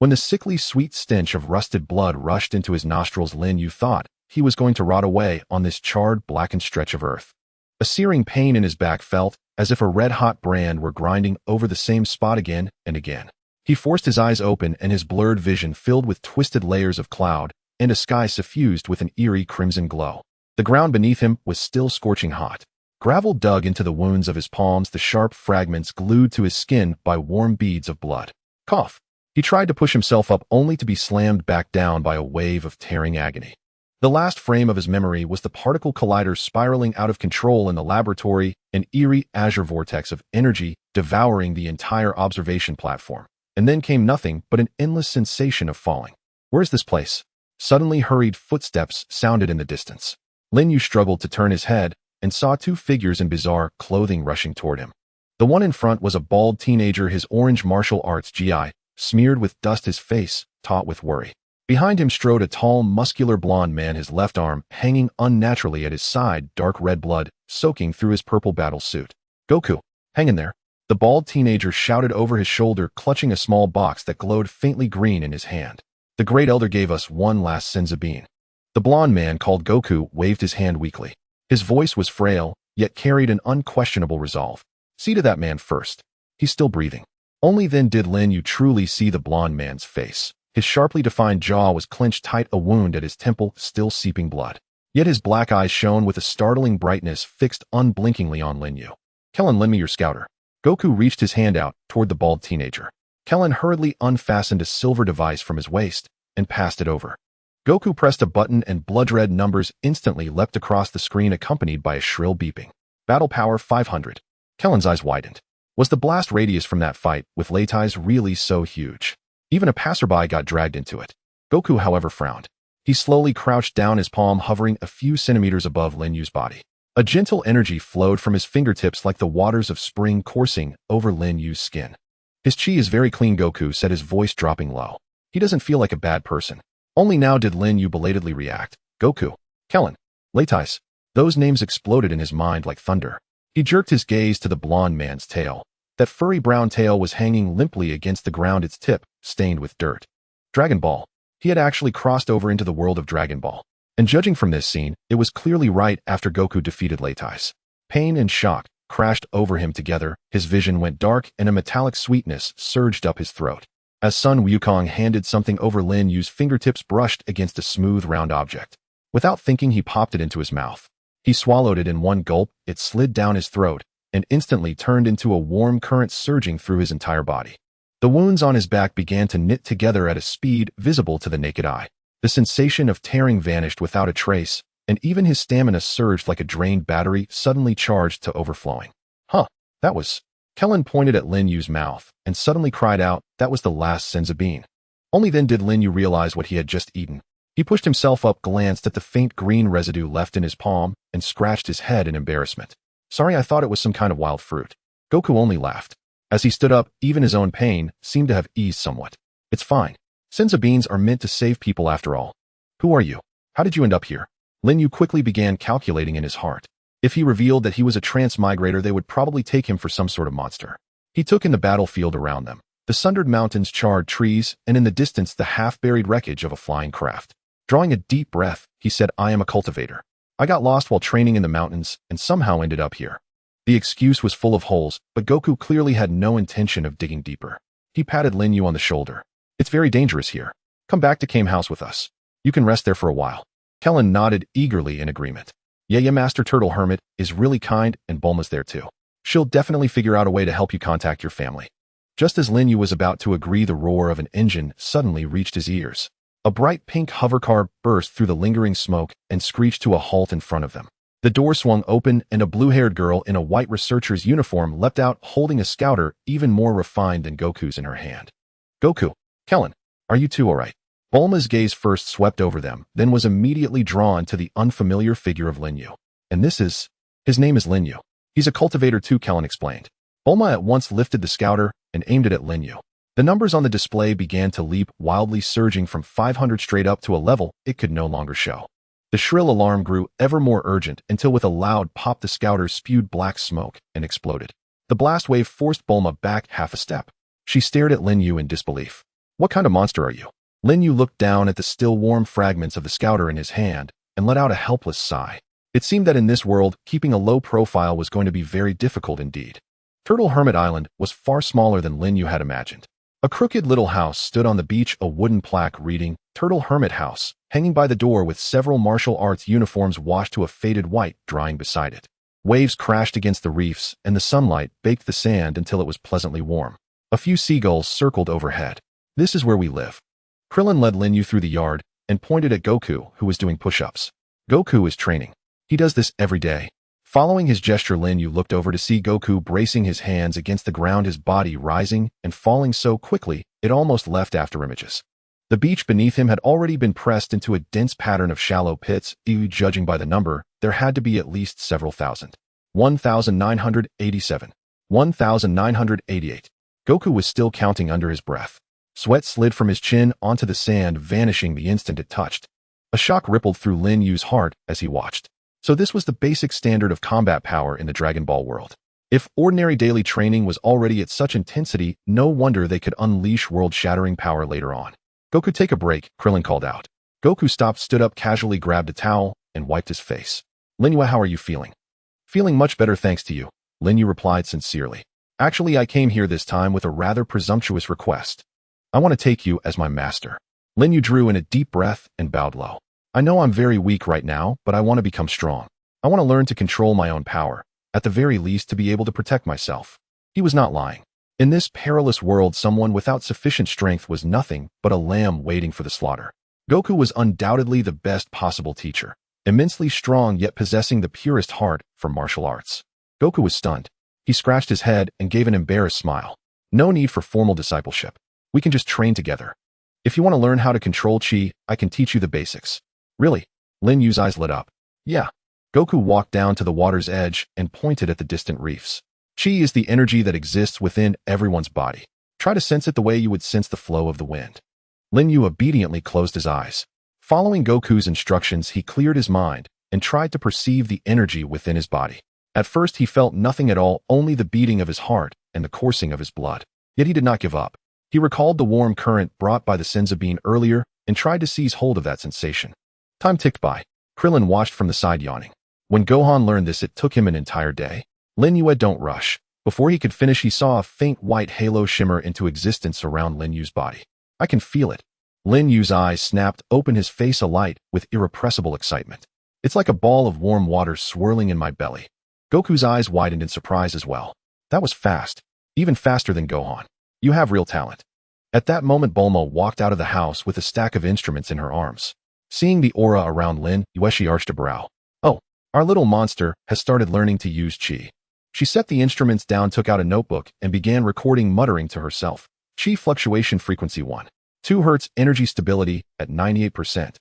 When the sickly sweet stench of rusted blood rushed into his nostrils, Lin Yu thought he was going to rot away on this charred, blackened stretch of earth. A searing pain in his back felt as if a red-hot brand were grinding over the same spot again and again. He forced his eyes open, and his blurred vision filled with twisted layers of cloud and a sky suffused with an eerie crimson glow. The ground beneath him was still scorching hot. Gravel dug into the wounds of his palms, the sharp fragments glued to his skin by warm beads of blood. Cough. He tried to push himself up, only to be slammed back down by a wave of tearing agony. The last frame of his memory was the particle collider spiraling out of control in the laboratory, an eerie azure vortex of energy devouring the entire observation platform. And then came nothing but an endless sensation of falling. Where's this place? Suddenly hurried footsteps sounded in the distance. Lin Yu struggled to turn his head and saw two figures in bizarre clothing rushing toward him. The one in front was a bald teenager, his orange martial arts GI smeared with dust, his face taut with worry. Behind him strode a tall, muscular blonde man, his left arm hanging unnaturally at his side, dark red blood soaking through his purple battle suit. Goku, hang in there. The bald teenager shouted over his shoulder, clutching a small box that glowed faintly green in his hand. The Great Elder gave us one last senzu bean. The blonde man, called Goku, waved his hand weakly. His voice was frail, yet carried an unquestionable resolve. See to that man first. He's still breathing. Only then did Lin Yu truly see the blonde man's face. His sharply defined jaw was clenched tight, a wound at his temple still seeping blood. Yet his black eyes shone with a startling brightness, fixed unblinkingly on Lin Yu. Kellen, lend me your scouter. Goku reached his hand out toward the bald teenager. Kellen hurriedly unfastened a silver device from his waist and passed it over. Goku pressed a button, and blood-red numbers instantly leapt across the screen, accompanied by a shrill beeping. Battle power 500. Kellen's eyes widened. Was the blast radius from that fight with Leitais really so huge? Even a passerby got dragged into it. Goku, however, frowned. He slowly crouched down, his palm hovering a few centimeters above Lin Yu's body. A gentle energy flowed from his fingertips like the waters of spring coursing over Lin Yu's skin. His chi is very clean, Goku said, his voice dropping low. He doesn't feel like a bad person. Only now did Lin Yu belatedly react. Goku, Kellen, Leitais. Those names exploded in his mind like thunder. He jerked his gaze to the blonde man's tail. That furry brown tail was hanging limply against the ground, its tip stained with dirt. Dragon Ball. He had actually crossed over into the world of Dragon Ball. And judging from this scene, it was clearly right after Goku defeated Leitais. Pain and shock crashed over him together, his vision went dark, and a metallic sweetness surged up his throat. As Sun Wukong handed something over, Lin Yu's fingertips brushed against a smooth, round object. Without thinking, he popped it into his mouth. He swallowed it in one gulp, it slid down his throat, and instantly turned into a warm current surging through his entire body. The wounds on his back began to knit together at a speed visible to the naked eye. The sensation of tearing vanished without a trace, and even his stamina surged like a drained battery suddenly charged to overflowing. Huh, that was... Kellen pointed at Lin Yu's mouth and suddenly cried out, that was the last senzu bean. Only then did Lin Yu realize what he had just eaten. He pushed himself up, glanced at the faint green residue left in his palm, and scratched his head in embarrassment. Sorry, I thought it was some kind of wild fruit. Goku only laughed. As he stood up, even his own pain seemed to have eased somewhat. It's fine. Senzu beans are meant to save people after all. Who are you? How did you end up here? Lin Yu quickly began calculating in his heart. If he revealed that he was a transmigrator, they would probably take him for some sort of monster. He took in the battlefield around them. The sundered mountains, charred trees, and in the distance the half-buried wreckage of a flying craft. Drawing a deep breath, he said, I am a cultivator. I got lost while training in the mountains and somehow ended up here. The excuse was full of holes, but Goku clearly had no intention of digging deeper. He patted Lin Yu on the shoulder. It's very dangerous here. Come back to Kame House with us. You can rest there for a while. Kellen nodded eagerly in agreement. Yeah, Master Turtle Hermit is really kind, and Bulma's there too. She'll definitely figure out a way to help you contact your family. Just as Lin Yu was about to agree, the roar of an engine suddenly reached his ears. A bright pink hovercar burst through the lingering smoke and screeched to a halt in front of them. The door swung open, and a blue-haired girl in a white researcher's uniform leapt out, holding a scouter even more refined than Goku's in her hand. Goku, Kellen, are you two all right? Bulma's gaze first swept over them, then was immediately drawn to the unfamiliar figure of Lin Yu. And his name is Lin Yu. He's a cultivator too, Kellen explained. Bulma at once lifted the scouter and aimed it at Lin Yu. The numbers on the display began to leap, wildly surging from 500 straight up to a level it could no longer show. The shrill alarm grew ever more urgent until with a loud pop the scouter spewed black smoke and exploded. The blast wave forced Bulma back half a step. She stared at Lin Yu in disbelief. What kind of monster are you? Lin Yu looked down at the still warm fragments of the scouter in his hand and let out a helpless sigh. It seemed that in this world, keeping a low profile was going to be very difficult indeed. Turtle Hermit Island was far smaller than Lin Yu had imagined. A crooked little house stood on the beach, a wooden plaque reading, Turtle Hermit House, hanging by the door with several martial arts uniforms washed to a faded white drying beside it. Waves crashed against the reefs, and the sunlight baked the sand until it was pleasantly warm. A few seagulls circled overhead. This is where we live. Krillin led Lin Yu through the yard and pointed at Goku, who was doing push-ups. Goku is training. He does this every day. Following his gesture, Lin Yu looked over to see Goku bracing his hands against the ground, his body rising and falling so quickly it almost left afterimages. The beach beneath him had already been pressed into a dense pattern of shallow pits. Judging by the number, there had to be at least several thousand. 1,987. 1,988. Goku was still counting under his breath. Sweat slid from his chin onto the sand, vanishing the instant it touched. A shock rippled through Lin Yu's heart as he watched. So this was the basic standard of combat power in the Dragon Ball world. If ordinary daily training was already at such intensity, no wonder they could unleash world-shattering power later on. Goku, take a break, Krillin called out. Goku stopped, stood up, casually grabbed a towel, and wiped his face. Lin Yu, how are you feeling? Feeling much better thanks to you, Lin Yu replied sincerely. Actually, I came here this time with a rather presumptuous request. I want to take you as my master. Lin Yu drew in a deep breath and bowed low. I know I'm very weak right now, but I want to become strong. I want to learn to control my own power, at the very least to be able to protect myself. He was not lying. In this perilous world, someone without sufficient strength was nothing but a lamb waiting for the slaughter. Goku was undoubtedly the best possible teacher, immensely strong yet possessing the purest heart for martial arts. Goku was stunned. He scratched his head and gave an embarrassed smile. No need for formal discipleship. We can just train together. If you want to learn how to control chi, I can teach you the basics. Really? Lin Yu's eyes lit up. Yeah. Goku walked down to the water's edge and pointed at the distant reefs. Chi is the energy that exists within everyone's body. Try to sense it the way you would sense the flow of the wind. Lin Yu obediently closed his eyes. Following Goku's instructions, he cleared his mind and tried to perceive the energy within his body. At first, he felt nothing at all, only the beating of his heart and the coursing of his blood. Yet he did not give up. He recalled the warm current brought by the Senzu bean earlier and tried to seize hold of that sensation. Time ticked by. Krillin watched from the side, yawning. When Gohan learned this, it took him an entire day. Lin Yu, don't rush. Before he could finish, he saw a faint white halo shimmer into existence around Lin Yu's body. I can feel it. Lin Yu's eyes snapped open, his face alight with irrepressible excitement. It's like a ball of warm water swirling in my belly. Goku's eyes widened in surprise as well. That was fast. Even faster than Gohan. You have real talent. At that moment, Bulma walked out of the house with a stack of instruments in her arms. Seeing the aura around Lin Yu, she arched a brow. Oh, our little monster has started learning to use chi. She set the instruments down, took out a notebook, and began recording, muttering to herself. Chi fluctuation frequency 1. 2 Hz, energy stability at 98%.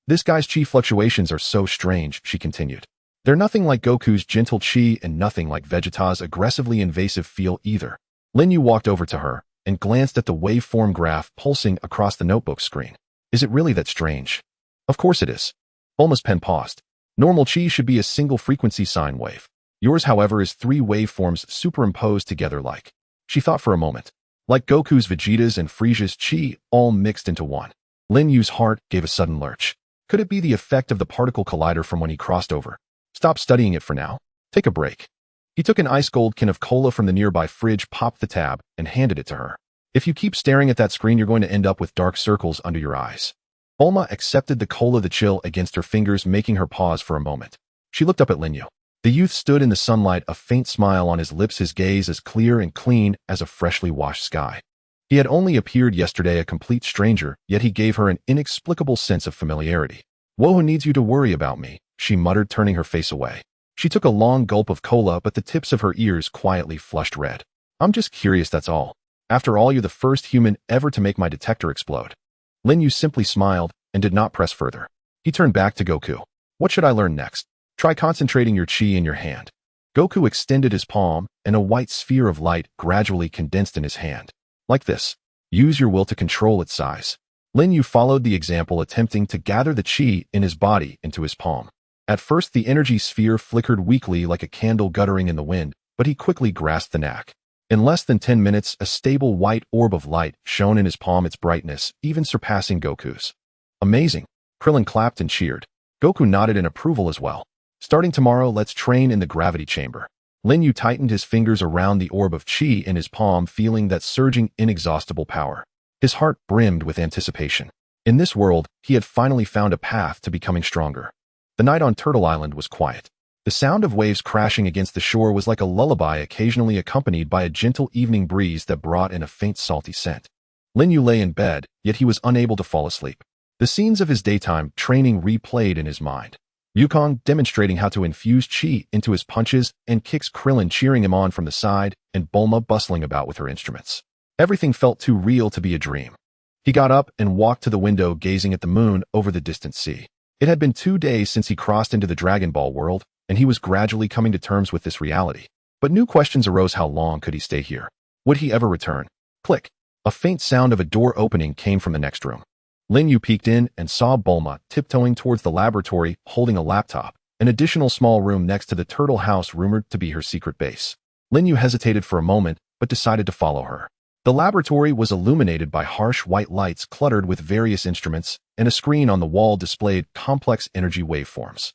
This guy's chi fluctuations are so strange, she continued. They're nothing like Goku's gentle chi and nothing like Vegeta's aggressively invasive feel either. Lin Yu walked over to her and glanced at the waveform graph pulsing across the notebook screen. Is it really that strange? Of course it is. Bulma's pen paused. Normal chi should be a single frequency sine wave. Yours, however, is 3 waveforms superimposed together like. She thought for a moment. Like Goku's, Vegeta's, and Frieza's chi, all mixed into one. Lin Yu's heart gave a sudden lurch. Could it be the effect of the particle collider from when he crossed over? Stop studying it for now. Take a break. He took an ice-cold can of cola from the nearby fridge, popped the tab, and handed it to her. If you keep staring at that screen, you're going to end up with dark circles under your eyes. Bulma accepted the cola, the chill against her fingers, making her pause for a moment. She looked up at Lin Yu. The youth stood in the sunlight, a faint smile on his lips, his gaze as clear and clean as a freshly washed sky. He had only appeared yesterday a complete stranger, yet he gave her an inexplicable sense of familiarity. Who needs you to worry about me? She muttered, turning her face away. She took a long gulp of cola, but the tips of her ears quietly flushed red. I'm just curious, that's all. After all, you're the first human ever to make my detector explode. Lin Yu simply smiled and did not press further. He turned back to Goku. What should I learn next? Try concentrating your chi in your hand. Goku extended his palm, and a white sphere of light gradually condensed in his hand. Like this. Use your will to control its size. Lin Yu followed the example, attempting to gather the chi in his body into his palm. At first, the energy sphere flickered weakly like a candle guttering in the wind, but he quickly grasped the knack. In less than 10 minutes, a stable white orb of light shone in his palm, its brightness even surpassing Goku's. Amazing. Krillin clapped and cheered. Goku nodded in approval as well. Starting tomorrow, let's train in the gravity chamber. Lin Yu tightened his fingers around the orb of chi in his palm, feeling that surging, inexhaustible power. His heart brimmed with anticipation. In this world, he had finally found a path to becoming stronger. The night on Turtle Island was quiet. The sound of waves crashing against the shore was like a lullaby, occasionally accompanied by a gentle evening breeze that brought in a faint salty scent. Lin Yu lay in bed, yet he was unable to fall asleep. The scenes of his daytime training replayed in his mind. Yukong demonstrating how to infuse chi into his punches and kicks, Krillin cheering him on from the side, and Bulma bustling about with her instruments. Everything felt too real to be a dream. He got up and walked to the window, gazing at the moon over the distant sea. It had been 2 days since he crossed into the Dragon Ball world, and he was gradually coming to terms with this reality. But new questions arose. How long could he stay here? Would he ever return? Click. A faint sound of a door opening came from the next room. Lin Yu peeked in and saw Bulma tiptoeing towards the laboratory, holding a laptop, an additional small room next to the turtle house rumored to be her secret base. Lin Yu hesitated for a moment, but decided to follow her. The laboratory was illuminated by harsh white lights cluttered with various instruments, and a screen on the wall displayed complex energy waveforms.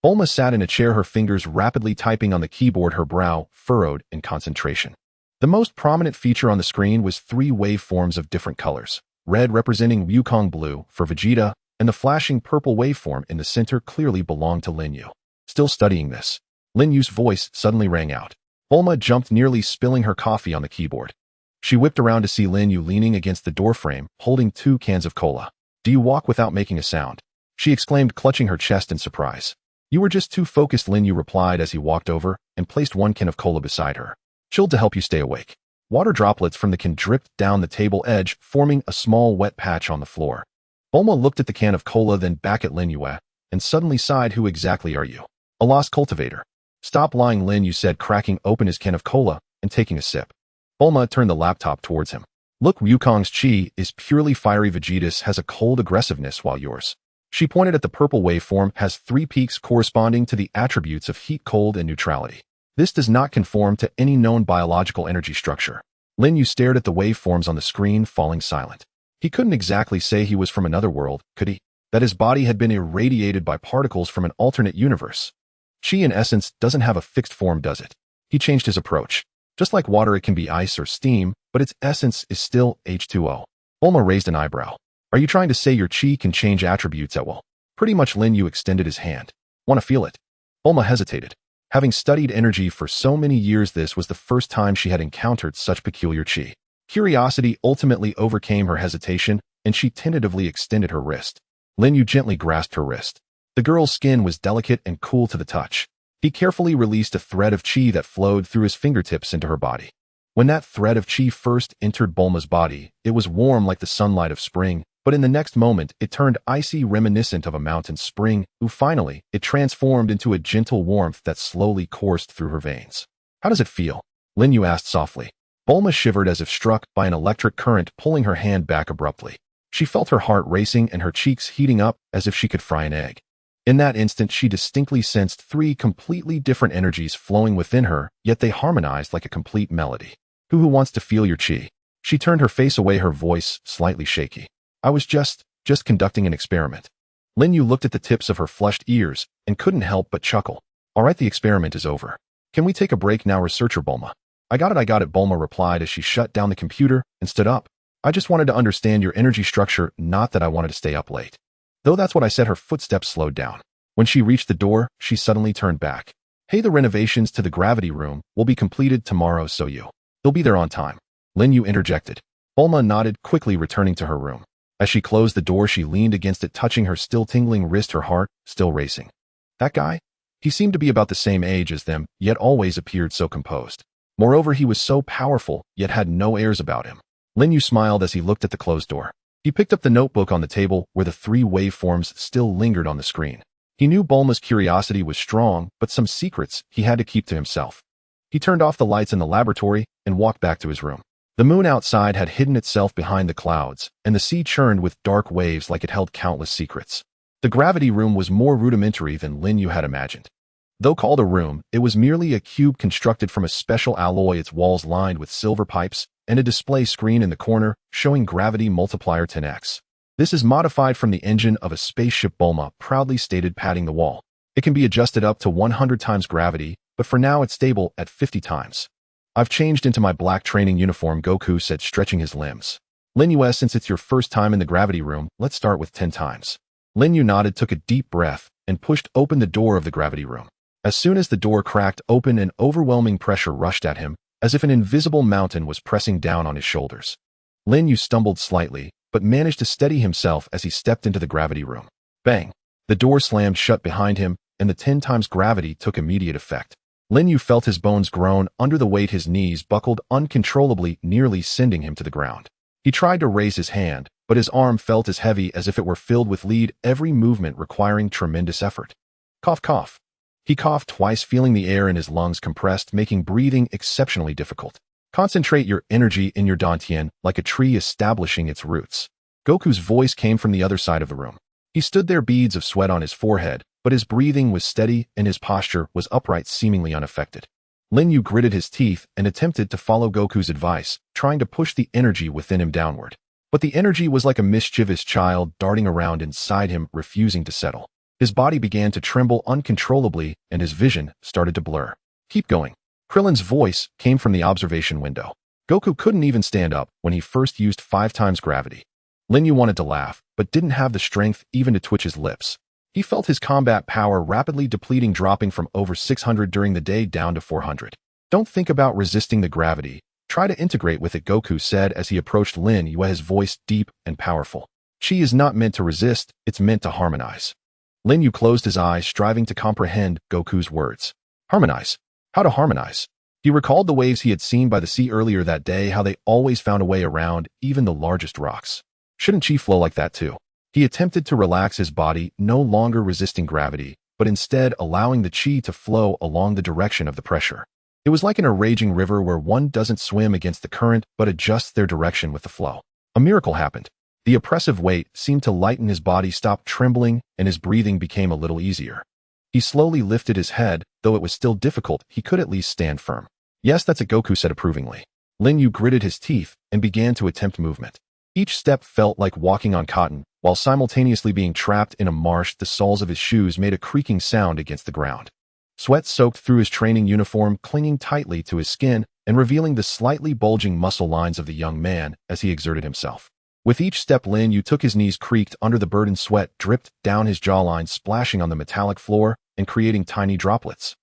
Bulma sat in a chair, her fingers rapidly typing on the keyboard, her brow furrowed in concentration. The most prominent feature on the screen was 3 waveforms of different colors, red representing Yukong blue for Vegeta, and the flashing purple waveform in the center clearly belonged to Lin Yu. Still studying this? Lin Yu's voice suddenly rang out. Bulma jumped, nearly spilling her coffee on the keyboard. She whipped around to see Lin Yu leaning against the doorframe, holding 2 cans of cola. "Do you walk without making a sound?" she exclaimed, clutching her chest in surprise. "You were just too focused," Lin Yu replied as he walked over and placed 1 can of cola beside her. "Chilled to help you stay awake." Water droplets from the can dripped down the table edge, forming a small wet patch on the floor. Bulma looked at the can of cola, then back at Lin Yu, and suddenly sighed. "Who exactly are you?" "A lost cultivator." "Stop lying," Lin Yu said, cracking open his can of cola and taking a sip. Bulma turned the laptop towards him. "Look, Yukong's chi is purely fiery. Vegeta's has a cold aggressiveness, while yours," she pointed at the purple waveform, "has 3 peaks corresponding to the attributes of heat, cold, and neutrality. This does not conform to any known biological energy structure." Lin Yu stared at the waveforms on the screen, falling silent. He couldn't exactly say he was from another world, could he? That his body had been irradiated by particles from an alternate universe. Chi, in essence, doesn't have a fixed form, does it? He changed his approach. Just like water, it can be ice or steam, but its essence is still H2O. Bulma raised an eyebrow. "Are you trying to say your chi can change attributes at will?" "Pretty much." Lin Yu extended his hand. "Want to feel it?" Bulma hesitated. Having studied energy for so many years, this was the first time she had encountered such peculiar chi. Curiosity ultimately overcame her hesitation, and she tentatively extended her wrist. Lin Yu gently grasped her wrist. The girl's skin was delicate and cool to the touch. He carefully released a thread of chi that flowed through his fingertips into her body. When that thread of chi first entered Bulma's body, it was warm like the sunlight of spring, but in the next moment it turned icy, reminiscent of a mountain spring. Finally, it transformed into a gentle warmth that slowly coursed through her veins. "How does it feel?" Lin Yu asked softly. Bulma shivered as if struck by an electric current, pulling her hand back abruptly. She felt her heart racing and her cheeks heating up as if she could fry an egg. In that instant, she distinctly sensed 3 completely different energies flowing within her, yet they harmonized like a complete melody. Who wants to feel your chi?" She turned her face away, her voice slightly shaky. "I was just conducting an experiment." Lin Yu looked at the tips of her flushed ears and couldn't help but chuckle. "All right, the experiment is over. Can we take a break now, researcher Bulma?" I got it, Bulma replied as she shut down the computer and stood up. "I just wanted to understand your energy structure, not that I wanted to stay up late." Though that's what I said. Her footsteps slowed down. When she reached the door, she suddenly turned back. "Hey, the renovations to the gravity room will be completed tomorrow, so you'll be there on time," Lin Yu interjected. Bulma nodded, quickly returning to her room. As she closed the door, she leaned against it, touching her still tingling wrist, her heart still racing. That guy? He seemed to be about the same age as them, yet always appeared so composed. Moreover, he was so powerful, yet had no airs about him. Lin Yu smiled as he looked at the closed door. He picked up the notebook on the table, where the 3 waveforms still lingered on the screen. He knew Bulma's curiosity was strong, but some secrets he had to keep to himself. He turned off the lights in the laboratory and walked back to his room. The moon outside had hidden itself behind the clouds, and the sea churned with dark waves like it held countless secrets. The gravity room was more rudimentary than Lin Yu had imagined. Though called a room, it was merely a cube constructed from a special alloy, its walls lined with silver pipes, and a display screen in the corner showing gravity multiplier 10x. This is modified from the engine of a spaceship, Bulma proudly stated, patting the wall. It can be adjusted up to 100 times gravity, but for now it's stable at 50 times. I've changed into my black training uniform, Goku said, stretching his limbs. Lin Yu, since it's your first time in the gravity room, let's start with 10 times. Lin Yu nodded, took a deep breath, and pushed open the door of the gravity room. As soon as the door cracked open, an overwhelming pressure rushed at him, as if an invisible mountain was pressing down on his shoulders. Lin Yu stumbled slightly, but managed to steady himself as he stepped into the gravity room. Bang! The door slammed shut behind him, and the 10 times gravity took immediate effect. Lin Yu felt his bones groan under the weight. His knees buckled uncontrollably, nearly sending him to the ground. He tried to raise his hand, but his arm felt as heavy as if it were filled with lead, every movement requiring tremendous effort. Cough, cough. He coughed twice, feeling the air in his lungs compressed, making breathing exceptionally difficult. Concentrate your energy in your dantian, like a tree establishing its roots. Goku's voice came from the other side of the room. He stood there, beads of sweat on his forehead, but his breathing was steady and his posture was upright, seemingly unaffected. Lin Yu gritted his teeth and attempted to follow Goku's advice, trying to push the energy within him downward. But the energy was like a mischievous child darting around inside him, refusing to settle. His body began to tremble uncontrollably, and his vision started to blur. Keep going. Krillin's voice came from the observation window. Goku couldn't even stand up when he first used 5 times gravity. Lin Yu wanted to laugh, but didn't have the strength even to twitch his lips. He felt his combat power rapidly depleting, dropping from over 600 during the day down to 400. Don't think about resisting the gravity. Try to integrate with it, Goku said as he approached Lin Yu, his voice deep and powerful. Chi is not meant to resist, it's meant to harmonize. Lin Yu closed his eyes, striving to comprehend Goku's words. Harmonize? How to harmonize? He recalled the waves he had seen by the sea earlier that day, how they always found a way around even the largest rocks. Shouldn't Chi flow like that too? He attempted to relax his body, no longer resisting gravity, but instead allowing the Chi to flow along the direction of the pressure. It was like in a raging river where one doesn't swim against the current but adjusts their direction with the flow. A miracle happened. The oppressive weight seemed to lighten, his body stopped trembling, and his breathing became a little easier. He slowly lifted his head, though it was still difficult. He could at least stand firm. Yes, that's it, Goku said approvingly. Lin Yu gritted his teeth and began to attempt movement. Each step felt like walking on cotton, while simultaneously being trapped in a marsh. The soles of his shoes made a creaking sound against the ground. Sweat soaked through his training uniform, clinging tightly to his skin and revealing the slightly bulging muscle lines of the young man as he exerted himself. With each step Lin Yu took, his knees creaked under the burden. Sweat dripped down his jawline, splashing on the metallic floor and creating tiny droplets.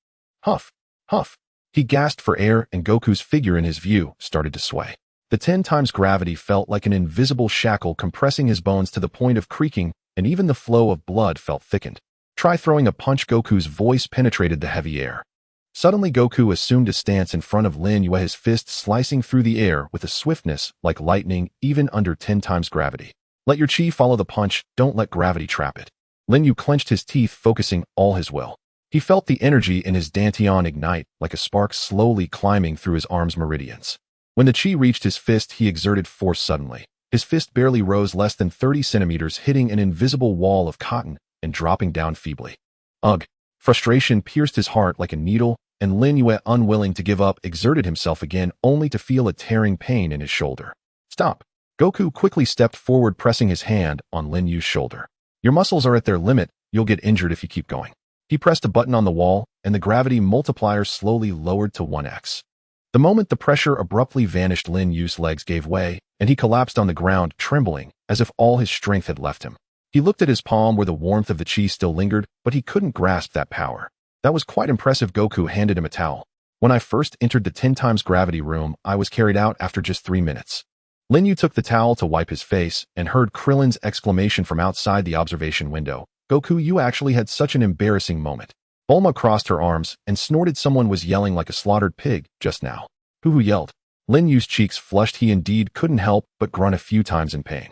Huff, huff. He gasped for air, and Goku's figure in his view started to sway. The 10 times gravity felt like an invisible shackle compressing his bones to the point of creaking, and even the flow of blood felt thickened. Try throwing a punch, Goku's voice penetrated the heavy air. Suddenly Goku assumed a stance in front of Lin Yu, his fist slicing through the air with a swiftness like lightning even under 10 times gravity. Let your chi follow the punch, don't let gravity trap it. Lin Yu clenched his teeth, focusing all his will. He felt the energy in his dantian ignite like a spark slowly climbing through his arm's meridians. When the chi reached his fist, he exerted force suddenly. His fist barely rose less than 30 centimeters, hitting an invisible wall of cotton and dropping down feebly. Ugh! Frustration pierced his heart like a needle, and Lin Yu, unwilling to give up, exerted himself again, only to feel a tearing pain in his shoulder. Stop! Goku quickly stepped forward, pressing his hand on Lin Yu's shoulder. Your muscles are at their limit, you'll get injured if you keep going. He pressed a button on the wall, and the gravity multiplier slowly lowered to 1x. The moment the pressure abruptly vanished, Lin Yu's legs gave way, and he collapsed on the ground, trembling, as if all his strength had left him. He looked at his palm where the warmth of the chi still lingered, but he couldn't grasp that power. That was quite impressive. Goku handed him a towel. When I first entered the 10 times gravity room, I was carried out after just 3 minutes. Lin Yu took the towel to wipe his face and heard Krillin's exclamation from outside the observation window. Goku, you actually had such an embarrassing moment. Bulma crossed her arms and snorted. Someone was yelling like a slaughtered pig just now. Who yelled? Lin Yu's cheeks flushed. He indeed couldn't help but grunt a few times in pain.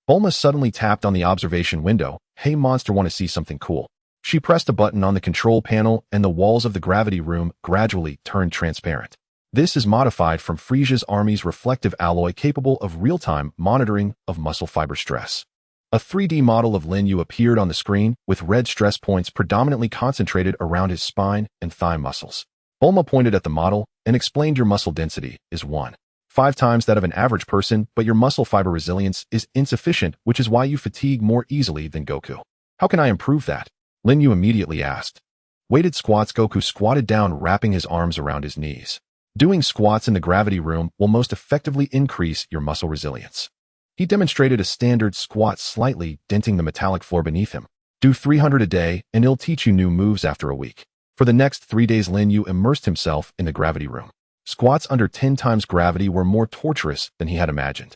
Bulma suddenly tapped on the observation window. Hey monster, want to see something cool? She pressed a button on the control panel and the walls of the gravity room gradually turned transparent. This is modified from Frieza's army's reflective alloy, capable of real-time monitoring of muscle fiber stress. A 3D model of Lin Yu appeared on the screen, with red stress points predominantly concentrated around his spine and thigh muscles. Bulma pointed at the model and explained, your muscle density is 1.5 times that of an average person, but your muscle fiber resilience is insufficient, which is why you fatigue more easily than Goku. How can I improve that? Lin Yu immediately asked. Weighted squats. Goku squatted down, wrapping his arms around his knees. Doing squats in the gravity room will most effectively increase your muscle resilience. He demonstrated a standard squat, slightly denting the metallic floor beneath him. Do 300 a day, and it'll teach you new moves after a week. For the next 3 days, Lin Yu immersed himself in the gravity room. Squats under 10 times gravity were more torturous than he had imagined.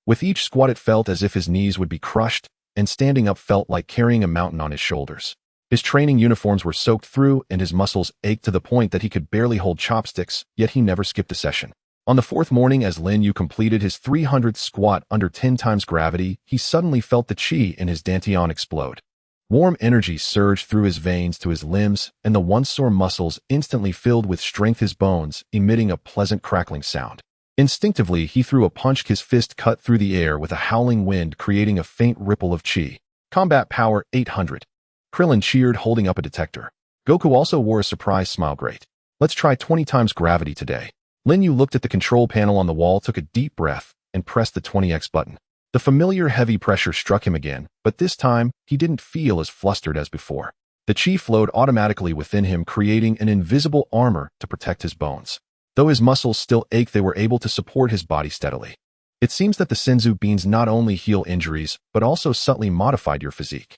With each squat, it felt as if his knees would be crushed, and standing up felt like carrying a mountain on his shoulders. His training uniforms were soaked through, and his muscles ached to the point that he could barely hold chopsticks, yet he never skipped a session. On the 4th morning, as Lin Yu completed his 300th squat under 10 times gravity, he suddenly felt the chi in his dantian explode. Warm energy surged through his veins to his limbs, and the once sore muscles instantly filled with strength, his bones emitting a pleasant crackling sound. Instinctively, he threw a punch. His fist cut through the air with a howling wind, creating a faint ripple of chi. Combat power 800. Krillin cheered, holding up a detector. Goku also wore a surprise smile. Great. Let's try 20 times gravity today. Lin Yu looked at the control panel on the wall, took a deep breath, and pressed the 20x button. The familiar heavy pressure struck him again, but this time, he didn't feel as flustered as before. The chi flowed automatically within him, creating an invisible armor to protect his bones. Though his muscles still ached, they were able to support his body steadily. It seems that the Senzu beans not only heal injuries, but also subtly modified your physique.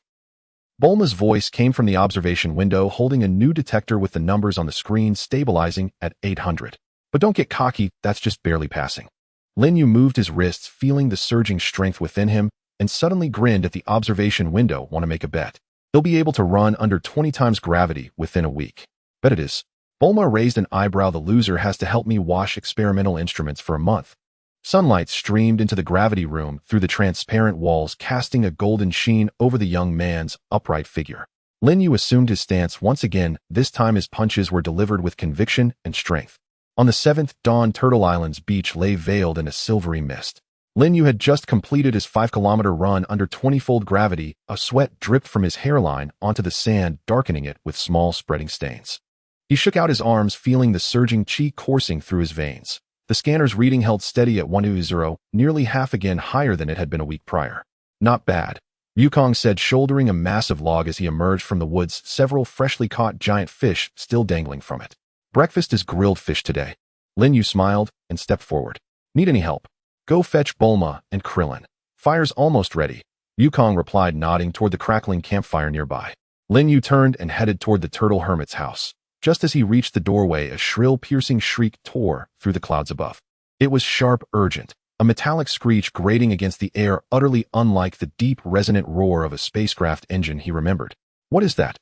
Bulma's voice came from the observation window, holding a new detector with the numbers on the screen stabilizing at 800. But don't get cocky, that's just barely passing. Lin Yu moved his wrists, feeling the surging strength within him, and suddenly grinned at the observation window. Want to make a bet? He'll be able to run under 20 times gravity within a week. Bet it is. Bulma raised an eyebrow. The loser has to help me wash experimental instruments for a month. Sunlight streamed into the gravity room through the transparent walls, casting a golden sheen over the young man's upright figure. Lin Yu assumed his stance once again. This time his punches were delivered with conviction and strength. On the 7th dawn, Turtle Island's beach lay veiled in a silvery mist. Lin Yu had just completed his 5-kilometer run under 20-fold gravity. A sweat dripped from his hairline onto the sand, darkening it with small spreading stains. He shook out his arms, feeling the surging chi coursing through his veins. The scanner's reading held steady at 120, nearly half again higher than it had been a week prior. Not bad, Yukong said, shouldering a massive log as he emerged from the woods, several freshly caught giant fish still dangling from it. Breakfast is grilled fish today. Lin Yu smiled and stepped forward. Need any help? Go fetch Bulma and Krillin. Fire's almost ready. Yukong replied, nodding toward the crackling campfire nearby. Lin Yu turned and headed toward the Turtle Hermit's house. Just as he reached the doorway, a shrill, piercing shriek tore through the clouds above. It was sharp, urgent, a metallic screech grating against the air, utterly unlike the deep, resonant roar of a spacecraft engine he remembered. What is that?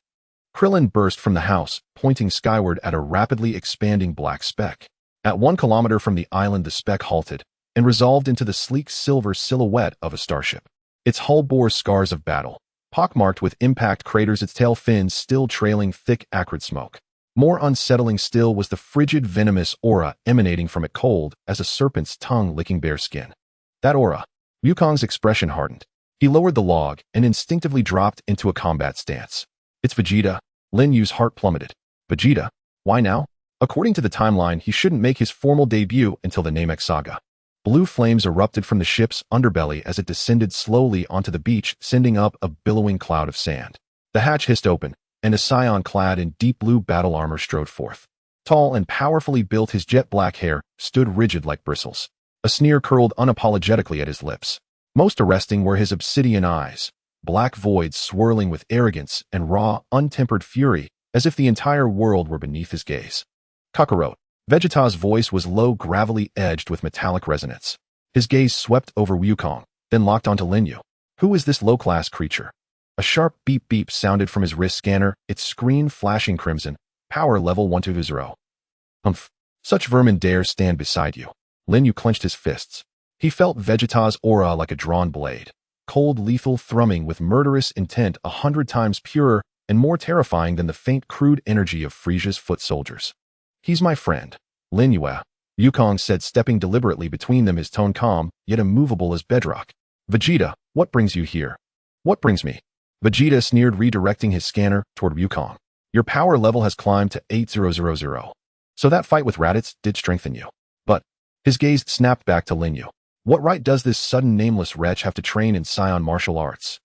Krillin burst from the house, pointing skyward at a rapidly expanding black speck. At 1 kilometer from the island, the speck halted and resolved into the sleek silver silhouette of a starship. Its hull bore scars of battle, pockmarked with impact craters, its tail fins still trailing thick, acrid smoke. More unsettling still was the frigid, venomous aura emanating from it, cold as a serpent's tongue licking bare skin. That aura. Yukong's expression hardened. He lowered the log and instinctively dropped into a combat stance. It's Vegeta. Lin Yu's heart plummeted. Vegeta? Why now? According to the timeline, he shouldn't make his formal debut until the Namek saga. Blue flames erupted from the ship's underbelly as it descended slowly onto the beach, sending up a billowing cloud of sand. The hatch hissed open, and a Saiyan clad in deep blue battle armor strode forth. Tall and powerfully built, his jet black hair stood rigid like bristles. A sneer curled unapologetically at his lips. Most arresting were his obsidian eyes, black voids swirling with arrogance and raw, untempered fury, as if the entire world were beneath his gaze. Kakarot. Vegeta's voice was low, gravelly, edged with metallic resonance. His gaze swept over Wukong, then locked onto Lin Yu. Who is this low-class creature? A sharp beep-beep sounded from his wrist scanner, its screen flashing crimson. Power level 120. Humph. Such vermin dare stand beside you. Lin Yu clenched his fists. He felt Vegeta's aura like a drawn blade. Cold, lethal, thrumming with murderous intent, 100 times purer and more terrifying than the faint, crude energy of Frieza's foot soldiers. He's my friend, Lin Yu, Yukong said, stepping deliberately between them, his tone calm, yet immovable as bedrock. Vegeta, what brings you here? What brings me? Vegeta sneered, redirecting his scanner toward Wukong. Your power level has climbed to 8000. So that fight with Raditz did strengthen you. But his gaze snapped back to Lin Yu. What right does this sudden nameless wretch have to train in Saiyan martial arts?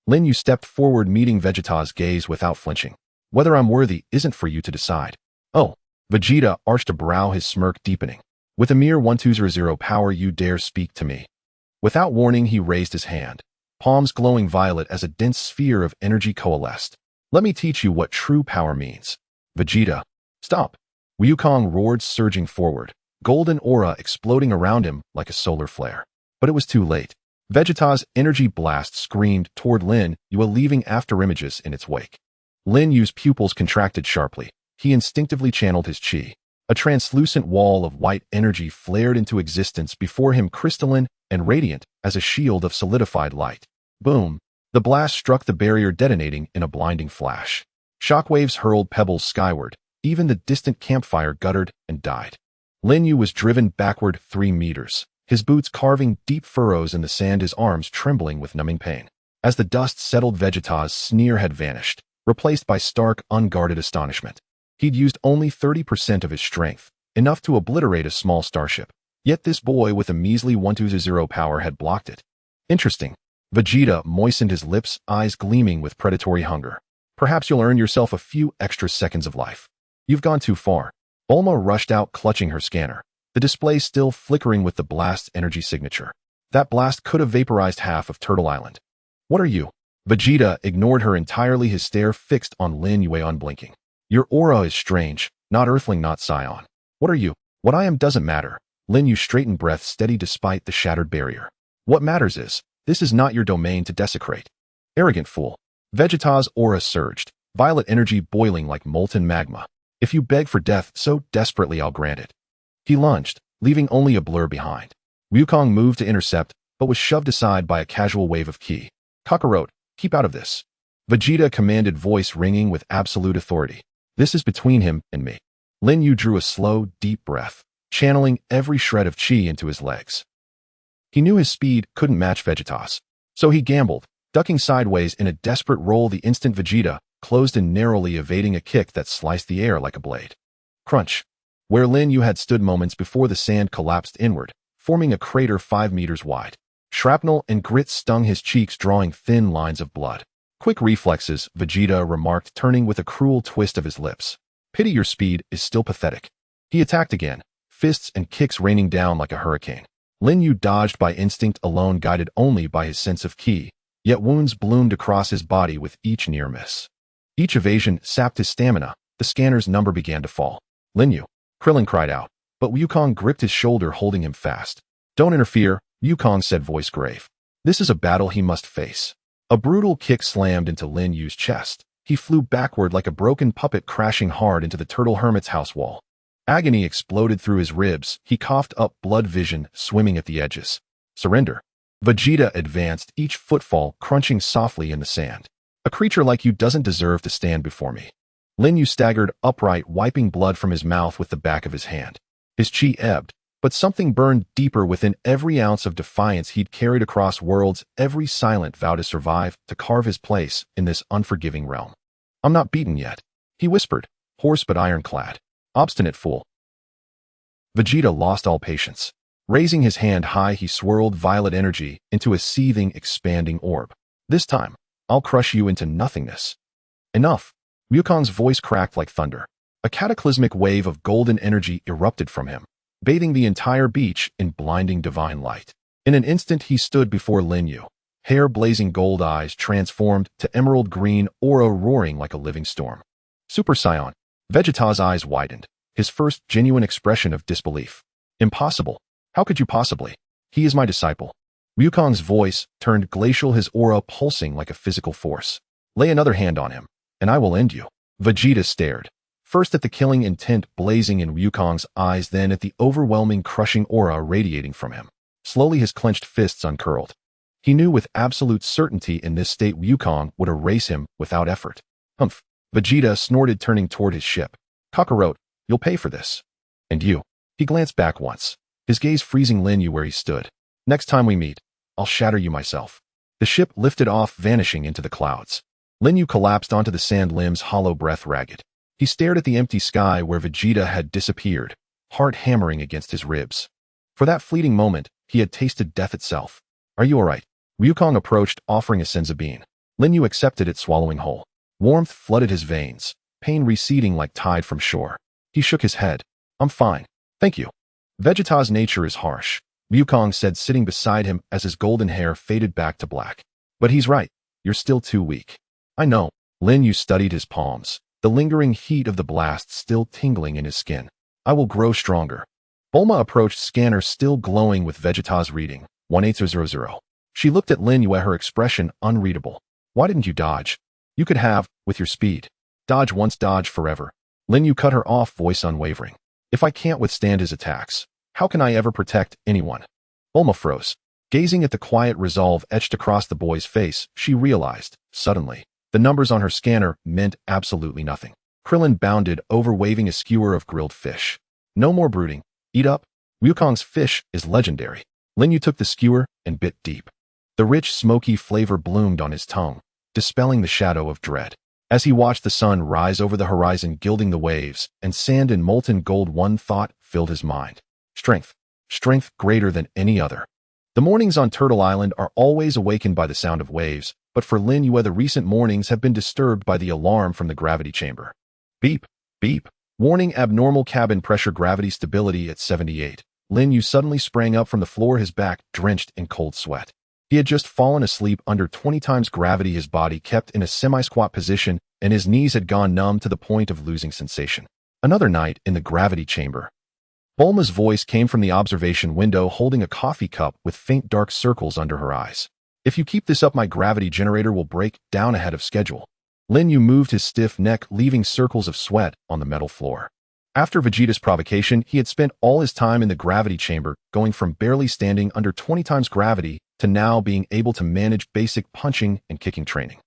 Lin Yu stepped forward, meeting Vegeta's gaze without flinching. Whether I'm worthy isn't for you to decide. Oh, Vegeta arched a brow, his smirk deepening. With a mere 1200 power, you dare speak to me? Without warning, he raised his hand, palms glowing violet as a dense sphere of energy coalesced. Let me teach you what true power means. Vegeta, stop. Wukong roared, surging forward, golden aura exploding around him like a solar flare. But it was too late. Vegeta's energy blast screamed toward Lin Yu, leaving afterimages in its wake. Lin Yu's pupils contracted sharply. He instinctively channeled his chi. A translucent wall of white energy flared into existence before him, crystalline and radiant as a shield of solidified light. Boom! The blast struck the barrier, detonating in a blinding flash. Shockwaves hurled pebbles skyward. Even the distant campfire guttered and died. Lin Yu was driven backward 3 meters, his boots carving deep furrows in the sand, his arms trembling with numbing pain. As the dust settled, Vegeta's sneer had vanished, replaced by stark, unguarded astonishment. He'd used only 30% of his strength, enough to obliterate a small starship. Yet this boy with a measly 120 power had blocked it. Interesting. Vegeta moistened his lips, eyes gleaming with predatory hunger. Perhaps you'll earn yourself a few extra seconds of life. You've gone too far. Bulma rushed out, clutching her scanner, the display still flickering with the blast's energy signature. That blast could have vaporized half of Turtle Island. What are you? Vegeta ignored her entirely, his stare fixed on Lin Yu, unblinking. Your aura is strange, not Earthling, not Saiyan. What are you? What I am doesn't matter. Lin Yu straightened, breath steady despite the shattered barrier. What matters is, this is not your domain to desecrate. Arrogant fool. Vegeta's aura surged, violet energy boiling like molten magma. If you beg for death so desperately, I'll grant it. He lunged, leaving only a blur behind. Wukong moved to intercept, but was shoved aside by a casual wave of ki. Kakarot, keep out of this. Vegeta commanded, voice ringing with absolute authority. This is between him and me. Lin Yu drew a slow, deep breath, channeling every shred of chi into his legs. He knew his speed couldn't match Vegeta's, so he gambled, ducking sideways in a desperate roll. The instant Vegeta closed in, narrowly evading a kick that sliced the air like a blade. Crunch. Where Lin Yu had stood moments before, the sand collapsed inward, forming a crater 5 meters wide. Shrapnel and grit stung his cheeks, drawing thin lines of blood. Quick reflexes, Vegeta remarked, turning with a cruel twist of his lips. Pity your speed is still pathetic. He attacked again, fists and kicks raining down like a hurricane. Lin Yu dodged by instinct alone, guided only by his sense of ki, yet wounds bloomed across his body with each near miss. Each evasion sapped his stamina. The scanner's number began to fall. Lin Yu, Krillin cried out, but Wukong gripped his shoulder, holding him fast. Don't interfere, Wukong said, voice grave. This is a battle he must face. A brutal kick slammed into Lin Yu's chest. He flew backward like a broken puppet, crashing hard into the turtle hermit's house wall. Agony exploded through his ribs. He coughed up blood, vision swimming at the edges. Surrender. Vegeta advanced, each footfall crunching softly in the sand. A creature like you doesn't deserve to stand before me. Lin Yu staggered upright, wiping blood from his mouth with the back of his hand. His chi ebbed, but something burned deeper within. Every ounce of defiance he'd carried across worlds, every silent vow to survive, to carve his place in this unforgiving realm. I'm not beaten yet, he whispered, hoarse but ironclad. Obstinate fool. Vegeta lost all patience. Raising his hand high, he swirled violet energy into a seething, expanding orb. This time, I'll crush you into nothingness. Enough. Wukong's voice cracked like thunder. A cataclysmic wave of golden energy erupted from him, bathing the entire beach in blinding divine light. In an instant, he stood before Lin Yu, hair blazing gold, eyes transformed to emerald green, aura roaring like a living storm. Super Saiyan. Vegeta's eyes widened, his first genuine expression of disbelief. Impossible. How could you possibly? He is my disciple. Wukong's voice turned glacial, his aura pulsing like a physical force. Lay another hand on him, and I will end you. Vegeta stared, first at the killing intent blazing in Wukong's eyes, then at the overwhelming, crushing aura radiating from him. Slowly his clenched fists uncurled. He knew with absolute certainty in this state Wukong would erase him without effort. Humph. Vegeta snorted, turning toward his ship. Kakarot, you'll pay for this. And you. He glanced back once, his gaze freezing Lin Yu where he stood. Next time we meet, I'll shatter you myself. The ship lifted off, vanishing into the clouds. Lin Yu collapsed onto the sand, limbs hollow, breath ragged. He stared at the empty sky where Vegeta had disappeared, heart hammering against his ribs. For that fleeting moment, he had tasted death itself. Are you alright? Wukong approached, offering a senzu bean. Lin Yu accepted it, swallowing whole. Warmth flooded his veins, pain receding like tide from shore. He shook his head. I'm fine. Thank you. Vegeta's nature is harsh, Wukong said, sitting beside him as his golden hair faded back to black. But he's right. You're still too weak. I know. Lin Yu studied his palms, the lingering heat of the blast still tingling in his skin. I will grow stronger. Bulma approached, scanner still glowing with Vegeta's reading, 1800. She looked at Lin Yu, her expression unreadable. Why didn't you dodge? You could have, with your speed. Dodge once, dodge forever. Lin Yu cut her off, voice unwavering. If I can't withstand his attacks, how can I ever protect anyone? Bulma froze. Gazing at the quiet resolve etched across the boy's face, she realized, suddenly, the numbers on her scanner meant absolutely nothing. Krillin bounded over, waving a skewer of grilled fish. No more brooding. Eat up. Wukong's fish is legendary. Lin Yu took the skewer and bit deep. The rich, smoky flavor bloomed on his tongue, dispelling the shadow of dread. As he watched the sun rise over the horizon, gilding the waves, and sand in molten gold, one thought filled his mind. Strength. Strength greater than any other. The mornings on Turtle Island are always awakened by the sound of waves, but for Lin Yu, the recent mornings have been disturbed by the alarm from the gravity chamber. Beep. Beep. Warning, abnormal cabin pressure, gravity stability at 78. Lin Yu suddenly sprang up from the floor, his back drenched in cold sweat. He had just fallen asleep under 20 times gravity, his body kept in a semi-squat position, and his knees had gone numb to the point of losing sensation. Another night in the gravity chamber. Bulma's voice came from the observation window, holding a coffee cup with faint dark circles under her eyes. If you keep this up, my gravity generator will break down ahead of schedule. Lin Yu moved his stiff neck, leaving circles of sweat on the metal floor. After Vegeta's provocation, he had spent all his time in the gravity chamber, going from barely standing under 20 times gravity to now being able to manage basic punching and kicking training.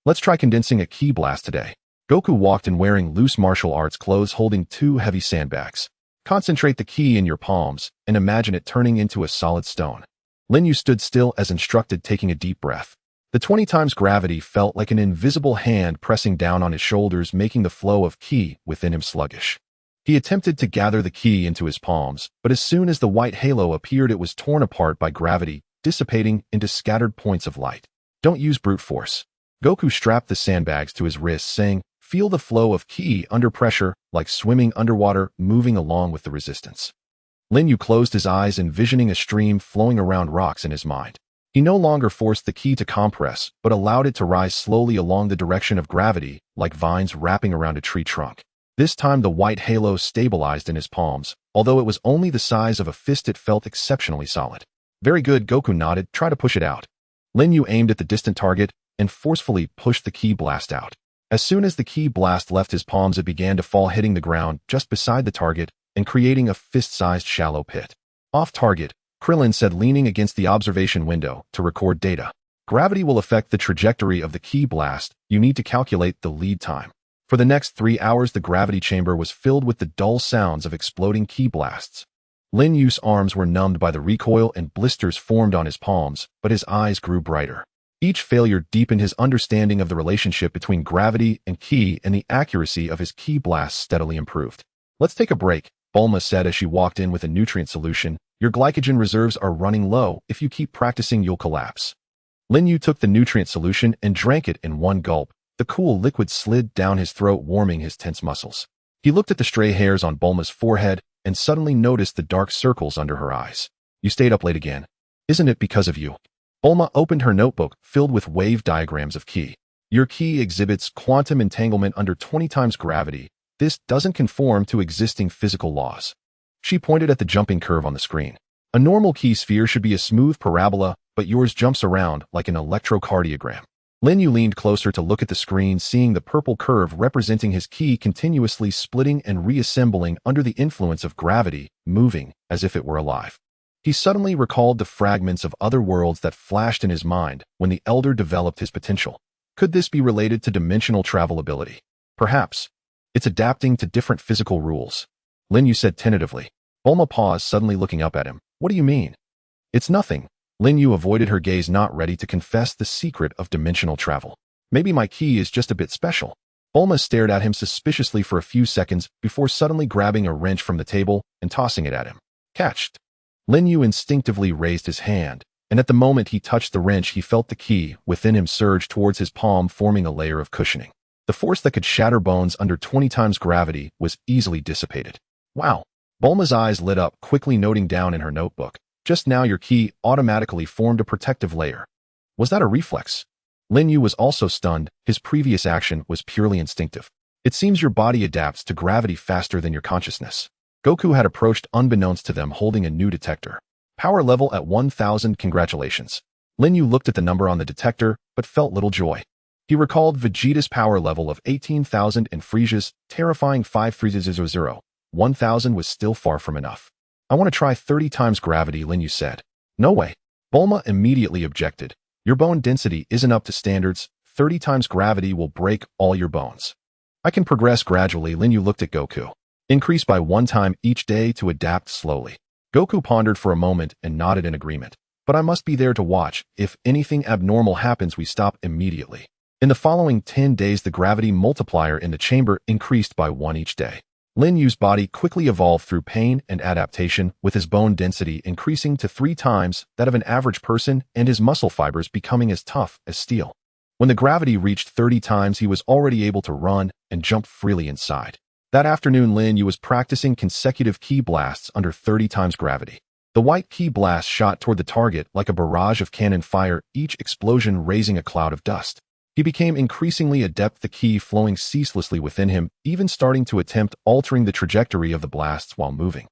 Let's try condensing a ki blast today. Goku walked in wearing loose martial arts clothes, holding 2 heavy sandbags. Concentrate the ki in your palms and imagine it turning into a solid stone. Lin Yu stood still as instructed, taking a deep breath. The 20 times gravity felt like an invisible hand pressing down on his shoulders, making the flow of ki within him sluggish. He attempted to gather the ki into his palms, but as soon as the white halo appeared, it was torn apart by gravity, dissipating into scattered points of light. Don't use brute force. Goku strapped the sandbags to his wrists, saying, feel the flow of ki under pressure, like swimming underwater, moving along with the resistance. Lin Yu closed his eyes, envisioning a stream flowing around rocks in his mind. He no longer forced the ki to compress, but allowed it to rise slowly along the direction of gravity, like vines wrapping around a tree trunk. This time the white halo stabilized in his palms. Although it was only the size of a fist, it felt exceptionally solid. Very good, Goku nodded. Try to push it out. Lin Yu aimed at the distant target and forcefully pushed the ki blast out. As soon as the ki blast left his palms, it began to fall, hitting the ground just beside the target and creating a fist-sized shallow pit. Off target, Krillin said, leaning against the observation window to record data. Gravity will affect the trajectory of the ki blast. You need to calculate the lead time. For the next 3 hours, the gravity chamber was filled with the dull sounds of exploding ki blasts. Lin Yu's arms were numbed by the recoil and blisters formed on his palms, but his eyes grew brighter. Each failure deepened his understanding of the relationship between gravity and ki, and the accuracy of his ki blasts steadily improved. Let's take a break, Bulma said as she walked in with a nutrient solution. Your glycogen reserves are running low. If you keep practicing, you'll collapse. Lin Yu took the nutrient solution and drank it in one gulp. The cool liquid slid down his throat, warming his tense muscles. He looked at the stray hairs on Bulma's forehead and suddenly noticed the dark circles under her eyes. You stayed up late again. Isn't it because of you? Bulma opened her notebook, filled with wave diagrams of ki. Your ki exhibits quantum entanglement under 20 times gravity. This doesn't conform to existing physical laws. She pointed at the jumping curve on the screen. A normal ki sphere should be a smooth parabola, but yours jumps around like an electrocardiogram. Lin Yu leaned closer to look at the screen, seeing the purple curve representing his ki continuously splitting and reassembling under the influence of gravity, moving as if it were alive. He suddenly recalled the fragments of other worlds that flashed in his mind when the Elder developed his potential. Could this be related to dimensional travel ability? Perhaps. It's adapting to different physical rules. Lin Yu said tentatively. Bulma paused, suddenly looking up at him. What do you mean? It's nothing. Lin Yu avoided her gaze, not ready to confess the secret of dimensional travel. Maybe my key is just a bit special. Bulma stared at him suspiciously for a few seconds before suddenly grabbing a wrench from the table and tossing it at him. Catched. Lin Yu instinctively raised his hand, and at the moment he touched the wrench, he felt the key within him surge towards his palm, forming a layer of cushioning. The force that could shatter bones under 20 times gravity was easily dissipated. Wow. Bulma's eyes lit up, quickly noting down in her notebook. Just now your key automatically formed a protective layer. Was that a reflex? Lin Yu was also stunned. His previous action was purely instinctive. It seems your body adapts to gravity faster than your consciousness. Goku had approached unbeknownst to them, holding a new detector. Power level at 1000, congratulations. Lin Yu looked at the number on the detector, but felt little joy. He recalled Vegeta's power level of 18,000 and Frieza's terrifying 5300. 1000 was still far from enough. I want to try 30 times gravity, Lin Yu said. No way. Bulma immediately objected. Your bone density isn't up to standards. 30 times gravity will break all your bones. I can progress gradually. Lin Yu looked at Goku. Increase by 1 time each day to adapt slowly. Goku pondered for a moment and nodded in agreement. But I must be there to watch. If anything abnormal happens, we stop immediately. In the following 10 days, the gravity multiplier in the chamber increased by 1 each day. Lin Yu's body quickly evolved through pain and adaptation, with his bone density increasing to 3 times that of an average person and his muscle fibers becoming as tough as steel. When the gravity reached 30 times, he was already able to run and jump freely inside. That afternoon, Lin Yu was practicing consecutive ki blasts under 30 times gravity. The white ki blast shot toward the target like a barrage of cannon fire, each explosion raising a cloud of dust. He became increasingly adept, the ki flowing ceaselessly within him, even starting to attempt altering the trajectory of the blasts while moving.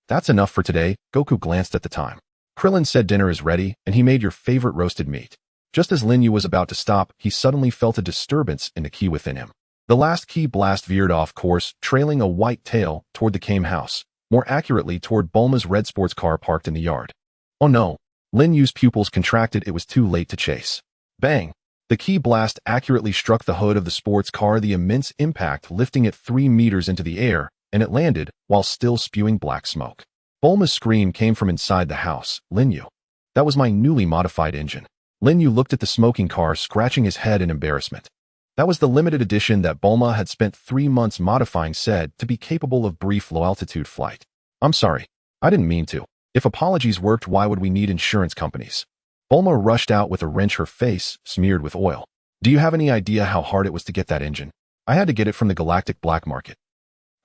That's enough for today. Goku glanced at the time. Krillin said dinner is ready, and he made your favorite roasted meat. Just as Lin Yu was about to stop, he suddenly felt a disturbance in the ki within him. The last ki blast veered off course, trailing a white tail toward the Kame house, more accurately toward Bulma's red sports car parked in the yard. Oh no! Lin Yu's pupils contracted. It was too late to chase. Bang! The ki blast accurately struck the hood of the sports car, the immense impact lifting it 3 meters into the air, and it landed while still spewing black smoke. Bulma's scream came from inside the house. Lin Yu. That was my newly modified engine. Lin Yu looked at the smoking car, scratching his head in embarrassment. That was the limited edition that Bulma had spent 3 months modifying, said to be capable of brief low-altitude flight. I'm sorry. I didn't mean to. If apologies worked, why would we need insurance companies? Bulma rushed out with a wrench, her face smeared with oil. Do you have any idea how hard it was to get that engine? I had to get it from the galactic black market.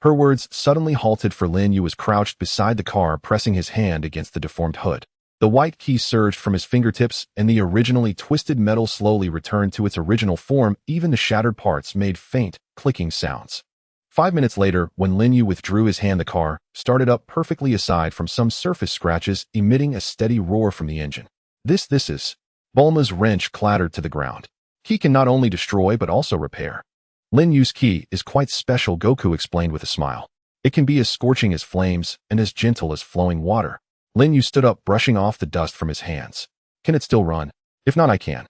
Her words suddenly halted, for Lin Yu was crouched beside the car, pressing his hand against the deformed hood. The white key surged from his fingertips, and the originally twisted metal slowly returned to its original form. Even the shattered parts made faint, clicking sounds. 5 minutes later, when Lin Yu withdrew his hand, the car started up perfectly aside from some surface scratches, emitting a steady roar from the engine. This is. Bulma's wrench clattered to the ground. Ki can not only destroy but also repair. Lin Yu's ki is quite special, Goku explained with a smile. It can be as scorching as flames and as gentle as flowing water. Lin Yu stood up, brushing off the dust from his hands. Can it still run? If not, I can.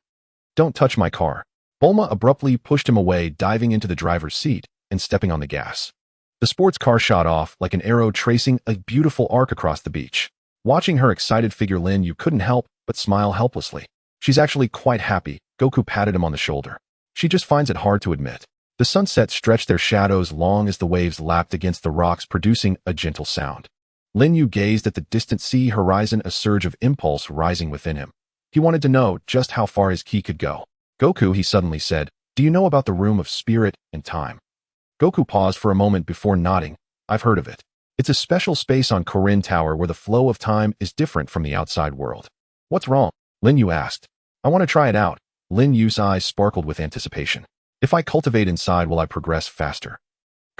Don't touch my car. Bulma abruptly pushed him away, diving into the driver's seat and stepping on the gas. The sports car shot off like an arrow, tracing a beautiful arc across the beach. Watching her excited figure, Lin Yu couldn't help but smile helplessly. She's actually quite happy. Goku patted him on the shoulder. She just finds it hard to admit. The sunset stretched their shadows long as the waves lapped against the rocks, producing a gentle sound. Lin Yu gazed at the distant sea horizon, a surge of impulse rising within him. He wanted to know just how far his ki could go. Goku, he suddenly said, do you know about the room of spirit and time? Goku paused for a moment before nodding. I've heard of it. It's a special space on Korin Tower where the flow of time is different from the outside world. What's wrong? Lin Yu asked. I want to try it out. Lin Yu's eyes sparkled with anticipation. If I cultivate inside, will I progress faster?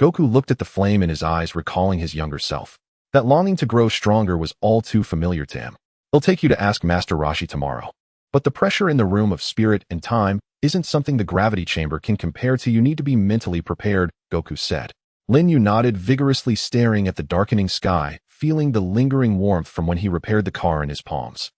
Goku looked at the flame in his eyes, recalling his younger self. That longing to grow stronger was all too familiar to him. He'll take you to ask Master Roshi tomorrow. But the pressure in the room of spirit and time isn't something the gravity chamber can compare to. You need to be mentally prepared, Goku said. Lin Yu nodded, vigorously staring at the darkening sky, feeling the lingering warmth from when he repaired the car in his palms.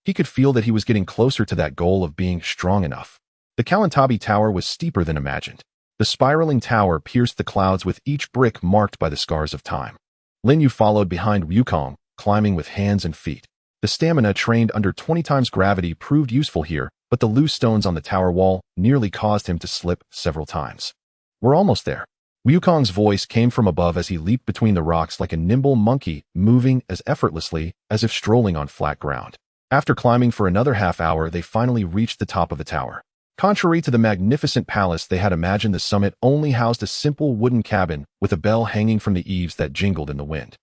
He could feel that he was getting closer to that goal of being strong enough. The Kalantabi Tower was steeper than imagined. The spiraling tower pierced the clouds, with each brick marked by the scars of time. Lin Yu followed behind Wukong, climbing with hands and feet. The stamina trained under 20 times gravity proved useful here, but the loose stones on the tower wall nearly caused him to slip several times. We're almost there. Wukong's voice came from above as he leaped between the rocks like a nimble monkey, moving as effortlessly as if strolling on flat ground. After climbing for another half hour, they finally reached the top of the tower. Contrary to the magnificent palace they had imagined, the summit only housed a simple wooden cabin with a bell hanging from the eaves that jingled in the wind.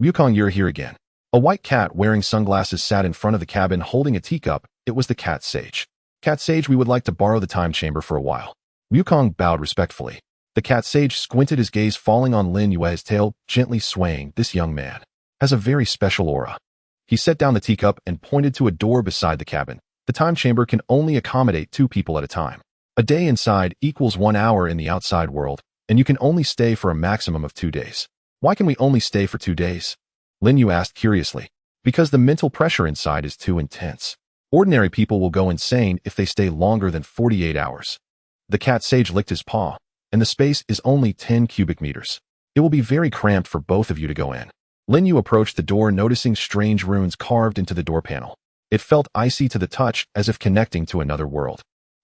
Wukong, you're here again. A white cat wearing sunglasses sat in front of the cabin holding a teacup. It was the cat sage. Cat sage, we would like to borrow the time chamber for a while. Wukong bowed respectfully. The cat sage squinted, his gaze falling on Lin Yue, his tail gently swaying. This young man has a very special aura. He set down the teacup and pointed to a door beside the cabin. The time chamber can only accommodate 2 people at a time. A day inside equals 1 hour in the outside world, and you can only stay for a maximum of 2 days. Why can we only stay for 2 days? Lin Yu asked curiously. Because the mental pressure inside is too intense. Ordinary people will go insane if they stay longer than 48 hours. The cat sage licked his paw, and the space is only 10 cubic meters. It will be very cramped for both of you to go in. Lin Yu approached the door, noticing strange runes carved into the door panel. It felt icy to the touch, as if connecting to another world.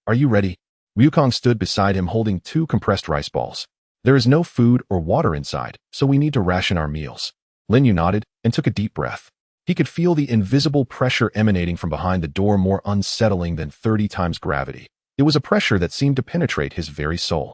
Are you ready? Wukong stood beside him holding 2 compressed rice balls. There is no food or water inside, so we need to ration our meals. Lin Yu nodded and took a deep breath. He could feel the invisible pressure emanating from behind the door, more unsettling than 30 times gravity. It was a pressure that seemed to penetrate his very soul.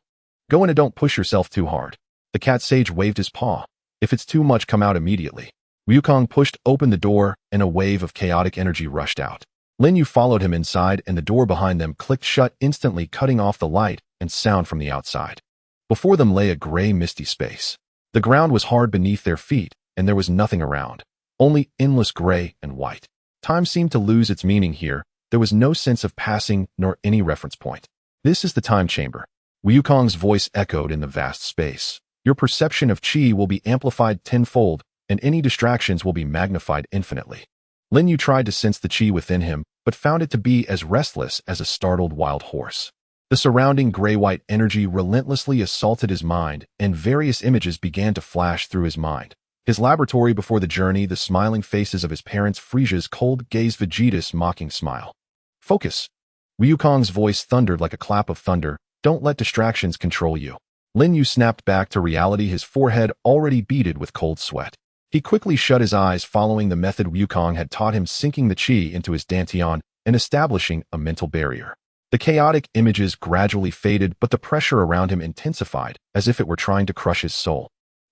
Go in and don't push yourself too hard. The cat sage waved his paw. If it's too much, come out immediately. Wukong pushed open the door, and a wave of chaotic energy rushed out. Lin Yu followed him inside, and the door behind them clicked shut, instantly cutting off the light and sound from the outside. Before them lay a gray, misty space. The ground was hard beneath their feet, and there was nothing around. Only endless gray and white. Time seemed to lose its meaning here. There was no sense of passing, nor any reference point. This is the time chamber. Wukong's voice echoed in the vast space. Your perception of chi will be amplified tenfold, and any distractions will be magnified infinitely. Lin Yu tried to sense the chi within him, but found it to be as restless as a startled wild horse. The surrounding gray-white energy relentlessly assaulted his mind, and various images began to flash through his mind. His laboratory before the journey, the smiling faces of his parents, Frieza's cold gaze, Vegeta's mocking smile. Focus! Wukong's voice thundered like a clap of thunder. Don't let distractions control you. Lin Yu snapped back to reality, his forehead already beaded with cold sweat. He quickly shut his eyes, following the method Wukong had taught him, sinking the chi into his dantian and establishing a mental barrier. The chaotic images gradually faded, but the pressure around him intensified, as if it were trying to crush his soul.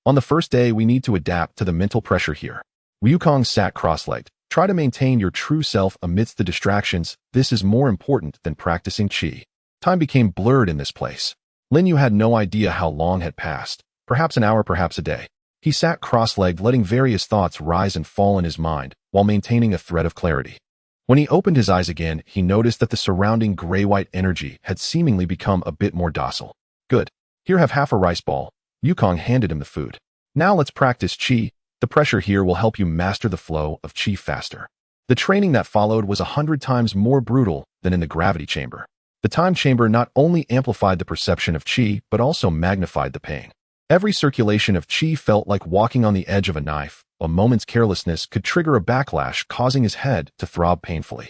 On the first day, we need to adapt to the mental pressure here. Wukong sat cross-legged. Try to maintain your true self amidst the distractions. This is more important than practicing chi. Time became blurred in this place. Lin Yu had no idea how long had passed. Perhaps an hour, perhaps a day. He sat cross-legged, letting various thoughts rise and fall in his mind, while maintaining a thread of clarity. When he opened his eyes again, he noticed that the surrounding gray-white energy had seemingly become a bit more docile. Good. Here, have half a rice ball. Wukong handed him the food. Now let's practice chi. The pressure here will help you master the flow of chi faster. The training that followed was 100 times more brutal than in the gravity chamber. The time chamber not only amplified the perception of chi, but also magnified the pain. Every circulation of chi felt like walking on the edge of a knife. A moment's carelessness could trigger a backlash, causing his head to throb painfully.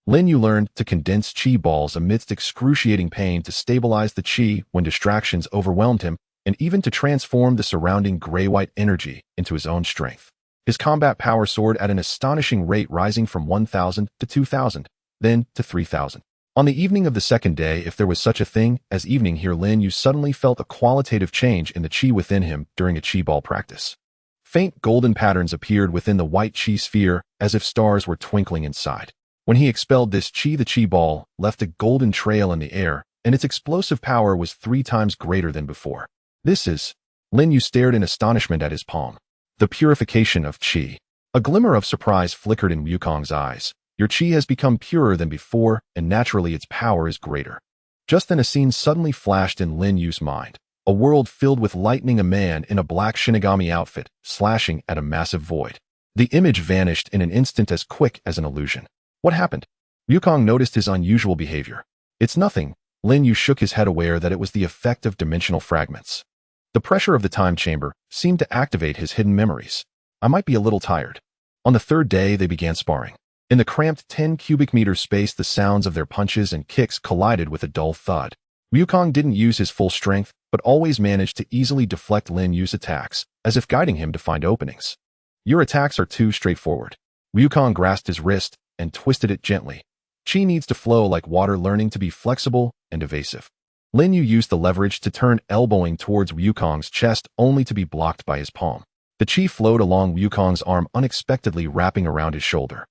Lin Yu learned to condense chi balls amidst excruciating pain, to stabilize the chi when distractions overwhelmed him, and even to transform the surrounding gray-white energy into his own strength. His combat power soared at an astonishing rate, rising from 1,000 to 2,000, then to 3,000. On the evening of the second day, if there was such a thing as evening here, Lin Yu suddenly felt a qualitative change in the chi within him during a chi ball practice. Faint golden patterns appeared within the white chi sphere, as if stars were twinkling inside. When he expelled this chi, the chi ball left a golden trail in the air, and its explosive power was 3 times greater than before. This is... Lin Yu stared in astonishment at his palm. The purification of chi. A glimmer of surprise flickered in Wukong's eyes. Your chi has become purer than before, and naturally its power is greater. Just then a scene suddenly flashed in Lin Yu's mind. A world filled with lightning, a man in a black Shinigami outfit, slashing at a massive void. The image vanished in an instant, as quick as an illusion. What happened? Wukong noticed his unusual behavior. It's nothing. Lin Yu shook his head, aware that it was the effect of dimensional fragments. The pressure of the time chamber seemed to activate his hidden memories. I might be a little tired. On the third day, they began sparring. In the cramped 10 cubic meter space, the sounds of their punches and kicks collided with a dull thud. Wukong didn't use his full strength, but always managed to easily deflect Lin Yu's attacks, as if guiding him to find openings. Your attacks are too straightforward. Wukong grasped his wrist and twisted it gently. Chi needs to flow like water, learning to be flexible and evasive. Lin Yu used the leverage to turn, elbowing towards Wukong's chest, only to be blocked by his palm. The chi flowed along Wukong's arm, unexpectedly wrapping around his shoulder.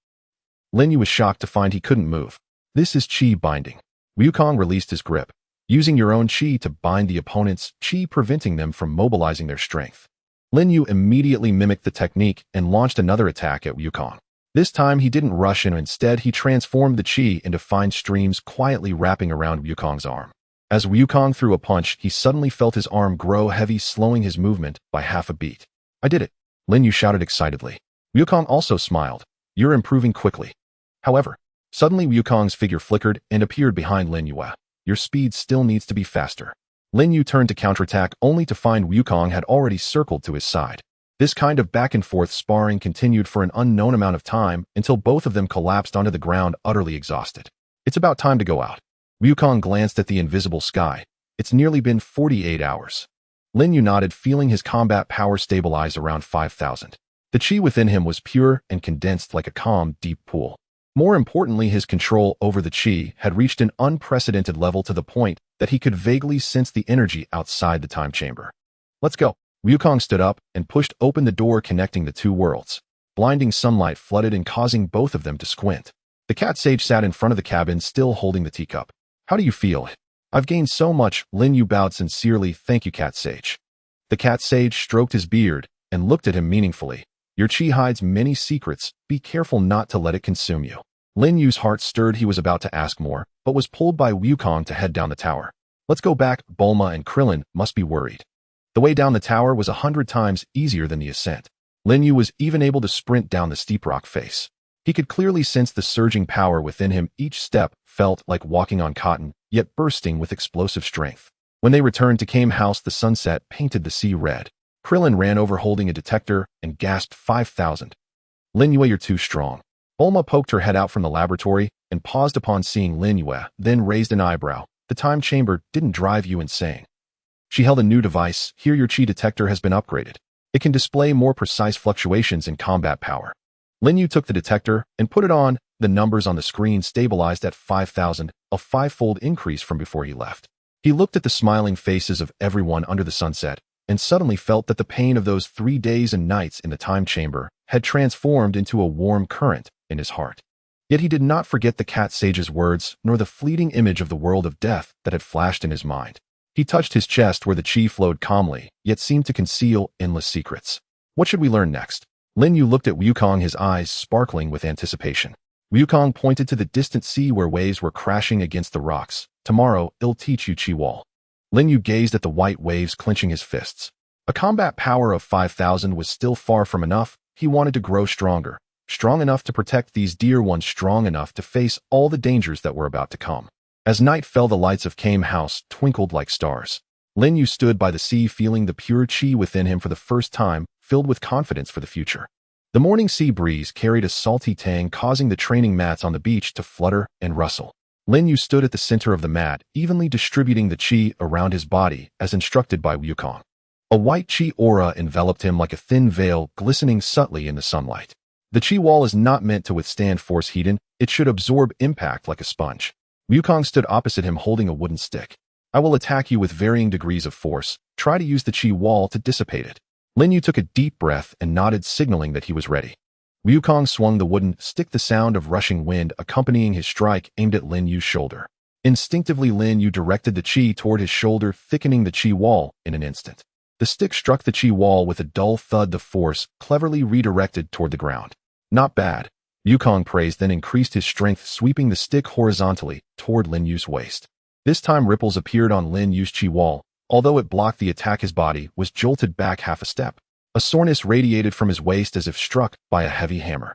Lin Yu was shocked to find he couldn't move. This is chi binding. Wukong released his grip, using your own chi to bind the opponent's chi, preventing them from mobilizing their strength. Lin Yu immediately mimicked the technique and launched another attack at Wukong. This time he didn't rush in, instead he transformed the chi into fine streams, quietly wrapping around Wukong's arm. As Wukong threw a punch, he suddenly felt his arm grow heavy, slowing his movement by half a beat. I did it, Lin Yu shouted excitedly. Wukong also smiled. You're improving quickly. However, suddenly Wukong's figure flickered and appeared behind Lin Yu. Your speed still needs to be faster. Lin Yu turned to counterattack, only to find Wukong had already circled to his side. This kind of back-and-forth sparring continued for an unknown amount of time, until both of them collapsed onto the ground, utterly exhausted. It's about time to go out. Wukong glanced at the invisible sky. It's nearly been 48 hours. Lin Yu nodded, feeling his combat power stabilize around 5,000. The chi within him was pure and condensed like a calm, deep pool. More importantly, his control over the chi had reached an unprecedented level, to the point that he could vaguely sense the energy outside the time chamber. Let's go. Wukong stood up and pushed open the door connecting the two worlds. Blinding sunlight flooded in, causing both of them to squint. The cat sage sat in front of the cabin, still holding the teacup. How do you feel? I've gained so much. Lin Yu bowed sincerely. Thank you, cat sage. The cat sage stroked his beard and looked at him meaningfully. Your chi hides many secrets. Be careful not to let it consume you. Lin Yu's heart stirred. He was about to ask more, but was pulled by Wukong to head down the tower. Let's go back. Bulma and Krillin must be worried. The way down the tower was 100 times easier than the ascent. Lin Yu was even able to sprint down the steep rock face. He could clearly sense the surging power within him. Each step felt like walking on cotton, yet bursting with explosive strength. When they returned to Kame House, the sunset painted the sea red. Krillin ran over holding a detector and gasped, 5,000. Lin Yu, you're too strong. Bulma poked her head out from the laboratory and paused upon seeing Lin Yu, then raised an eyebrow. The time chamber didn't drive you insane. She held a new device. Here, your chi detector has been upgraded. It can display more precise fluctuations in combat power. Lin Yu took the detector and put it on. The numbers on the screen stabilized at 5,000, a five-fold increase from before he left. He looked at the smiling faces of everyone under the sunset and suddenly felt that the pain of those 3 days and nights in the time chamber had transformed into a warm current in his heart. Yet he did not forget the cat sage's words, nor the fleeting image of the world of death that had flashed in his mind. He touched his chest, where the chi flowed calmly, yet seemed to conceal endless secrets. What should we learn next? Lin Yu looked at Wukong, his eyes sparkling with anticipation. Wukong pointed to the distant sea where waves were crashing against the rocks. Tomorrow, I'll teach you Chi Wall. Lin Yu gazed at the white waves, clenching his fists. A combat power of 5,000 was still far from enough. He wanted to grow stronger, strong enough to protect these dear ones, strong enough to face all the dangers that were about to come. As night fell, the lights of Kame House twinkled like stars. Lin Yu stood by the sea, feeling the pure chi within him for the first time, filled with confidence for the future. The morning sea breeze carried a salty tang, causing the training mats on the beach to flutter and rustle. Lin Yu stood at the center of the mat, evenly distributing the chi around his body as instructed by Wukong. A white chi aura enveloped him like a thin veil, glistening subtly in the sunlight. The chi wall is not meant to withstand force heat. It should absorb impact like a sponge. Wukong stood opposite him, holding a wooden stick. I will attack you with varying degrees of force. Try to use the chi wall to dissipate it. Lin Yu took a deep breath and nodded, signaling that he was ready. Wukong swung the wooden stick, the sound of rushing wind accompanying his strike, aimed at Lin Yu's shoulder. Instinctively, Lin Yu directed the chi toward his shoulder, thickening the chi wall in an instant. The stick struck the chi wall with a dull thud, the force cleverly redirected toward the ground. Not bad, Wukong praised, then increased his strength, sweeping the stick horizontally toward Lin Yu's waist. This time ripples appeared on Lin Yu's chi wall. Although it blocked the attack, his body was jolted back half a step. A soreness radiated from his waist as if struck by a heavy hammer.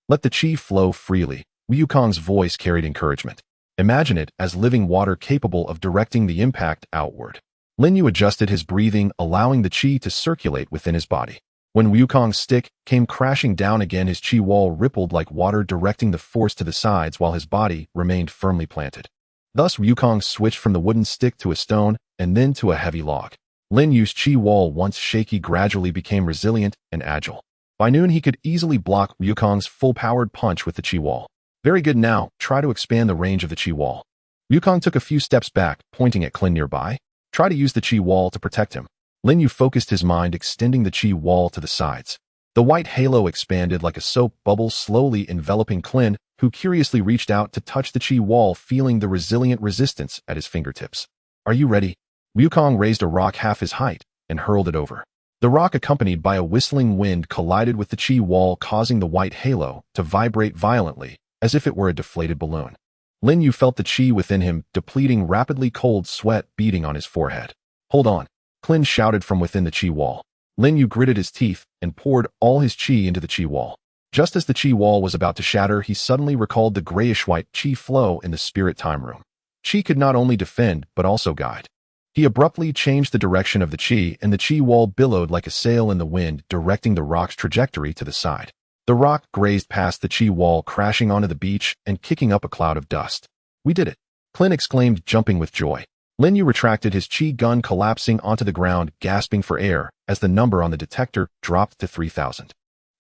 Let the chi flow freely. Wukong's voice carried encouragement. Imagine it as living water capable of directing the impact outward. Lin Yu adjusted his breathing, allowing the chi to circulate within his body. When Wukong's stick came crashing down again, his chi wall rippled like water, directing the force to the sides while his body remained firmly planted. Thus, Wukong switched from the wooden stick to a stone and then to a heavy log. Lin Yu's chi wall, once shaky, gradually became resilient and agile. By noon, he could easily block Wukong's full-powered punch with the chi wall. Very good, now try to expand the range of the chi wall. Wukong took a few steps back, pointing at Lin nearby. Try to use the chi wall to protect him. Lin Yu focused his mind, extending the chi wall to the sides. The white halo expanded like a soap bubble, slowly enveloping Lin, who curiously reached out to touch the chi wall, feeling the resilient resistance at his fingertips. Are you ready? Wukong raised a rock half his height and hurled it over. The rock, accompanied by a whistling wind, collided with the chi wall, causing the white halo to vibrate violently, as if it were a deflated balloon. Lin Yu felt the chi within him depleting rapidly, cold sweat beading on his forehead. Hold on, Lin shouted from within the chi wall. Lin Yu gritted his teeth and poured all his chi into the chi wall. Just as the chi wall was about to shatter, he suddenly recalled the grayish-white chi flow in the spirit time room. Chi could not only defend, but also guide. He abruptly changed the direction of the chi, and the chi wall billowed like a sail in the wind, directing the rock's trajectory to the side. The rock grazed past the chi wall, crashing onto the beach and kicking up a cloud of dust. We did it! Lin exclaimed, jumping with joy. Lin Yu retracted his chi gun, collapsing onto the ground, gasping for air as the number on the detector dropped to 3,000.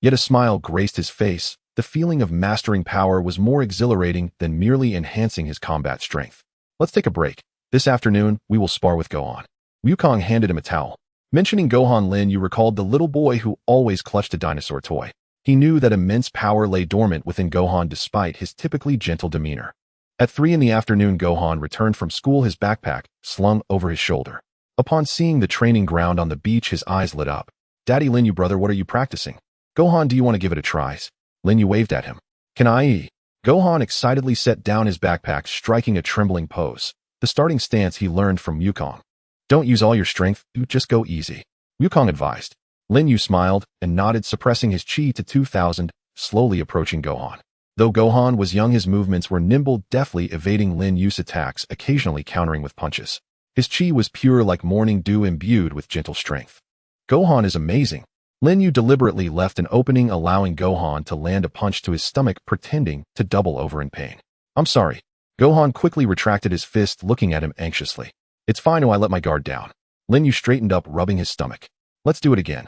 Yet a smile graced his face. The feeling of mastering power was more exhilarating than merely enhancing his combat strength. Let's take a break. This afternoon, we will spar with Gohan. Wukong handed him a towel. Mentioning Gohan, Lin Yu recalled the little boy who always clutched a dinosaur toy. He knew that immense power lay dormant within Gohan despite his typically gentle demeanor. At 3 in the afternoon, Gohan returned from school, his backpack slung over his shoulder. Upon seeing the training ground on the beach, his eyes lit up. Daddy, Lin Yu, brother, what are you practicing? Gohan, do you want to give it a try? Lin Yu waved at him. Can I? Gohan excitedly set down his backpack, striking a trembling pose. The starting stance he learned from Wukong. Don't use all your strength, just go easy. Wukong advised. Lin Yu smiled and nodded, suppressing his chi to 2,000, slowly approaching Gohan. Though Gohan was young, his movements were nimble, deftly evading Lin Yu's attacks, occasionally countering with punches. His chi was pure like morning dew, imbued with gentle strength. Gohan is amazing. Lin Yu deliberately left an opening, allowing Gohan to land a punch to his stomach, pretending to double over in pain. I'm sorry. Gohan quickly retracted his fist, looking at him anxiously. It's fine, I let my guard down. Lin Yu straightened up, rubbing his stomach. Let's do it again.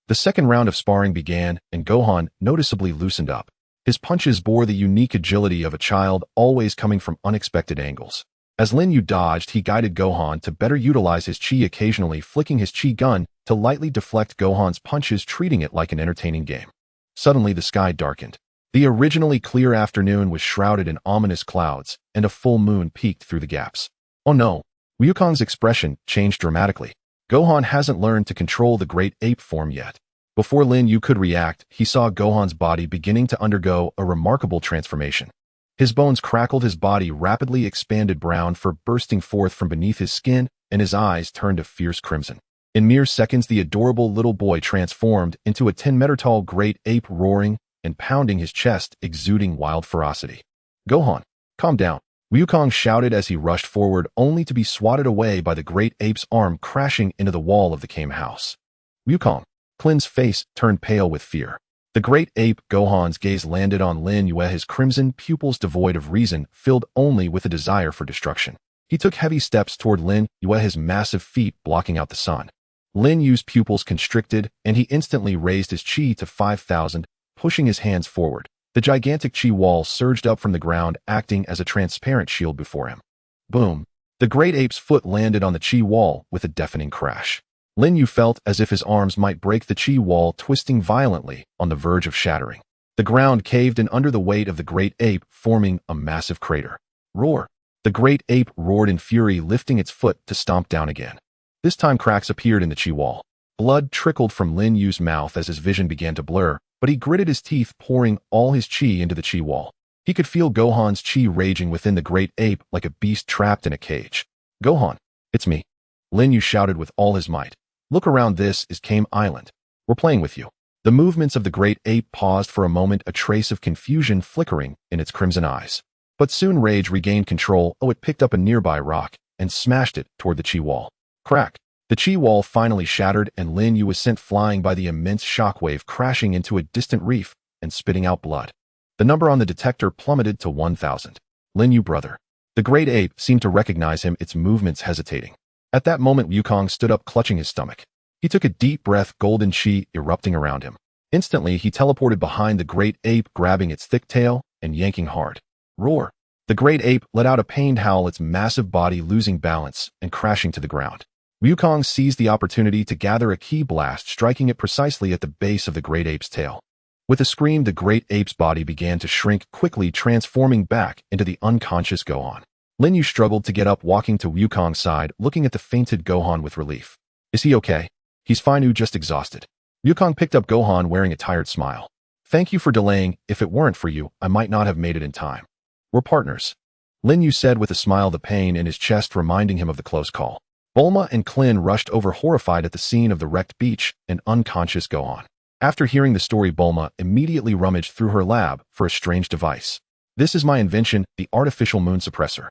The second round of sparring began, and Gohan noticeably loosened up. His punches bore the unique agility of a child, always coming from unexpected angles. As Lin Yu dodged, he guided Gohan to better utilize his chi, occasionally flicking his chi gun to lightly deflect Gohan's punches, treating it like an entertaining game. Suddenly, the sky darkened. The originally clear afternoon was shrouded in ominous clouds, and a full moon peeked through the gaps. Oh no! Wukong's expression changed dramatically. Gohan hasn't learned to control the great ape form yet. Before Lin Yu could react, he saw Gohan's body beginning to undergo a remarkable transformation. His bones crackled, his body rapidly expanded, brown fur bursting forth from beneath his skin, and his eyes turned a fierce crimson. In mere seconds, the adorable little boy transformed into a 10-meter-tall great ape, roaring and pounding his chest, exuding wild ferocity. Gohan, calm down, Wukong shouted as he rushed forward, only to be swatted away by the great ape's arm, crashing into the wall of the Kame house. Wukong. Lin's face turned pale with fear. The great ape, Gohan's gaze landed on Lin Yu, his crimson pupils devoid of reason, filled only with a desire for destruction. He took heavy steps toward Lin Yu, his massive feet blocking out the sun. Lin Yu's pupils constricted, and he instantly raised his chi to 5,000, pushing his hands forward. The gigantic chi wall surged up from the ground, acting as a transparent shield before him. Boom! The great ape's foot landed on the chi wall with a deafening crash. Lin Yu felt as if his arms might break, the chi wall twisting violently on the verge of shattering. The ground caved in under the weight of the great ape, forming a massive crater. Roar! The great ape roared in fury, lifting its foot to stomp down again. This time cracks appeared in the chi wall. Blood trickled from Lin Yu's mouth as his vision began to blur, but he gritted his teeth, pouring all his chi into the chi wall. He could feel Gohan's chi raging within the great ape like a beast trapped in a cage. Gohan, it's me. Lin Yu shouted with all his might. Look around, this is Kame Island. We're playing with you. The movements of the great ape paused for a moment, a trace of confusion flickering in its crimson eyes. But soon rage regained control. It picked up a nearby rock and smashed it toward the chi wall. Crack! The chi wall finally shattered and Lin Yu was sent flying by the immense shockwave, crashing into a distant reef and spitting out blood. The number on the detector plummeted to 1,000. Lin Yu brother. The great ape seemed to recognize him, its movements hesitating. At that moment, Wukong stood up, clutching his stomach. He took a deep breath, golden chi erupting around him. Instantly, he teleported behind the great ape, grabbing its thick tail and yanking hard. Roar! The great ape let out a pained howl, its massive body losing balance and crashing to the ground. Wukong seized the opportunity to gather a ki blast, striking it precisely at the base of the great ape's tail. With a scream, the great ape's body began to shrink, quickly transforming back into the unconscious Gohan. Lin Yu struggled to get up, walking to Wukong's side, looking at the fainted Gohan with relief. Is he okay? He's fine, Yu, just exhausted. Wukong picked up Gohan wearing a tired smile. Thank you for delaying. If it weren't for you, I might not have made it in time. We're partners. Lin Yu said with a smile, the pain in his chest reminding him of the close call. Bulma and Klin rushed over, horrified at the scene of the wrecked beach and unconscious Gohan. After hearing the story, Bulma immediately rummaged through her lab for a strange device. This is my invention, the artificial moon suppressor.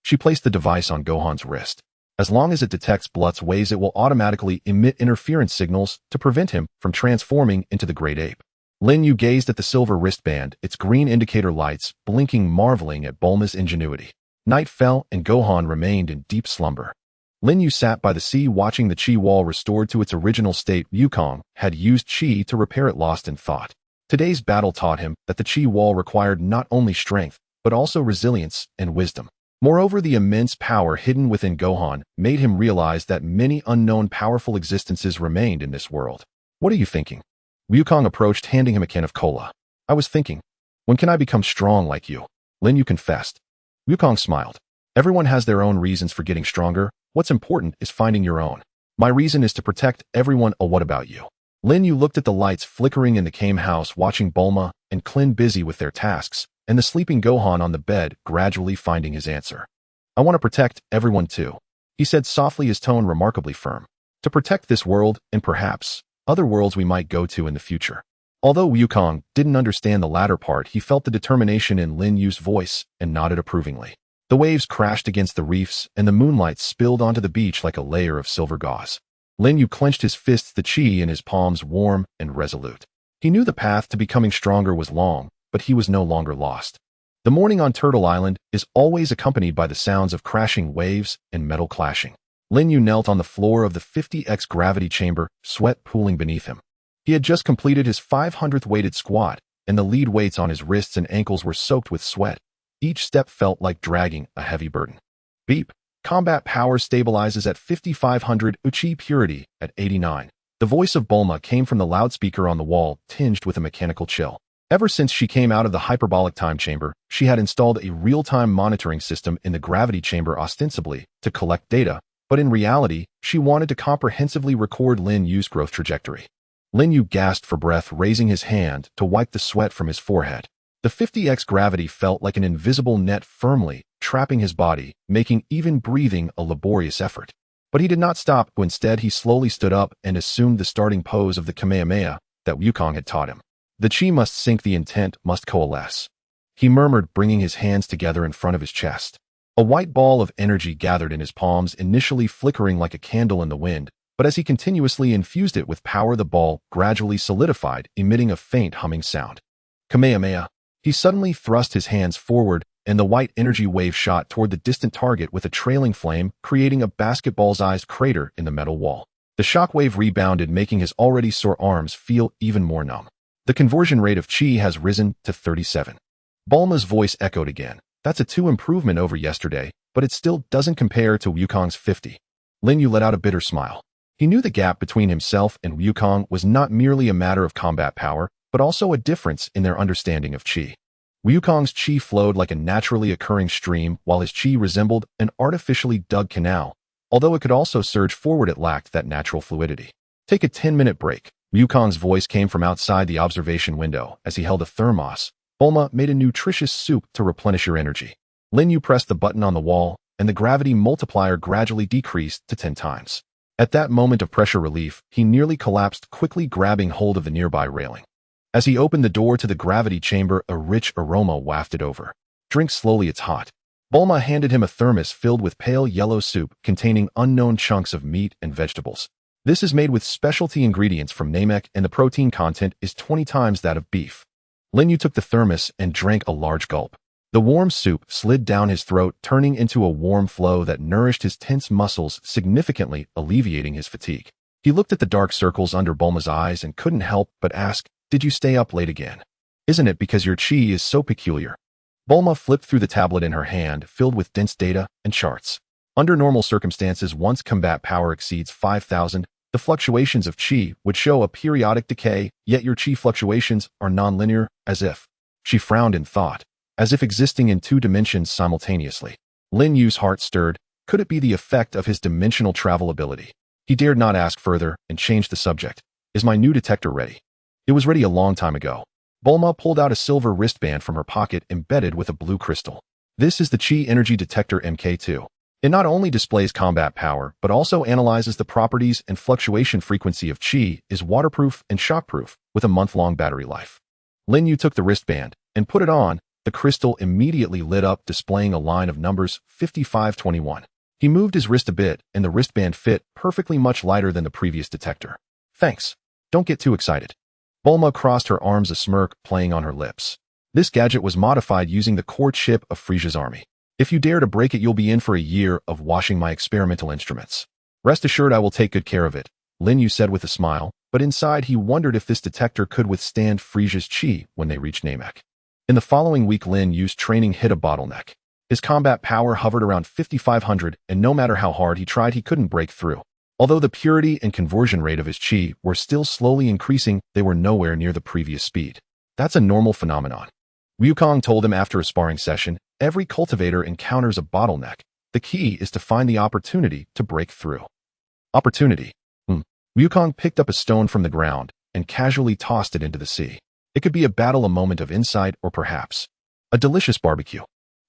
She placed the device on Gohan's wrist. As long as it detects blood's waves, it will automatically emit interference signals to prevent him from transforming into the great ape. Lin Yu gazed at the silver wristband, its green indicator lights blinking, marveling at Bulma's ingenuity. Night fell and Gohan remained in deep slumber. Lin Yu sat by the sea, watching the chi wall restored to its original state. Wukong had used chi to repair it, lost in thought. Today's battle taught him that the chi wall required not only strength, but also resilience and wisdom. Moreover, the immense power hidden within Gohan made him realize that many unknown powerful existences remained in this world. What are you thinking? Wukong approached, handing him a can of cola. I was thinking, when can I become strong like you? Lin Yu confessed. Wukong smiled. Everyone has their own reasons for getting stronger. What's important is finding your own. My reason is to protect everyone. Oh, what about you? Lin Yu looked at the lights flickering in the Kame house, watching Bulma and Klin busy with their tasks, and the sleeping Gohan on the bed, gradually finding his answer. I want to protect everyone too, he said softly, his tone remarkably firm. To protect this world and perhaps other worlds we might go to in the future. Although Wukong didn't understand the latter part, he felt the determination in Lin Yu's voice and nodded approvingly. The waves crashed against the reefs and the moonlight spilled onto the beach like a layer of silver gauze. Lin Yu clenched his fists, the chi in his palms warm and resolute. He knew the path to becoming stronger was long, but he was no longer lost. The morning on Turtle Island is always accompanied by the sounds of crashing waves and metal clashing. Lin Yu knelt on the floor of the 50x gravity chamber, sweat pooling beneath him. He had just completed his 500th weighted squat, and the lead weights on his wrists and ankles were soaked with sweat. Each step felt like dragging a heavy burden. Beep. Combat power stabilizes at 5,500, Uchi purity at 89. The voice of Bulma came from the loudspeaker on the wall, tinged with a mechanical chill. Ever since she came out of the hyperbolic time chamber, she had installed a real-time monitoring system in the gravity chamber, ostensibly to collect data, but in reality, she wanted to comprehensively record Lin Yu's growth trajectory. Lin Yu gasped for breath, raising his hand to wipe the sweat from his forehead. The 50x gravity felt like an invisible net, firmly trapping his body, making even breathing a laborious effort. But he did not stop. Instead, he slowly stood up and assumed the starting pose of the Kamehameha that Wukong had taught him. The chi must sink, the intent must coalesce. He murmured, bringing his hands together in front of his chest. A white ball of energy gathered in his palms, initially flickering like a candle in the wind, but as he continuously infused it with power, the ball gradually solidified, emitting a faint humming sound. Kamehameha. He suddenly thrust his hands forward, and the white energy wave shot toward the distant target with a trailing flame, creating a basketball-sized crater in the metal wall. The shockwave rebounded, making his already sore arms feel even more numb. The conversion rate of chi has risen to 37. Bulma's voice echoed again. That's a 2 improvement over yesterday, but it still doesn't compare to Wukong's 50. Lin Yu let out a bitter smile. He knew the gap between himself and Wukong was not merely a matter of combat power, but also a difference in their understanding of chi. Wukong's chi flowed like a naturally occurring stream, while his chi resembled an artificially dug canal. Although it could also surge forward, it lacked that natural fluidity. Take a 10-minute break. Wukong's voice came from outside the observation window as he held a thermos. Bulma made a nutritious soup to replenish your energy. Lin Yu pressed the button on the wall, and the gravity multiplier gradually decreased to 10 times. At that moment of pressure relief, he nearly collapsed, quickly grabbing hold of the nearby railing. As he opened the door to the gravity chamber, a rich aroma wafted over. Drink slowly, it's hot. Bulma handed him a thermos filled with pale yellow soup containing unknown chunks of meat and vegetables. This is made with specialty ingredients from Namek and the protein content is 20 times that of beef. Lin Yu took the thermos and drank a large gulp. The warm soup slid down his throat, turning into a warm flow that nourished his tense muscles, significantly alleviating his fatigue. He looked at the dark circles under Bulma's eyes and couldn't help but ask, "Did you stay up late again? Isn't it because your chi is so peculiar?" Bulma flipped through the tablet in her hand, filled with dense data and charts. Under normal circumstances, once combat power exceeds 5,000, the fluctuations of chi would show a periodic decay, yet your chi fluctuations are non-linear, as if. She frowned in thought, as if existing in two dimensions simultaneously. Lin Yu's heart stirred. Could it be the effect of his dimensional travel ability? He dared not ask further and changed the subject. "Is my new detector ready?" "It was ready a long time ago." Bulma pulled out a silver wristband from her pocket embedded with a blue crystal. "This is the Chi Energy Detector MK2. It not only displays combat power, but also analyzes the properties and fluctuation frequency of Chi, is waterproof and shockproof, with a month-long battery life." Lin Yu took the wristband and put it on. The crystal immediately lit up, displaying a line of numbers 5521. He moved his wrist a bit, and the wristband fit perfectly, much lighter than the previous detector. "Thanks. Don't get too excited." Bulma crossed her arms, a smirk playing on her lips. This gadget was modified using the core chip of Frieza's army. "If you dare to break it, you'll be in for a year of washing my experimental instruments." "Rest assured I will take good care of it," Lin Yu said with a smile, but inside he wondered if this detector could withstand Frieza's chi when they reached Namek. In the following week, Lin Yu's training hit a bottleneck. His combat power hovered around 5,500, and no matter how hard he tried, he couldn't break through. Although the purity and conversion rate of his chi were still slowly increasing, they were nowhere near the previous speed. "That's a normal phenomenon," Wukong told him after a sparring session. "Every cultivator encounters a bottleneck. The key is to find the opportunity to break through." "Opportunity?" Wukong picked up a stone from the ground and casually tossed it into the sea. "It could be a battle, a moment of insight, or perhaps a delicious barbecue."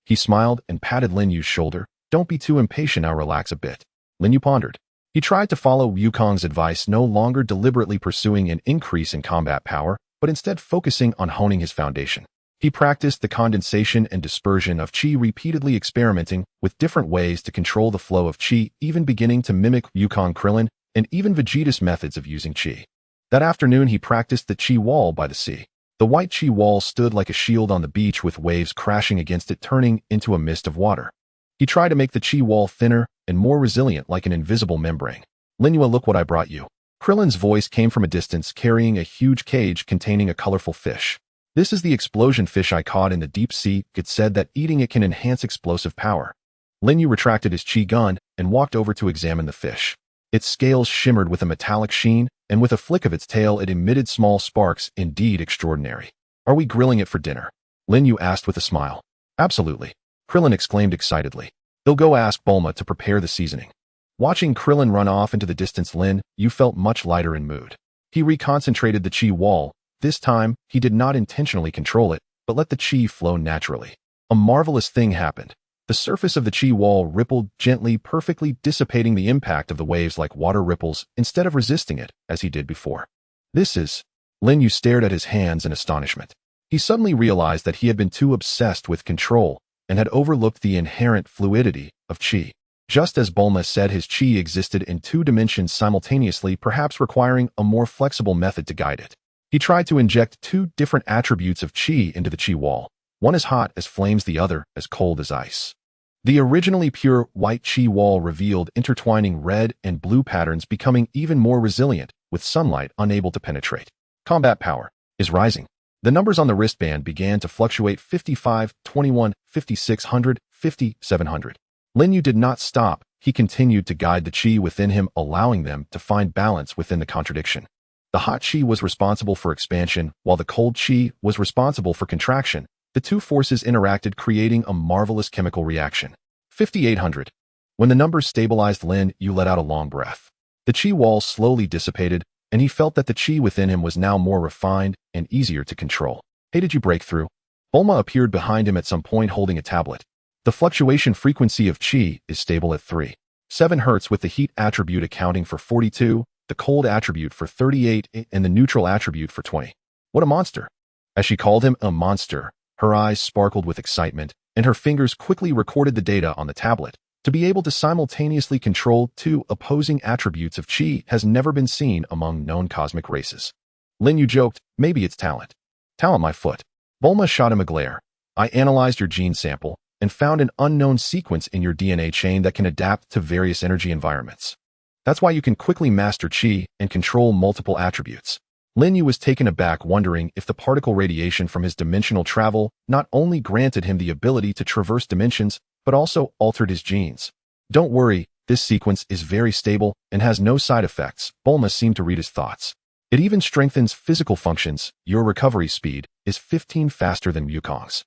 He smiled and patted Lin Yu's shoulder. "Don't be too impatient, now relax a bit." Lin Yu pondered. He tried to follow Wukong's advice, no longer deliberately pursuing an increase in combat power, but instead focusing on honing his foundation. He practiced the condensation and dispersion of chi, repeatedly experimenting with different ways to control the flow of chi, even beginning to mimic Wukong, Krillin, and even Vegeta's methods of using chi. That afternoon, he practiced the chi wall by the sea. The white chi wall stood like a shield on the beach, with waves crashing against it, turning into a mist of water. He tried to make the chi wall thinner and more resilient, like an invisible membrane. "Lin Yu, look what I brought you." Krillin's voice came from a distance, carrying a huge cage containing a colorful fish. "This is the explosion fish I caught in the deep sea. It said that eating it can enhance explosive power." Lin Yu retracted his chi gun and walked over to examine the fish. Its scales shimmered with a metallic sheen, and with a flick of its tail it emitted small sparks, indeed extraordinary. "Are we grilling it for dinner?" Lin Yu asked with a smile. "Absolutely," Krillin exclaimed excitedly. "They'll go ask Bulma to prepare the seasoning." Watching Krillin run off into the distance, Lin Yu felt much lighter in mood. He reconcentrated the chi wall. This time, he did not intentionally control it, but let the chi flow naturally. A marvelous thing happened. The surface of the chi wall rippled gently, perfectly dissipating the impact of the waves like water ripples, instead of resisting it, as he did before. "This is..." Lin Yu stared at his hands in astonishment. He suddenly realized that he had been too obsessed with control and had overlooked the inherent fluidity of chi. Just as Bulma said, his chi existed in two dimensions simultaneously, perhaps requiring a more flexible method to guide it. He tried to inject two different attributes of chi into the chi wall. One as hot as flames, the other as cold as ice. The originally pure white chi wall revealed intertwining red and blue patterns, becoming even more resilient, with sunlight unable to penetrate. Combat power is rising. The numbers on the wristband began to fluctuate: 55, 21, 5600, 5700. Lin Yu did not stop. He continued to guide the chi within him, allowing them to find balance within the contradiction. The hot chi was responsible for expansion, while the cold chi was responsible for contraction. The two forces interacted, creating a marvelous chemical reaction. 5800. When the numbers stabilized, Lin Yu let out a long breath. The chi wall slowly dissipated, and he felt that the chi within him was now more refined and easier to control. "Hey, did you break through?" Bulma appeared behind him at some point holding a tablet. "The fluctuation frequency of chi is stable at 3.7 Hz, with the heat attribute accounting for 42, the cold attribute for 38, and the neutral attribute for 20. What a monster!" As she called him a monster, her eyes sparkled with excitement, and her fingers quickly recorded the data on the tablet. To be able to simultaneously control two opposing attributes of Chi has never been seen among known cosmic races. Lin Yu joked, maybe it's talent. Talent my foot. Bulma shot him a glare. I analyzed your gene sample and found an unknown sequence in your DNA chain that can adapt to various energy environments. That's why you can quickly master Chi and control multiple attributes. Lin Yu was taken aback, wondering if the particle radiation from his dimensional travel not only granted him the ability to traverse dimensions, but also altered his genes. Don't worry, this sequence is very stable and has no side effects. Bulma seemed to read his thoughts. It even strengthens physical functions. Your recovery speed is 15 faster than Wukong's.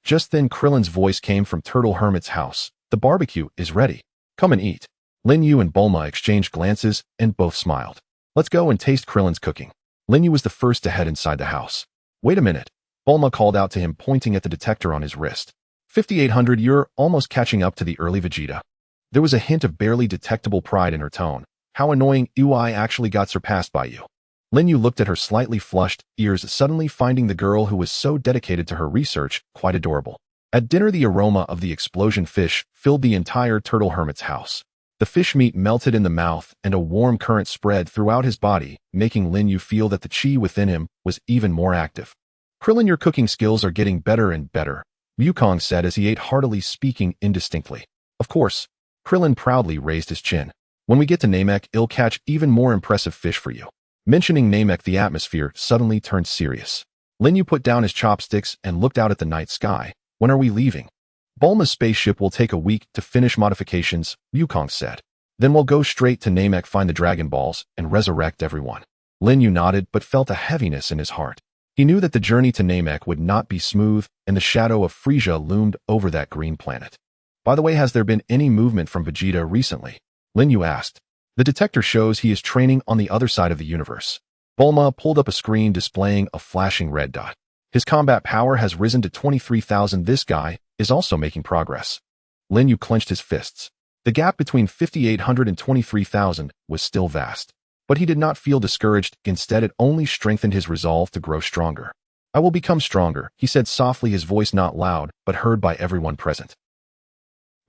Just then Krillin's voice came from Turtle Hermit's house. The barbecue is ready. Come and eat. Lin Yu and Bulma exchanged glances and both smiled. Let's go and taste Krillin's cooking. Lin Yu was the first to head inside the house. Wait a minute. Bulma called out to him, pointing at the detector on his wrist. 5800, you're almost catching up to the early Vegeta. There was a hint of barely detectable pride in her tone. How annoying, I actually got surpassed by you. Lin Yu looked at her slightly flushed ears, suddenly finding the girl who was so dedicated to her research quite adorable. At dinner, the aroma of the explosion fish filled the entire Turtle Hermit's house. The fish meat melted in the mouth and a warm current spread throughout his body, making Lin Yu feel that the chi within him was even more active. Krillin, your cooking skills are getting better and better, Wukong said as he ate heartily, speaking indistinctly. Of course. Krillin proudly raised his chin. When we get to Namek, I'll catch even more impressive fish for you. Mentioning Namek, the atmosphere suddenly turned serious. Lin Yu put down his chopsticks and looked out at the night sky. When are we leaving? Bulma's spaceship will take a week to finish modifications, Wukong said. Then we'll go straight to Namek, find the Dragon Balls, and resurrect everyone. Lin Yu nodded but felt a heaviness in his heart. He knew that the journey to Namek would not be smooth, and the shadow of Frieza loomed over that green planet. By the way, has there been any movement from Vegeta recently? Lin Yu asked. The detector shows he is training on the other side of the universe. Bulma pulled up a screen displaying a flashing red dot. His combat power has risen to 23,000. This guy is also making progress. Lin Yu clenched his fists. The gap between 5,800 and 23,000 was still vast. But he did not feel discouraged. Instead, it only strengthened his resolve to grow stronger. I will become stronger, he said softly, his voice not loud, but heard by everyone present.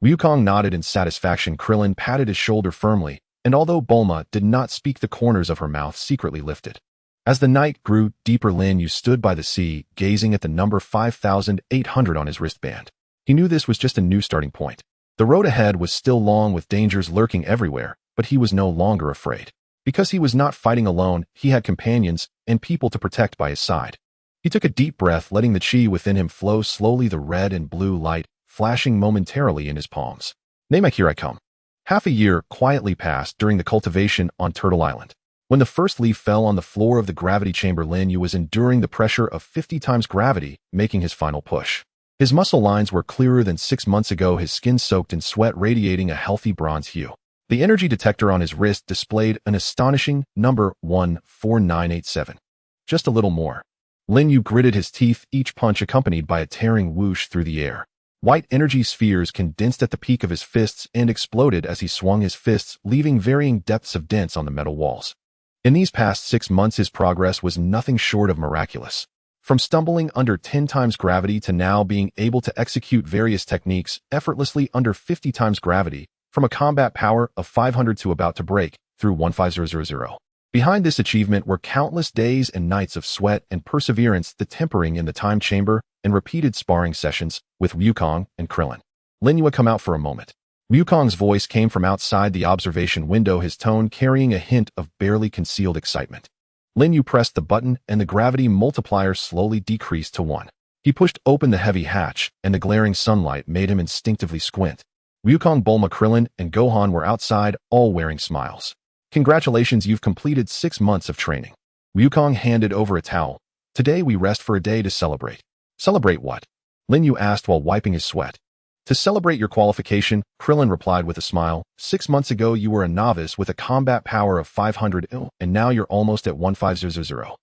Wukong nodded in satisfaction. Krillin patted his shoulder firmly, and although Bulma did not speak, the corners of her mouth secretly lifted. As the night grew deeper, Lin Yu stood by the sea, gazing at the number 5,800 on his wristband. He knew this was just a new starting point. The road ahead was still long, with dangers lurking everywhere, but he was no longer afraid. Because he was not fighting alone, he had companions and people to protect by his side. He took a deep breath, letting the chi within him flow slowly, the red and blue light flashing momentarily in his palms. Namek, here I come. Half a year quietly passed during the cultivation on Turtle Island. When the first leaf fell on the floor of the gravity chamber, Lin Yu was enduring the pressure of 50 times gravity, making his final push. His muscle lines were clearer than 6 months ago, his skin soaked in sweat, radiating a healthy bronze hue. The energy detector on his wrist displayed an astonishing number 14987. Just a little more. Lin Yu gritted his teeth, each punch accompanied by a tearing whoosh through the air. White energy spheres condensed at the peak of his fists and exploded as he swung his fists, leaving varying depths of dents on the metal walls. In these past 6 months, his progress was nothing short of miraculous. From stumbling under 10 times gravity to now being able to execute various techniques effortlessly under 50 times gravity, from a combat power of 500 to about to break through 15000. Behind this achievement were countless days and nights of sweat and perseverance, the tempering in the time chamber, and repeated sparring sessions with Wukong and Krillin. Lin Yu had come out for a moment. Wukong's voice came from outside the observation window, his tone carrying a hint of barely concealed excitement. Lin Yu pressed the button and the gravity multiplier slowly decreased to 1. He pushed open the heavy hatch, and the glaring sunlight made him instinctively squint. Wukong, Bulma, Krillin, and Gohan were outside, all wearing smiles. Congratulations, you've completed 6 months of training. Wukong handed over a towel. Today we rest for a day to celebrate. Celebrate what? Lin Yu asked while wiping his sweat. To celebrate your qualification, Krillin replied with a smile. 6 months ago you were a novice with a combat power of 500, and now you're almost at 15000.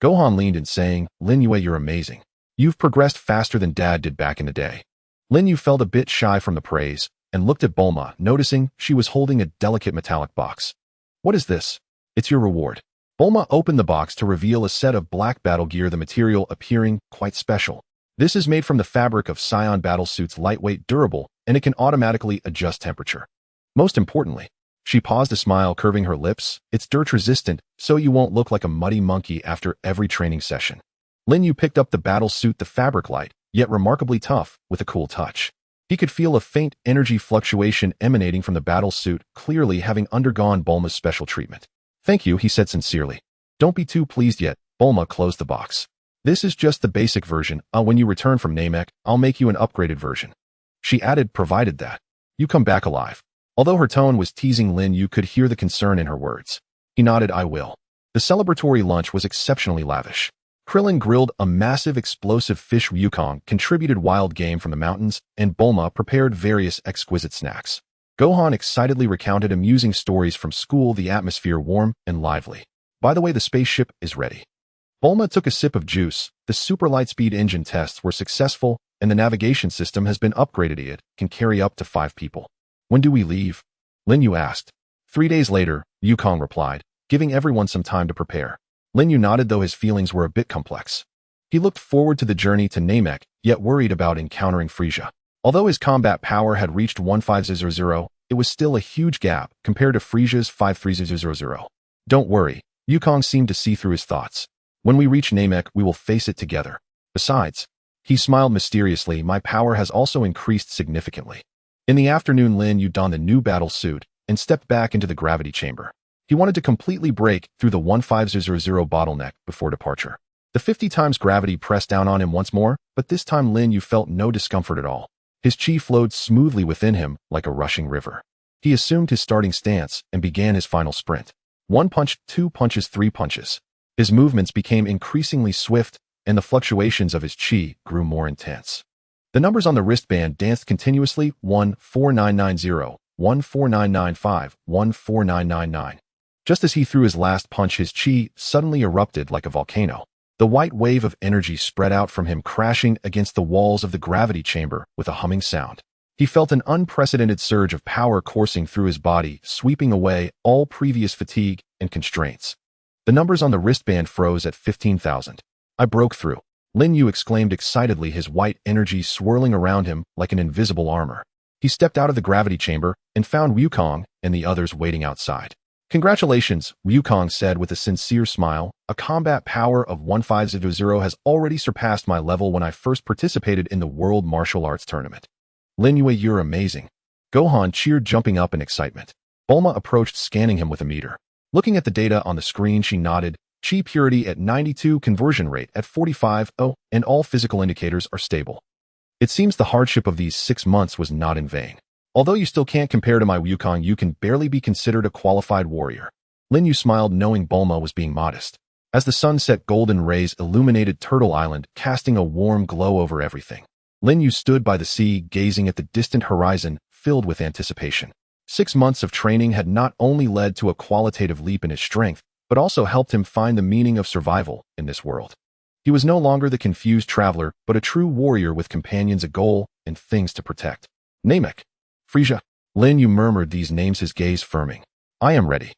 Gohan leaned in, saying, Lin Yu, you're amazing. You've progressed faster than Dad did back in the day. Lin Yu felt a bit shy from the praise, and looked at Bulma, noticing she was holding a delicate metallic box. What is this? It's your reward. Bulma opened the box to reveal a set of black battle gear, the material appearing quite special. This is made from the fabric of Saiyan battlesuits, lightweight, durable, and it can automatically adjust temperature. Most importantly, she paused, a smile curving her lips, it's dirt-resistant, so you won't look like a muddy monkey after every training session. Lin Yu picked up the battlesuit, the fabric light, yet remarkably tough, with a cool touch. He could feel a faint energy fluctuation emanating from the battlesuit, clearly having undergone Bulma's special treatment. Thank you, he said sincerely. Don't be too pleased yet. Bulma closed the box. This is just the basic version. When you return from Namek, I'll make you an upgraded version. She added, provided that you come back alive. Although her tone was teasing, Lin Yu could hear the concern in her words. He nodded, I will. The celebratory lunch was exceptionally lavish. Krillin grilled a massive explosive fish, Wukong contributed wild game from the mountains, and Bulma prepared various exquisite snacks. Gohan excitedly recounted amusing stories from school, the atmosphere warm and lively. By the way, the spaceship is ready. Bulma took a sip of juice. The super lightspeed engine tests were successful, and the navigation system has been upgraded. It can carry up to 5 people. When do we leave? Lin Yu asked. 3 days later, Wukong replied, giving everyone some time to prepare. Lin Yu nodded, though his feelings were a bit complex. He looked forward to the journey to Namek, yet worried about encountering Frieza. Although his combat power had reached 1500, it was still a huge gap compared to Frieza's 5300. Don't worry, Wukong seemed to see through his thoughts. When we reach Namek, we will face it together. Besides, he smiled mysteriously, my power has also increased significantly. In the afternoon, Lin Yu donned the new battle suit and stepped back into the gravity chamber. He wanted to completely break through the 1500 bottleneck before departure. The 50 times gravity pressed down on him once more, but this time Lin Yu felt no discomfort at all. His chi flowed smoothly within him like a rushing river. He assumed his starting stance and began his final sprint. 1 punch, 2 punches, 3 punches. His movements became increasingly swift, and the fluctuations of his chi grew more intense. The numbers on the wristband danced continuously, 14990, 14995, 14999. Just as he threw his last punch, his chi suddenly erupted like a volcano. The white wave of energy spread out from him, crashing against the walls of the gravity chamber with a humming sound. He felt an unprecedented surge of power coursing through his body, sweeping away all previous fatigue and constraints. The numbers on the wristband froze at 15,000. I broke through. Lin Yu exclaimed excitedly, his white energy swirling around him like an invisible armor. He stepped out of the gravity chamber and found Wukong and the others waiting outside. Congratulations, Wukong said with a sincere smile. A combat power of 1500 has already surpassed my level when I first participated in the World Martial Arts Tournament. Lin Yu, you're amazing. Gohan cheered, jumping up in excitement. Bulma approached, scanning him with a meter. Looking at the data on the screen, she nodded. Chi purity at 92, conversion rate at 45, and all physical indicators are stable. It seems the hardship of these 6 months was not in vain. Although you still can't compare to my Wukong, you can barely be considered a qualified warrior. Lin Yu smiled, knowing Bulma was being modest. As the sun set, golden rays illuminated Turtle Island, casting a warm glow over everything. Lin Yu stood by the sea, gazing at the distant horizon, filled with anticipation. 6 months of training had not only led to a qualitative leap in his strength, but also helped him find the meaning of survival in this world. He was no longer the confused traveler, but a true warrior with companions, a goal, and things to protect. Namek. Frieza. Lin Yu murmured these names, his gaze firming. I am ready.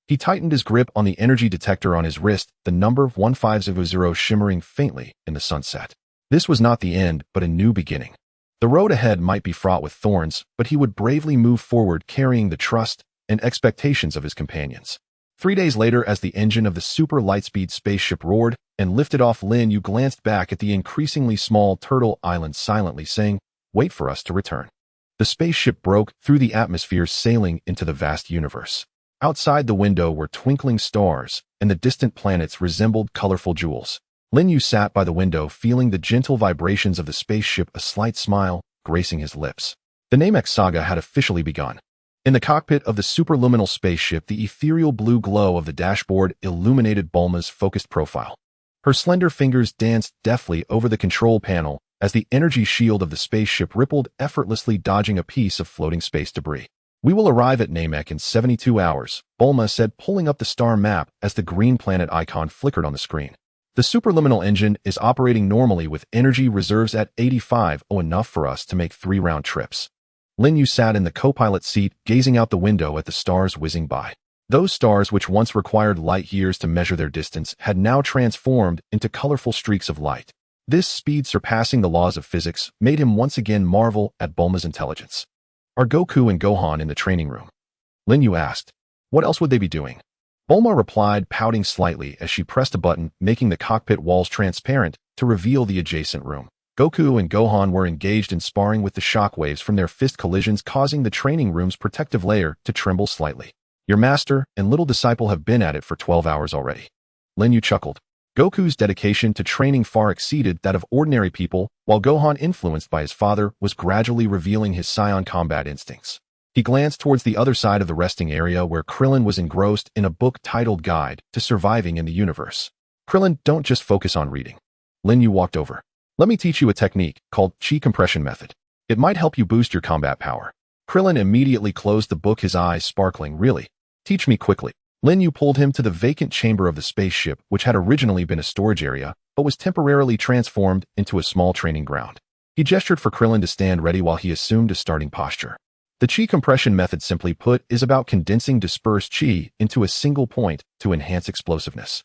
He tightened his grip on the energy detector on his wrist, the number 1500 shimmering faintly in the sunset. This was not the end, but a new beginning. The road ahead might be fraught with thorns, but he would bravely move forward, carrying the trust and expectations of his companions. 3 days later, as the engine of the super lightspeed spaceship roared and lifted off, Lin Yu glanced back at the increasingly small Turtle Island, silently saying, wait for us to return. The spaceship broke through the atmosphere, sailing into the vast universe. Outside the window were twinkling stars, and the distant planets resembled colorful jewels. Lin Yu sat by the window, feeling the gentle vibrations of the spaceship, a slight smile gracing his lips. The Namek saga had officially begun. In the cockpit of the superluminal spaceship, the ethereal blue glow of the dashboard illuminated Bulma's focused profile. Her slender fingers danced deftly over the control panel as the energy shield of the spaceship rippled effortlessly, dodging a piece of floating space debris. We will arrive at Namek in 72 hours, Bulma said, pulling up the star map as the green planet icon flickered on the screen. The superluminal engine is operating normally with energy reserves at 85, enough for us to make 3 round trips. Lin Yu sat in the co-pilot seat, gazing out the window at the stars whizzing by. Those stars, which once required light years to measure their distance, had now transformed into colorful streaks of light. This speed surpassing the laws of physics made him once again marvel at Bulma's intelligence. Are Goku and Gohan in the training room? Lin Yu asked. What else would they be doing? Bulma replied, pouting slightly as she pressed a button, making the cockpit walls transparent to reveal the adjacent room. Goku and Gohan were engaged in sparring with the shockwaves from their fist collisions, causing the training room's protective layer to tremble slightly. Your master and little disciple have been at it for 12 hours already. Lin Yu chuckled. Goku's dedication to training far exceeded that of ordinary people, while Gohan, influenced by his father, was gradually revealing his Saiyan combat instincts. He glanced towards the other side of the resting area where Krillin was engrossed in a book titled Guide to Surviving in the Universe. Krillin, don't just focus on reading. Lin Yu walked over. Let me teach you a technique called chi compression method. It might help you boost your combat power. Krillin immediately closed the book, his eyes sparkling. Really? Teach me quickly. Lin Yu pulled him to the vacant chamber of the spaceship, which had originally been a storage area, but was temporarily transformed into a small training ground. He gestured for Krillin to stand ready while he assumed a starting posture. The chi compression method, simply put, is about condensing dispersed chi into a single point to enhance explosiveness.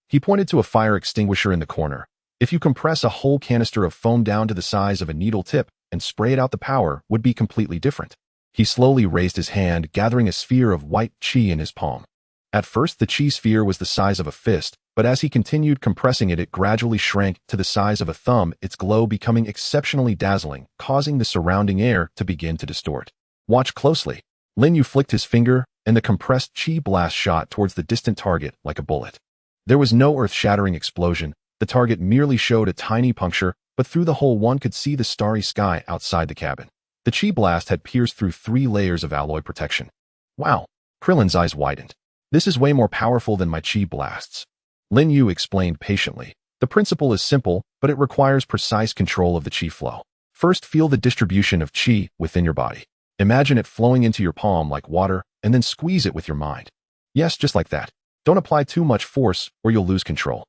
He pointed to a fire extinguisher in the corner. If you compress a whole canister of foam down to the size of a needle tip and spray it out, the power would be completely different. He slowly raised his hand, gathering a sphere of white chi in his palm. At first, the chi sphere was the size of a fist, but as he continued compressing it, it gradually shrank to the size of a thumb, its glow becoming exceptionally dazzling, causing the surrounding air to begin to distort. Watch closely. Lin Yu flicked his finger, and the compressed chi blast shot towards the distant target like a bullet. There was no earth-shattering explosion. The target merely showed a tiny puncture, but through the hole one could see the starry sky outside the cabin. The chi blast had pierced through 3 layers of alloy protection. Wow! Krillin's eyes widened. This is way more powerful than my chi blasts. Lin Yu explained patiently. The principle is simple, but it requires precise control of the chi flow. First, feel the distribution of chi within your body. Imagine it flowing into your palm like water, and then squeeze it with your mind. Yes, just like that. Don't apply too much force, or you'll lose control.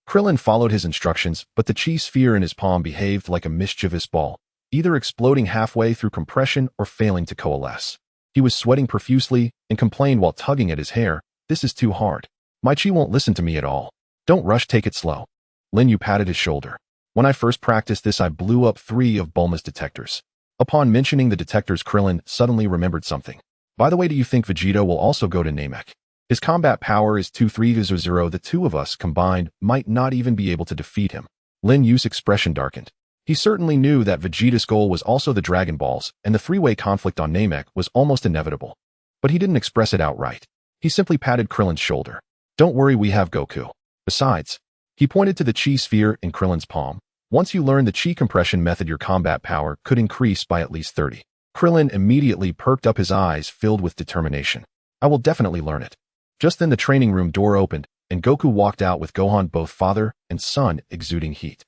Krillin followed his instructions, but the chi sphere in his palm behaved like a mischievous ball, either exploding halfway through compression or failing to coalesce. He was sweating profusely and complained while tugging at his hair, "This is too hard. My chi won't listen to me at all. Don't rush, take it slow." Lin Yu patted his shoulder. When I first practiced this, I blew up 3 of Bulma's detectors. Upon mentioning the detectors, Krillin suddenly remembered something. By the way, do you think Vegeta will also go to Namek? His combat power is 2-3-0. The 2 of us combined might not even be able to defeat him. Lin Yu's expression darkened. He certainly knew that Vegeta's goal was also the Dragon Balls, and the 3-way conflict on Namek was almost inevitable. But he didn't express it outright. He simply patted Krillin's shoulder. Don't worry, we have Goku. Besides, he pointed to the chi sphere in Krillin's palm. Once you learn the chi compression method, your combat power could increase by at least 30. Krillin immediately perked up, his eyes filled with determination. I will definitely learn it. Just then the training room door opened, and Goku walked out with Gohan, both father and son, exuding heat.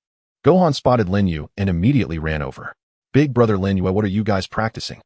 Gohan spotted Lin Yu and immediately ran over. Big brother Lin Yu, what are you guys practicing?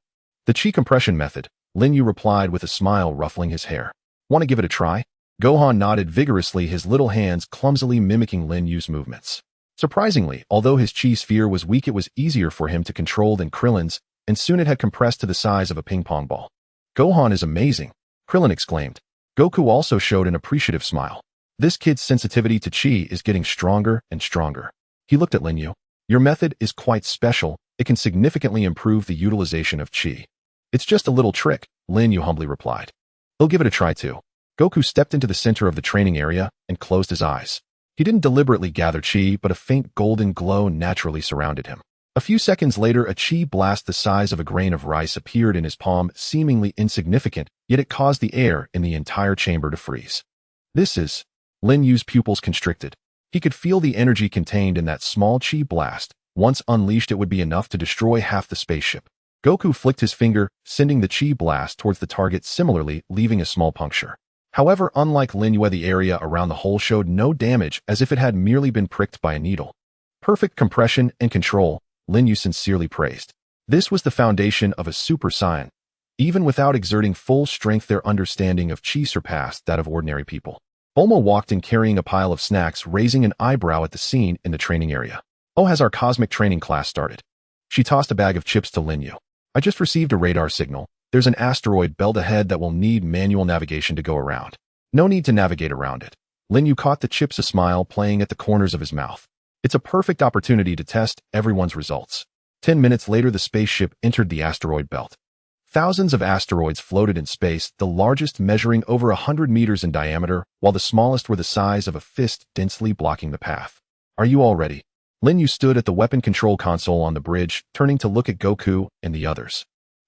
The chi compression method, Lin Yu replied with a smile, ruffling his hair. Want to give it a try? Gohan nodded vigorously, his little hands clumsily mimicking Lin Yu's movements. Surprisingly, although his chi sphere was weak, it was easier for him to control than Krillin's, and soon it had compressed to the size of a ping-pong ball. Gohan is amazing, Krillin exclaimed. Goku also showed an appreciative smile. This kid's sensitivity to chi is getting stronger and stronger. He looked at Lin Yu. Your method is quite special. It can significantly improve the utilization of chi. It's just a little trick, Lin Yu humbly replied. He'll give it a try too. Goku stepped into the center of the training area and closed his eyes. He didn't deliberately gather chi, but a faint golden glow naturally surrounded him. A few seconds later, a chi blast the size of a grain of rice appeared in his palm, seemingly insignificant, yet it caused the air in the entire chamber to freeze. This is... Lin Yu's pupils constricted. He could feel the energy contained in that small chi blast. Once unleashed, it would be enough to destroy half the spaceship. Goku flicked his finger, sending the chi blast towards the target, similarly leaving a small puncture. However, unlike Lin Yu, the area around the hole showed no damage, as if it had merely been pricked by a needle. Perfect compression and control, Lin Yu sincerely praised. This was the foundation of a Super Saiyan. Even without exerting full strength, their understanding of chi surpassed that of ordinary people. Bulma walked in carrying a pile of snacks, raising an eyebrow at the scene in the training area. Oh, has our cosmic training class started? She tossed a bag of chips to Lin Yu. I just received a radar signal. There's an asteroid belt ahead that will need manual navigation to go around. No need to navigate around it. Lin Yu caught the chips, a smile playing at the corners of his mouth. It's a perfect opportunity to test everyone's results. 10 minutes later, the spaceship entered the asteroid belt. Thousands of asteroids floated in space, the largest measuring over 100 meters in diameter, while the smallest were the size of a fist, densely blocking the path. Are you all ready? Lin Yu stood at the weapon control console on the bridge, turning to look at Goku and the others.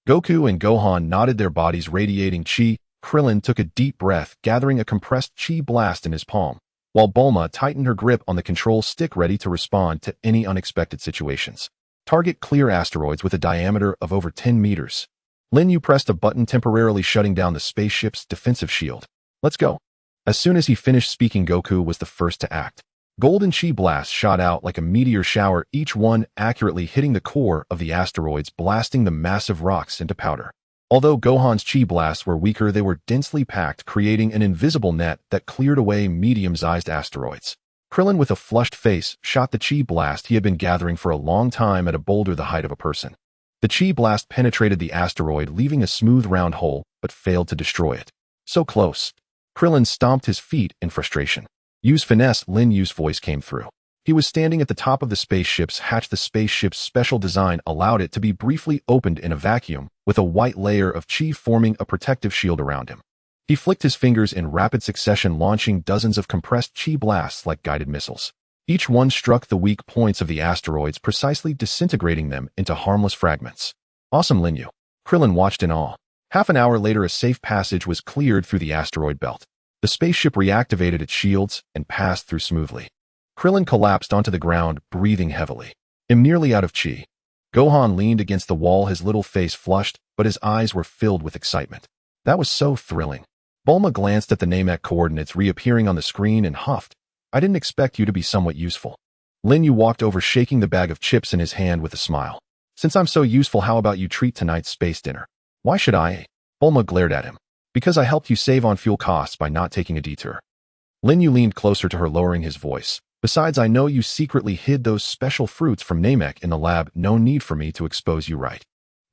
Goku and Gohan nodded, their bodies radiating chi. Krillin took a deep breath, gathering a compressed chi blast in his palm, while Bulma tightened her grip on the control stick, ready to respond to any unexpected situations. Target clear asteroids with a diameter of over 10 meters. Lin Yu pressed a button, temporarily shutting down the spaceship's defensive shield. Let's go. As soon as he finished speaking, Goku was the first to act. Golden chi blasts shot out like a meteor shower, each one accurately hitting the core of the asteroids, blasting the massive rocks into powder. Although Gohan's chi blasts were weaker, they were densely packed, creating an invisible net that cleared away medium-sized asteroids. Krillin, with a flushed face, shot the chi blast he had been gathering for a long time at a boulder the height of a person. The chi blast penetrated the asteroid, leaving a smooth round hole, but failed to destroy it. So close. Krillin stomped his feet in frustration. Use finesse, Lin Yu's voice came through. He was standing at the top of the spaceship's hatch. The spaceship's special design allowed it to be briefly opened in a vacuum, with a white layer of chi forming a protective shield around him. He flicked his fingers in rapid succession, launching dozens of compressed chi blasts like guided missiles. Each one struck the weak points of the asteroids, precisely disintegrating them into harmless fragments. Awesome, Lin Yu. Krillin watched in awe. Half an hour later, a safe passage was cleared through the asteroid belt. The spaceship reactivated its shields and passed through smoothly. Krillin collapsed onto the ground, breathing heavily. I'm nearly out of chi. Gohan leaned against the wall, his little face flushed, but his eyes were filled with excitement. That was so thrilling. Bulma glanced at the Namek coordinates reappearing on the screen and huffed. I didn't expect you to be somewhat useful. Lin Yu walked over, shaking the bag of chips in his hand with a smile. Since I'm so useful, how about you treat tonight's space dinner? Why should I? Bulma glared at him. Because I helped you save on fuel costs by not taking a detour. Lin Yu leaned closer to her, lowering his voice. Besides, I know you secretly hid those special fruits from Namek in the lab. No need for me to expose you, right?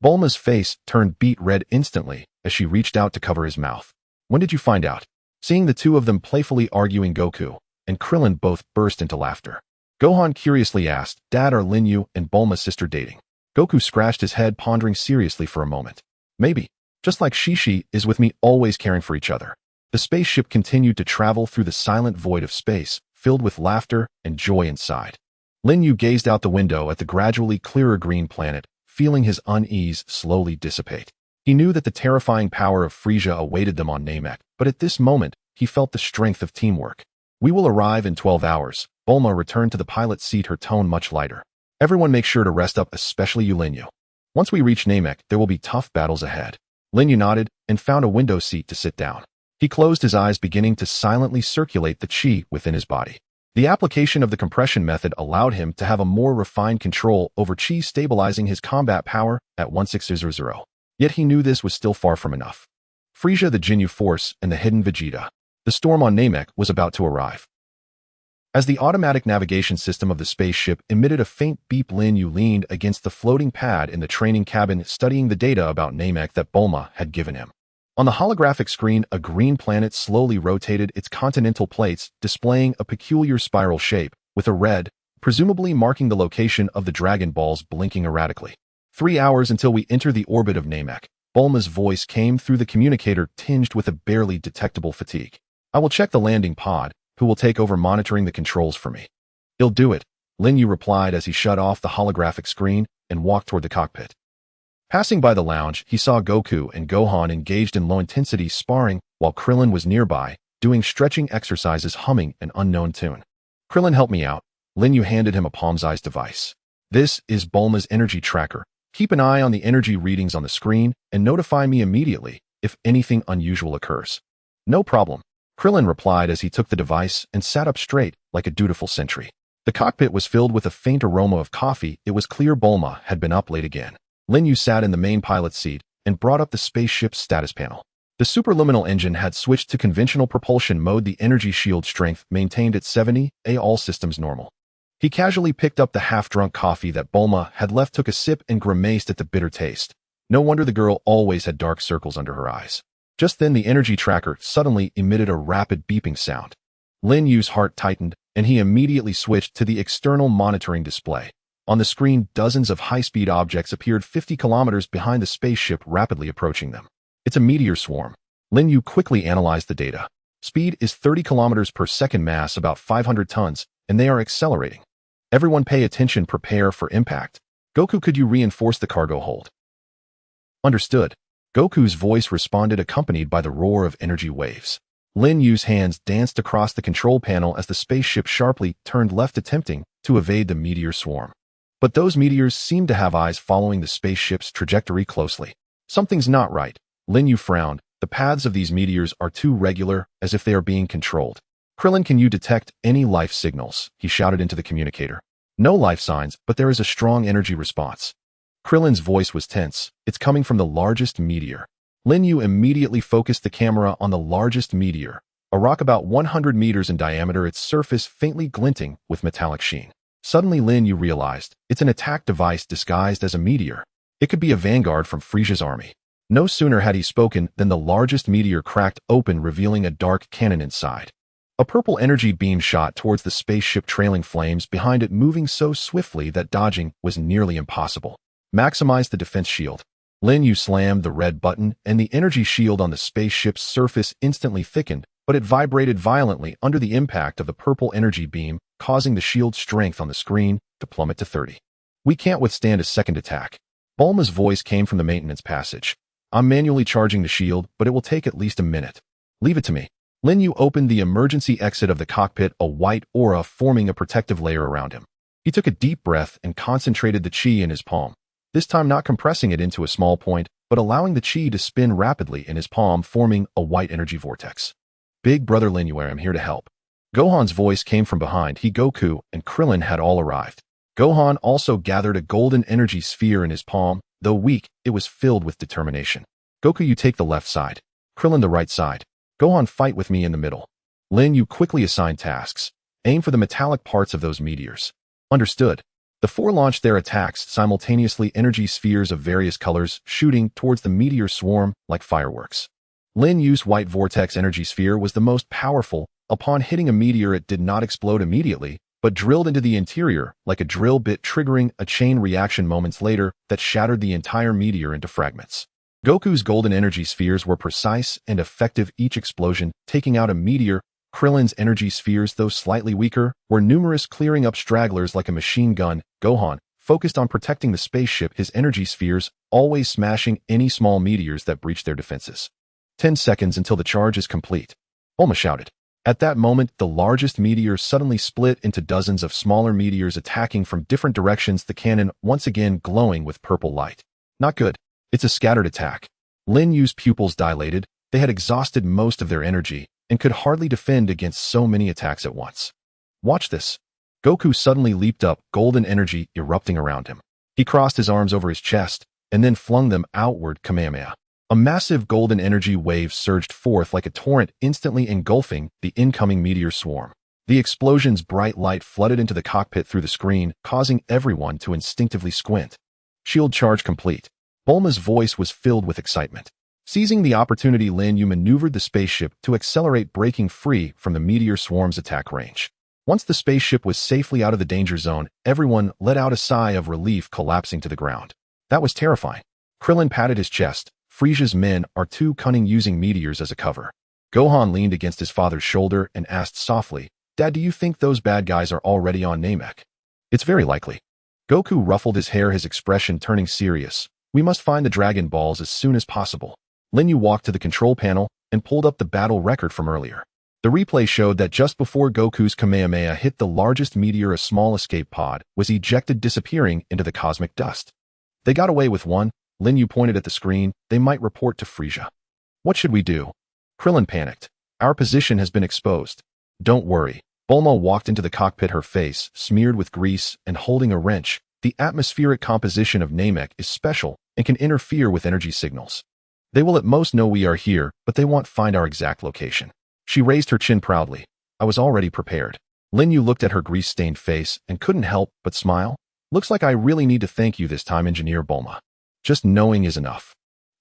Bulma's face turned beet red instantly as she reached out to cover his mouth. When did you find out? Seeing the two of them playfully arguing, Goku and Krillin both burst into laughter. Gohan curiously asked, Dad, are Lin Yu and Bulma's sister dating? Goku scratched his head, pondering seriously for a moment. Maybe. Just like Shishi is with me, always caring for each other. The spaceship continued to travel through the silent void of space, filled with laughter and joy inside. Lin Yu gazed out the window at the gradually clearer green planet, feeling his unease slowly dissipate. He knew that the terrifying power of Frieza awaited them on Namek, but at this moment, he felt the strength of teamwork. We will arrive in 12 hours. Bulma returned to the pilot's seat, her tone much lighter. Everyone make sure to rest up, especially you, Lin Yu. Once we reach Namek, there will be tough battles ahead. Lin Yu nodded and found a window seat to sit down. He closed his eyes, beginning to silently circulate the chi within his body. The application of the compression method allowed him to have a more refined control over chi, stabilizing his combat power at 1600. Yet he knew this was still far from enough. Frieza, the Ginyu Force, and the hidden Vegeta. The storm on Namek was about to arrive. As the automatic navigation system of the spaceship emitted a faint beep, Lin Yu leaned against the floating pad in the training cabin, studying the data about Namek that Bulma had given him. On the holographic screen, a green planet slowly rotated its continental plates, displaying a peculiar spiral shape, with a red, presumably marking the location of the Dragon Balls, blinking erratically. 3 hours until we enter the orbit of Namek. Bulma's voice came through the communicator, tinged with a barely detectable fatigue. I will check the landing pod, who will take over monitoring the controls for me. He'll do it, Lin Yu replied as he shut off the holographic screen and walked toward the cockpit. Passing by the lounge, he saw Goku and Gohan engaged in low-intensity sparring, while Krillin was nearby, doing stretching exercises, humming an unknown tune. Krillin, help me out. Lin Yu handed him a palm-sized device. This is Bulma's energy tracker. Keep an eye on the energy readings on the screen and notify me immediately if anything unusual occurs. No problem, Krillin replied as he took the device and sat up straight like a dutiful sentry. The cockpit was filled with a faint aroma of coffee. It was clear Bulma had been up late again. Lin Yu sat in the main pilot's seat and brought up the spaceship's status panel. The superluminal engine had switched to conventional propulsion mode. The energy shield strength maintained at 70, all systems normal. He casually picked up the half-drunk coffee that Bulma had left, took a sip, and grimaced at the bitter taste. No wonder the girl always had dark circles under her eyes. Just then, the energy tracker suddenly emitted a rapid beeping sound. Lin Yu's heart tightened, and he immediately switched to the external monitoring display. On the screen, dozens of high-speed objects appeared 50 kilometers behind the spaceship, rapidly approaching them. It's a meteor swarm. Lin Yu quickly analyzed the data. Speed is 30 kilometers per second, mass about 500 tons, and they are accelerating. Everyone pay attention, prepare for impact. Goku, could you reinforce the cargo hold? Understood. Goku's voice responded, accompanied by the roar of energy waves. Lin Yu's hands danced across the control panel as the spaceship sharply turned left, attempting to evade the meteor swarm. But those meteors seemed to have eyes following the spaceship's trajectory closely. Something's not right. Lin Yu frowned. The paths of these meteors are too regular, as if they are being controlled. Krillin, can you detect any life signals? He shouted into the communicator. No life signs, but there is a strong energy response. Krillin's voice was tense. It's coming from the largest meteor. Lin Yu immediately focused the camera on the largest meteor, a rock about 100 meters in diameter, its surface faintly glinting with metallic sheen. Suddenly Lin Yu realized it's an attack device disguised as a meteor. It could be a vanguard from Frieza's army. No sooner had he spoken than the largest meteor cracked open, revealing a dark cannon inside. A purple energy beam shot towards the spaceship, trailing flames behind it, moving so swiftly that dodging was nearly impossible. Maximize the defense shield. Lin Yu slammed the red button, and the energy shield on the spaceship's surface instantly thickened, but it vibrated violently under the impact of the purple energy beam, causing the shield's strength on the screen to plummet to 30. We can't withstand a second attack. Bulma's voice came from the maintenance passage. I'm manually charging the shield, but it will take at least a minute. Leave it to me. Lin Yu opened the emergency exit of the cockpit, a white aura forming a protective layer around him. He took a deep breath and concentrated the chi in his palm, this time not compressing it into a small point, but allowing the chi to spin rapidly in his palm, forming a white energy vortex. Big brother Lin Yu, I am here to help. Gohan's voice came from behind. Goku and Krillin had all arrived. Gohan also gathered a golden energy sphere in his palm. Though weak, it was filled with determination. Goku, you take the left side. Krillin, the right side. Gohan, fight with me in the middle. Lin Yu quickly assigned tasks. Aim for the metallic parts of those meteors. Understood. The four launched their attacks simultaneously, energy spheres of various colors shooting towards the meteor swarm like fireworks. Lin Yu's white vortex energy sphere was the most powerful. Upon hitting a meteor, it did not explode immediately, but drilled into the interior like a drill bit, triggering a chain reaction moments later that shattered the entire meteor into fragments. Goku's golden energy spheres were precise and effective, each explosion taking out a meteor. Krillin's energy spheres, though slightly weaker, were numerous, clearing up stragglers like a machine gun. Gohan focused on protecting the spaceship, his energy spheres always smashing any small meteors that breached their defenses. 10 seconds until the charge is complete. Bulma shouted. At that moment, the largest meteor suddenly split into dozens of smaller meteors attacking from different directions, the cannon once again glowing with purple light. Not good. It's a scattered attack. Lin Yu's pupils dilated. They had exhausted most of their energy and could hardly defend against so many attacks at once. Watch this. Goku suddenly leaped up, golden energy erupting around him. He crossed his arms over his chest and then flung them outward, Kamehameha. A massive golden energy wave surged forth like a torrent, instantly engulfing the incoming meteor swarm. The explosion's bright light flooded into the cockpit through the screen, causing everyone to instinctively squint. Shield charge complete. Bulma's voice was filled with excitement. Seizing the opportunity, Lin Yu maneuvered the spaceship to accelerate, breaking free from the meteor swarm's attack range. Once the spaceship was safely out of the danger zone, everyone let out a sigh of relief, collapsing to the ground. That was terrifying. Krillin patted his chest. Frieza's men are too cunning, using meteors as a cover. Gohan leaned against his father's shoulder and asked softly, Dad, do you think those bad guys are already on Namek? It's very likely. Goku ruffled his hair, his expression turning serious. We must find the Dragon Balls as soon as possible. Lin Yu walked to the control panel and pulled up the battle record from earlier. The replay showed that just before Goku's Kamehameha hit the largest meteor, a small escape pod was ejected, disappearing into the cosmic dust. They got away with one. Lin Yu pointed at the screen. They might report to Frieza. What should we do? Krillin panicked. Our position has been exposed. Don't worry. Bulma walked into the cockpit, her face smeared with grease and holding a wrench. The atmospheric composition of Namek is special and can interfere with energy signals. They will at most know we are here, but they won't find our exact location. She raised her chin proudly. I was already prepared. Lin Yu looked at her grease-stained face and couldn't help but smile. Looks like I really need to thank you this time, Engineer Bulma. Just knowing is enough.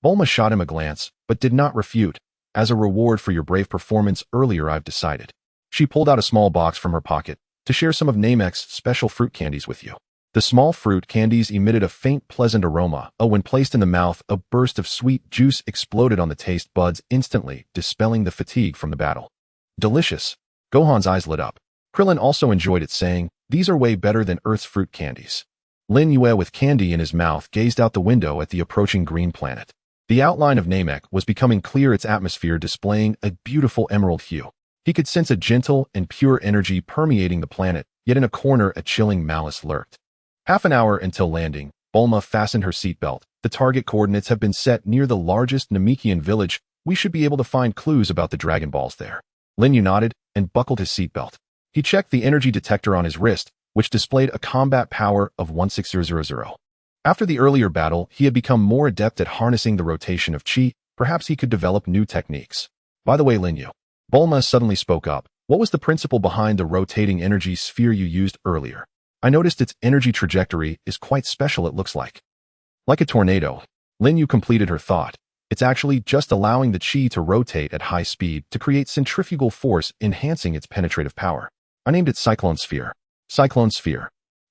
Bulma shot him a glance, but did not refute. As a reward for your brave performance earlier, I've decided. She pulled out a small box from her pocket. to share some of Namek's special fruit candies with you. The small fruit candies emitted a faint, pleasant aroma. When placed in the mouth, a burst of sweet juice exploded on the taste buds instantly, dispelling the fatigue from the battle. Delicious. Gohan's eyes lit up. Krillin also enjoyed it, saying, "These are way better than Earth's fruit candies." Lin Yue, with candy in his mouth, gazed out the window at the approaching green planet. The outline of Namek was becoming clear, its atmosphere displaying a beautiful emerald hue. He could sense a gentle and pure energy permeating the planet, yet in a corner a chilling malice lurked. Half an hour until landing, Bulma fastened her seatbelt. The target coordinates have been set near the largest Namekian village. We should be able to find clues about the Dragon Balls there. Lin Yu nodded and buckled his seatbelt. He checked the energy detector on his wrist, which displayed a combat power of 16000. After the earlier battle, he had become more adept at harnessing the rotation of chi. Perhaps he could develop new techniques. By the way, Lin Yu, Bulma suddenly spoke up. What was the principle behind the rotating energy sphere you used earlier? I noticed its energy trajectory is quite special, it looks like. Like a tornado. Lin Yu completed her thought. It's actually just allowing the chi to rotate at high speed to create centrifugal force, enhancing its penetrative power. I named it Cyclone Sphere. Cyclone Sphere.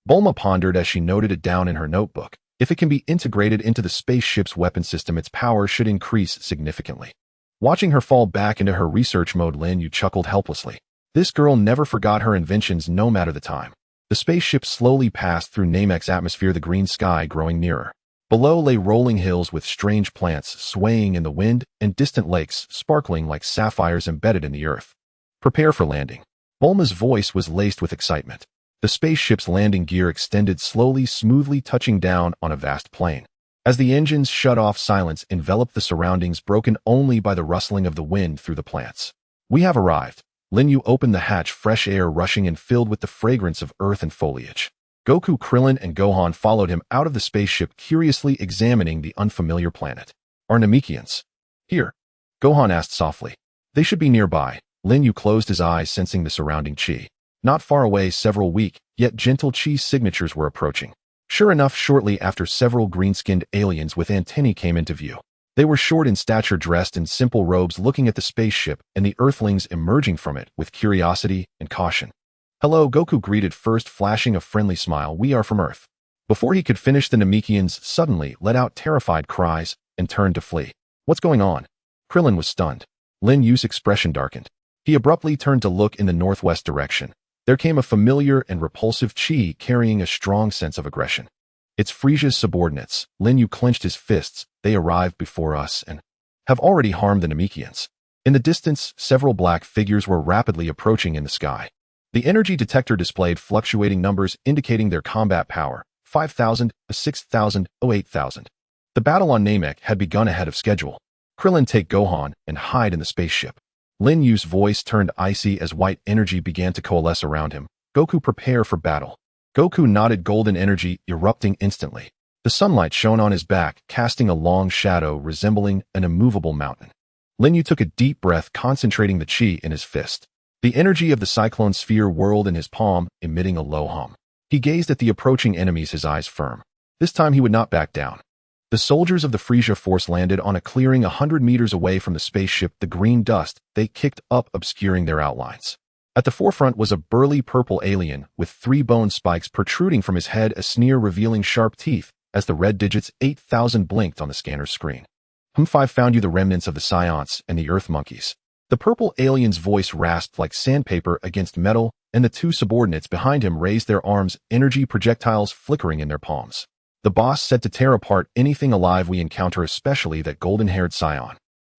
Bulma pondered as she noted it down in her notebook. If it can be integrated into the spaceship's weapon system, its power should increase significantly. Watching her fall back into her research mode, Lin Yu chuckled helplessly. This girl never forgot her inventions, no matter the time. The spaceship slowly passed through Namek's atmosphere, the green sky growing nearer. Below lay rolling hills with strange plants swaying in the wind and distant lakes sparkling like sapphires embedded in the earth. Prepare for landing. Bulma's voice was laced with excitement. The spaceship's landing gear extended slowly, smoothly touching down on a vast plain. As the engines shut off, silence enveloped the surroundings, broken only by the rustling of the wind through the plants. We have arrived. Lin Yu opened the hatch, fresh air rushing in filled with the fragrance of earth and foliage. Goku, Krillin, and Gohan followed him out of the spaceship, curiously examining the unfamiliar planet. Are Namekians here? Gohan asked softly. They should be nearby. Lin Yu closed his eyes, sensing the surrounding chi. Not far away, several weak, yet gentle chi signatures were approaching. Sure enough, shortly after, several green-skinned aliens with antennae came into view. They were short in stature, dressed in simple robes, looking at the spaceship and the Earthlings emerging from it with curiosity and caution. Hello, Goku greeted first, flashing a friendly smile. We are from Earth. Before he could finish, the Namekians suddenly let out terrified cries and turned to flee. What's going on? Krillin was stunned. Lin Yu's expression darkened. He abruptly turned to look in the northwest direction. There came a familiar and repulsive chi carrying a strong sense of aggression. It's Frieza's subordinates. Lin Yu clenched his fists. They arrived before us and have already harmed the Namekians. In the distance, several black figures were rapidly approaching in the sky. The energy detector displayed fluctuating numbers indicating their combat power: 5,000, 6,000, 8,000. The battle on Namek had begun ahead of schedule. Krillin, take Gohan and hide in the spaceship. Lin Yu's voice turned icy as white energy began to coalesce around him. Goku, prepare for battle. Goku nodded, golden energy erupting instantly. The sunlight shone on his back, casting a long shadow resembling an immovable mountain. Lin Yu took a deep breath, concentrating the chi in his fist. The energy of the cyclone sphere whirled in his palm, emitting a low hum. He gazed at the approaching enemies, his eyes firm. This time he would not back down. The soldiers of the Frieza force landed on a clearing 100 meters away from the spaceship. The green dust they kicked up obscuring their outlines. At the forefront was a burly purple alien with 3 bone spikes protruding from his head, a sneer revealing sharp teeth as the red digits 8,000 blinked on the scanner's screen. "5 found you the remnants of the Saiyans and the Earth Monkeys." The purple alien's voice rasped like sandpaper against metal, and the 2 subordinates behind him raised their arms, energy projectiles flickering in their palms. The boss said to tear apart anything alive we encounter, especially that golden-haired Saiyan.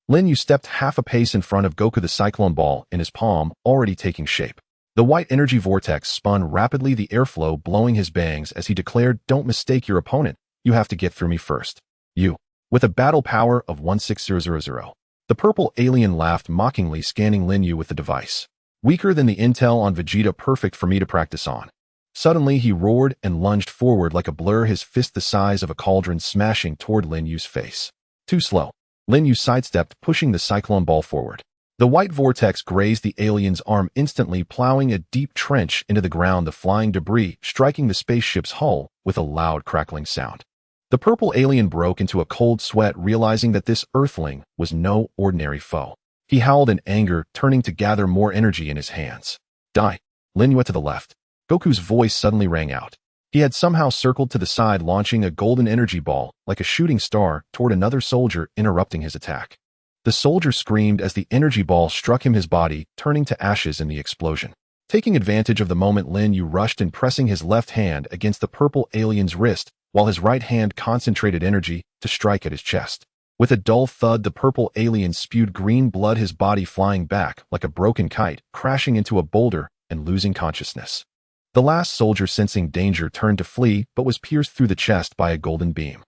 Lin Yu stepped half a pace in front of Goku, the cyclone ball in his palm already taking shape. The white energy vortex spun rapidly, the airflow blowing his bangs as he declared, "Don't mistake your opponent. You have to get through me first. You." With a battle power of 16000. The purple alien laughed mockingly, scanning Lin Yu with the device. "Weaker than the intel on Vegeta, perfect for me to practice on." Suddenly he roared and lunged forward like a blur, his fist the size of a cauldron smashing toward Lin Yu's face. Too slow. Lin Yu sidestepped, pushing the cyclone ball forward. The white vortex grazed the alien's arm, instantly plowing a deep trench into the ground, the flying debris striking the spaceship's hull with a loud crackling sound. The purple alien broke into a cold sweat, realizing that this Earthling was no ordinary foe. He howled in anger, turning to gather more energy in his hands. "Die." Lin Yu to the left. Goku's voice suddenly rang out. He had somehow circled to the side, launching a golden energy ball, like a shooting star, toward another soldier, interrupting his attack. The soldier screamed as the energy ball struck him his body, turning to ashes in the explosion. Taking advantage of the moment, Lin Yu rushed in, pressing his left hand against the purple alien's wrist, while his right hand concentrated energy to strike at his chest. With a dull thud, the purple alien spewed green blood, his body flying back like a broken kite, crashing into a boulder and losing consciousness. The last soldier, sensing danger, turned to flee, but was pierced through the chest by a golden beam.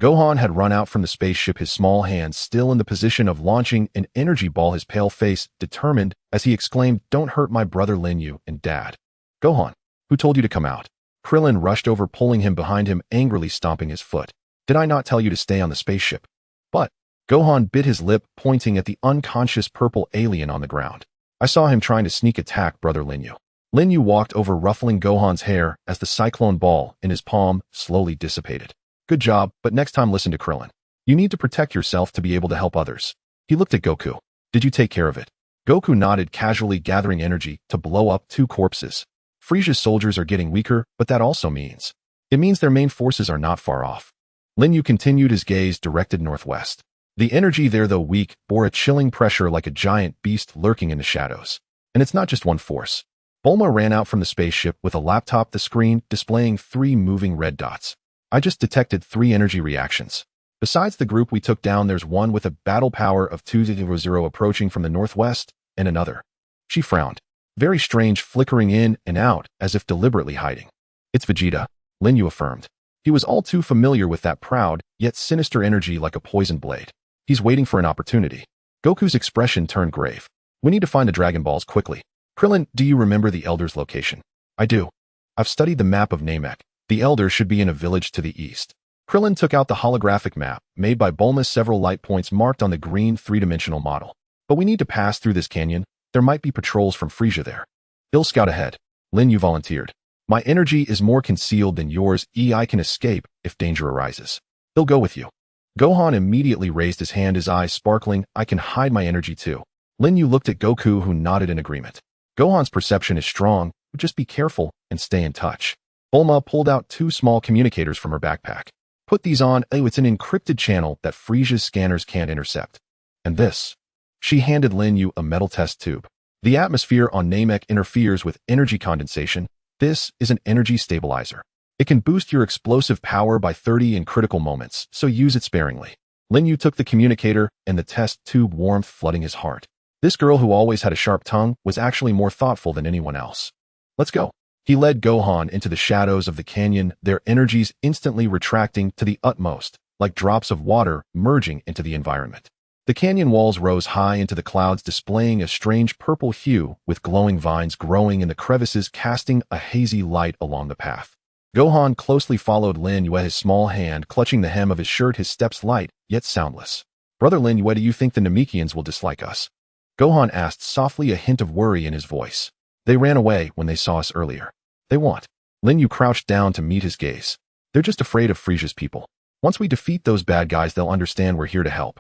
Gohan had run out from the spaceship, his small hands still in the position of launching an energy ball, his pale face determined as he exclaimed, "Don't hurt my brother Lin Yu and Dad." "Gohan, who told you to come out?" Krillin rushed over, pulling him behind him, angrily stomping his foot. "Did I not tell you to stay on the spaceship?" "But..." Gohan bit his lip, pointing at the unconscious purple alien on the ground. "I saw him trying to sneak attack brother Lin Yu." Lin Yu walked over, ruffling Gohan's hair as the cyclone ball in his palm slowly dissipated. "Good job, but next time listen to Krillin. You need to protect yourself to be able to help others." He looked at Goku. "Did you take care of it?" Goku nodded, casually, gathering energy to blow up 2 corpses. "Frieza's soldiers are getting weaker, but that also means their main forces are not far off." Lin Yu continued, his gaze directed northwest. The energy there, though weak, bore a chilling pressure like a giant beast lurking in the shadows. And it's not just one force. Bulma ran out from the spaceship with a laptop, the screen displaying 3 moving red dots. "I just detected 3 energy reactions. Besides the group we took down, there's one with a battle power of 200 approaching from the northwest, and another." She frowned. "Very strange, flickering in and out, as if deliberately hiding." "It's Vegeta," Lin Yu affirmed. He was all too familiar with that proud, yet sinister energy like a poisoned blade. "He's waiting for an opportunity." Goku's expression turned grave. "We need to find the Dragon Balls quickly." "Krillin, do you remember the Elder's location?" "I do. I've studied the map of Namek. The Elder should be in a village to the east." Krillin took out the holographic map, made by Bulma, several light points marked on the green 3-dimensional model. "But we need to pass through this canyon. There might be patrols from Frieza there." "He'll scout ahead," Lin Yu volunteered. "My energy is more concealed than yours. I can escape if danger arises." "He'll go with you." Gohan immediately raised his hand, his eyes sparkling. "I can hide my energy too." Lin Yu looked at Goku, who nodded in agreement. "Gohan's perception is strong, but just be careful and stay in touch." Bulma pulled out 2 small communicators from her backpack. "Put these on. It's an encrypted channel that Frieza's scanners can't intercept." "And this?" She handed Lin Yu a metal test tube. "The atmosphere on Namek interferes with energy condensation. This is an energy stabilizer. It can boost your explosive power by 30 in critical moments, so use it sparingly." Lin Yu took the communicator, and the test tube warmth flooding his heart. This girl, who always had a sharp tongue, was actually more thoughtful than anyone else. "Let's go." He led Gohan into the shadows of the canyon, their energies instantly retracting to the utmost, like drops of water merging into the environment. The canyon walls rose high into the clouds, displaying a strange purple hue, with glowing vines growing in the crevices, casting a hazy light along the path. Gohan closely followed Lin Yu, his small hand clutching the hem of his shirt, his steps light, yet soundless. "Brother Lin Yu, do you think the Namekians will dislike us?" Gohan asked softly, a hint of worry in his voice. "They ran away when they saw us earlier." "They won't." Lin Yu crouched down to meet his gaze. "They're just afraid of Frieza's people. Once we defeat those bad guys, they'll understand we're here to help."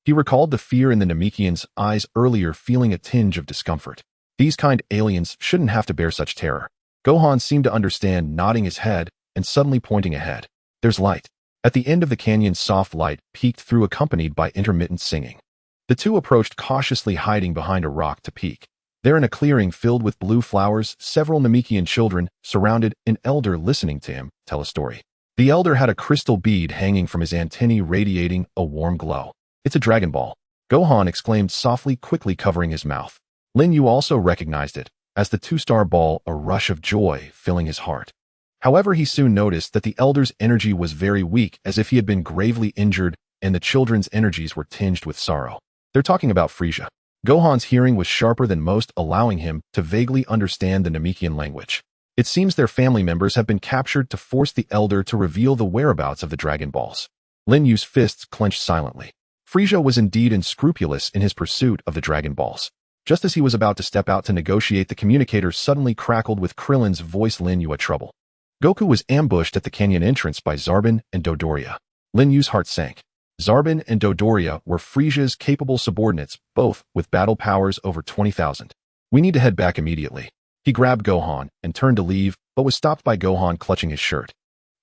He recalled the fear in the Namekians' eyes earlier, feeling a tinge of discomfort. These kind aliens shouldn't have to bear such terror. Gohan seemed to understand, nodding his head and suddenly pointing ahead. "There's light." At the end of the canyon, soft light peeked through, accompanied by intermittent singing. The 2 approached cautiously, hiding behind a rock to peek. There, in a clearing filled with blue flowers, several Namekian children surrounded an elder, listening to him tell a story. The elder had a crystal bead hanging from his antennae, radiating a warm glow. "It's a Dragon Ball," Gohan exclaimed softly, quickly covering his mouth. Lin Yu also recognized it as the 2-star ball, a rush of joy filling his heart. However, he soon noticed that the elder's energy was very weak, as if he had been gravely injured, and the children's energies were tinged with sorrow. "They're talking about Frieza." Gohan's hearing was sharper than most, allowing him to vaguely understand the Namekian language. "It seems their family members have been captured to force the elder to reveal the whereabouts of the Dragon Balls." Lin Yu's fists clenched silently. Frieza was indeed unscrupulous in his pursuit of the Dragon Balls. Just as he was about to step out to negotiate, the communicator suddenly crackled with Krillin's voice. "Lin Yu, trouble." Goku was ambushed at the canyon entrance by Zarbin and Dodoria. Lin Yu's heart sank. Zarbin and Dodoria were Frieza's capable subordinates, both with battle powers over 20,000. "We need to head back immediately." He grabbed Gohan and turned to leave, but was stopped by Gohan clutching his shirt.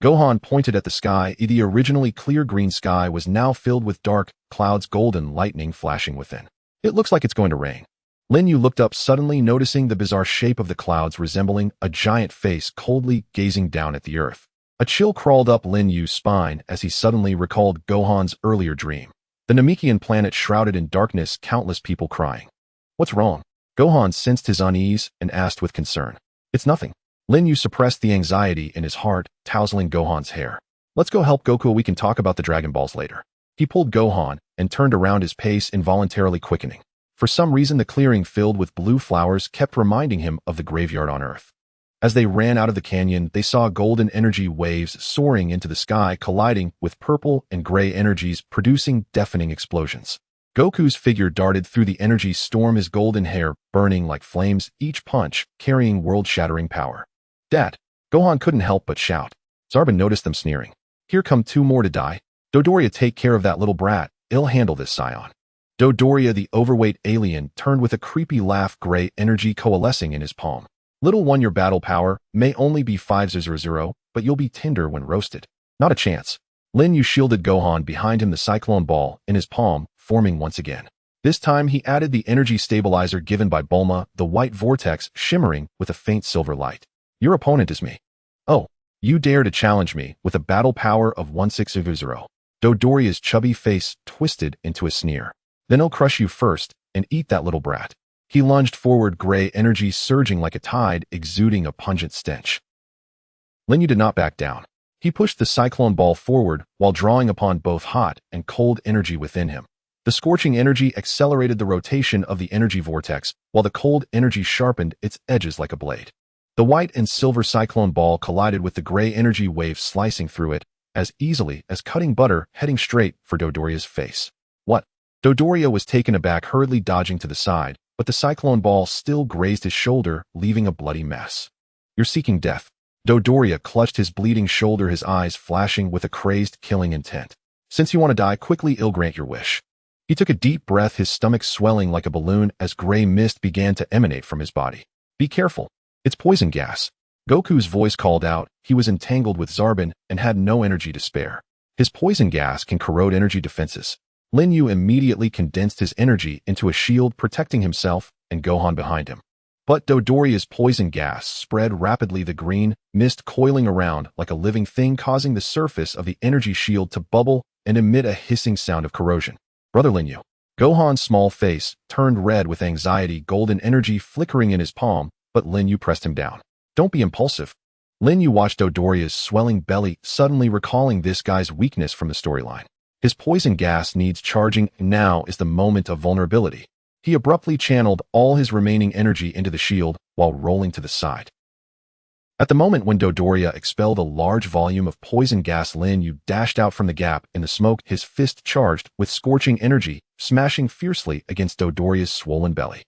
Gohan pointed at the sky. The originally clear green sky was now filled with dark clouds, golden lightning flashing within. It looks like it's going to rain. Lin Yu looked up suddenly, noticing the bizarre shape of the clouds resembling a giant face coldly gazing down at the earth. A chill crawled up Lin Yu's spine as he suddenly recalled Gohan's earlier dream. The Namekian planet shrouded in darkness, countless people crying. What's wrong? Gohan sensed his unease and asked with concern. It's nothing. Lin Yu suppressed the anxiety in his heart, tousling Gohan's hair. Let's go help Goku. We can talk about the Dragon Balls later. He pulled Gohan and turned around, his pace involuntarily quickening. For some reason, the clearing filled with blue flowers kept reminding him of the graveyard on Earth. As they ran out of the canyon, they saw golden energy waves soaring into the sky, colliding with purple and gray energies, producing deafening explosions. Goku's figure darted through the energy storm, his golden hair burning like flames, each punch carrying world-shattering power. Dad! Gohan couldn't help but shout. Zarbin noticed them sneering. Here come two more to die. Dodoria, take care of that little brat. I'll handle this, Saiyan. Dodoria, the overweight alien, turned with a creepy laugh, gray energy coalescing in his palm. Little one, your battle power may only be 500, but you'll be tender when roasted. Not a chance. Lin Yu shielded Gohan behind him, the cyclone ball in his palm forming once again. This time he added the energy stabilizer given by Bulma, the white vortex shimmering with a faint silver light. Your opponent is me. Oh, you dare to challenge me with a battle power of 1600. Dodoria's chubby face twisted into a sneer. Then I'll crush you first and eat that little brat. He lunged forward, gray energy surging like a tide, exuding a pungent stench. Lin Yu did not back down. He pushed the cyclone ball forward while drawing upon both hot and cold energy within him. The scorching energy accelerated the rotation of the energy vortex, while the cold energy sharpened its edges like a blade. The white and silver cyclone ball collided with the gray energy wave, slicing through it as easily as cutting butter, heading straight for Dodoria's face. What? Dodoria was taken aback, hurriedly dodging to the side, but the cyclone ball still grazed his shoulder, leaving a bloody mess. You're seeking death. Dodoria clutched his bleeding shoulder, his eyes flashing with a crazed, killing intent. Since you want to die quickly, I'll grant your wish. He took a deep breath, his stomach swelling like a balloon as gray mist began to emanate from his body. Be careful. It's poison gas. Goku's voice called out. He was entangled with Zarbin and had no energy to spare. His poison gas can corrode energy defenses. Lin Yu immediately condensed his energy into a shield, protecting himself and Gohan behind him. But Dodoria's poison gas spread rapidly, the green mist coiling around like a living thing, causing the surface of the energy shield to bubble and emit a hissing sound of corrosion. Brother Lin Yu. Gohan's small face turned red with anxiety, golden energy flickering in his palm, but Lin Yu pressed him down. Don't be impulsive. Lin Yu watched Dodoria's swelling belly, suddenly recalling this guy's weakness from the storyline. His poison gas needs charging. Now is the moment of vulnerability. He abruptly channeled all his remaining energy into the shield while rolling to the side. At the moment when Dodoria expelled a large volume of poison gas, Lin Yu dashed out from the gap in the smoke, his fist charged with scorching energy, smashing fiercely against Dodoria's swollen belly.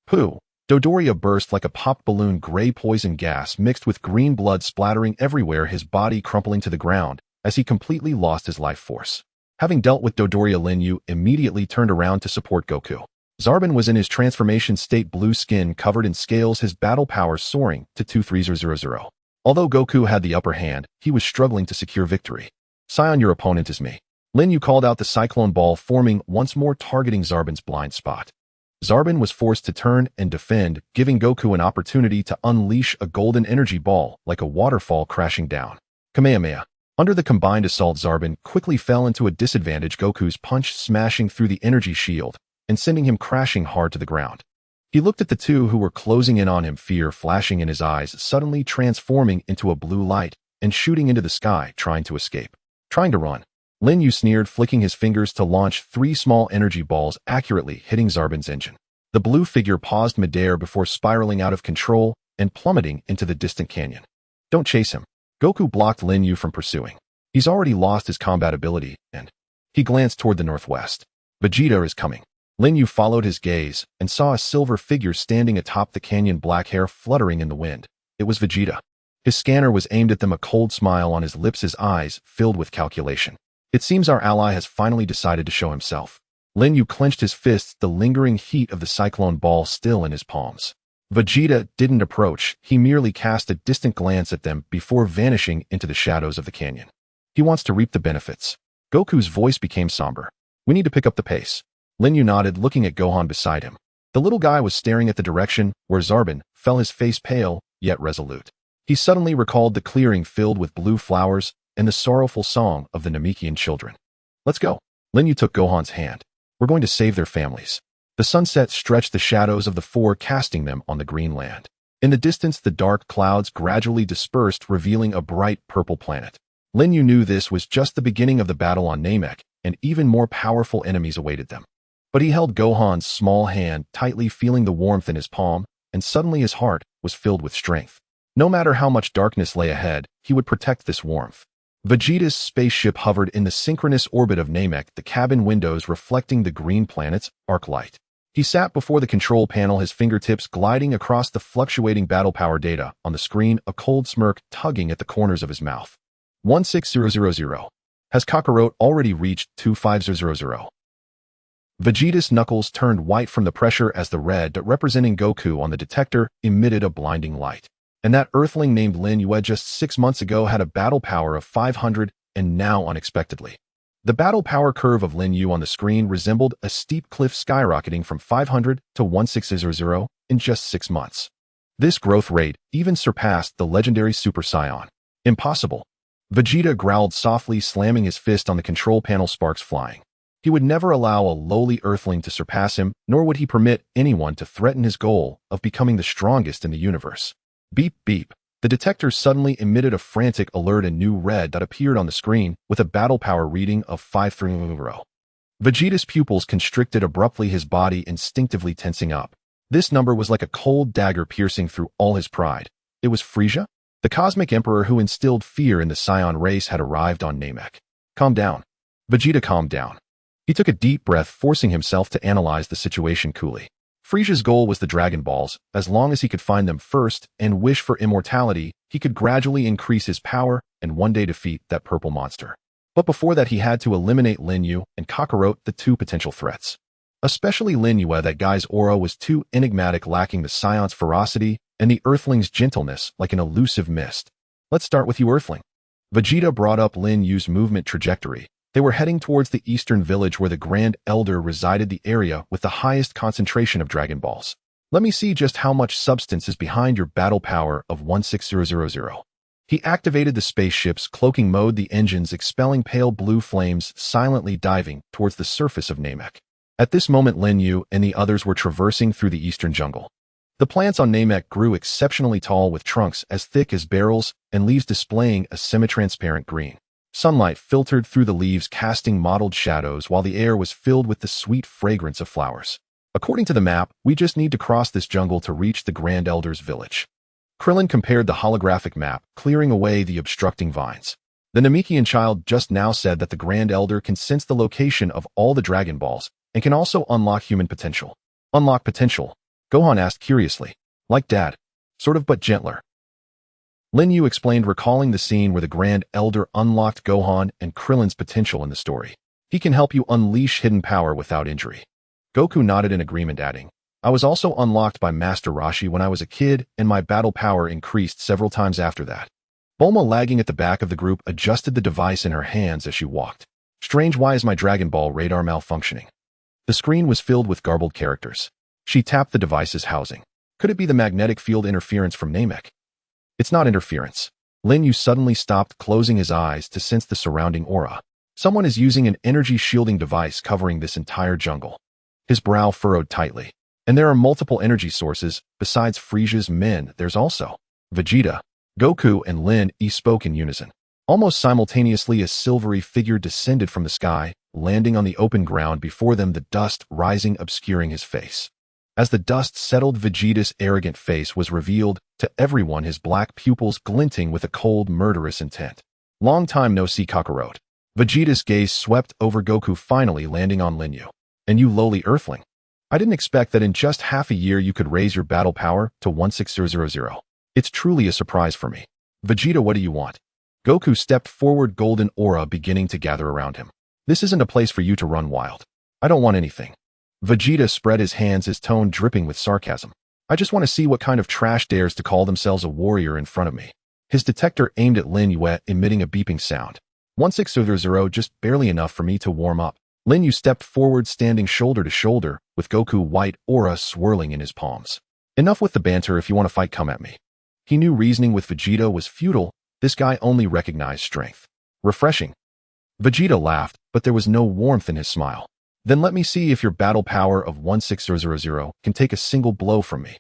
Pooh! Dodoria burst like a popped balloon, gray poison gas mixed with green blood splattering everywhere, his body crumpling to the ground as he completely lost his life force. Having dealt with Dodoria, Lin Yu immediately turned around to support Goku. Zarbin was in his transformation state, blue skin covered in scales, his battle power soaring to 2300. Although Goku had the upper hand, he was struggling to secure victory. Saiyan, your opponent is me. Lin Yu called out, the cyclone ball forming once more, targeting Zarbin's blind spot. Zarbin was forced to turn and defend, giving Goku an opportunity to unleash a golden energy ball like a waterfall crashing down. Kamehameha. Under the combined assault, Zarbin quickly fell into a disadvantage, Goku's punch smashing through the energy shield and sending him crashing hard to the ground. He looked at the two who were closing in on him, fear flashing in his eyes, suddenly transforming into a blue light and shooting into the sky, trying to escape. Trying to run. Lin Yu sneered, flicking his fingers to launch 3 small energy balls, accurately hitting Zarbin's engine. The blue figure paused midair before spiraling out of control and plummeting into the distant canyon. Don't chase him. Goku blocked Lin Yu from pursuing. He's already lost his combat ability, and he glanced toward the northwest. Vegeta is coming. Lin Yu followed his gaze and saw a silver figure standing atop the canyon, black hair fluttering in the wind. It was Vegeta. His scanner was aimed at them, a cold smile on his lips, his eyes filled with calculation. It seems our ally has finally decided to show himself. Lin Yu clenched his fists, the lingering heat of the cyclone ball still in his palms. Vegeta didn't approach, he merely cast a distant glance at them before vanishing into the shadows of the canyon. He wants to reap the benefits. Goku's voice became somber. We need to pick up the pace. Lin Yu nodded, looking at Gohan beside him. The little guy was staring at the direction where Zarbin fell, his face pale, yet resolute. He suddenly recalled the clearing filled with blue flowers and the sorrowful song of the Namekian children. Let's go. Lin Yu took Gohan's hand. We're going to save their families. The sunset stretched the shadows of the four, casting them on the green land. In the distance, the dark clouds gradually dispersed, revealing a bright purple planet. Lin Yu knew this was just the beginning of the battle on Namek, and even more powerful enemies awaited them. But he held Gohan's small hand tightly, feeling the warmth in his palm, and suddenly his heart was filled with strength. No matter how much darkness lay ahead, he would protect this warmth. Vegeta's spaceship hovered in the synchronous orbit of Namek, the cabin windows reflecting the green planet's arc light. He sat before the control panel, his fingertips gliding across the fluctuating battle power data on the screen, a cold smirk tugging at the corners of his mouth. 16000. Has Kakarot already reached 25000? Vegeta's knuckles turned white from the pressure as the red dot representing Goku on the detector emitted a blinding light. And that earthling named Lin Yu just 6 months ago had a battle power of 500, and now unexpectedly. The battle power curve of Lin Yu on the screen resembled a steep cliff, skyrocketing from 500 to 16000 in just 6 months. This growth rate even surpassed the legendary Super Saiyan. Impossible. Vegeta growled softly, slamming his fist on the control panel, sparks flying. He would never allow a lowly earthling to surpass him, nor would he permit anyone to threaten his goal of becoming the strongest in the universe. Beep, beep. The detector suddenly emitted a frantic alert, and new red dot appeared on the screen with a battle power reading of 530. Vegeta's pupils constricted abruptly, his body instinctively tensing up. This number was like a cold dagger piercing through all his pride. It was Frieza? The cosmic emperor who instilled fear in the Saiyan race had arrived on Namek. Calm down. Vegeta calmed down. He took a deep breath, forcing himself to analyze the situation coolly. Frieza's goal was the Dragon Balls. As long as he could find them first and wish for immortality, he could gradually increase his power and one day defeat that purple monster. But before that, he had to eliminate Lin Yu and Kakarot, the two potential threats. Especially Lin Yu, that guy's aura was too enigmatic, lacking the Saiyan's ferocity and the Earthling's gentleness, like an elusive mist. Let's start with you, Earthling. Vegeta brought up Lin Yu's movement trajectory. They were heading towards the eastern village where the Grand Elder resided, the area with the highest concentration of Dragon Balls. Let me see just how much substance is behind your battle power of 16000. He activated the spaceship's cloaking mode, the engines expelling pale blue flames, silently diving towards the surface of Namek. At this moment, Lin Yu and the others were traversing through the eastern jungle. The plants on Namek grew exceptionally tall, with trunks as thick as barrels and leaves displaying a semi-transparent green. Sunlight filtered through the leaves, casting mottled shadows, while the air was filled with the sweet fragrance of flowers. According to the map, we just need to cross this jungle to reach the Grand Elder's village. Krillin compared the holographic map, clearing away the obstructing vines. The Namekian child just now said that the Grand Elder can sense the location of all the Dragon Balls and can also unlock human potential. Unlock potential? Gohan asked curiously. Like Dad. Sort of, but gentler. Lin Yu explained, recalling the scene where the Grand Elder unlocked Gohan and Krillin's potential in the story. He can help you unleash hidden power without injury. Goku nodded in agreement, adding, I was also unlocked by Master Roshi when I was a kid, and my battle power increased several times after that. Bulma, lagging at the back of the group, adjusted the device in her hands as she walked. Strange, why is my Dragon Ball radar malfunctioning? The screen was filled with garbled characters. She tapped the device's housing. Could it be the magnetic field interference from Namek? It's not interference. Lin Yu suddenly stopped, closing his eyes to sense the surrounding aura. Someone is using an energy shielding device covering this entire jungle. His brow furrowed tightly. And there are multiple energy sources. Besides Frieza's men, there's also Vegeta. Goku and Lin Yi spoke in unison. Almost simultaneously, a silvery figure descended from the sky, landing on the open ground before them, the dust rising, obscuring his face. As the dust settled, Vegeta's arrogant face was revealed to everyone, his black pupils glinting with a cold, murderous intent. Long time no see, Kakarot. Vegeta's gaze swept over Goku, finally landing on Lin Yu. And you, lowly earthling. I didn't expect that in just half a year you could raise your battle power to 16000. It's truly a surprise for me. Vegeta, what do you want? Goku stepped forward, golden aura beginning to gather around him. This isn't a place for you to run wild. I don't want anything. Vegeta spread his hands, his tone dripping with sarcasm. I just want to see what kind of trash dares to call themselves a warrior in front of me. His detector aimed at Lin Yue, emitting a beeping sound. 1600, just barely enough for me to warm up. Lin Yue stepped forward, standing shoulder to shoulder, with Goku white aura swirling in his palms. Enough with the banter. If you want to fight, come at me. He knew reasoning with Vegeta was futile. This guy only recognized strength. Refreshing. Vegeta laughed, but there was no warmth in his smile. Then let me see if your battle power of 1600 can take a single blow from me.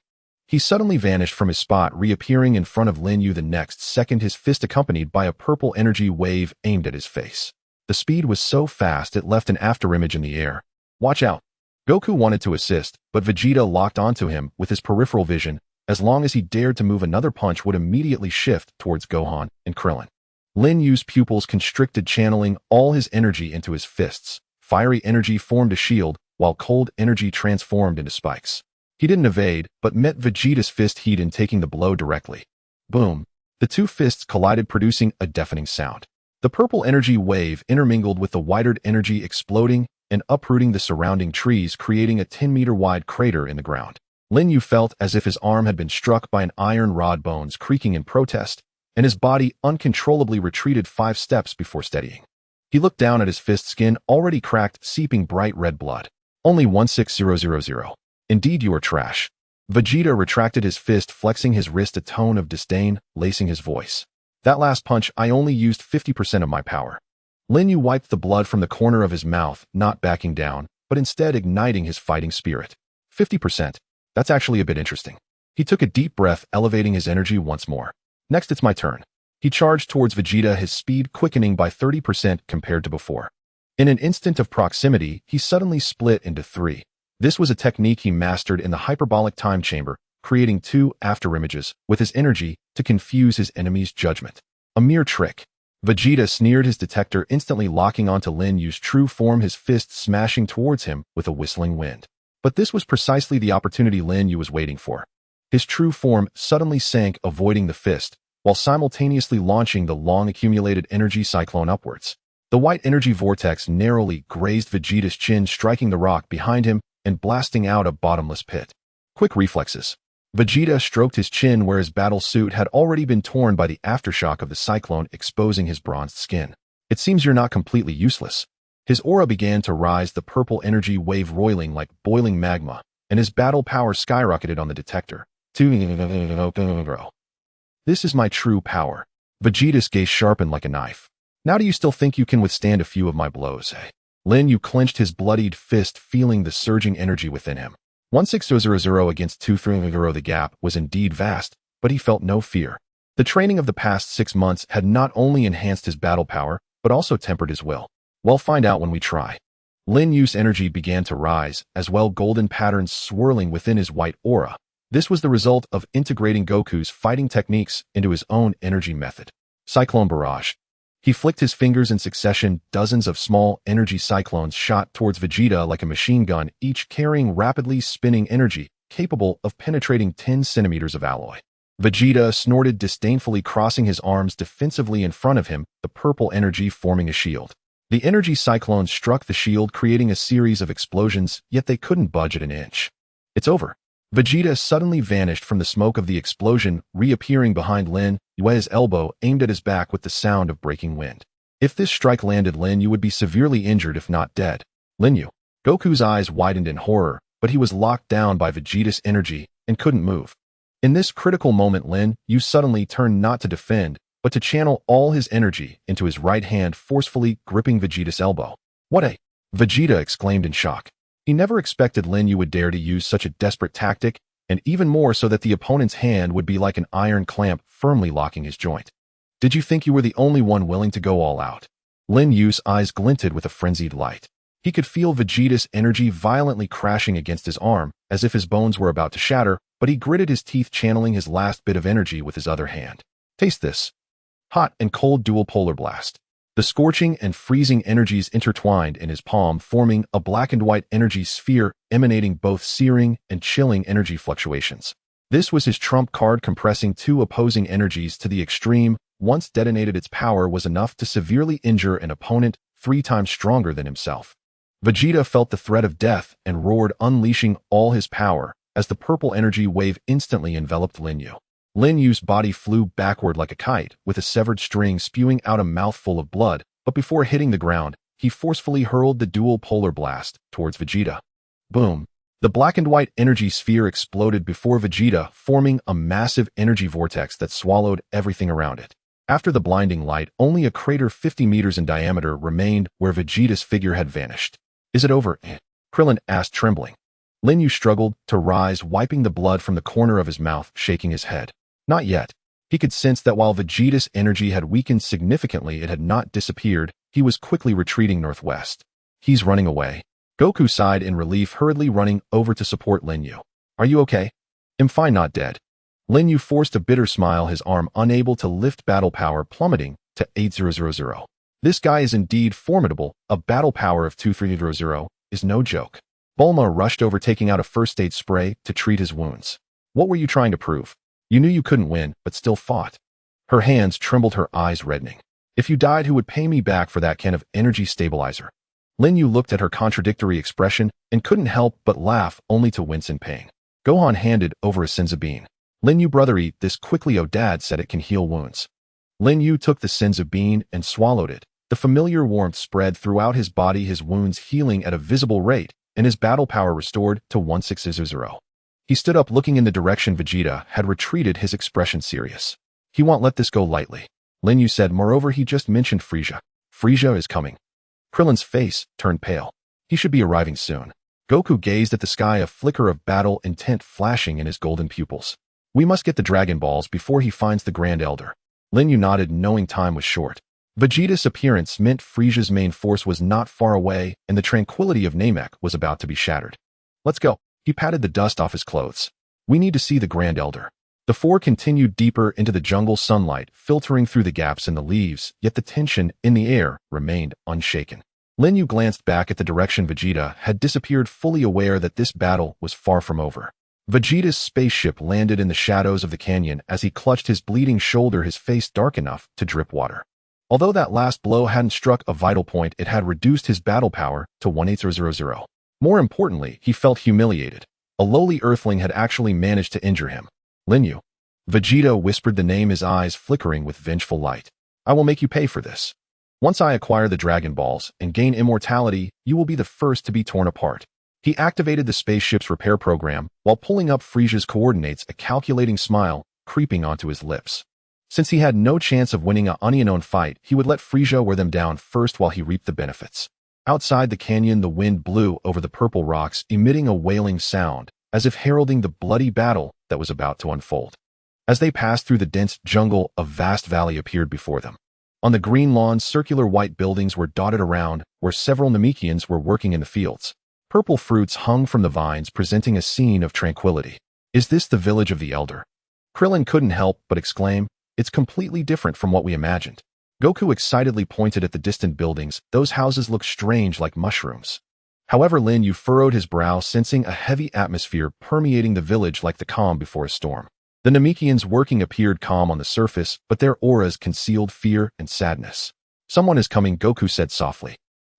He suddenly vanished from his spot, reappearing in front of Lin Yue the next second, his fist accompanied by a purple energy wave aimed at his face. The speed was so fast it left an afterimage in the air. Watch out. Goku wanted to assist, but Vegeta locked onto him with his peripheral vision. As long as he dared to move, another punch would immediately shift towards Gohan and Krillin. Lin Yue's pupils constricted, channeling all his energy into his fists. Fiery energy formed a shield, while cold energy transformed into spikes. He didn't evade, but met Vegeta's fist heat in taking the blow directly. Boom! The two fists collided, producing a deafening sound. The purple energy wave intermingled with the whiter energy, exploding and uprooting the surrounding trees, creating a 10-meter-wide crater in the ground. Lin Yue felt as if his arm had been struck by an iron rod, bones creaking in protest, and his body uncontrollably retreated 5 steps before steadying. He looked down at his fist, skin already cracked, seeping bright red blood. Only 16000. Indeed, you are trash. Vegeta retracted his fist, flexing his wrist, a tone of disdain lacing his voice. That last punch, I only used 50% of my power. Lin Yue wiped the blood from the corner of his mouth, not backing down, but instead igniting his fighting spirit. 50%. That's actually a bit interesting. He took a deep breath, elevating his energy once more. Next, it's my turn. He charged towards Vegeta, his speed quickening by 30% compared to before. In an instant of proximity, he suddenly split into 3. This was a technique he mastered in the hyperbolic time chamber, creating 2 afterimages with his energy to confuse his enemy's judgment. A mere trick. Vegeta sneered, his detector instantly locking onto Lin Yue's true form, his fist smashing towards him with a whistling wind. But this was precisely the opportunity Lin Yue was waiting for. His true form suddenly sank, avoiding the fist, while simultaneously launching the long-accumulated energy cyclone upwards. The white energy vortex narrowly grazed Vegeta's chin, striking the rock behind him and blasting out a bottomless pit. Quick reflexes. Vegeta stroked his chin where his battle suit had already been torn by the aftershock of the cyclone, exposing his bronzed skin. It seems you're not completely useless. His aura began to rise, the purple energy wave roiling like boiling magma, and his battle power skyrocketed on the detector. This is my true power. Vegeta's gaze sharpened like a knife. Now do you still think you can withstand a few of my blows, eh? Lin Yue clenched his bloodied fist, feeling the surging energy within him. 1600 against 230. The gap was indeed vast, but he felt no fear. The training of the past 6 months had not only enhanced his battle power, but also tempered his will. We'll find out when we try. Lin Yue's energy began to rise, as well, golden patterns swirling within his white aura. This was the result of integrating Goku's fighting techniques into his own energy method. Cyclone barrage. He flicked his fingers in succession. Dozens of small energy cyclones shot towards Vegeta like a machine gun, each carrying rapidly spinning energy, capable of penetrating 10 centimeters of alloy. Vegeta snorted disdainfully, crossing his arms defensively in front of him, the purple energy forming a shield. The energy cyclones struck the shield, creating a series of explosions, yet they couldn't budge it an inch. It's over. Vegeta suddenly vanished from the smoke of the explosion, reappearing behind Lin Yue's elbow, aimed at his back with the sound of breaking wind. If this strike landed, Lin Yue would be severely injured, if not dead. Lin Yue. Goku's eyes widened in horror, but he was locked down by Vegeta's energy and couldn't move. In this critical moment, Lin Yue suddenly turned, not to defend, but to channel all his energy into his right hand, forcefully gripping Vegeta's elbow. What a... Vegeta exclaimed in shock. He never expected Lin Yue would dare to use such a desperate tactic, and even more so that the opponent's hand would be like an iron clamp firmly locking his joint. Did you think you were the only one willing to go all out? Lin Yue's eyes glinted with a frenzied light. He could feel Vegeta's energy violently crashing against his arm, as if his bones were about to shatter, but he gritted his teeth, channeling his last bit of energy with his other hand. Taste this. Hot and cold dual polar blast. The scorching and freezing energies intertwined in his palm, forming a black and white energy sphere emanating both searing and chilling energy fluctuations. This was his trump card, compressing 2 opposing energies to the extreme. Once detonated, its power was enough to severely injure an opponent 3 times stronger than himself. Vegeta felt the threat of death and roared, unleashing all his power, as the purple energy wave instantly enveloped Lin Yu. Lin Yu's body flew backward like a kite, with a severed string spewing out a mouthful of blood, but before hitting the ground, he forcefully hurled the dual polar blast towards Vegeta. Boom! The black and white energy sphere exploded before Vegeta, forming a massive energy vortex that swallowed everything around it. After the blinding light, only a crater 50 meters in diameter remained where Vegeta's figure had vanished. Is it over? Krillin asked, trembling. Lin Yu struggled to rise, wiping the blood from the corner of his mouth, shaking his head. Not yet. He could sense that while Vegeta's energy had weakened significantly, it had not disappeared. He was quickly retreating northwest. He's running away. Goku sighed in relief, hurriedly running over to support Lin Yu. Are you okay? I'm fine, not dead. Lin Yu forced a bitter smile, his arm unable to lift, battle power plummeting to 8000. This guy is indeed formidable. A battle power of 2300 is no joke. Bulma rushed over, taking out a first aid spray to treat his wounds. What were you trying to prove? You knew you couldn't win, but still fought. Her hands trembled, her eyes reddening. If you died, who would pay me back for that can of energy stabilizer? Lin Yu looked at her contradictory expression and couldn't help but laugh, only to wince in pain. Gohan handed over a Senzu bean. Lin Yu, brother, eat this quickly. Oh, Dad said it can heal wounds. Lin Yu took the Senzu bean and swallowed it. The familiar warmth spread throughout his body, his wounds healing at a visible rate, and his battle power restored to 1600. He stood up, looking in the direction Vegeta had retreated, his expression serious. He won't let this go lightly. Lin Yu said, moreover, he just mentioned Frieza. Frieza is coming. Krillin's face turned pale. He should be arriving soon. Goku gazed at the sky, a flicker of battle intent flashing in his golden pupils. We must get the Dragon Balls before he finds the Grand Elder. Lin Yu nodded, knowing time was short. Vegeta's appearance meant Frieza's main force was not far away, and the tranquility of Namek was about to be shattered. Let's go. He patted the dust off his clothes. We need to see the Grand Elder. The four continued deeper into the jungle, sunlight filtering through the gaps in the leaves, yet the tension in the air remained unshaken. Lin Yu glanced back at the direction Vegeta had disappeared, fully aware that this battle was far from over. Vegeta's spaceship landed in the shadows of the canyon as he clutched his bleeding shoulder, his face dark enough to drip water. Although that last blow hadn't struck a vital point, it had reduced his battle power to 1800. More importantly, he felt humiliated. A lowly earthling had actually managed to injure him. Lin Yu. Vegeta whispered the name, his eyes flickering with vengeful light. I will make you pay for this. Once I acquire the Dragon Balls and gain immortality, you will be the first to be torn apart. He activated the spaceship's repair program while pulling up Frieza's coordinates, a calculating smile creeping onto his lips. Since he had no chance of winning an unknown fight, he would let Frieza wear them down first while he reaped the benefits. Outside the canyon, the wind blew over the purple rocks, emitting a wailing sound, as if heralding the bloody battle that was about to unfold. As they passed through the dense jungle, a vast valley appeared before them. On the green lawn, circular white buildings were dotted around, where several Namekians were working in the fields. Purple fruits hung from the vines, presenting a scene of tranquility. Is this the village of the Elder? Krillin couldn't help but exclaim, it's completely different from what we imagined. Goku excitedly pointed at the distant buildings. Those houses look strange, like mushrooms. However, Lin Yu furrowed his brow, sensing a heavy atmosphere permeating the village like the calm before a storm. The Namekians working appeared calm on the surface, but their auras concealed fear and sadness. Someone is coming, Goku said softly.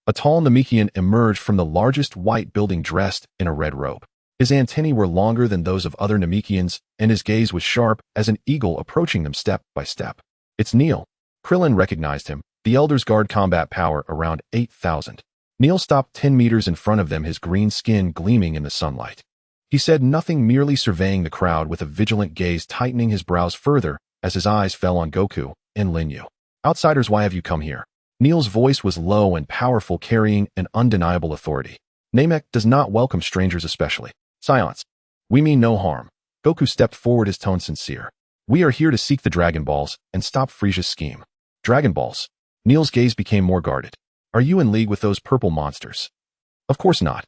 A tall Namekian emerged from the largest white building, dressed in a red robe. His antennae were longer than those of other Namekians, and his gaze was sharp as an eagle approaching them step by step. It's Neil. Krillin recognized him. The Elder's guard combat power around 8,000. Neil stopped 10 meters in front of them, his green skin gleaming in the sunlight. He said nothing, merely surveying the crowd with a vigilant gaze, tightening his brows further as his eyes fell on Goku and Lin Yu. Outsiders, why have you come here? Neil's voice was low and powerful, carrying an undeniable authority. Namek does not welcome strangers, especially Scions. We mean no harm. Goku stepped forward, his tone sincere. We are here to seek the Dragon Balls and stop Frieza's scheme. Dragon Balls? Neil's gaze became more guarded. Are you in league with those purple monsters? Of course not.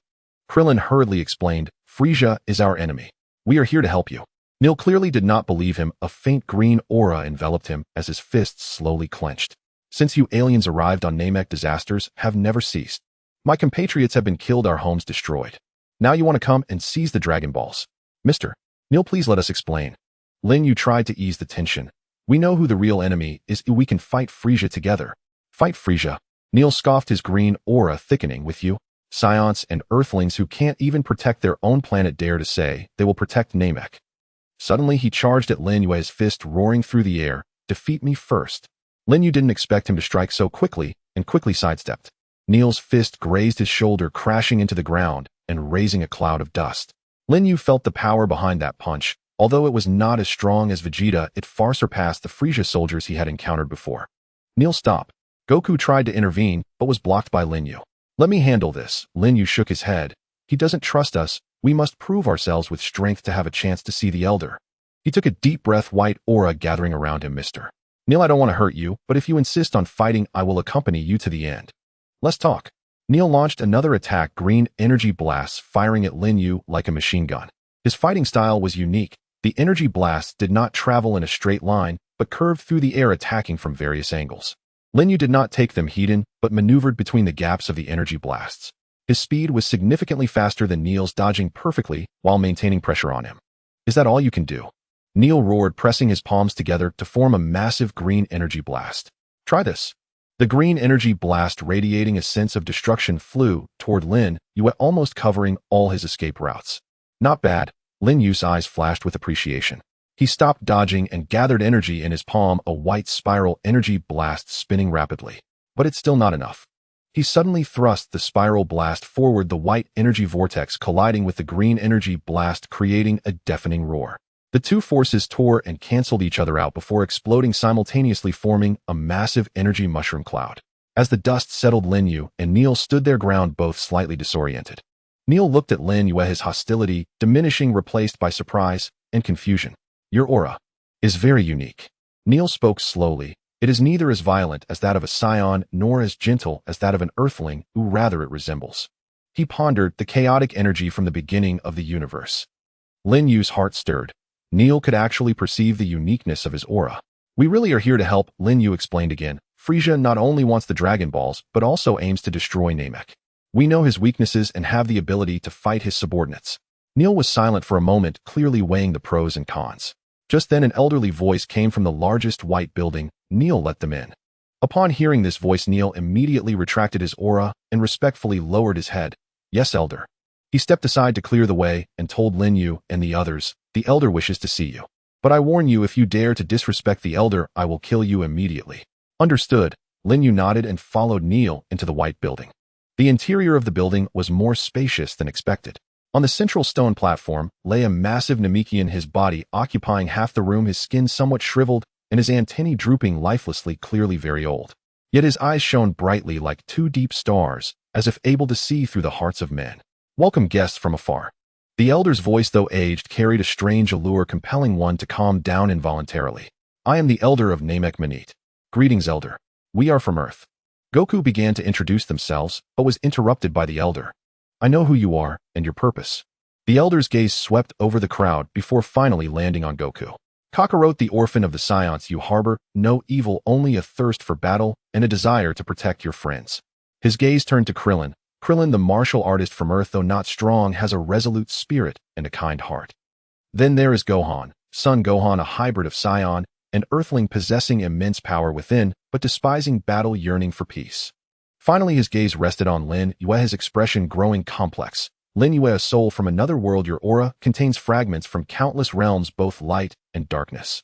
Krillin hurriedly explained, Frieza is our enemy. We are here to help you. Neil clearly did not believe him. A faint green aura enveloped him as his fists slowly clenched. Since you aliens arrived on Namek, disasters have never ceased. My compatriots have been killed, our homes destroyed. Now you want to come and seize the Dragon Balls. Mister Neil, please let us explain. Lin Yu tried to ease the tension. We know who the real enemy is. We can fight Frieza together. Fight Frieza? Neil scoffed, his green aura thickening. With you? Scions and Earthlings who can't even protect their own planet dare to say they will protect Namek. Suddenly, he charged at Lin Yue, his fist roaring through the air. Defeat me first. Lin Yue didn't expect him to strike so quickly and quickly sidestepped. Neil's fist grazed his shoulder, crashing into the ground and raising a cloud of dust. Lin Yue felt the power behind that punch. Although it was not as strong as Vegeta, it far surpassed the Frieza soldiers he had encountered before. Neil, stop. Goku tried to intervene, but was blocked by Lin Yue. Let me handle this. Lin Yue shook his head. He doesn't trust us. We must prove ourselves with strength to have a chance to see the Elder. He took a deep breath, white aura gathering around him. Mr. Neil, I don't want to hurt you, but if you insist on fighting, I will accompany you to the end. Let's talk. Neil launched another attack, green energy blasts firing at Lin Yue like a machine gun. His fighting style was unique. The energy blasts did not travel in a straight line, but curved through the air, attacking from various angles. Lin Yue did not take them heed, but maneuvered between the gaps of the energy blasts. His speed was significantly faster than Neil's, dodging perfectly while maintaining pressure on him. Is that all you can do? Neil roared, pressing his palms together to form a massive green energy blast. Try this. The green energy blast, radiating a sense of destruction, flew toward Lin Yue, almost covering all his escape routes. Not bad. Lin Yue's eyes flashed with appreciation. He stopped dodging and gathered energy in his palm, a white spiral energy blast spinning rapidly. But it's still not enough. He suddenly thrust the spiral blast forward, the white energy vortex colliding with the green energy blast, creating a deafening roar. The two forces tore and canceled each other out before exploding simultaneously, forming a massive energy mushroom cloud. As the dust settled, Lin Yue and Neil stood their ground, both slightly disoriented. Neil looked at Lin Yue, his hostility diminishing, replaced by surprise and confusion. Your aura is very unique. Neil spoke slowly. It is neither as violent as that of a scion nor as gentle as that of an earthling, who rather it resembles. He pondered the chaotic energy from the beginning of the universe. Lin Yue's heart stirred. Neil could actually perceive the uniqueness of his aura. We really are here to help, Lin Yue explained again. Frieza not only wants the Dragon Balls, but also aims to destroy Namek. We know his weaknesses and have the ability to fight his subordinates. Neil was silent for a moment, clearly weighing the pros and cons. Just then, an elderly voice came from the largest white building. Neil let them in. Upon hearing this voice, Neil immediately retracted his aura and respectfully lowered his head. Yes, Elder. He stepped aside to clear the way and told Lin Yue and the others, the Elder wishes to see you. But I warn you, if you dare to disrespect the Elder, I will kill you immediately. Understood. Lin Yue nodded and followed Neil into the white building. The interior of the building was more spacious than expected. On the central stone platform lay a massive Namekian, his body occupying half the room, his skin somewhat shriveled and his antennae drooping lifelessly, clearly very old. Yet his eyes shone brightly like two deep stars, as if able to see through the hearts of men. Welcome, guests from afar. The Elder's voice, though aged, carried a strange allure, compelling one to calm down involuntarily. I am the Elder of Namek Manit. Greetings, Elder. We are from Earth. Goku began to introduce themselves, but was interrupted by the Elder. I know who you are and your purpose. The Elder's gaze swept over the crowd before finally landing on Goku. Kakarot, the orphan of the Scions, you harbor no evil, only a thirst for battle and a desire to protect your friends. His gaze turned to Krillin. Krillin, the martial artist from Earth, though not strong, has a resolute spirit and a kind heart. Then there is Gohan, son Gohan, a hybrid of Scion and Earthling, possessing immense power within, but despising battle, yearning for peace. Finally, his gaze rested on Lin Yue, his expression growing complex. Lin Yue, a soul from another world, your aura contains fragments from countless realms, both light and darkness.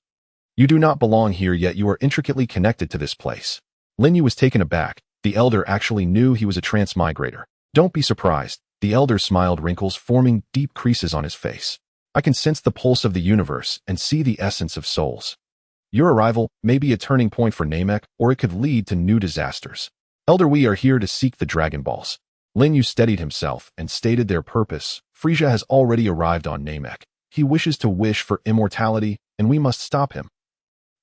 You do not belong here, yet you are intricately connected to this place. Lin Yue was taken aback. The Elder actually knew he was a transmigrator. Don't be surprised. The Elder smiled, wrinkles forming deep creases on his face. I can sense the pulse of the universe and see the essence of souls. Your arrival may be a turning point for Namek, or it could lead to new disasters. Elder, we are here to seek the Dragon Balls. Lin Yue steadied himself and stated their purpose. Frieza has already arrived on Namek. He wishes to wish for immortality, and we must stop him.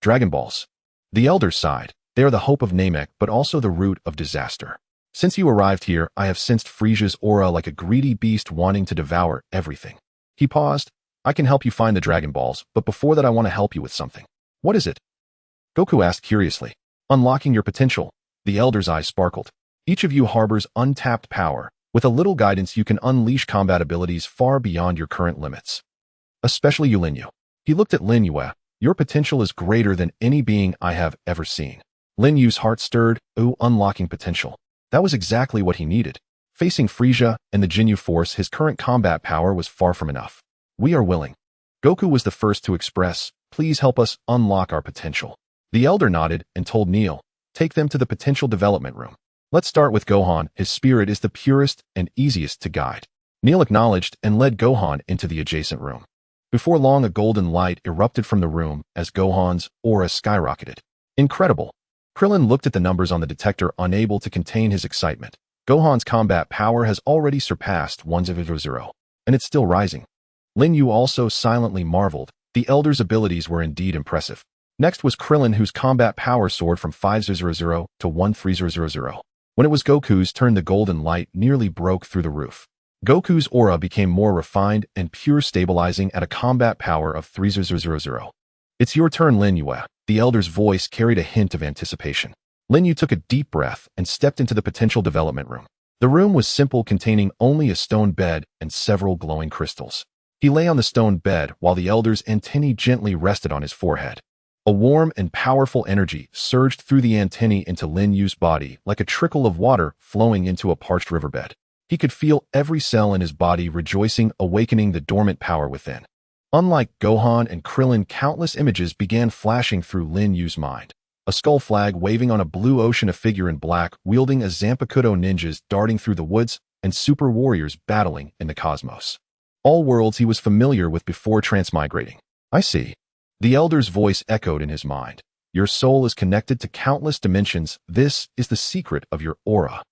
Dragon Balls. The Elder sighed. They are the hope of Namek, but also the root of disaster. Since you arrived here, I have sensed Frieza's aura like a greedy beast wanting to devour everything. He paused. I can help you find the Dragon Balls, but before that I want to help you with something. What is it? Goku asked curiously. Unlocking your potential. The Elder's eyes sparkled. Each of you harbors untapped power. With a little guidance, you can unleash combat abilities far beyond your current limits. Especially you, Lin Yue. He looked at Lin Yue. Your potential is greater than any being I have ever seen. Lin Yue's heart stirred. Ooh, unlocking potential. That was exactly what he needed. Facing Frieza and the Ginyu Force, his current combat power was far from enough. We are willing. Goku was the first to express, please help us unlock our potential. The elder nodded and told Neil, take them to the potential development room. Let's start with Gohan. His spirit is the purest and easiest to guide. Neil acknowledged and led Gohan into the adjacent room. Before long, a golden light erupted from the room as Gohan's aura skyrocketed. Incredible. Krillin looked at the numbers on the detector, unable to contain his excitement. Gohan's combat power has already surpassed 100, and it's still rising. Lin Yu also silently marveled. The elder's abilities were indeed impressive. Next was Krillin, whose combat power soared from 500 to 1300. When it was Goku's turn, the golden light nearly broke through the roof. Goku's aura became more refined and pure, stabilizing at a combat power of 3000. It's your turn, Lin Yu. The elder's voice carried a hint of anticipation. Lin Yu took a deep breath and stepped into the potential development room. The room was simple, containing only a stone bed and several glowing crystals. He lay on the stone bed while the elder's antennae gently rested on his forehead. A warm and powerful energy surged through the antennae into Lin Yu's body like a trickle of water flowing into a parched riverbed. He could feel every cell in his body rejoicing, awakening the dormant power within. Unlike Gohan and Krillin, countless images began flashing through Lin Yu's mind. A skull flag waving on a blue ocean, a figure in black wielding a Zanpakuto, ninjas darting through the woods, and super warriors battling in the cosmos. All worlds he was familiar with before transmigrating. I see. The elder's voice echoed in his mind. Your soul is connected to countless dimensions. This is the secret of your aura.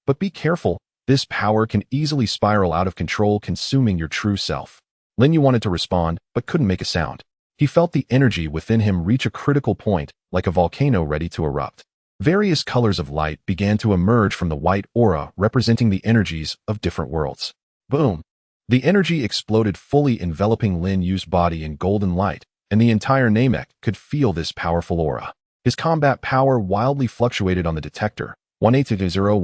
But be careful. This power can easily spiral out of control, consuming your true self. Lin Yu wanted to respond, but couldn't make a sound. He felt the energy within him reach a critical point, like a volcano ready to erupt. Various colors of light began to emerge from the white aura, representing the energies of different worlds. Boom! The energy exploded, fully enveloping Lin Yu's body in golden light, and the entire Namek could feel this powerful aura. His combat power wildly fluctuated on the detector, 1800.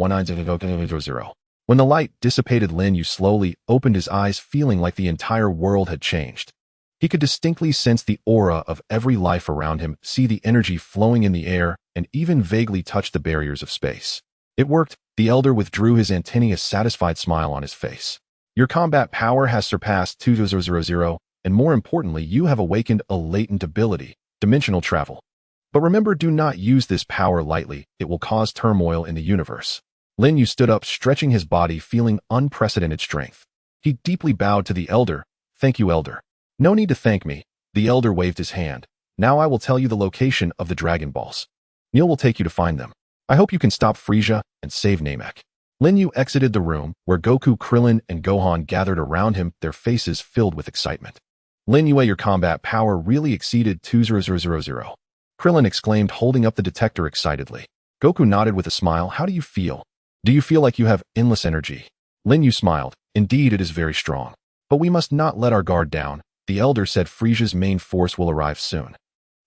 When the light dissipated, Lin Yu slowly opened his eyes, feeling like the entire world had changed. He could distinctly sense the aura of every life around him, see the energy flowing in the air, and even vaguely touch the barriers of space. It worked. The elder withdrew his antennae, a satisfied smile on his face. Your combat power has surpassed 2000, and more importantly, you have awakened a latent ability, dimensional travel. But remember, do not use this power lightly. It will cause turmoil in the universe. Lin Yu stood up, stretching his body, feeling unprecedented strength. He deeply bowed to the elder. Thank you, elder. No need to thank me. The elder waved his hand. Now I will tell you the location of the Dragon Balls. Neil will take you to find them. I hope you can stop Frieza and save Namek. Lin Yu exited the room, where Goku, Krillin, and Gohan gathered around him, their faces filled with excitement. Lin Yu, your combat power really exceeded 2000. Krillin exclaimed, holding up the detector excitedly. Goku nodded with a smile. How do you feel? Do you feel like you have endless energy? Lin Yu smiled. Indeed, it is very strong. But we must not let our guard down. The elder said Frieza's main force will arrive soon.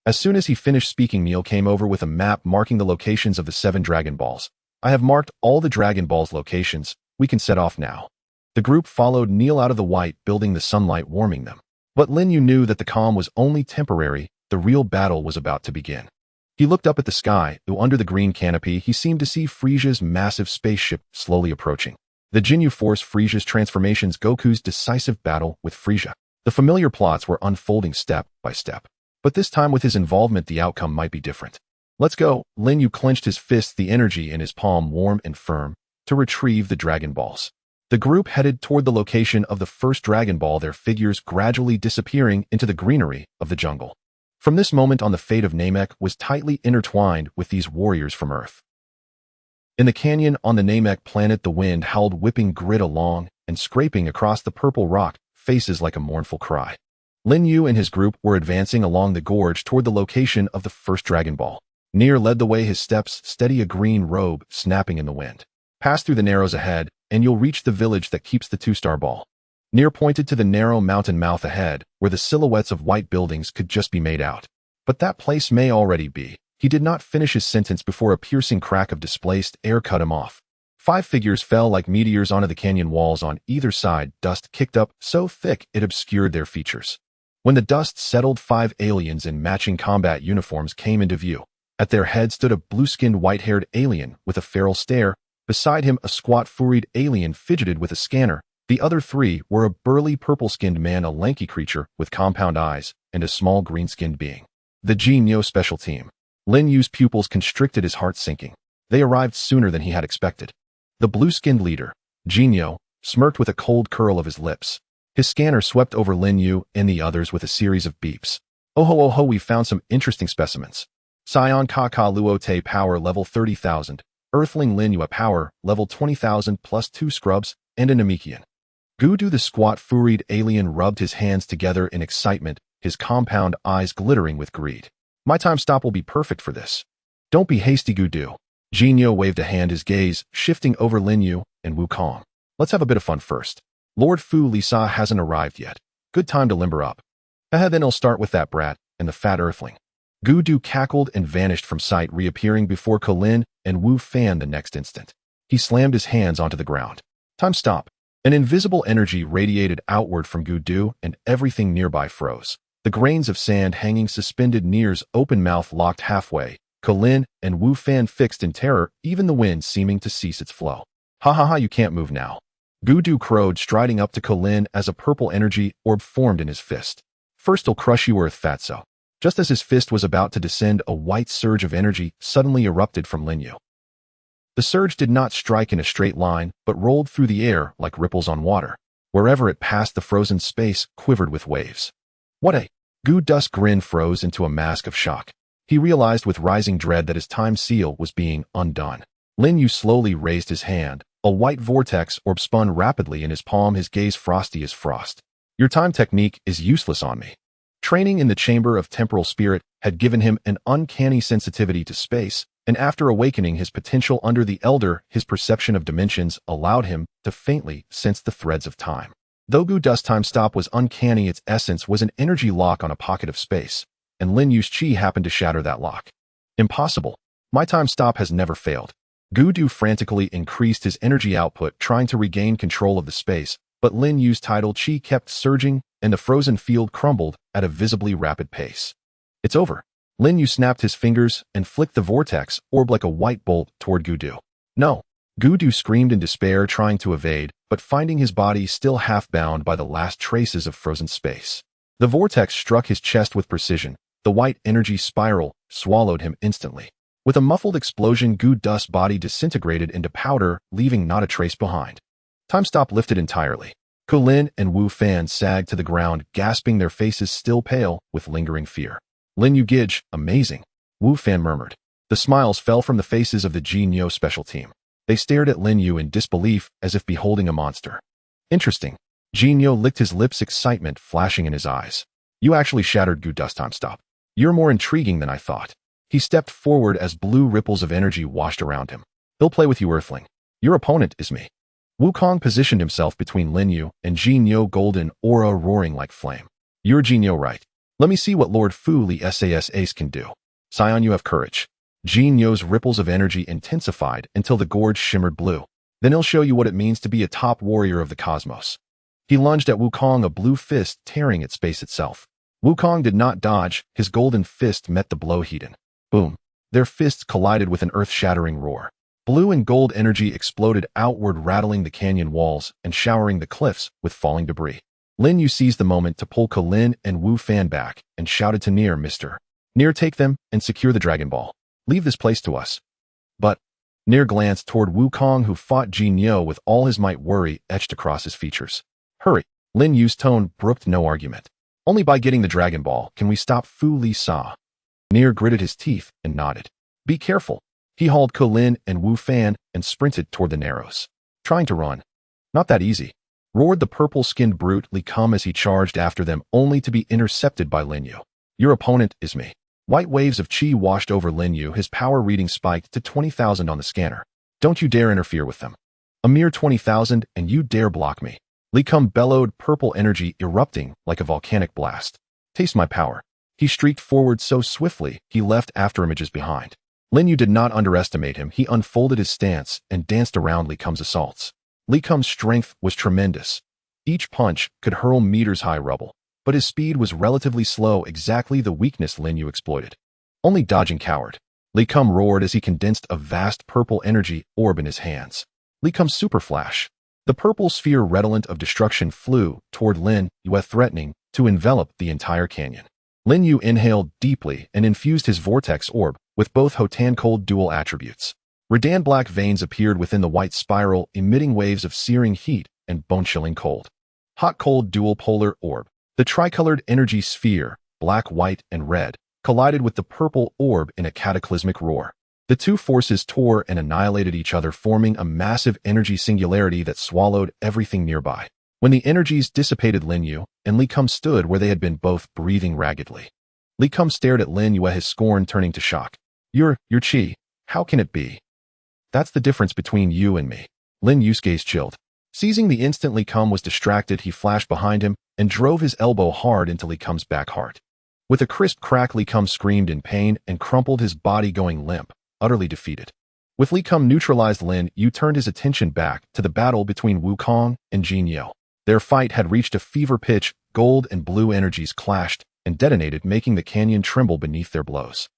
As soon as he finished speaking, Neil came over with a map marking the locations of the 7 Dragon Balls. I have marked all the Dragon Balls locations. We can set off now. The group followed Neil out of the white building, the sunlight warming them. But Lin Yu knew that the calm was only temporary. The real battle was about to begin. He looked up at the sky, though under the green canopy he seemed to see Frieza's massive spaceship slowly approaching. The Ginyu Force, Frieza's transformations, Goku's decisive battle with Frieza. The familiar plots were unfolding step by step. But this time, with his involvement, the outcome might be different. Let's go. Lin Yu clenched his fist, the energy in his palm warm and firm, to retrieve the Dragon Balls. The group headed toward the location of the first Dragon Ball, their figures gradually disappearing into the greenery of the jungle. From this moment on, the fate of Namek was tightly intertwined with these warriors from Earth. In the canyon on the Namek planet, the wind howled, whipping grit along and scraping across the purple rock faces like a mournful cry. Lin Yu and his group were advancing along the gorge toward the location of the first Dragon Ball. Nier led the way, his steps steady, a green robe snapping in the wind. Pass through the narrows ahead, and you'll reach the village that keeps the 2-star ball. Nier pointed to the narrow mountain mouth ahead, where the silhouettes of white buildings could just be made out. But that place may already be. He did not finish his sentence before a piercing crack of displaced air cut him off. 5 figures fell like meteors onto the canyon walls on either side. Dust kicked up so thick it obscured their features. When the dust settled, 5 aliens in matching combat uniforms came into view. At their head stood a blue-skinned, white-haired alien with a feral stare, Beside him, a squat furried alien fidgeted with a scanner. The other three were a burly purple-skinned man, a lanky creature with compound eyes, and a small green-skinned being. The Ginyu special team. Lin Yu's pupils constricted, his heart sinking. They arrived sooner than he had expected. The blue-skinned leader, Ginyu, smirked with a cold curl of his lips. His scanner swept over Lin Yu and the others with a series of beeps. Oh ho, we found some interesting specimens. Saiyan Kaka Luote power level 30,000. Earthling Lin Yu a power level 20,000 plus 2 scrubs and a Namekian. Gudu the squat furried alien rubbed his hands together in excitement, his compound eyes glittering with greed. My time stop will be perfect for this. Don't be hasty, Gudu. Ginyu waved a hand, his gaze shifting over Lin Yu and Wukong. Let's have a bit of fun first. Lord Fu Lisa hasn't arrived yet. Good time to limber up. Then he'll start with that brat and the fat earthling. Gudu cackled and vanished from sight, reappearing before Kulin and Wu Fan the next instant. He slammed his hands onto the ground. Time stop. An invisible energy radiated outward from Gudu and everything nearby froze. The grains of sand hanging suspended Nier's open mouth locked halfway. Kulin and Wu Fan fixed in terror, even the wind seeming to cease its flow. Ha, you can't move now. Gudu crowed, striding up to Kulin as a purple energy orb formed in his fist. First I'll crush you, Earth Fatso. Just as his fist was about to descend, a white surge of energy suddenly erupted from Lin Yu. The surge did not strike in a straight line, but rolled through the air like ripples on water. Wherever it passed, the frozen space quivered with waves. What a... Gudu's grin froze into a mask of shock. He realized with rising dread that his time seal was being undone. Lin Yu slowly raised his hand. A white vortex orb spun rapidly in his palm, his gaze frosty as frost. Your time technique is useless on me. Training in the Chamber of Temporal Spirit had given him an uncanny sensitivity to space, and after awakening his potential under the Elder, his perception of dimensions allowed him to faintly sense the threads of time. Though Gudu's time stop was uncanny, its essence was an energy lock on a pocket of space, and Lin Yu's chi happened to shatter that lock. Impossible. My time stop has never failed. Gudu frantically increased his energy output, trying to regain control of the space, but Lin Yu's tidal chi kept surging, and the frozen field crumbled at a visibly rapid pace. It's over. Lin Yu snapped his fingers and flicked the vortex orb like a white bolt toward Gudu. No. Gudu screamed in despair, trying to evade, but finding his body still half bound by the last traces of frozen space. The vortex struck his chest with precision. The white energy spiral swallowed him instantly. With a muffled explosion, Gudu's body disintegrated into powder, leaving not a trace behind. Time stop lifted entirely. Kulin and Wu Fan sagged to the ground, gasping, their faces still pale with lingering fear. Lin Yu Gij, amazing, Wu Fan murmured. The smiles fell from the faces of the Ginyu special team. They stared at Lin Yu in disbelief, as if beholding a monster. Interesting. Ginyu licked his lips, excitement flashing in his eyes. You actually shattered Gudu's time stop. You're more intriguing than I thought. He stepped forward as blue ripples of energy washed around him. He'll play with you, Earthling. Your opponent is me. Wukong positioned himself between Lin Yu and Ginyu, golden aura roaring like flame. You're Ginyu, right? Let me see what Lord Fu Li SAS Ace can do. Saiyan, you have courage. Jinyu's ripples of energy intensified until the gorge shimmered blue. Then he'll show you what it means to be a top warrior of the cosmos. He lunged at Wukong, a blue fist tearing at space itself. Wukong did not dodge. His golden fist met the blow heated. Boom. Their fists collided with an earth-shattering roar. Blue and gold energy exploded outward, rattling the canyon walls and showering the cliffs with falling debris. Lin Yu seized the moment to pull Kulin and Wu Fan back and shouted to Nier, Mr. Nier, take them and secure the Dragon Ball. Leave this place to us. But Nier glanced toward Wukong, who fought Ginyu with all his might, worry etched across his features. Hurry. Lin Yu's tone brooked no argument. Only by getting the Dragon Ball can we stop Fu Li Sa. Nier gritted his teeth and nodded. Be careful. He hauled Kulin and Wu Fan and sprinted toward the Narrows. Trying to run. Not that easy. Roared the purple-skinned brute Li Kum as he charged after them, only to be intercepted by Lin Yu. Your opponent is me. White waves of chi washed over Lin Yu, his power reading spiked to 20,000 on the scanner. Don't you dare interfere with them. A mere 20,000 and you dare block me. Li Kum bellowed, purple energy erupting like a volcanic blast. Taste my power. He streaked forward so swiftly, he left afterimages behind. Lin Yu did not underestimate him. He unfolded his stance and danced around Li Kum's assaults. Li Kum's strength was tremendous. Each punch could hurl meters-high rubble, but his speed was relatively slow, exactly the weakness Lin Yu exploited. Only dodging coward. Li Kum roared as he condensed a vast purple energy orb in his hands. Li Kum's super flash. The purple sphere redolent of destruction flew toward Lin Yue, threatening to envelop the entire canyon. Lin Yu inhaled deeply and infused his vortex orb with both Hotan cold dual attributes. Redan black veins appeared within the white spiral, emitting waves of searing heat and bone-chilling cold. Hot cold dual polar orb. The tricolored energy sphere, black, white, and red, collided with the purple orb in a cataclysmic roar. The two forces tore and annihilated each other, forming a massive energy singularity that swallowed everything nearby. When the energies dissipated, Lin Yu and Li Kum stood where they had been, both breathing raggedly. Li Kum stared at Lin Yu, his scorn turning to shock. Your chi. How can it be? That's the difference between you and me. Lin Yu's gaze chilled. Seizing the instant Li Kum was distracted, he flashed behind him and drove his elbow hard into Li Kum's back heart. With a crisp crack, Li Kum screamed in pain and crumpled, his body going limp, utterly defeated. With Li Kum neutralized, Lin Yu turned his attention back to the battle between Wukong and Ginyu. Their fight had reached a fever pitch. Gold and blue energies clashed and detonated, making the canyon tremble beneath their blows.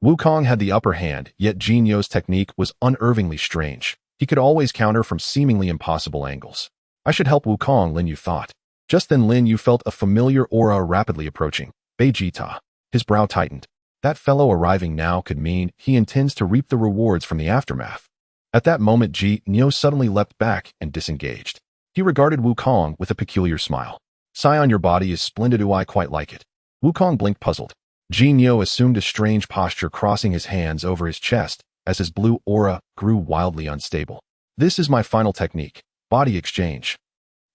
Wukong had the upper hand, yet Jinyu's technique was unervingly strange. He could always counter from seemingly impossible angles. I should help Wukong, Lin Yu thought. Just then Lin Yu felt a familiar aura rapidly approaching. Vegeta. His brow tightened. That fellow arriving now could mean he intends to reap the rewards from the aftermath. At that moment, Ginyu suddenly leapt back and disengaged. He regarded Wukong with a peculiar smile. Saiyan, your body is splendid. I quite like it. Wukong blinked, puzzled. Ginyu assumed a strange posture, crossing his hands over his chest as his blue aura grew wildly unstable. This is my final technique. Body exchange.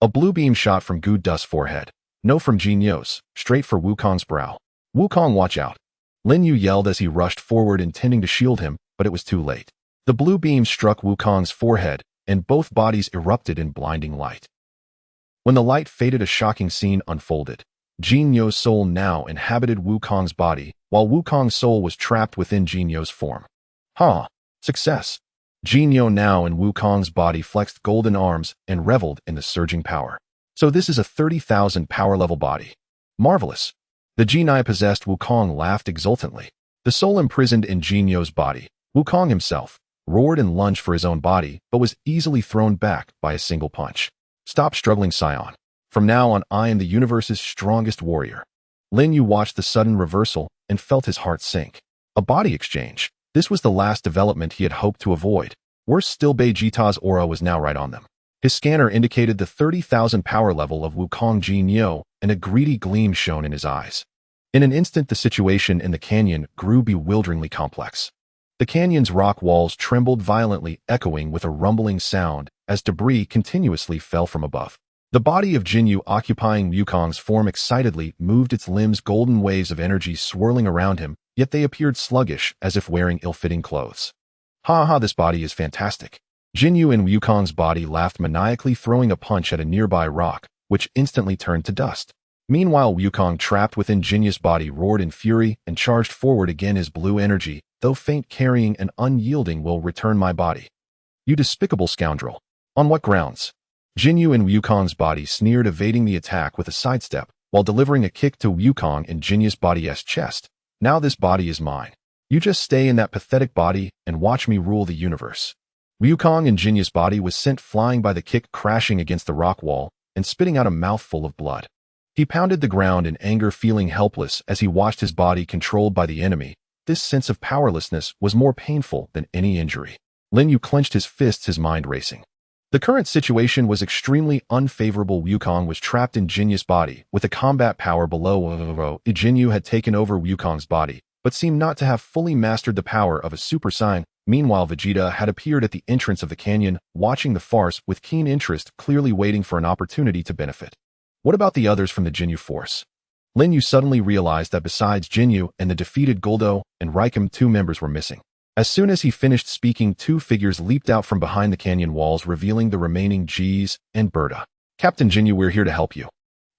A blue beam shot from Gu Dust's forehead. No, from Jinyu's, straight for Wukong's brow. Wukong, watch out. Lin Yu yelled as he rushed forward, intending to shield him, but it was too late. The blue beam struck Wukong's forehead, and both bodies erupted in blinding light. When the light faded, a shocking scene unfolded. Jinyu's soul now inhabited Wukong's body, while Wukong's soul was trapped within Jinyu's form. Success! Ginyu now in Wukong's body flexed golden arms and reveled in the surging power. So this is a 30,000 power level body. Marvelous! The Jinyu-possessed Wukong laughed exultantly. The soul imprisoned in Jinyu's body, Wukong himself, roared and lunged for his own body, but was easily thrown back by a single punch. Stop struggling, Saiyan. From now on, I am the universe's strongest warrior. Lin Yu watched the sudden reversal and felt his heart sink. A body exchange. This was the last development he had hoped to avoid. Worse still, Vegeta's aura was now right on them. His scanner indicated the 30,000 power level of Wukong Ginyu, and a greedy gleam shone in his eyes. In an instant, the situation in the canyon grew bewilderingly complex. The canyon's rock walls trembled violently, echoing with a rumbling sound as debris continuously fell from above. The body of Ginyu, occupying Wukong's form, excitedly moved its limbs, golden waves of energy swirling around him, yet they appeared sluggish, as if wearing ill-fitting clothes. This body is fantastic. Ginyu in Wukong's body laughed maniacally, throwing a punch at a nearby rock, which instantly turned to dust. Meanwhile, Wukong, trapped within Jinyu's body, roared in fury and charged forward again. His blue energy, though faint, carrying and unyielding, will return my body. You despicable scoundrel. On what grounds? Ginyu in Wukong's body sneered, evading the attack with a sidestep, while delivering a kick to Wukong in Jinyu's body's chest. Now this body is mine. You just stay in that pathetic body and watch me rule the universe. Wukong in Jinyu's body was sent flying by the kick, crashing against the rock wall and spitting out a mouthful of blood. He pounded the ground in anger, feeling helpless as he watched his body controlled by the enemy. This sense of powerlessness was more painful than any injury. Lin Yu clenched his fists, his mind racing. The current situation was extremely unfavorable. Wukong was trapped in Jinyu's body, with a combat power below. Ginyu had taken over Wukong's body, but seemed not to have fully mastered the power of a Super Saiyan. Meanwhile, Vegeta had appeared at the entrance of the canyon, watching the farce with keen interest, clearly waiting for an opportunity to benefit. What about the others from the Ginyu force? Lin Yu suddenly realized that besides Ginyu and the defeated Goldo and Raikum, 2 members were missing. As soon as he finished speaking, 2 figures leaped out from behind the canyon walls, revealing the remaining G's and Berta. Captain Ginyu, we're here to help you.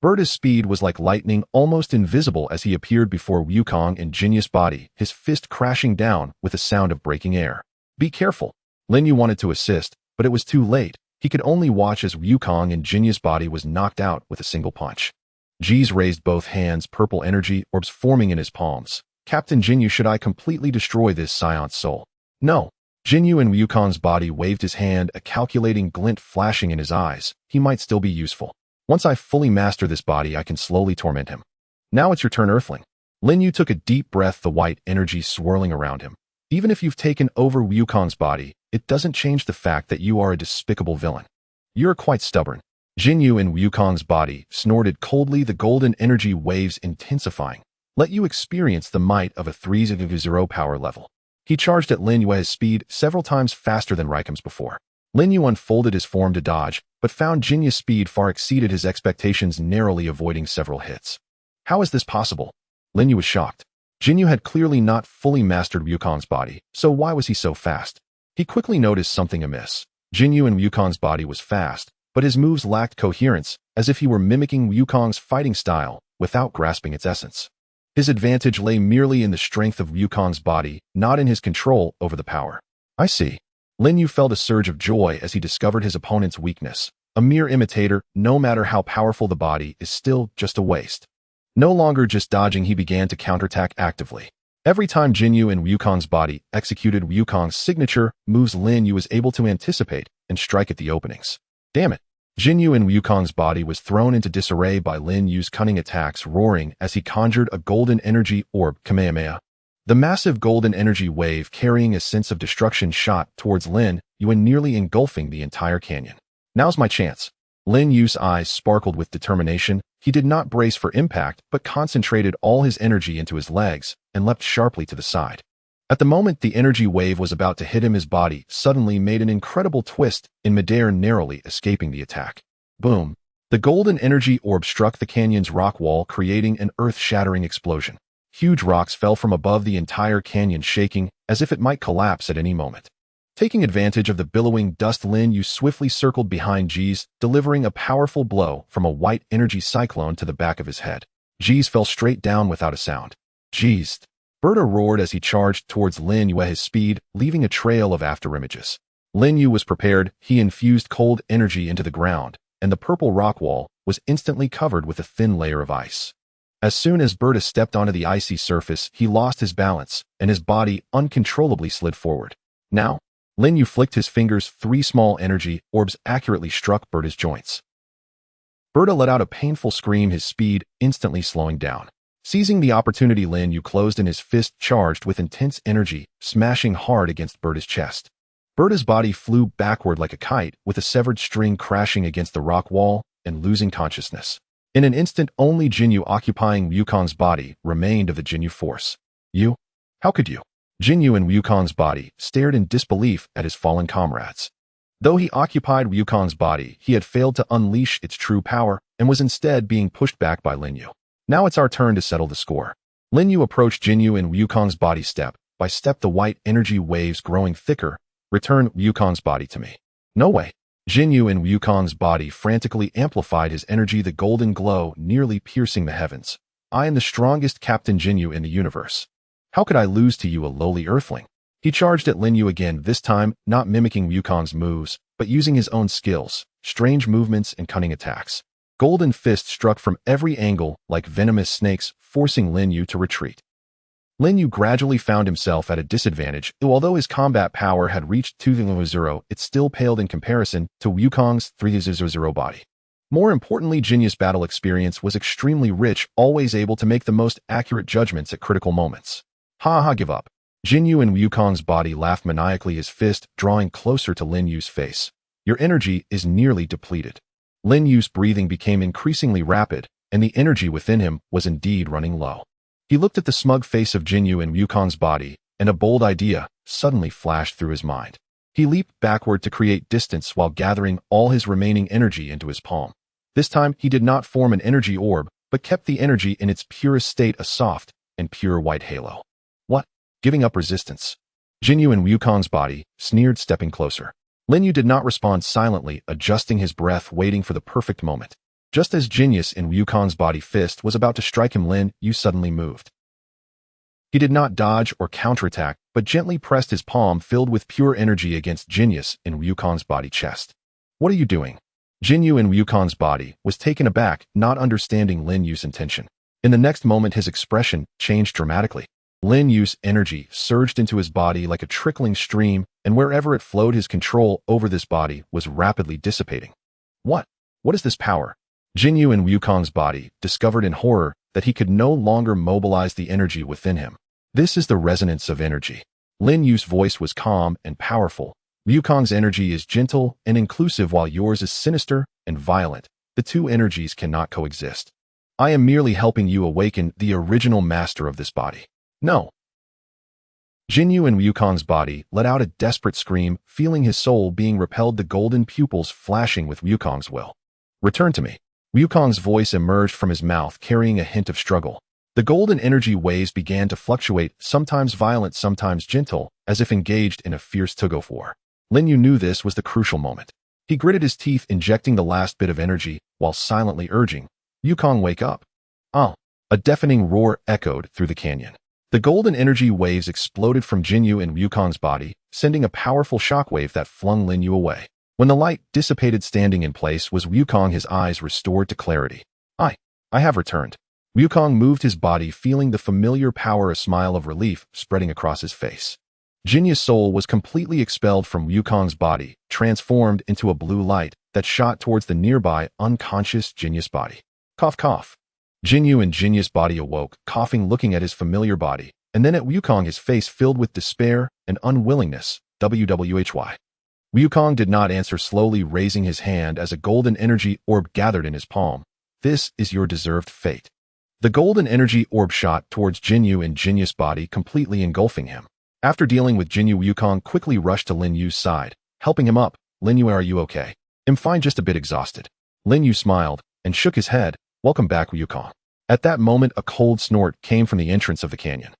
Berta's speed was like lightning, almost invisible as he appeared before Wukong in Jinyu's body, his fist crashing down with a sound of breaking air. Be careful. Lin Yu wanted to assist, but it was too late. He could only watch as Wukong in Jinyu's body was knocked out with a single punch. G's raised both hands, purple energy orbs forming in his palms. Captain Ginyu, should I completely destroy this Scion's soul? No. Ginyu in Ryukon's body waved his hand, a calculating glint flashing in his eyes. He might still be useful. Once I fully master this body, I can slowly torment him. Now it's your turn, Earthling. Lin Yu took a deep breath, the white energy swirling around him. Even if you've taken over Ryukon's body, it doesn't change the fact that you are a despicable villain. You're quite stubborn. Ginyu in Ryukon's body snorted coldly, the golden energy waves intensifying. Let you experience the might of a 3-0 power level. He charged at Lin Yu at his speed, several times faster than Raikam's before. Lin Yu unfolded his form to dodge, but found Jinyu's speed far exceeded his expectations, narrowly avoiding several hits. How is this possible? Lin Yu was shocked. Ginyu had clearly not fully mastered Ryukon's body, so why was he so fast? He quickly noticed something amiss. Ginyu in Ryukon's body was fast, but his moves lacked coherence, as if he were mimicking Ryukon's fighting style without grasping its essence. His advantage lay merely in the strength of Ryukon's body, not in his control over the power. I see. Lin Yu felt a surge of joy as he discovered his opponent's weakness. A mere imitator, no matter how powerful the body, is still just a waste. No longer just dodging, he began to counterattack actively. Every time Ginyu in Ryukon's body executed Ryukon's signature moves, Lin Yu was able to anticipate and strike at the openings. Damn it. Ginyu in Ryukon's body was thrown into disarray by Lin Yu's cunning attacks, roaring as he conjured a golden energy orb, Kamehameha. The massive golden energy wave carrying a sense of destruction shot towards Lin Yu and nearly engulfing the entire canyon. Now's my chance. Lin Yu's eyes sparkled with determination. He did not brace for impact, but concentrated all his energy into his legs and leapt sharply to the side. At the moment the energy wave was about to hit him, his body suddenly made an incredible twist in midair, narrowly escaping the attack. Boom! The golden energy orb struck the canyon's rock wall, creating an earth-shattering explosion. Huge rocks fell from above, the entire canyon shaking as if it might collapse at any moment. Taking advantage of the billowing dust, Lin Yu swiftly circled behind Jeez, delivering a powerful blow from a white energy cyclone to the back of his head. Jeez fell straight down without a sound. Jeez! Berta roared as he charged towards Lin Yu at his speed, leaving a trail of afterimages. Lin Yu was prepared. He infused cold energy into the ground, and the purple rock wall was instantly covered with a thin layer of ice. As soon as Berta stepped onto the icy surface, he lost his balance, and his body uncontrollably slid forward. Now, Lin Yu flicked his fingers. 3 small energy orbs accurately struck Berta's joints. Berta let out a painful scream, his speed instantly slowing down. Seizing the opportunity, Lin Yu closed in his fist, charged with intense energy, smashing hard against Berta's chest. Berta's body flew backward like a kite, with a severed string crashing against the rock wall and losing consciousness. In an instant, only Ginyu occupying Ryukon's body remained of the Ginyu force. You? How could you? Ginyu in Ryukon's body stared in disbelief at his fallen comrades. Though he occupied Ryukon's body, he had failed to unleash its true power and was instead being pushed back by Lin Yu. Now it's our turn to settle the score. Lin Yu approached Ginyu in Ryukon's body step by step, the white energy waves growing thicker. Return Ryukon's body to me. No way. Ginyu in Ryukon's body frantically amplified his energy, the golden glow nearly piercing the heavens. I am the strongest Captain Ginyu in the universe. How could I lose to you, a lowly earthling? He charged at Lin Yu again, this time not mimicking Ryukon's moves, but using his own skills, strange movements and cunning attacks. Golden fists struck from every angle like venomous snakes, forcing Lin Yu to retreat. Lin Yu gradually found himself at a disadvantage. Although his combat power had reached 2-0, it still paled in comparison to Ryukon's 3-0 body. More importantly, Jinyu's battle experience was extremely rich, always able to make the most accurate judgments at critical moments. Give up. Ginyu in Ryukon's body laughed maniacally, his fist drawing closer to Lin Yu's face. Your energy is nearly depleted. Lin Yu's breathing became increasingly rapid, and the energy within him was indeed running low. He looked at the smug face of Ginyu in Ryukon's body, and a bold idea suddenly flashed through his mind. He leaped backward to create distance while gathering all his remaining energy into his palm. This time, he did not form an energy orb, but kept the energy in its purest state, a soft and pure white halo. What? Giving up resistance? Ginyu in Ryukon's body sneered, stepping closer. Lin Yu did not respond, silently adjusting his breath, waiting for the perfect moment. Just as Jinyus in Ryukon's body fist was about to strike him, Lin Yu suddenly moved. He did not dodge or counterattack, but gently pressed his palm filled with pure energy against Jinyus in Ryukon's body chest. What are you doing? Ginyu in Ryukon's body was taken aback, not understanding Lin Yu's intention. In the next moment, his expression changed dramatically. Lin Yu's energy surged into his body like a trickling stream, and wherever it flowed, his control over this body was rapidly dissipating. What? What is this power? Ginyu in Wukong's body discovered in horror that he could no longer mobilize the energy within him. This is the resonance of energy. Lin Yu's voice was calm and powerful. Wukong's energy is gentle and inclusive while yours is sinister and violent. The two energies cannot coexist. I am merely helping you awaken the original master of this body. No. Ginyu in Wukong's body let out a desperate scream, feeling his soul being repelled, the golden pupils flashing with Wukong's will. Return to me. Wukong's voice emerged from his mouth, carrying a hint of struggle. The golden energy waves began to fluctuate, sometimes violent, sometimes gentle, as if engaged in a fierce tug-of-war. Lin Yu knew this was the crucial moment. He gritted his teeth, injecting the last bit of energy, while silently urging, "Wukong, wake up." Oh! A deafening roar echoed through the canyon. The golden energy waves exploded from Ginyu in Wukong's body, sending a powerful shockwave that flung Lin Yu away. When the light dissipated, standing in place was Wukong, his eyes restored to clarity. I have returned. Wukong moved his body, feeling the familiar power, a smile of relief spreading across his face. Jinyu's soul was completely expelled from Wukong's body, transformed into a blue light that shot towards the nearby, unconscious Jinyu's body. Cough, cough. Ginyu in Jinyu's body awoke, coughing, looking at his familiar body, and then at Wukong, his face filled with despair and unwillingness. WWHY. Wukong did not answer, slowly raising his hand as a golden energy orb gathered in his palm. This is your deserved fate. The golden energy orb shot towards Ginyu in Jinyu's body, completely engulfing him. After dealing with Ginyu, Wukong quickly rushed to Lin Yu's side, helping him up. "Lin Yu, are you okay?" "I'm fine, just a bit exhausted." Lin Yu smiled and shook his head. "Welcome back, Wukong." At that moment, a cold snort came from the entrance of the canyon.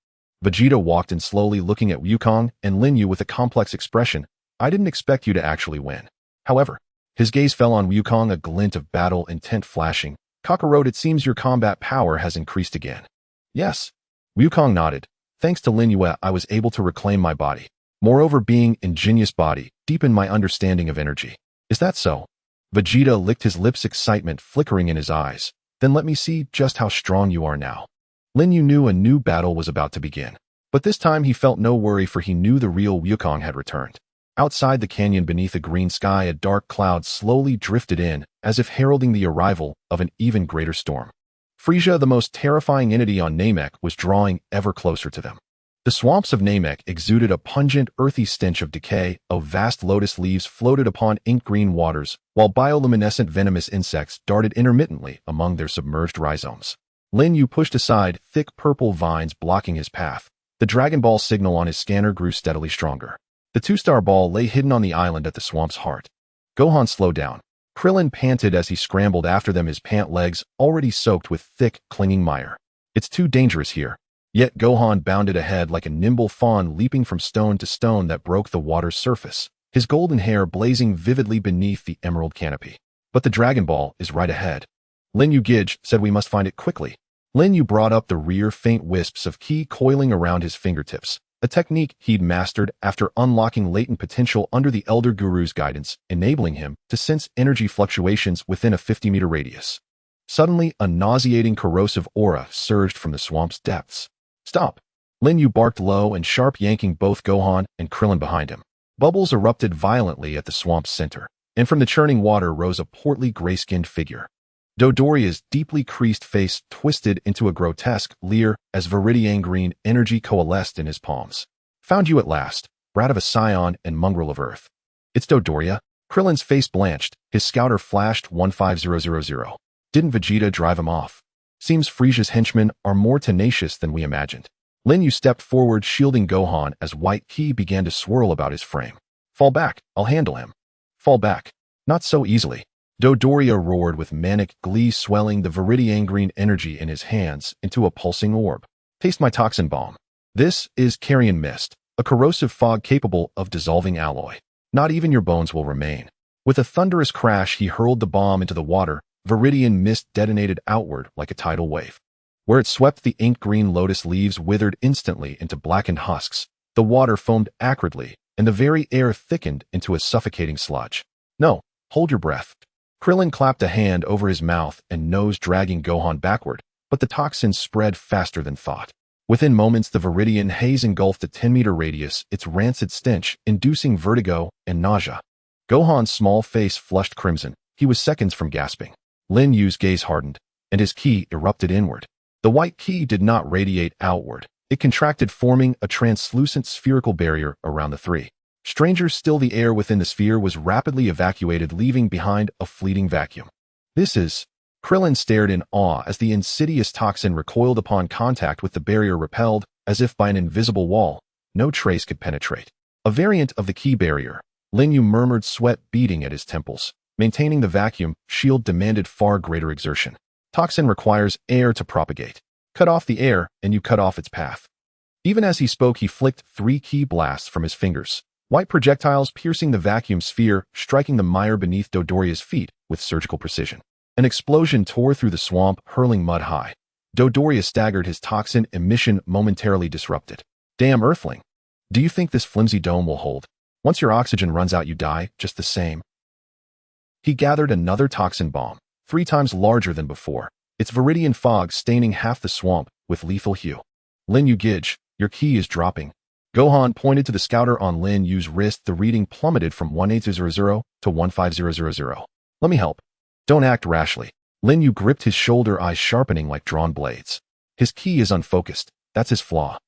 Vegeta walked in slowly, looking at Wukong and Lin Yu with a complex expression. "I didn't expect you to actually win." However, his gaze fell on Wukong, a glint of battle intent flashing. "Kakarot, it seems your combat power has increased again." "Yes." Wukong nodded. "Thanks to Lin Yu, I was able to reclaim my body. Moreover, being in Jinyu's body deepened my understanding of energy." "Is that so?" Vegeta licked his lips, excitement flickering in his eyes. "Then let me see just how strong you are now." Lin Yu knew a new battle was about to begin. But this time he felt no worry, for he knew the real Wukong had returned. Outside the canyon, beneath a green sky, a dark cloud slowly drifted in, as if heralding the arrival of an even greater storm. Frieza, the most terrifying entity on Namek, was drawing ever closer to them. The swamps of Namek exuded a pungent, earthy stench of decay. Vast lotus leaves floated upon ink-green waters, while bioluminescent venomous insects darted intermittently among their submerged rhizomes. Lin Yu pushed aside thick purple vines blocking his path. The Dragon Ball signal on his scanner grew steadily stronger. The two-star ball lay hidden on the island at the swamp's heart. Gohan slowed down. Krillin panted as he scrambled after them, his pant legs already soaked with thick, clinging mire. "It's too dangerous here." Yet Gohan bounded ahead like a nimble fawn, leaping from stone to stone that broke the water's surface, his golden hair blazing vividly beneath the emerald canopy. "But the Dragon Ball is right ahead." Lin Yu Gij said, "We must find it quickly." Lin Yu brought up the rear, faint wisps of ki coiling around his fingertips, a technique he'd mastered after unlocking latent potential under the Elder Guru's guidance, enabling him to sense energy fluctuations within a 50-meter radius. Suddenly, a nauseating, corrosive aura surged from the swamp's depths. "Stop!" Lin Yu barked low and sharp, yanking both Gohan and Krillin behind him. Bubbles erupted violently at the swamp's center, and from the churning water rose a portly, gray-skinned figure. Dodoria's deeply creased face twisted into a grotesque leer as viridian green energy coalesced in his palms. "Found you at last, brat of a scion and mongrel of Earth." "It's Dodoria." Krillin's face blanched, his scouter flashed 15000. "Didn't Vegeta drive him off?" "Seems Frieza's henchmen are more tenacious than we imagined." Lin Yu stepped forward, shielding Gohan as white ki began to swirl about his frame. "Fall back, I'll handle him." "Fall back. Not so easily." Dodoria roared with manic glee, swelling the viridian green energy in his hands into a pulsing orb. "Taste my toxin bomb." This is carrion mist, a corrosive fog capable of dissolving alloy. Not even your bones will remain. With a thunderous crash, he hurled the bomb into the water. Viridian mist detonated outward like a tidal wave. Where it swept, the ink-green lotus leaves withered instantly into blackened husks. The water foamed acridly, and the very air thickened into a suffocating sludge. "No, hold your breath." Krillin clapped a hand over his mouth and nose, dragging Gohan backward, but the toxins spread faster than thought. Within moments, the viridian haze engulfed a 10-meter radius, its rancid stench inducing vertigo and nausea. Gohan's small face flushed crimson. He was seconds from gasping. Lin Yu's gaze hardened, and his ki erupted inward. The white ki did not radiate outward. It contracted, forming a translucent spherical barrier around the three. Strangers, still the air within the sphere was rapidly evacuated, leaving behind a fleeting vacuum. This is... Krillin stared in awe as the insidious toxin recoiled upon contact with the barrier, repelled as if by an invisible wall. No trace could penetrate. A variant of the ki barrier. Lin Yu murmured, sweat beading at his temples. Maintaining the vacuum shield demanded far greater exertion. Toxin requires air to propagate. Cut off the air, and you cut off its path. Even as he spoke, he flicked 3 ki blasts from his fingers. White projectiles piercing the vacuum sphere, striking the mire beneath Dodoria's feet with surgical precision. An explosion tore through the swamp, hurling mud high. Dodoria staggered, his toxin emission momentarily disrupted. Damn Earthling. Do you think this flimsy dome will hold? Once your oxygen runs out, you die, just the same. He gathered another toxin bomb, 3 times larger than before, its viridian fog staining half the swamp with lethal hue. Lin Yu Gidge, your ki is dropping. Gohan pointed to the scouter on Lin Yu's wrist. The reading plummeted from 18000 to 15000. Let me help. Don't act rashly. Lin Yu gripped his shoulder, eyes sharpening like drawn blades. His ki is unfocused. That's his flaw.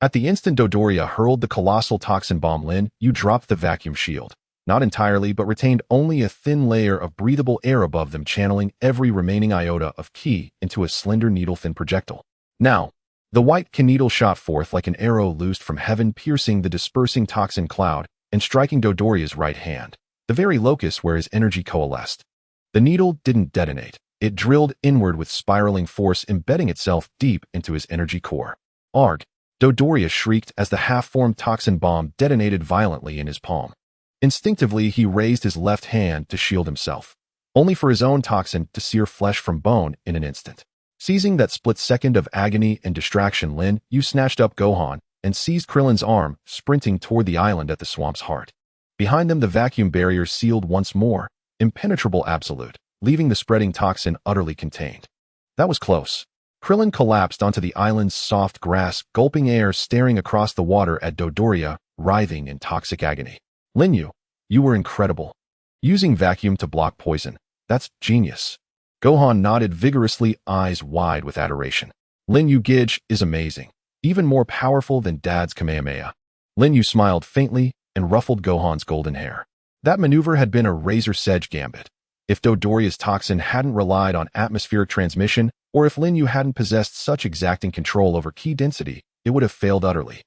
At the instant Dodoria hurled the colossal toxin bomb, Lin Yu dropped the vacuum shield. Not entirely, but retained only a thin layer of breathable air above them, channeling every remaining iota of ki into a slender needle-thin projectile. Now, the white ki needle shot forth like an arrow loosed from heaven, piercing the dispersing toxin cloud and striking Dodoria's right hand, the very locus where his energy coalesced. The needle didn't detonate. It drilled inward with spiraling force, embedding itself deep into his energy core. Arg! Dodoria shrieked as the half-formed toxin bomb detonated violently in his palm. Instinctively, he raised his left hand to shield himself, only for his own toxin to sear flesh from bone in an instant. Seizing that split second of agony and distraction, Lin Yu snatched up Gohan and seized Krillin's arm, sprinting toward the island at the swamp's heart. Behind them, the vacuum barrier sealed once more, impenetrable absolute, leaving the spreading toxin utterly contained. That was close. Krillin collapsed onto the island's soft grass, gulping air, staring across the water at Dodoria, writhing in toxic agony. Lin Yu, you were incredible. Using vacuum to block poison. That's genius. Gohan nodded vigorously, eyes wide with adoration. Lin Yu Gidge is amazing. Even more powerful than Dad's Kamehameha. Lin Yu smiled faintly and ruffled Gohan's golden hair. That maneuver had been a razor's edge gambit. If Dodoria's toxin hadn't relied on atmospheric transmission, or if Lin Yu hadn't possessed such exacting control over ki density, it would have failed utterly.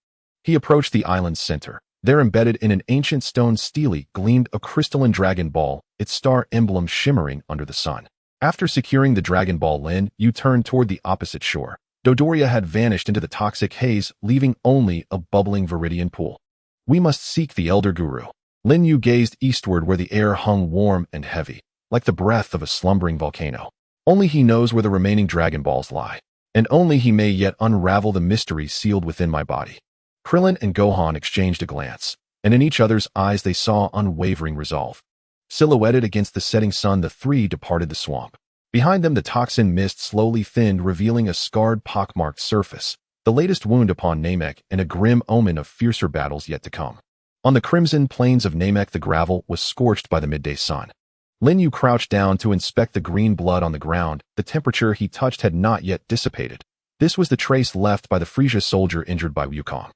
He approached the island's center. There, embedded in an ancient stone stele, gleamed a crystalline Dragon Ball, its star emblem shimmering under the sun. After securing the Dragon Ball, Lin Yu turned toward the opposite shore. Dodoria had vanished into the toxic haze, leaving only a bubbling viridian pool. We must seek the Elder Guru. Lin Yu gazed eastward where the air hung warm and heavy, like the breath of a slumbering volcano. Only he knows where the remaining Dragon Balls lie, and only he may yet unravel the mystery sealed within my body. Krillin and Gohan exchanged a glance, and in each other's eyes they saw unwavering resolve. Silhouetted against the setting sun, the three departed the swamp. Behind them, the toxin mist slowly thinned, revealing a scarred, pockmarked surface, the latest wound upon Namek and a grim omen of fiercer battles yet to come. On the crimson plains of Namek, the gravel was scorched by the midday sun. Lin Yu crouched down to inspect the green blood on the ground. The temperature he touched had not yet dissipated. This was the trace left by the Frieza soldier injured by Wukong.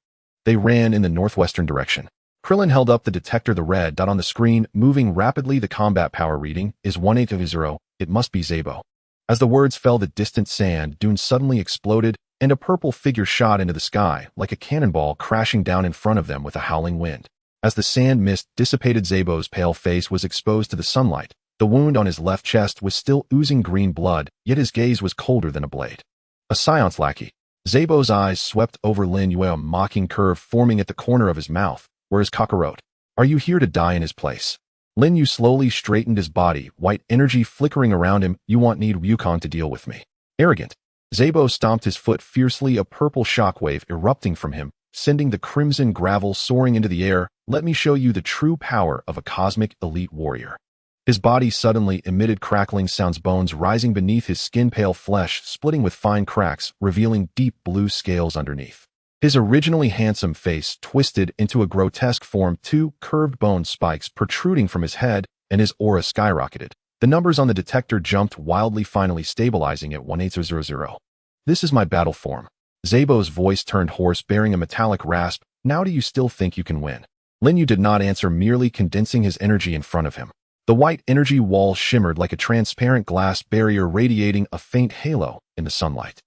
They ran in the northwestern direction. Krillin held up the detector, the red dot on the screen, moving rapidly. The combat power reading is 180. It must be Zebo. As the words fell, the distant sand dune suddenly exploded, and a purple figure shot into the sky, like a cannonball, crashing down in front of them with a howling wind. As the sand mist dissipated, Zebo's pale face was exposed to the sunlight. The wound on his left chest was still oozing green blood, yet his gaze was colder than a blade. A Science lackey. Zebo's eyes swept over Lin Yu, a mocking curve forming at the corner of his mouth. Where is Kakarot? Are you here to die in his place? Lin Yu slowly straightened his body, white energy flickering around him. You won't need Wukong to deal with me. Arrogant. Zebo stomped his foot fiercely, a purple shockwave erupting from him, sending the crimson gravel soaring into the air. Let me show you the true power of a cosmic elite warrior. His body suddenly emitted crackling sounds, bones rising beneath his skin, pale flesh splitting with fine cracks, revealing deep blue scales underneath. His originally handsome face twisted into a grotesque form, two curved bone spikes protruding from his head, and his aura skyrocketed. The numbers on the detector jumped wildly, finally stabilizing at 18000. This is my battle form. Zebo's voice turned hoarse, bearing a metallic rasp. Now do you still think you can win? Lin Yu did not answer, merely condensing his energy in front of him. The white energy wall shimmered like a transparent glass barrier, radiating a faint halo in the sunlight.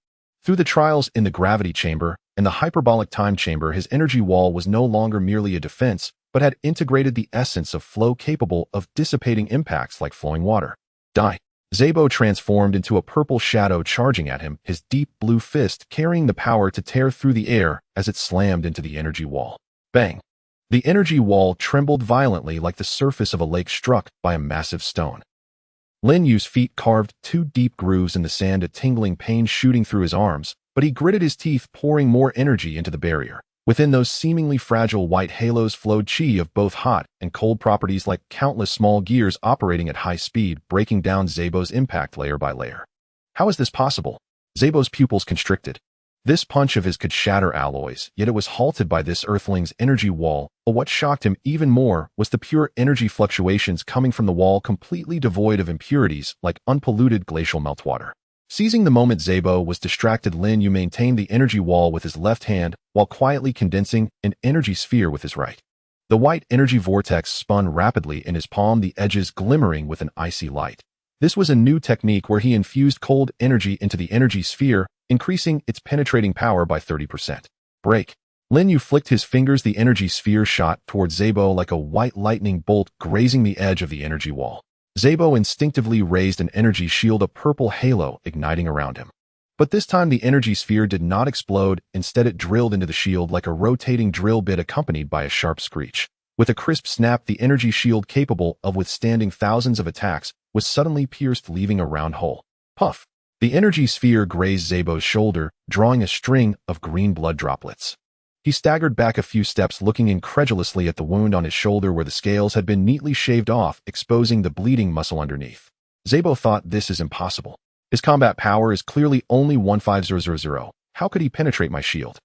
Through the trials in the gravity chamber and the hyperbolic time chamber, his energy wall was no longer merely a defense, but had integrated the essence of flow, capable of dissipating impacts like flowing water. Die. Zebo transformed into a purple shadow, charging at him, his deep blue fist carrying the power to tear through the air as it slammed into the energy wall. Bang! The energy wall trembled violently like the surface of a lake struck by a massive stone. Lin Yu's feet carved two deep grooves in the sand, a tingling pain shooting through his arms, but he gritted his teeth, pouring more energy into the barrier. Within those seemingly fragile white halos flowed chi of both hot and cold properties, like countless small gears operating at high speed, breaking down Zebo's impact layer by layer. How is this possible? Zebo's pupils constricted. This punch of his could shatter alloys, yet it was halted by this earthling's energy wall. But what shocked him even more was the pure energy fluctuations coming from the wall, completely devoid of impurities, like unpolluted glacial meltwater. Seizing the moment Zebo was distracted, Lin Yu maintained the energy wall with his left hand while quietly condensing an energy sphere with his right. The white energy vortex spun rapidly in his palm, the edges glimmering with an icy light. This was a new technique where he infused cold energy into the energy sphere, increasing its penetrating power by 30%. Break. Lin Yu flicked his fingers. The energy sphere shot towards Zebo like a white lightning bolt, grazing the edge of the energy wall. Zebo instinctively raised an energy shield, a purple halo igniting around him. But this time the energy sphere did not explode. Instead, it drilled into the shield like a rotating drill bit, accompanied by a sharp screech. With a crisp snap, the energy shield, capable of withstanding thousands of attacks, was suddenly pierced, leaving a round hole. Puff! The energy sphere grazed Zebo's shoulder, drawing a string of green blood droplets. He staggered back a few steps, looking incredulously at the wound on his shoulder where the scales had been neatly shaved off, exposing the bleeding muscle underneath. Zebo thought, this is impossible. His combat power is clearly only 15000. How could he penetrate my shield?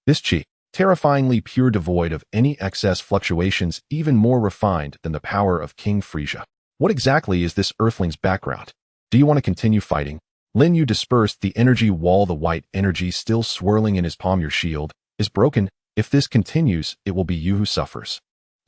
This chi, terrifyingly pure, devoid of any excess fluctuations, even more refined than the power of King Frieza. What exactly is this earthling's background? Do you want to continue fighting? Lin Yu dispersed the energy wall, the white energy still swirling in his palm. Your shield is broken. If this continues, it will be you who suffers.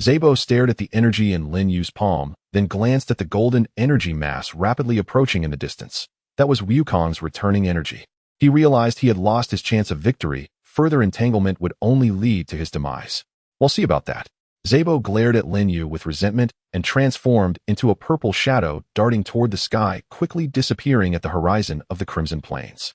Zebo stared at the energy in Lin Yu's palm, then glanced at the golden energy mass rapidly approaching in the distance. That was Wukong's returning energy. He realized he had lost his chance of victory. Further entanglement would only lead to his demise. We'll see about that. Zebo glared at Lin Yu with resentment and transformed into a purple shadow, darting toward the sky, quickly disappearing at the horizon of the Crimson Plains.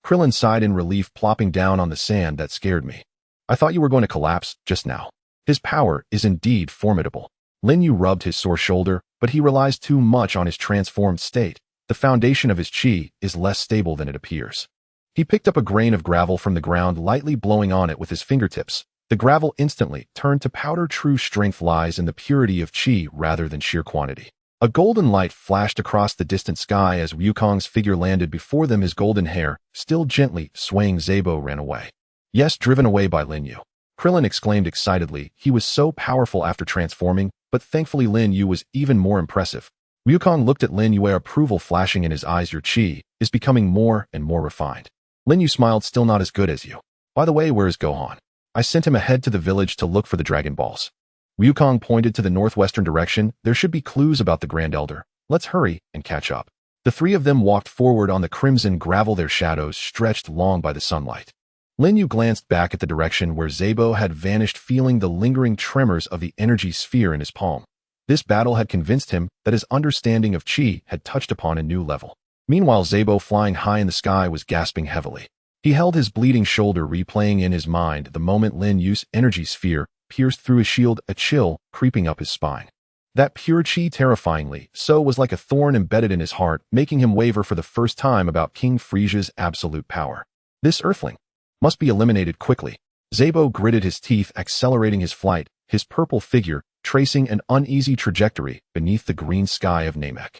Krillin sighed in relief, plopping down on the sand. That scared me. I thought you were going to collapse just now. His power is indeed formidable. Lin Yu rubbed his sore shoulder, but he relies too much on his transformed state. The foundation of his chi is less stable than it appears. He picked up a grain of gravel from the ground, lightly blowing on it with his fingertips. The gravel instantly turned to powder. True strength lies in the purity of chi rather than sheer quantity. A golden light flashed across the distant sky as Wukong's figure landed before them, his golden hair still gently swaying. Zebo ran away. Yes, driven away by Lin Yu. Krillin exclaimed excitedly. He was so powerful after transforming, but thankfully Lin Yu was even more impressive. Wukong looked at Lin Yu, approval flashing in his eyes. Your chi is becoming more and more refined. Lin Yu smiled. Still not as good as you. By the way, where is Gohan? I sent him ahead to the village to look for the Dragon Balls. Wukong pointed to the northwestern direction. There should be clues about the Grand Elder. Let's hurry and catch up. The three of them walked forward on the crimson gravel, their shadows stretched long by the sunlight. Lin Yu glanced back at the direction where Zebo had vanished, feeling the lingering tremors of the energy sphere in his palm. This battle had convinced him that his understanding of chi had touched upon a new level. Meanwhile, Zebo, flying high in the sky, was gasping heavily. He held his bleeding shoulder, replaying in his mind the moment Lin Yu's energy sphere pierced through his shield, a chill creeping up his spine. That pure chi, terrifyingly so, was like a thorn embedded in his heart, making him waver for the first time about King Frieza's absolute power. This earthling must be eliminated quickly. Zebo gritted his teeth, accelerating his flight, his purple figure tracing an uneasy trajectory beneath the green sky of Namek.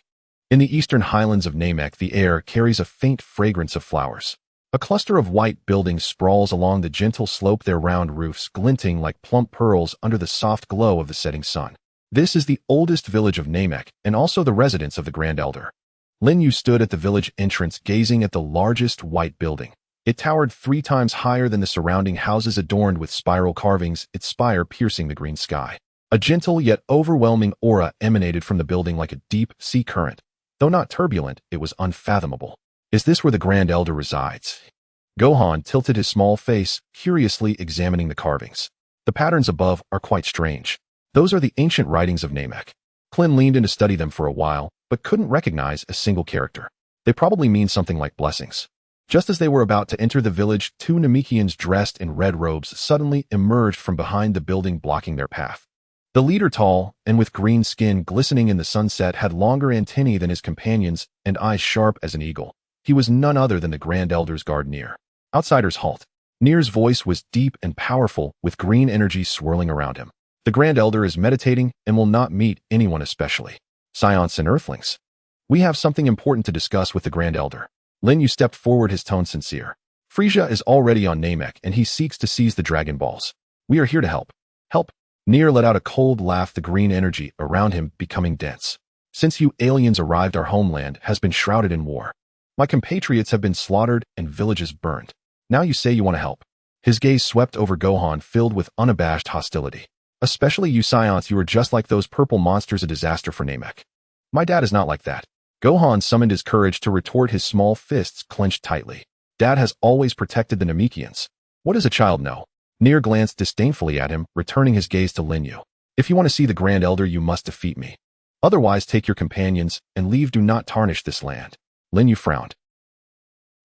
In the eastern highlands of Namek, the air carries a faint fragrance of flowers. A cluster of white buildings sprawls along the gentle slope, their round roofs glinting like plump pearls under the soft glow of the setting sun. This is the oldest village of Namek, and also the residence of the Grand Elder. Lin Yu stood at the village entrance gazing at the largest white building. It towered 3 times higher than the surrounding houses, adorned with spiral carvings, its spire piercing the green sky. A gentle yet overwhelming aura emanated from the building like a deep sea current. Though not turbulent, it was unfathomable. Is this where the Grand Elder resides? Gohan tilted his small face, curiously examining the carvings. The patterns above are quite strange. Those are the ancient writings of Namek. Klin leaned in to study them for a while, but couldn't recognize a single character. They probably mean something like blessings. Just as they were about to enter the village, 2 Namekians dressed in red robes suddenly emerged from behind the building, blocking their path. The leader, tall and with green skin glistening in the sunset, had longer antennae than his companions and eyes sharp as an eagle. He was none other than the Grand Elder's guard, Nier. Outsiders, halt. Nier's voice was deep and powerful, with green energy swirling around him. The Grand Elder is meditating and will not meet anyone, especially Scions and Earthlings. We have something important to discuss with the Grand Elder. Lin Yu stepped forward, his tone sincere. Frieza is already on Namek, and he seeks to seize the Dragon Balls. We are here to help. Help? Nier let out a cold laugh, the green energy around him becoming dense. Since you aliens arrived, our homeland has been shrouded in war. My compatriots have been slaughtered and villages burned. Now you say you want to help. His gaze swept over Gohan, filled with unabashed hostility. Especially you Scions, you are just like those purple monsters, a disaster for Namek. My dad is not like that. Gohan summoned his courage to retort, his small fists clenched tightly. Dad has always protected the Namekians. What does a child know? Nier glanced disdainfully at him, returning his gaze to Lin Yu. If you want to see the Grand Elder, you must defeat me. Otherwise, take your companions and leave. Do not tarnish this land. Lin Yu frowned.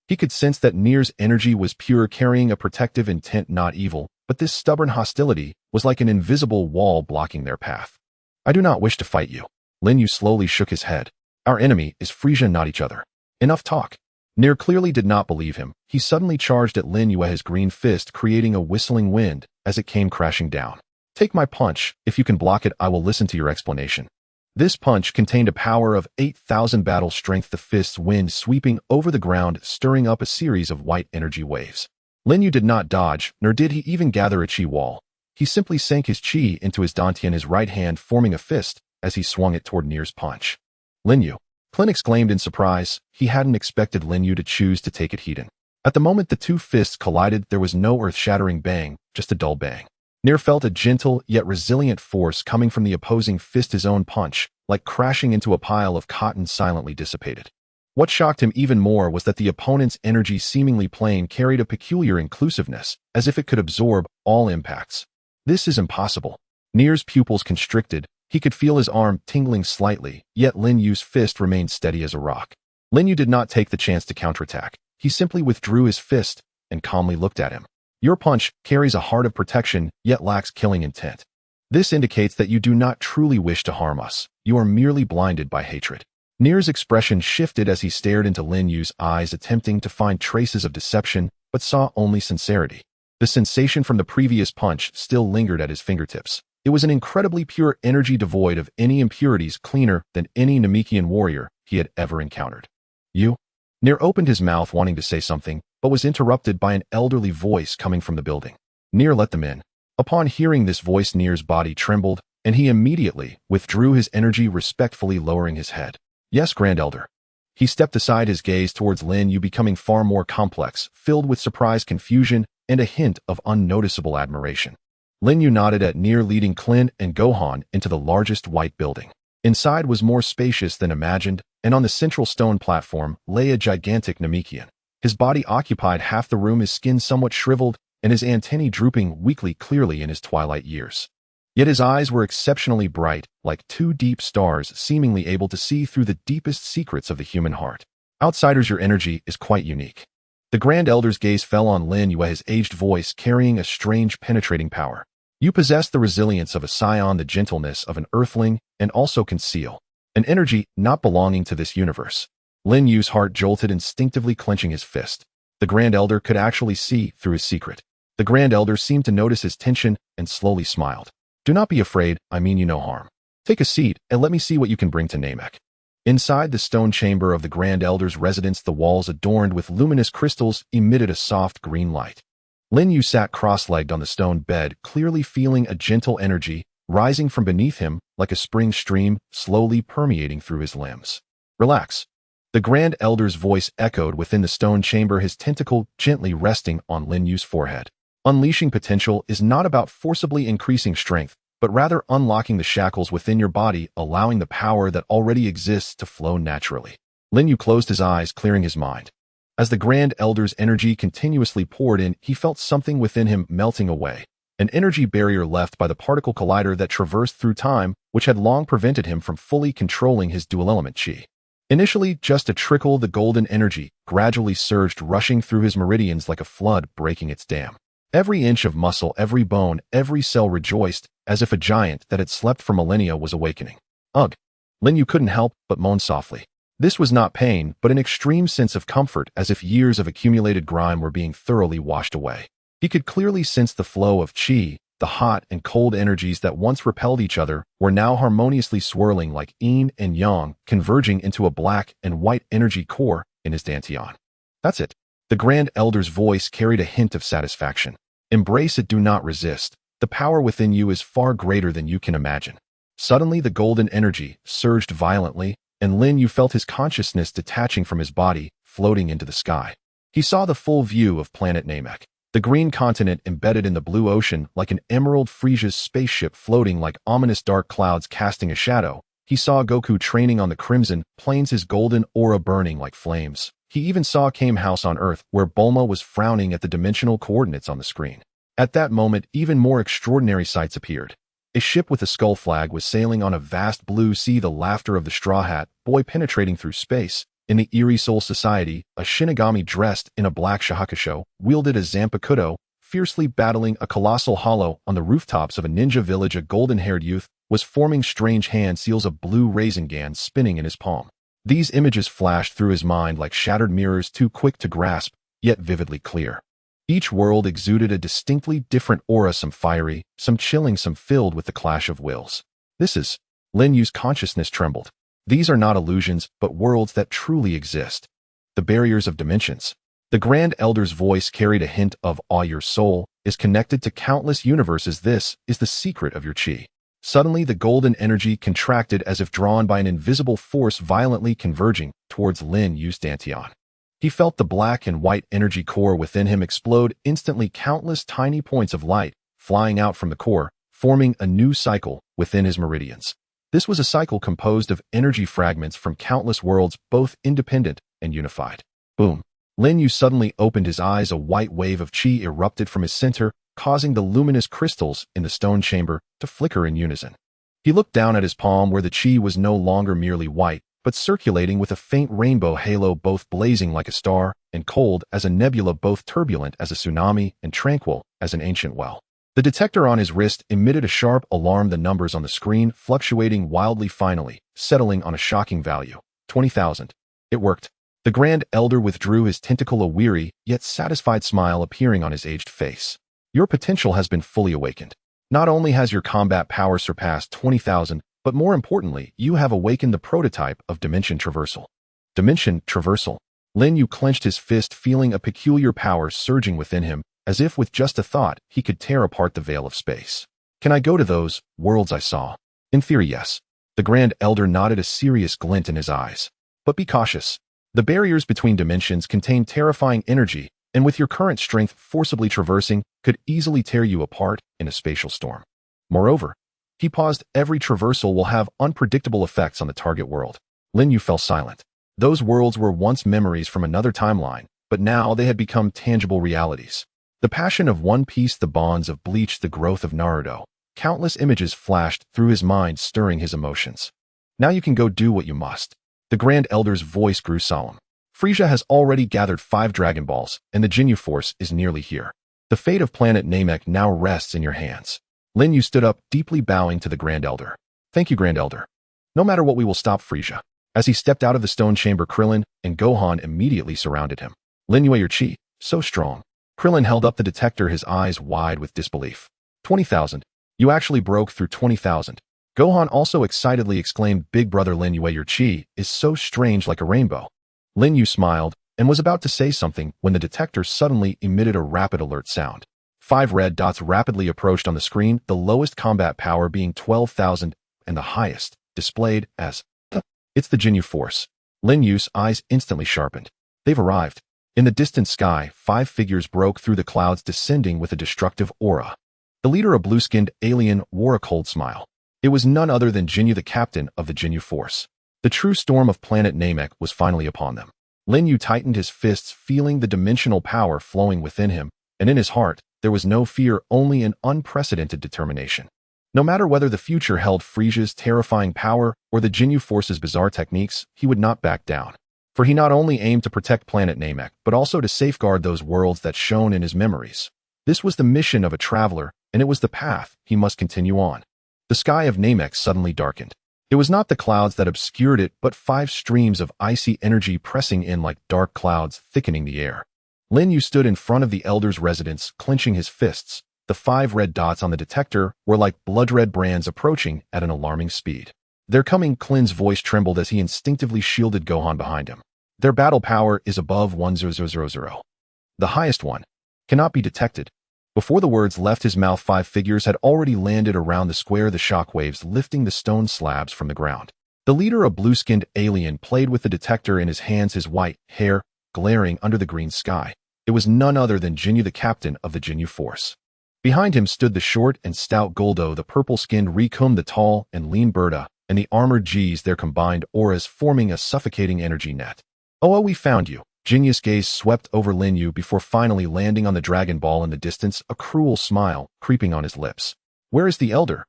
He could sense that Nier's energy was pure, carrying a protective intent, not evil, but this stubborn hostility was like an invisible wall blocking their path. I do not wish to fight you. Lin Yu slowly shook his head. Our enemy is Frieza, not each other. Enough talk. Nier clearly did not believe him. He suddenly charged at Lin Yu, his green fist creating a whistling wind as it came crashing down. Take my punch. If you can block it, I will listen to your explanation. This punch contained a power of 8,000 battle strength, the fist's wind sweeping over the ground, stirring up a series of white energy waves. Lin Yu did not dodge, nor did he even gather a chi wall. He simply sank his chi into his dantian, his right hand forming a fist as he swung it toward Nier's punch. Lin Yu. Klin exclaimed in surprise. He hadn't expected Lin Yu to choose to take it heat in. At the moment the 2 fists collided, there was no earth-shattering bang, just a dull bang. Nier felt a gentle yet resilient force coming from the opposing fist. His own punch, like crashing into a pile of cotton, silently dissipated. What shocked him even more was that the opponent's energy, seemingly plain, carried a peculiar inclusiveness, as if it could absorb all impacts. This is impossible. Nier's pupils constricted. He could feel his arm tingling slightly, yet Lin Yu's fist remained steady as a rock. Lin Yu did not take the chance to counterattack. He simply withdrew his fist and calmly looked at him. Your punch carries a heart of protection, yet lacks killing intent. This indicates that you do not truly wish to harm us. You are merely blinded by hatred. Nier's expression shifted as he stared into Lin Yu's eyes, attempting to find traces of deception, but saw only sincerity. The sensation from the previous punch still lingered at his fingertips. It was an incredibly pure energy, devoid of any impurities, cleaner than any Namekian warrior he had ever encountered. You? Nier opened his mouth, wanting to say something, but was interrupted by an elderly voice coming from the building. Nier, let them in. Upon hearing this voice, Nier's body trembled, and he immediately withdrew his energy, respectfully lowering his head. Yes, Grand Elder. He stepped aside, his gaze towards Lin Yu becoming far more complex, filled with surprise, confusion, and a hint of unnoticeable admiration. Lin Yu nodded at Nier, leading Klin and Gohan into the largest white building. Inside was more spacious than imagined, and on the central stone platform lay a gigantic Namekian. His body occupied half the room, his skin somewhat shriveled, and his antennae drooping weakly, clearly in his twilight years. Yet his eyes were exceptionally bright, like 2 deep stars, seemingly able to see through the deepest secrets of the human heart. Outsiders, your energy is quite unique. The Grand Elder's gaze fell on Lin Yu, his aged voice carrying a strange, penetrating power. You possess the resilience of a scion, the gentleness of an earthling, and also conceal an energy not belonging to this universe. Lin Yu's heart jolted, instinctively clenching his fist. The Grand Elder could actually see through his secret. The Grand Elder seemed to notice his tension and slowly smiled. Do not be afraid, I mean you no harm. Take a seat, and let me see what you can bring to Namek. Inside the stone chamber of the Grand Elder's residence, the walls adorned with luminous crystals emitted a soft green light. Lin Yu sat cross-legged on the stone bed, clearly feeling a gentle energy rising from beneath him like a spring stream, slowly permeating through his limbs. Relax. The Grand Elder's voice echoed within the stone chamber, his tentacle gently resting on Lin Yu's forehead. Unleashing potential is not about forcibly increasing strength, but rather unlocking the shackles within your body, allowing the power that already exists to flow naturally. Lin Yu closed his eyes, clearing his mind. As the Grand Elder's energy continuously poured in, he felt something within him melting away. An energy barrier left by the particle collider that traversed through time, which had long prevented him from fully controlling his dual-element chi. Initially, just a trickle, the golden energy gradually surged, rushing through his meridians like a flood breaking its dam. Every inch of muscle, every bone, every cell rejoiced, as if a giant that had slept for millennia was awakening. Ugh! Lin Yu couldn't help but moan softly. This was not pain, but an extreme sense of comfort, as if years of accumulated grime were being thoroughly washed away. He could clearly sense the flow of chi. The hot and cold energies that once repelled each other were now harmoniously swirling like yin and yang, converging into a black and white energy core in his dantian. That's it. The Grand Elder's voice carried a hint of satisfaction. Embrace it, do not resist. The power within you is far greater than you can imagine. Suddenly, the golden energy surged violently, and Lin Yu felt his consciousness detaching from his body, floating into the sky. He saw the full view of planet Namek. The green continent embedded in the blue ocean like an emerald Frieza's spaceship floating like ominous dark clouds casting a shadow. He saw Goku training on the crimson plains, his golden aura burning like flames. He even saw Kame House on Earth, where Bulma was frowning at the dimensional coordinates on the screen. At that moment, even more extraordinary sights appeared. A ship with a skull flag was sailing on a vast blue sea, the laughter of the Straw Hat Boy penetrating through space. In the eerie Soul Society, a Shinigami dressed in a black shahakusho wielded a Zanpakuto, fiercely battling a colossal hollow on the rooftops of a ninja village. A golden-haired youth was forming strange hand seals of blue Rasengan spinning in his palm. These images flashed through his mind like shattered mirrors, too quick to grasp, yet vividly clear. Each world exuded a distinctly different aura, some fiery, some chilling, some filled with the clash of wills. This is... Lin Yu's consciousness trembled. These are not illusions, but worlds that truly exist. The barriers of dimensions. The Grand Elder's voice carried a hint of awe. Your soul is connected to countless universes. This is the secret of your chi. Suddenly, the golden energy contracted as if drawn by an invisible force, violently converging towards Lin Yu's dantian. He felt the black and white energy core within him explode instantly, countless tiny points of light flying out from the core, forming a new cycle within his meridians. This was a cycle composed of energy fragments from countless worlds, both independent and unified. Boom! Lin Yu suddenly opened his eyes. A white wave of chi erupted from his center, causing the luminous crystals in the stone chamber to flicker in unison. He looked down at his palm, where the chi was no longer merely white, but circulating with a faint rainbow halo, both blazing like a star and cold as a nebula, both turbulent as a tsunami and tranquil as an ancient well. The detector on his wrist emitted a sharp alarm, the numbers on the screen fluctuating wildly, finally settling on a shocking value. 20,000. It worked. The Grand Elder withdrew his tentacle, a weary yet satisfied smile appearing on his aged face. Your potential has been fully awakened. Not only has your combat power surpassed 20,000, but more importantly, you have awakened the prototype of dimension traversal. Dimension traversal. Lin Yu clenched his fist, feeling a peculiar power surging within him, as if with just a thought he could tear apart the veil of space. Can I go to those worlds I saw? In theory, yes. The Grand Elder nodded, a serious glint in his eyes. But be cautious. The barriers between dimensions contain terrifying energy, and with your current strength, forcibly traversing could easily tear you apart in a spatial storm. Moreover, he paused, every traversal will have unpredictable effects on the target world. Lin Yu fell silent. Those worlds were once memories from another timeline, but now they had become tangible realities. The passion of One Piece, the bonds of Bleach, the growth of Naruto. Countless images flashed through his mind, stirring his emotions. Now you can go do what you must. The Grand Elder's voice grew solemn. Frieza has already gathered 5 Dragon Balls, and the Ginyu Force is nearly here. The fate of planet Namek now rests in your hands. Lin Yu stood up, deeply bowing to the Grand Elder. Thank you, Grand Elder. No matter what, we will stop Frieza. As he stepped out of the stone chamber, Krillin and Gohan immediately surrounded him. Lin Yu, your chi, so strong. Krillin held up the detector, his eyes wide with disbelief. 20,000. You actually broke through 20,000. Gohan also excitedly exclaimed, Big brother Lin Yue, your chi is so strange like a rainbow. Lin Yue smiled and was about to say something when the detector suddenly emitted a rapid alert sound. 5 red dots rapidly approached on the screen, the lowest combat power being 12,000 and the highest, displayed as It's the Ginyu Force. Lin Yue's eyes instantly sharpened. They've arrived. In the distant sky, 5 figures broke through the clouds, descending with a destructive aura. The leader, a blue-skinned alien, wore a cold smile. It was none other than Ginyu, the captain of the Ginyu Force. The true storm of planet Namek was finally upon them. Lin Yue tightened his fists, feeling the dimensional power flowing within him, and in his heart, there was no fear, only an unprecedented determination. No matter whether the future held Frieza's terrifying power or the Ginyu Force's bizarre techniques, he would not back down. For he not only aimed to protect planet Namek, but also to safeguard those worlds that shone in his memories. This was the mission of a traveler, and it was the path he must continue on. The sky of Namek suddenly darkened. It was not the clouds that obscured it, but 5 streams of icy energy pressing in like dark clouds, thickening the air. Lin Yue stood in front of the elder's residence, clenching his fists. The 5 red dots on the detector were like blood-red brands approaching at an alarming speed. They're coming. Klin's voice trembled as he instinctively shielded Gohan behind him. Their battle power is above 1000. The highest one cannot be detected. Before the words left his mouth, 5 figures had already landed around the square, the shockwaves lifting the stone slabs from the ground. The leader, a blue-skinned alien, played with the detector in his hands, his white hair glaring under the green sky. It was none other than Ginyu, the captain of the Ginyu Force. Behind him stood the short and stout Guldo, the purple-skinned Rikum, the tall and lean Berta, and the armored G's, their combined auras forming a suffocating energy net. Oh, we found you. Jinyu's gaze swept over Lin Yue before finally landing on the Dragon Ball in the distance, a cruel smile creeping on his lips. Where is the elder?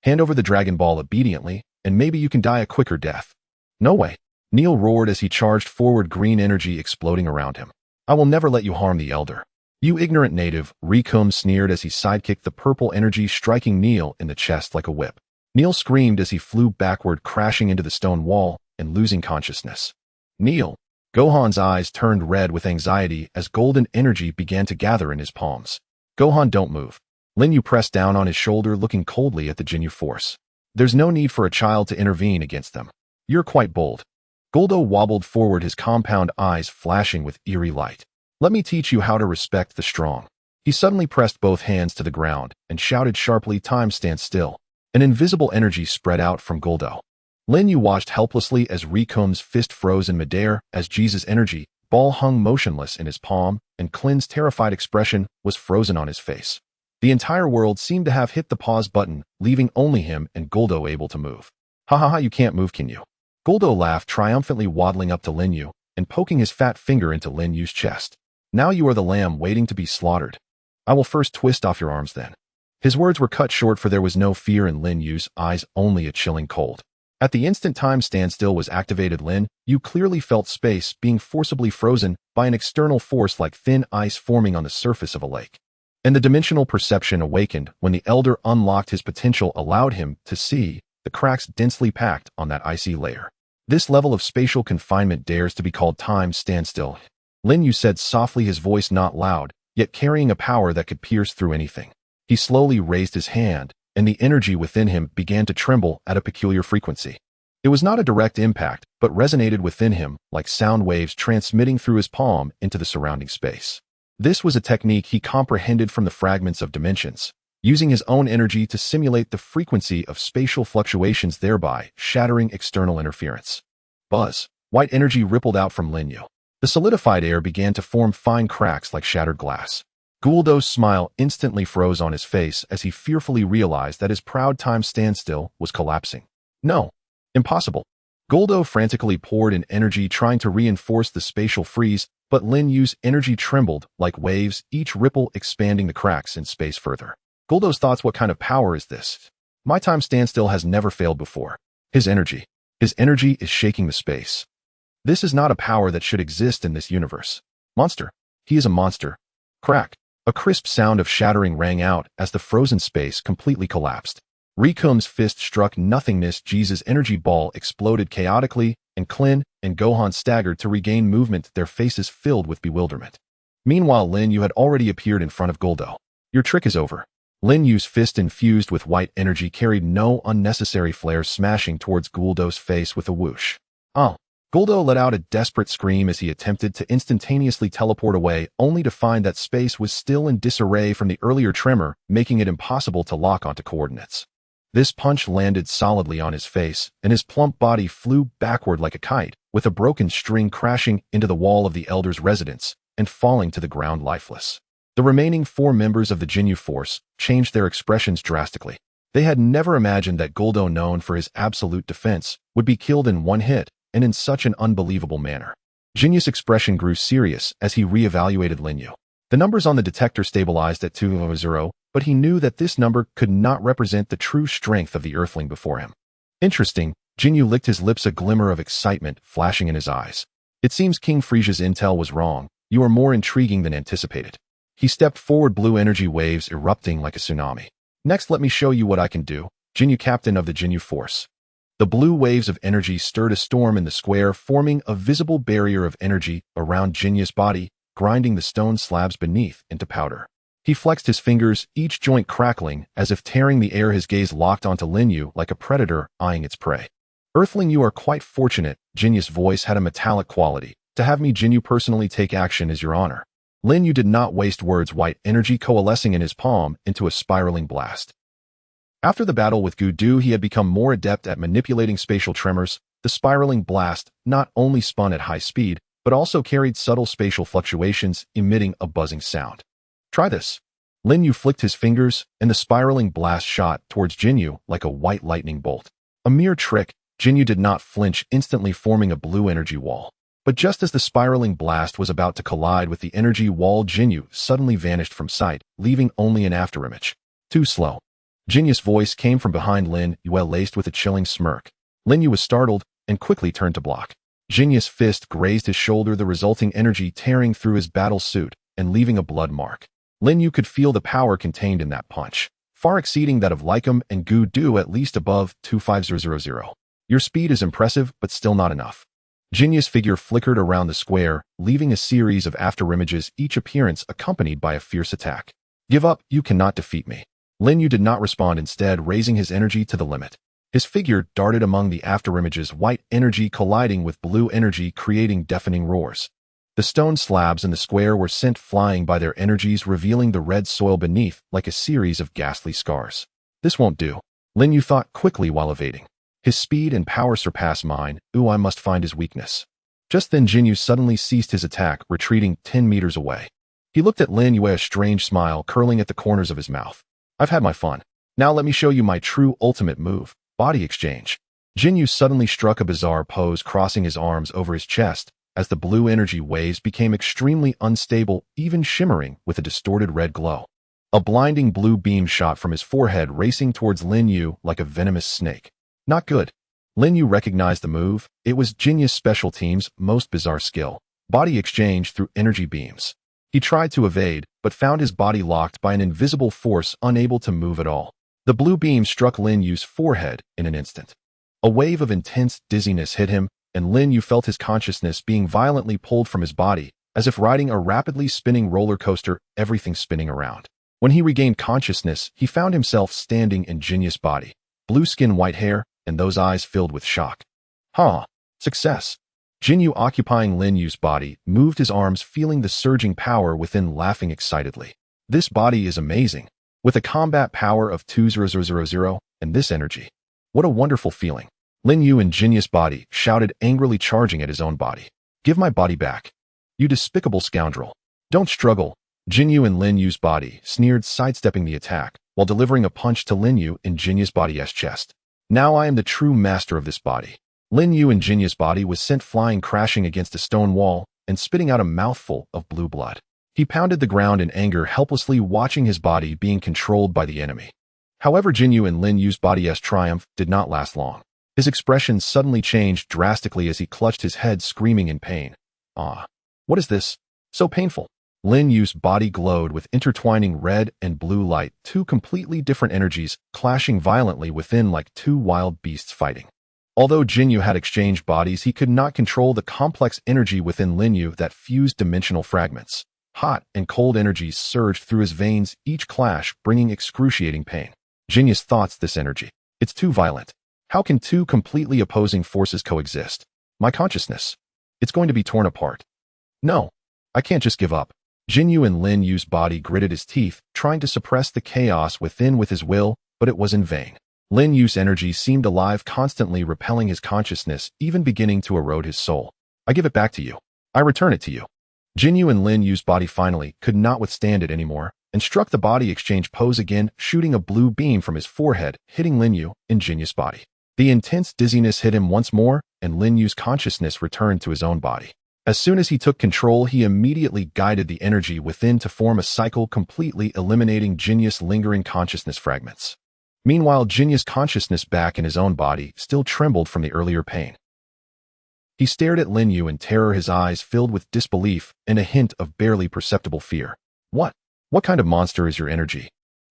Hand over the Dragon Ball obediently, and maybe you can die a quicker death. No way. Neil roared as he charged forward, green energy exploding around him. I will never let you harm the elder. You ignorant native, Rikum sneered as he sidekicked the purple energy, striking Neil in the chest like a whip. Neil screamed as he flew backward, crashing into the stone wall and losing consciousness. Neil. Gohan's eyes turned red with anxiety as golden energy began to gather in his palms. Gohan, don't move. Lin Yue pressed down on his shoulder, looking coldly at the Ginyu Force. There's no need for a child to intervene against them. You're quite bold. Guldo wobbled forward, his compound eyes flashing with eerie light. Let me teach you how to respect the strong. He suddenly pressed both hands to the ground and shouted sharply, time, stand still. An invisible energy spread out from Guldo. Lin Yue watched helplessly as Rikum's fist froze in midair, as Ji's energy ball hung motionless in his palm, and Klin's terrified expression was frozen on his face. The entire world seemed to have hit the pause button, leaving only him and Guldo able to move. Ha ha ha, you can't move, can you? Guldo laughed triumphantly, waddling up to Lin Yue and poking his fat finger into Lin Yue's chest. Now you are the lamb waiting to be slaughtered. I will first twist off your arms then. His words were cut short, for there was no fear in Lin Yue's eyes, only a chilling cold. At the instant time standstill was activated, Lin Yue clearly felt space being forcibly frozen by an external force like thin ice forming on the surface of a lake. And the dimensional perception awakened when the elder unlocked his potential, allowed him to see the cracks densely packed on that icy layer. This level of spatial confinement dares to be called time standstill, Lin Yue said softly, his voice not loud, yet carrying a power that could pierce through anything. He slowly raised his hand, and the energy within him began to tremble at a peculiar frequency. It was not a direct impact, but resonated within him like sound waves transmitting through his palm into the surrounding space. This was a technique he comprehended from the fragments of dimensions, using his own energy to simulate the frequency of spatial fluctuations, thereby shattering external interference. Buzz. White energy rippled out from Lin Yue. The solidified air began to form fine cracks like shattered glass. Guldo's smile instantly froze on his face as he fearfully realized that his proud time standstill was collapsing. No. Impossible. Guldo frantically poured in energy, trying to reinforce the spatial freeze, but Lin Yue's energy trembled like waves, each ripple expanding the cracks in space further. Guldo's thoughts, what kind of power is this? My time standstill has never failed before. His energy is shaking the space. This is not a power that should exist in this universe. Monster. He is a monster. Crack. A crisp sound of shattering rang out as the frozen space completely collapsed. Rikum's fist struck nothingness, Ji's energy ball exploded chaotically, and Klin and Gohan staggered to regain movement, their faces filled with bewilderment. Meanwhile, Lin Yue had already appeared in front of Guldo. Your trick is over. Lin Yu's fist infused with white energy carried no unnecessary flares, smashing towards Guldo's face with a whoosh. Oh! Guldo let out a desperate scream as he attempted to instantaneously teleport away, only to find that space was still in disarray from the earlier tremor, making it impossible to lock onto coordinates. This punch landed solidly on his face, and his plump body flew backward like a kite, with a broken string crashing into the wall of the Elder's residence and falling to the ground lifeless. The remaining 4 members of the Ginyu Force changed their expressions drastically. They had never imagined that Guldo, known for his absolute defense, would be killed in one hit, and in such an unbelievable manner. Jinyu's expression grew serious as he re-evaluated Lin Yu. The numbers on the detector stabilized at 200, but he knew that this number could not represent the true strength of the Earthling before him. Interesting, Ginyu licked his lips, a glimmer of excitement flashing in his eyes. It seems King Frieza's intel was wrong. You are more intriguing than anticipated. He stepped forward, blue energy waves erupting like a tsunami. Next, let me show you what I can do, Ginyu, captain of the Ginyu Force. The blue waves of energy stirred a storm in the square, forming a visible barrier of energy around Jinyu's body, grinding the stone slabs beneath into powder. He flexed his fingers, each joint crackling, as if tearing the air, his gaze locked onto Lin Yu like a predator eyeing its prey. Earthling, you are quite fortunate, Jinyu's voice had a metallic quality. To have me, Ginyu, personally take action is your honor. Lin Yu did not waste words, white energy coalescing in his palm into a spiraling blast. After the battle with Gudu, he had become more adept at manipulating spatial tremors. The spiraling blast not only spun at high speed, but also carried subtle spatial fluctuations, emitting a buzzing sound. Try this. Lin Yu flicked his fingers, and the spiraling blast shot towards Ginyu like a white lightning bolt. A mere trick, Ginyu did not flinch, instantly forming a blue energy wall. But just as the spiraling blast was about to collide with the energy wall, Ginyu suddenly vanished from sight, leaving only an afterimage. Too slow. Jinyu's voice came from behind Lin Yu, laced with a chilling smirk. Lin Yu was startled and quickly turned to block. Jinyu's fist grazed his shoulder, the resulting energy tearing through his battle suit and leaving a blood mark. Lin Yu could feel the power contained in that punch, far exceeding that of Lycum and Gudu, at least above 25000. Your speed is impressive, but still not enough. Jinyu's figure flickered around the square, leaving a series of afterimages, each appearance accompanied by a fierce attack. Give up, you cannot defeat me. Lin Yu did not respond, instead raising his energy to the limit. His figure darted among the afterimages, white energy colliding with blue energy, creating deafening roars. The stone slabs in the square were sent flying by their energies, revealing the red soil beneath like a series of ghastly scars. This won't do, Lin Yu thought quickly while evading. His speed and power surpass mine. I must find his weakness. Just then Ginyu suddenly ceased his attack, retreating 10 meters away. He looked at Lin Yu, a strange smile curling at the corners of his mouth. I've had my fun. Now let me show you my true ultimate move, body exchange. Ginyu suddenly struck a bizarre pose, crossing his arms over his chest, as the blue energy waves became extremely unstable, even shimmering with a distorted red glow. A blinding blue beam shot from his forehead, racing towards Lin Yu like a venomous snake. Not good. Lin Yu recognized the move. It was Jinyu's special team's most bizarre skill, body exchange through energy beams. He tried to evade, but found his body locked by an invisible force, unable to move at all. The blue beam struck Lin Yu's forehead in an instant. A wave of intense dizziness hit him, and Lin Yu felt his consciousness being violently pulled from his body, as if riding a rapidly spinning roller coaster, everything spinning around. When he regained consciousness, he found himself standing in Jinyu's body, blue skin, white hair, and those eyes filled with shock. Success. Ginyu, occupying Lin Yu's body, moved his arms, feeling the surging power within, laughing excitedly. This body is amazing. With a combat power of 2000 and this energy. What a wonderful feeling. Lin Yu in Jinyu's body shouted, angrily charging at his own body. Give my body back. You despicable scoundrel. Don't struggle. Ginyu in Lin Yu's body sneered, sidestepping the attack, while delivering a punch to Lin Yu in Jinyu's body's chest. Now I am the true master of this body. Lin Yu in Jinyu's body was sent flying, crashing against a stone wall and spitting out a mouthful of blue blood. He pounded the ground in anger, helplessly watching his body being controlled by the enemy. However, Ginyu in Lin Yu's body's triumph did not last long. His expression suddenly changed drastically as he clutched his head, screaming in pain. What is this? So painful. Lin Yu's body glowed with intertwining red and blue light, two completely different energies clashing violently within like two wild beasts fighting. Although Ginyu had exchanged bodies, he could not control the complex energy within Lin Yu that fused dimensional fragments. Hot and cold energies surged through his veins, each clash bringing excruciating pain. Genius thoughts this energy. It's too violent. How can two completely opposing forces coexist? My consciousness. It's going to be torn apart. No, I can't just give up. Ginyu and Lin Yu's body gritted his teeth, trying to suppress the chaos within with his will, but it was in vain. Lin Yu's energy seemed alive, constantly repelling his consciousness, even beginning to erode his soul. I give it back to you. I return it to you. Ginyu and Lin Yu's body finally could not withstand it anymore, and struck the body exchange pose again, shooting a blue beam from his forehead, hitting Lin Yu in Jinyu's body. The intense dizziness hit him once more, and Lin Yu's consciousness returned to his own body. As soon as he took control, he immediately guided the energy within to form a cycle, completely eliminating Jinyu's lingering consciousness fragments. Meanwhile, Jinyu's consciousness back in his own body still trembled from the earlier pain. He stared at Lin Yu in terror, his eyes filled with disbelief and a hint of barely perceptible fear. What? What kind of monster is your energy?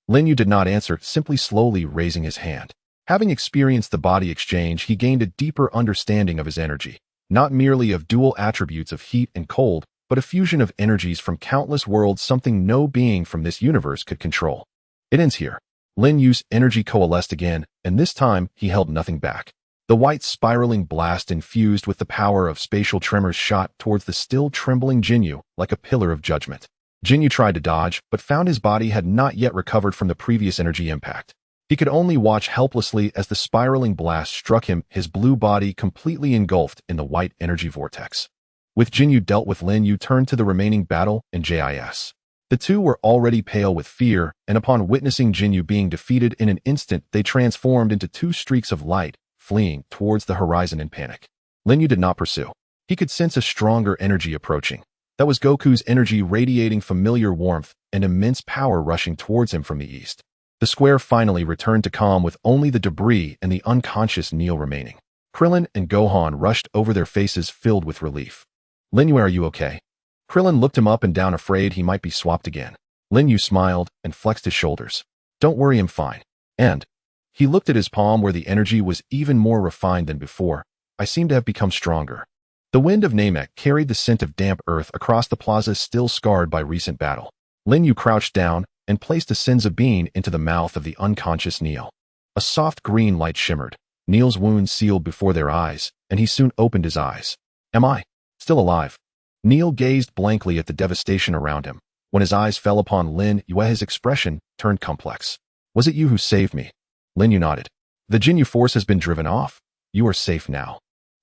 Lin Yu did not answer, simply slowly raising his hand. Having experienced the body exchange, he gained a deeper understanding of his energy, not merely of dual attributes of heat and cold, but a fusion of energies from countless worlds, something no being from this universe could control. It ends here. Lin Yu's energy coalesced again, and this time he held nothing back. The white spiraling blast infused with the power of spatial tremors shot towards the still trembling Ginyu like a pillar of judgment. Ginyu tried to dodge, but found his body had not yet recovered from the previous energy impact. He could only watch helplessly as the spiraling blast struck him, his blue body completely engulfed in the white energy vortex. With Ginyu dealt with, Lin Yu turned to the remaining battle and JIS. The two were already pale with fear, and upon witnessing Ginyu being defeated in an instant, they transformed into two streaks of light, fleeing towards the horizon in panic. Lin Yu did not pursue. He could sense a stronger energy approaching. That was Goku's energy, radiating familiar warmth and immense power rushing towards him from the east. The square finally returned to calm, with only the debris and the unconscious Neil remaining. Krillin and Gohan rushed over, their faces filled with relief. Lin Yu, are you okay? Krillin looked him up and down, afraid he might be swapped again. Lin Yu smiled and flexed his shoulders. Don't worry, I'm fine. And he looked at his palm, where the energy was even more refined than before. I seem to have become stronger. The wind of Namek carried the scent of damp earth across the plaza, still scarred by recent battle. Lin Yu crouched down and placed a senzu bean into the mouth of the unconscious Neil. A soft green light shimmered. Neil's wound sealed before their eyes, and he soon opened his eyes. Am I still alive? Neil gazed blankly at the devastation around him. When his eyes fell upon Lin Yu, his expression turned complex. Was it you who saved me? Lin Yu nodded. The Ginyu force has been driven off. You are safe now.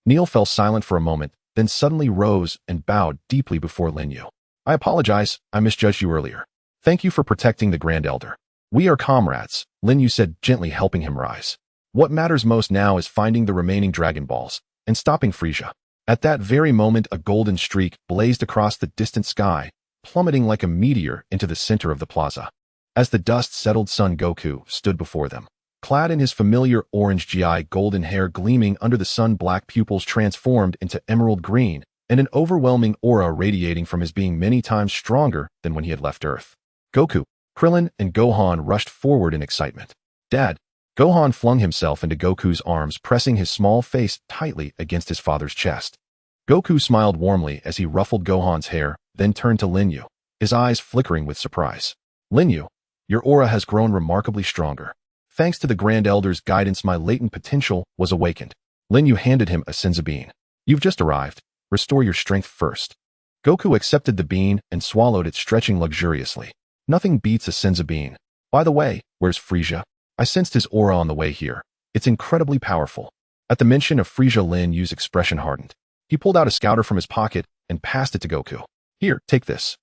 Neil fell silent for a moment, then suddenly rose and bowed deeply before Lin Yu. I apologize, I misjudged you earlier. Thank you for protecting the Grand Elder. We are comrades, Lin Yu said, gently helping him rise. What matters most now is finding the remaining Dragon Balls and stopping Frieza. At that very moment, a golden streak blazed across the distant sky, plummeting like a meteor into the center of the plaza. As the dust settled, Son Goku stood before them. Clad in his familiar orange GI, golden hair gleaming under the sun, black pupils transformed into emerald green, and an overwhelming aura radiating from his being many times stronger than when he had left Earth. Goku, Krillin, and Gohan rushed forward in excitement. Dad! Gohan flung himself into Goku's arms, pressing his small face tightly against his father's chest. Goku smiled warmly as he ruffled Gohan's hair, then turned to Lin Yu, his eyes flickering with surprise. Lin Yu, your aura has grown remarkably stronger. Thanks to the Grand Elder's guidance, my latent potential was awakened. Lin Yu handed him a senzu bean. You've just arrived. Restore your strength first. Goku accepted the bean and swallowed it, stretching luxuriously. Nothing beats a senzu bean. By the way, where's Frieza? I sensed his aura on the way here. It's incredibly powerful. At the mention of Frieza, Lin Yu's expression hardened. He pulled out a scouter from his pocket and passed it to Goku. Here, take this.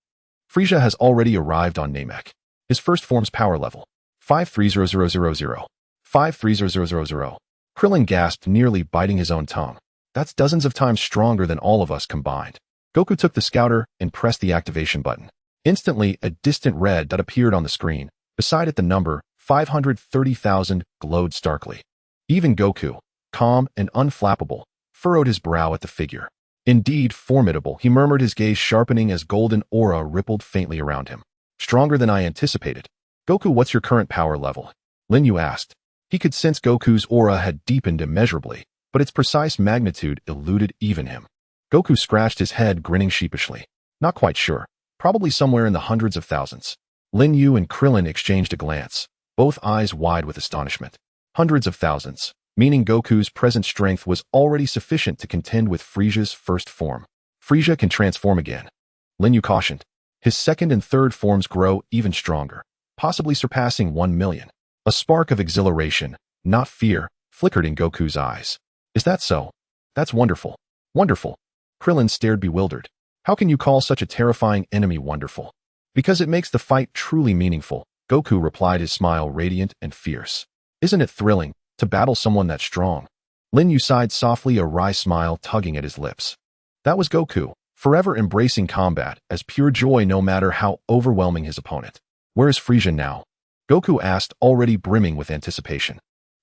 Frieza has already arrived on Namek. His first form's power level. 530000. 530000. Krillin gasped, nearly biting his own tongue. That's dozens of times stronger than all of us combined. Goku took the scouter and pressed the activation button. Instantly, a distant red dot appeared on the screen. Beside it, the number 530,000 glowed starkly. Even Goku, calm and unflappable, furrowed his brow at the figure. Indeed formidable, he murmured, his gaze sharpening as golden aura rippled faintly around him. Stronger than I anticipated. Goku, what's your current power level? Lin Yu asked. He could sense Goku's aura had deepened immeasurably, but its precise magnitude eluded even him. Goku scratched his head, grinning sheepishly. Not quite sure. Probably somewhere in the hundreds of thousands. Lin Yu and Krillin exchanged a glance, both eyes wide with astonishment. Hundreds of thousands, meaning Goku's present strength was already sufficient to contend with Frieza's first form. Frieza can transform again. Lin Yu cautioned. His second and third forms grow even stronger, possibly surpassing 1 million. A spark of exhilaration, not fear, flickered in Goku's eyes. Is that so? That's wonderful. Wonderful. Krillin stared bewildered. How can you call such a terrifying enemy wonderful? Because it makes the fight truly meaningful, Goku replied, his smile radiant and fierce. Isn't it thrilling to battle someone that strong? Lin Yu sighed softly, a wry smile tugging at his lips. That was Goku, forever embracing combat as pure joy no matter how overwhelming his opponent. Where is Frieza now? Goku asked, already brimming with anticipation.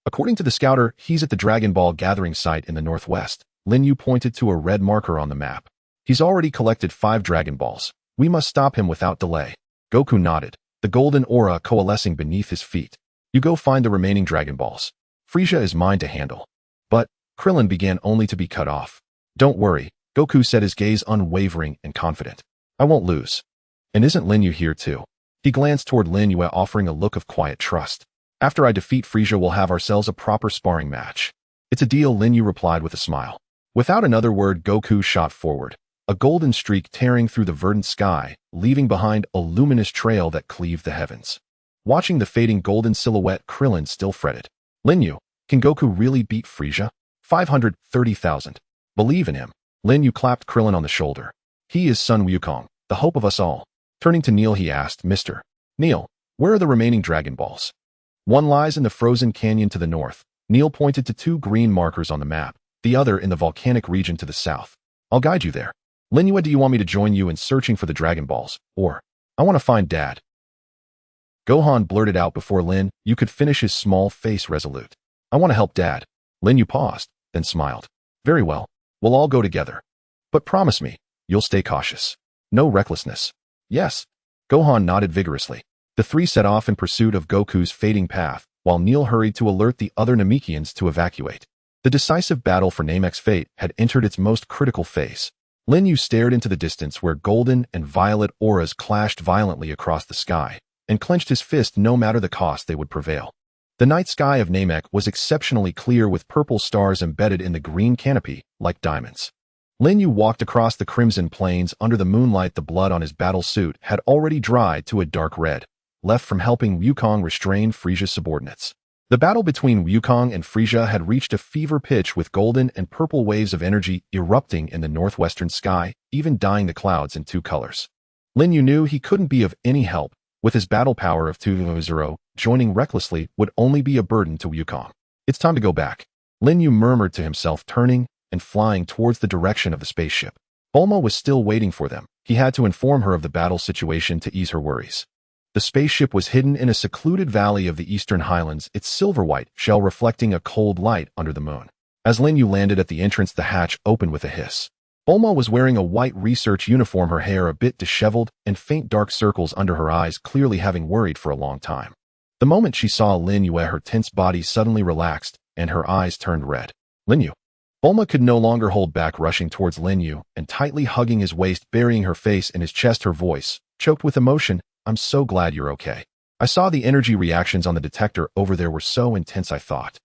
According to the scouter, he's at the Dragon Ball gathering site in the northwest. Lin Yu pointed to a red marker on the map. He's already collected 5 Dragon Balls. We must stop him without delay. Goku nodded, the golden aura coalescing beneath his feet. You go find the remaining Dragon Balls. Frieza is mine to handle. But Krillin began only to be cut off. Don't worry, Goku said, his gaze unwavering and confident. I won't lose. And isn't Lin Yu here too? He glanced toward Lin Yu, offering a look of quiet trust. After I defeat Frieza, we'll have ourselves a proper sparring match. It's a deal, Lin Yu replied with a smile. Without another word, Goku shot forward, a golden streak tearing through the verdant sky, leaving behind a luminous trail that cleaved the heavens. Watching the fading golden silhouette, Krillin still fretted. Lin Yu, can Goku really beat Frieza? 530,000. Believe in him. Lin Yu clapped Krillin on the shoulder. He is Sun Wukong, the hope of us all. Turning to Neil, he asked, Mr. Neil, where are the remaining Dragon Balls? One lies in the frozen canyon to the north. Neil pointed to 2 green markers on the map, the other in the volcanic region to the south. I'll guide you there. Lin Yu, do you want me to join you in searching for the Dragon Balls, or? I want to find Dad. Gohan blurted out before Lin Yu could finish, his small face resolute. I want to help Dad. Lin Yu paused, then smiled. Very well. We'll all go together. But promise me, you'll stay cautious. No recklessness. Yes. Gohan nodded vigorously. The 3 set off in pursuit of Goku's fading path, while Neil hurried to alert the other Namekians to evacuate. The decisive battle for Namek's fate had entered its most critical phase. Lin Yu stared into the distance where golden and violet auras clashed violently across the sky, and clenched his fist. No matter the cost, they would prevail. The night sky of Namek was exceptionally clear, with purple stars embedded in the green canopy, like diamonds. Lin Yu walked across the crimson plains under the moonlight. The blood on his battle suit had already dried to a dark red, left from helping Wukong restrain Frieza's subordinates. The battle between Wukong and Frieza had reached a fever pitch, with golden and purple waves of energy erupting in the northwestern sky, even dyeing the clouds in 2 colors. Lin Yu knew he couldn't be of any help. With his battle power of 2-0, joining recklessly would only be a burden to Wukong. It's time to go back. Lin Yu murmured to himself, turning and flying towards the direction of the spaceship. Bulma was still waiting for them. He had to inform her of the battle situation to ease her worries. The spaceship was hidden in a secluded valley of the eastern highlands, its silver-white shell reflecting a cold light under the moon. As Lin Yu landed at the entrance, the hatch opened with a hiss. Bulma was wearing a white research uniform, her hair a bit disheveled, and faint dark circles under her eyes, clearly having worried for a long time. The moment she saw Lin Yu, her tense body suddenly relaxed, and her eyes turned red. Lin Yu. Bulma could no longer hold back, rushing towards Lin Yu and tightly hugging his waist, burying her face in his chest, her voice choked with emotion. I'm so glad you're okay. I saw the energy reactions on the detector over there were so intense. I thought.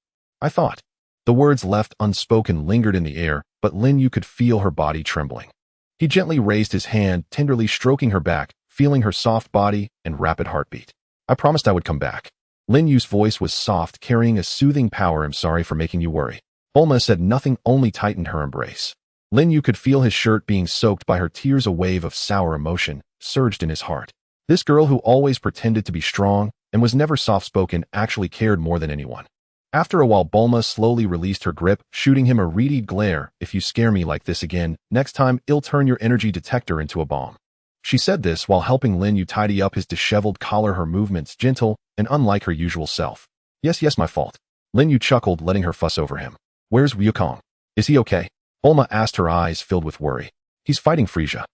The words left unspoken lingered in the air, but Lin Yu could feel her body trembling. He gently raised his hand, tenderly stroking her back, feeling her soft body and rapid heartbeat. I promised I would come back. Lin Yu's voice was soft, carrying a soothing power. I'm sorry for making you worry. Bulma said nothing, only tightened her embrace. Lin Yu could feel his shirt being soaked by her tears. A wave of sour emotion surged in his heart. This girl, who always pretended to be strong and was never soft-spoken, actually cared more than anyone. After a while, Bulma slowly released her grip, shooting him a reedy glare. If you scare me like this again, next time I'll turn your energy detector into a bomb. She said this while helping Lin Yu tidy up his disheveled collar, her movements gentle and unlike her usual self. Yes, my fault. Lin Yu chuckled, letting her fuss over him. Where's Wukong? Is he okay? Bulma asked, her eyes filled with worry. He's fighting Frieza.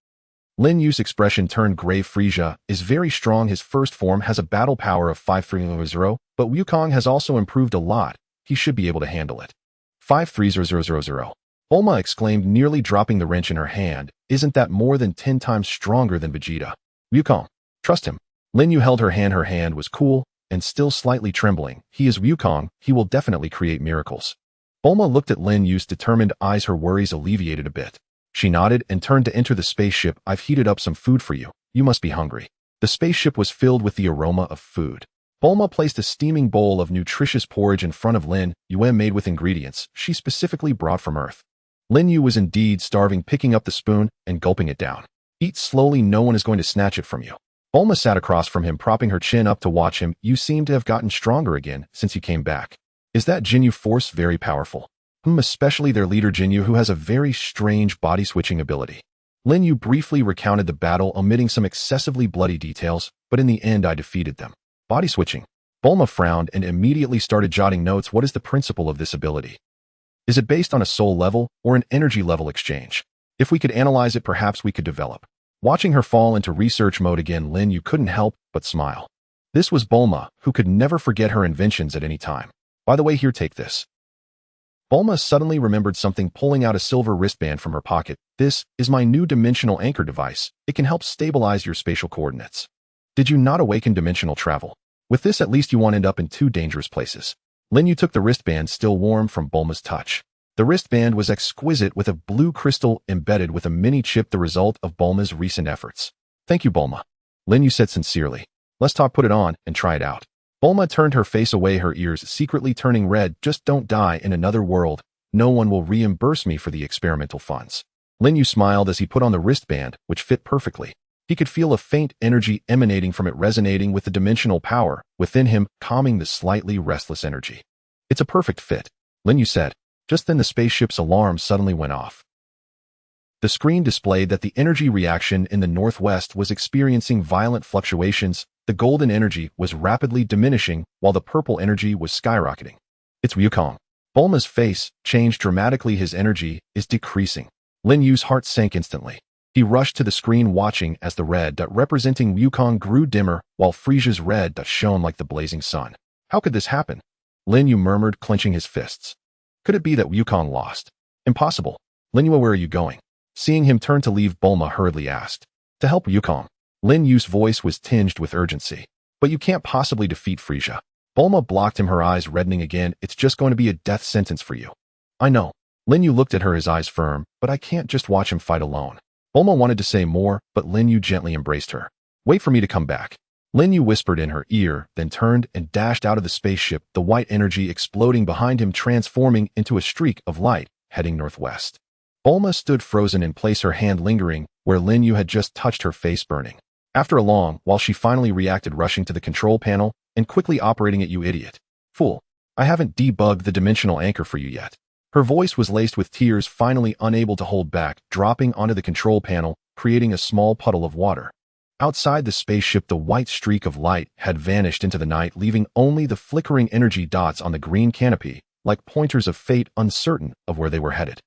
Lin Yu's expression turned grave. Frieza is very strong. His first form has a battle power of 530, but Wukong has also improved a lot. He should be able to handle it. 53000. Bulma exclaimed, nearly dropping the wrench in her hand. Isn't that more than 10 times stronger than Vegeta? Wukong. Trust him. Lin Yu held her hand. Her hand was cool and still slightly trembling. He is Wukong. He will definitely create miracles. Bulma looked at Lin Yu's determined eyes. Her worries alleviated a bit. She nodded and turned to enter the spaceship. I've heated up some food for you. You must be hungry. The spaceship was filled with the aroma of food. Bulma placed a steaming bowl of nutritious porridge in front of Lin Yu made with ingredients she specifically brought from Earth. Lin Yu was indeed starving, picking up the spoon and gulping it down. Eat slowly, no one is going to snatch it from you. Bulma sat across from him, propping her chin up to watch him. You seem to have gotten stronger again since you came back. Is that Ginyu force very powerful? Especially their leader Ginyu, who has a very strange body-switching ability. Lin Yu briefly recounted the battle, omitting some excessively bloody details, but in the end I defeated them. Body switching. Bulma frowned and immediately started jotting notes. What is the principle of this ability? Is it based on a soul level or an energy level exchange? If we could analyze it, perhaps we could develop. Watching her fall into research mode again, Lin Yu couldn't help but smile. This was Bulma, who could never forget her inventions at any time. By the way, here, take this. Bulma suddenly remembered something, pulling out a silver wristband from her pocket. This is my new dimensional anchor device. It can help stabilize your spatial coordinates. Did you not awaken dimensional travel? With this, at least you won't end up in two dangerous places. Lin Yu took the wristband, still warm from Bulma's touch. The wristband was exquisite, with a blue crystal embedded with a mini chip, the result of Bulma's recent efforts. Thank you, Bulma. Lin Yu said sincerely. Let's talk. Put it on and try it out. Bulma turned her face away, her ears secretly turning red. Just don't die in another world. No one will reimburse me for the experimental funds. Lin Yu smiled as he put on the wristband, which fit perfectly. He could feel a faint energy emanating from it, resonating with the dimensional power within him, calming the slightly restless energy. It's a perfect fit, Lin Yu said. Just then the spaceship's alarm suddenly went off. The screen displayed that the energy reaction in the northwest was experiencing violent fluctuations. The golden energy was rapidly diminishing, while the purple energy was skyrocketing. It's Wukong. Bulma's face changed dramatically. His energy is decreasing. Lin Yu's heart sank instantly. He rushed to the screen, watching as the red dot representing Wukong grew dimmer, while Frieza's red dot shone like the blazing sun. How could this happen? Lin Yu murmured, clenching his fists. Could it be that Wukong lost? Impossible. Lin Yu, where are you going? Seeing him turn to leave, Bulma hurriedly asked. To help Wukong. Lin Yu's voice was tinged with urgency. But you can't possibly defeat Frieza. Bulma blocked him, her eyes reddening again. It's just going to be a death sentence for you. I know. Lin Yu looked at her, his eyes firm, but I can't just watch him fight alone. Bulma wanted to say more, but Lin Yu gently embraced her. Wait for me to come back. Lin Yu whispered in her ear, then turned and dashed out of the spaceship, the white energy exploding behind him, transforming into a streak of light, heading northwest. Bulma stood frozen in place, her hand lingering where Lin Yu had just touched, her face burning. After a long while, she finally reacted, rushing to the control panel and quickly operating it. You idiot. Fool. I haven't debugged the dimensional anchor for you yet. Her voice was laced with tears, finally unable to hold back, dropping onto the control panel, creating a small puddle of water. Outside the spaceship, the white streak of light had vanished into the night, leaving only the flickering energy dots on the green canopy, like pointers of fate, uncertain of where they were headed.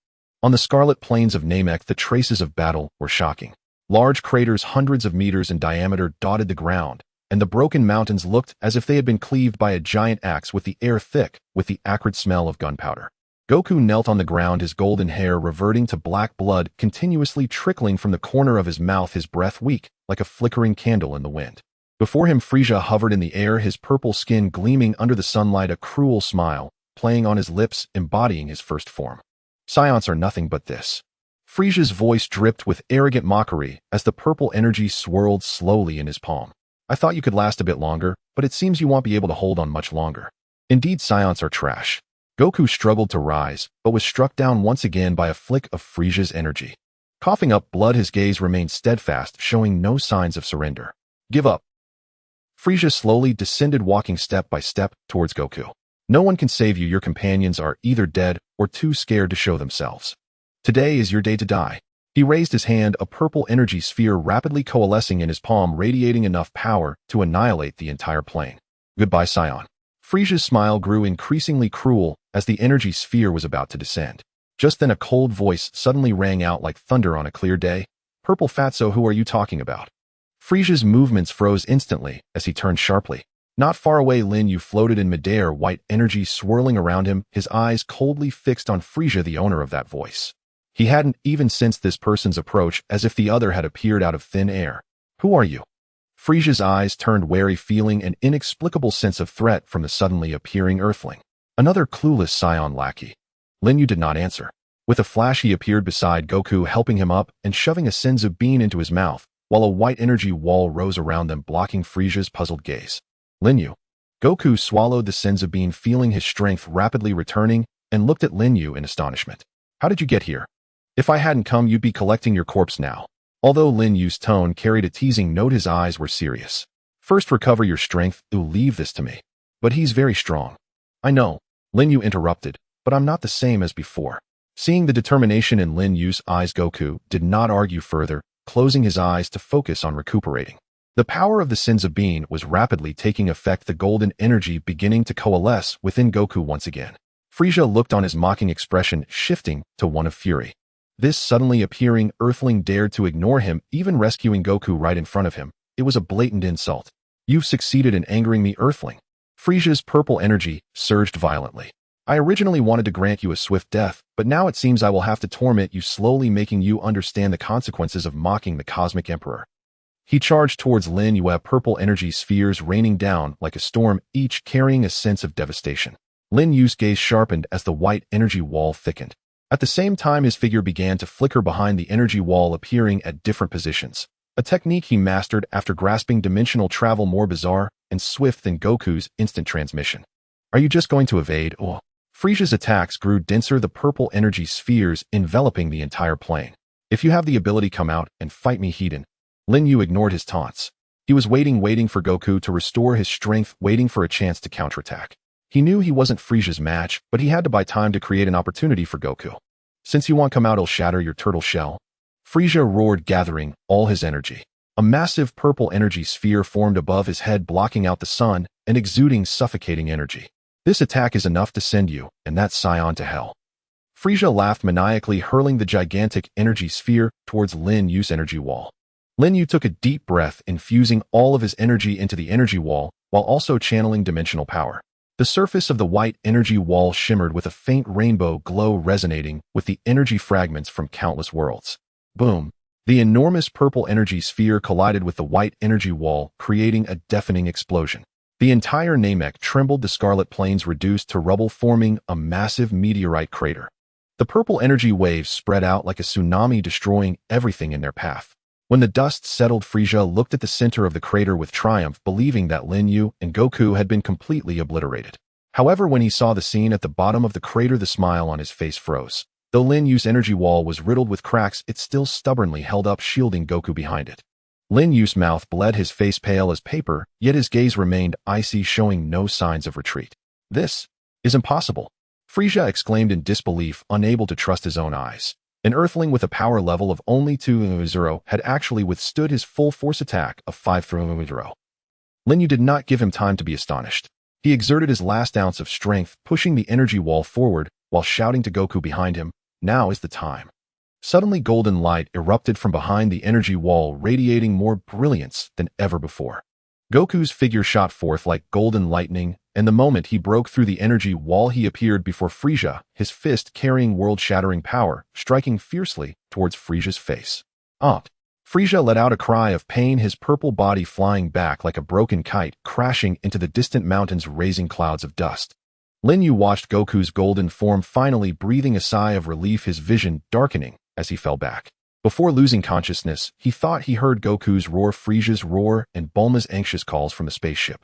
On the scarlet plains of Namek, the traces of battle were shocking. Large craters hundreds of meters in diameter dotted the ground, and the broken mountains looked as if they had been cleaved by a giant axe, with the air thick with the acrid smell of gunpowder. Goku knelt on the ground, his golden hair reverting to black, blood continuously trickling from the corner of his mouth, his breath weak, like a flickering candle in the wind. Before him, Frieza hovered in the air, his purple skin gleaming under the sunlight, a cruel smile playing on his lips, embodying his first form. Saiyans are nothing but this. Frieza's voice dripped with arrogant mockery as the purple energy swirled slowly in his palm. I thought you could last a bit longer, but it seems you won't be able to hold on much longer. Indeed, Saiyans are trash. Goku struggled to rise, but was struck down once again by a flick of Frieza's energy. Coughing up blood, his gaze remained steadfast, showing no signs of surrender. Give up. Frieza slowly descended, walking step by step towards Goku. No one can save you. Your companions are either dead or too scared to show themselves. Today is your day to die. He raised his hand, a purple energy sphere rapidly coalescing in his palm, radiating enough power to annihilate the entire plane. Goodbye, Saiyan. Frieza's smile grew increasingly cruel as the energy sphere was about to descend. Just then a cold voice suddenly rang out like thunder on a clear day. Purple Fatso, who are you talking about? Frieza's movements froze instantly as he turned sharply. Not far away, Lin Yu floated in midair, white energy swirling around him, his eyes coldly fixed on Frieza, the owner of that voice. He hadn't even sensed this person's approach, as if the other had appeared out of thin air. Who are you? Frieza's eyes turned wary, feeling an inexplicable sense of threat from the suddenly appearing earthling. Another clueless Saiyan lackey. Lin Yu did not answer. With a flash, he appeared beside Goku, helping him up and shoving a senzu bean into his mouth, while a white energy wall rose around them, blocking Frieza's puzzled gaze. Lin Yu. Goku swallowed the senzu bean, feeling his strength rapidly returning, and looked at Lin Yu in astonishment. How did you get here? If I hadn't come, you'd be collecting your corpse now. Although Lin Yu's tone carried a teasing note, his eyes were serious. First recover your strength, leave this to me. But he's very strong. I know, Lin Yu interrupted, but I'm not the same as before. Seeing the determination in Lin Yu's eyes, Goku did not argue further, closing his eyes to focus on recuperating. The power of the senzu bean was rapidly taking effect, the golden energy beginning to coalesce within Goku once again. Frieza looked on, his mocking expression shifting to one of fury. This suddenly appearing earthling dared to ignore him, even rescuing Goku right in front of him. It was a blatant insult. You've succeeded in angering me, earthling. Frieza's purple energy surged violently. I originally wanted to grant you a swift death, but now it seems I will have to torment you slowly, making you understand the consequences of mocking the Cosmic Emperor. He charged towards Lin Yu, purple energy spheres raining down like a storm, each carrying a sense of devastation. Lin Yu's gaze sharpened as the white energy wall thickened. At the same time, his figure began to flicker behind the energy wall, appearing at different positions. A technique he mastered after grasping dimensional travel, more bizarre and swift than Goku's instant transmission. Are you just going to evade? Oh. Frieza's attacks grew denser, the purple energy spheres enveloping the entire plane. If you have the ability, come out and fight me, heathen. Lin Yu ignored his taunts. He was waiting for Goku to restore his strength, waiting for a chance to counterattack. He knew he wasn't Frieza's match, but he had to buy time to create an opportunity for Goku. Since you want, come out, I'll shatter your turtle shell. Frieza roared, gathering all his energy. A massive purple energy sphere formed above his head, blocking out the sun and exuding suffocating energy. This attack is enough to send you and that Saiyan to hell. Frieza laughed maniacally, hurling the gigantic energy sphere towards Lin Yu's energy wall. Lin Yu took a deep breath, infusing all of his energy into the energy wall, while also channeling dimensional power. The surface of the white energy wall shimmered with a faint rainbow glow, resonating with the energy fragments from countless worlds. Boom! The enormous purple energy sphere collided with the white energy wall, creating a deafening explosion. The entire Namek trembled, the scarlet plains reduced to rubble, forming a massive meteorite crater. The purple energy waves spread out like a tsunami, destroying everything in their path. When the dust settled, Frieza looked at the center of the crater with triumph, believing that Lin Yu and Goku had been completely obliterated. However, when he saw the scene at the bottom of the crater, the smile on his face froze. Though Lin Yu's energy wall was riddled with cracks, it still stubbornly held up, shielding Goku behind it. Lin Yu's mouth bled, his face pale as paper, yet his gaze remained icy, showing no signs of retreat. This is impossible, Frieza exclaimed in disbelief, unable to trust his own eyes. An earthling with a power level of only 2.0 had actually withstood his full force attack of 5.0. Lin Yu did not give him time to be astonished. He exerted his last ounce of strength, pushing the energy wall forward while shouting to Goku behind him, "Now is the time." Suddenly, golden light erupted from behind the energy wall, radiating more brilliance than ever before. Goku's figure shot forth like golden lightning, and the moment he broke through the energy wall, he appeared before Frieza, his fist carrying world-shattering power, striking fiercely towards Frieza's face. Frieza let out a cry of pain, his purple body flying back like a broken kite, crashing into the distant mountains, raising clouds of dust. Lin Yu watched Goku's golden form, finally breathing a sigh of relief, his vision darkening as he fell back. Before losing consciousness, he thought he heard Goku's roar, Frieza's roar, and Bulma's anxious calls from the spaceship.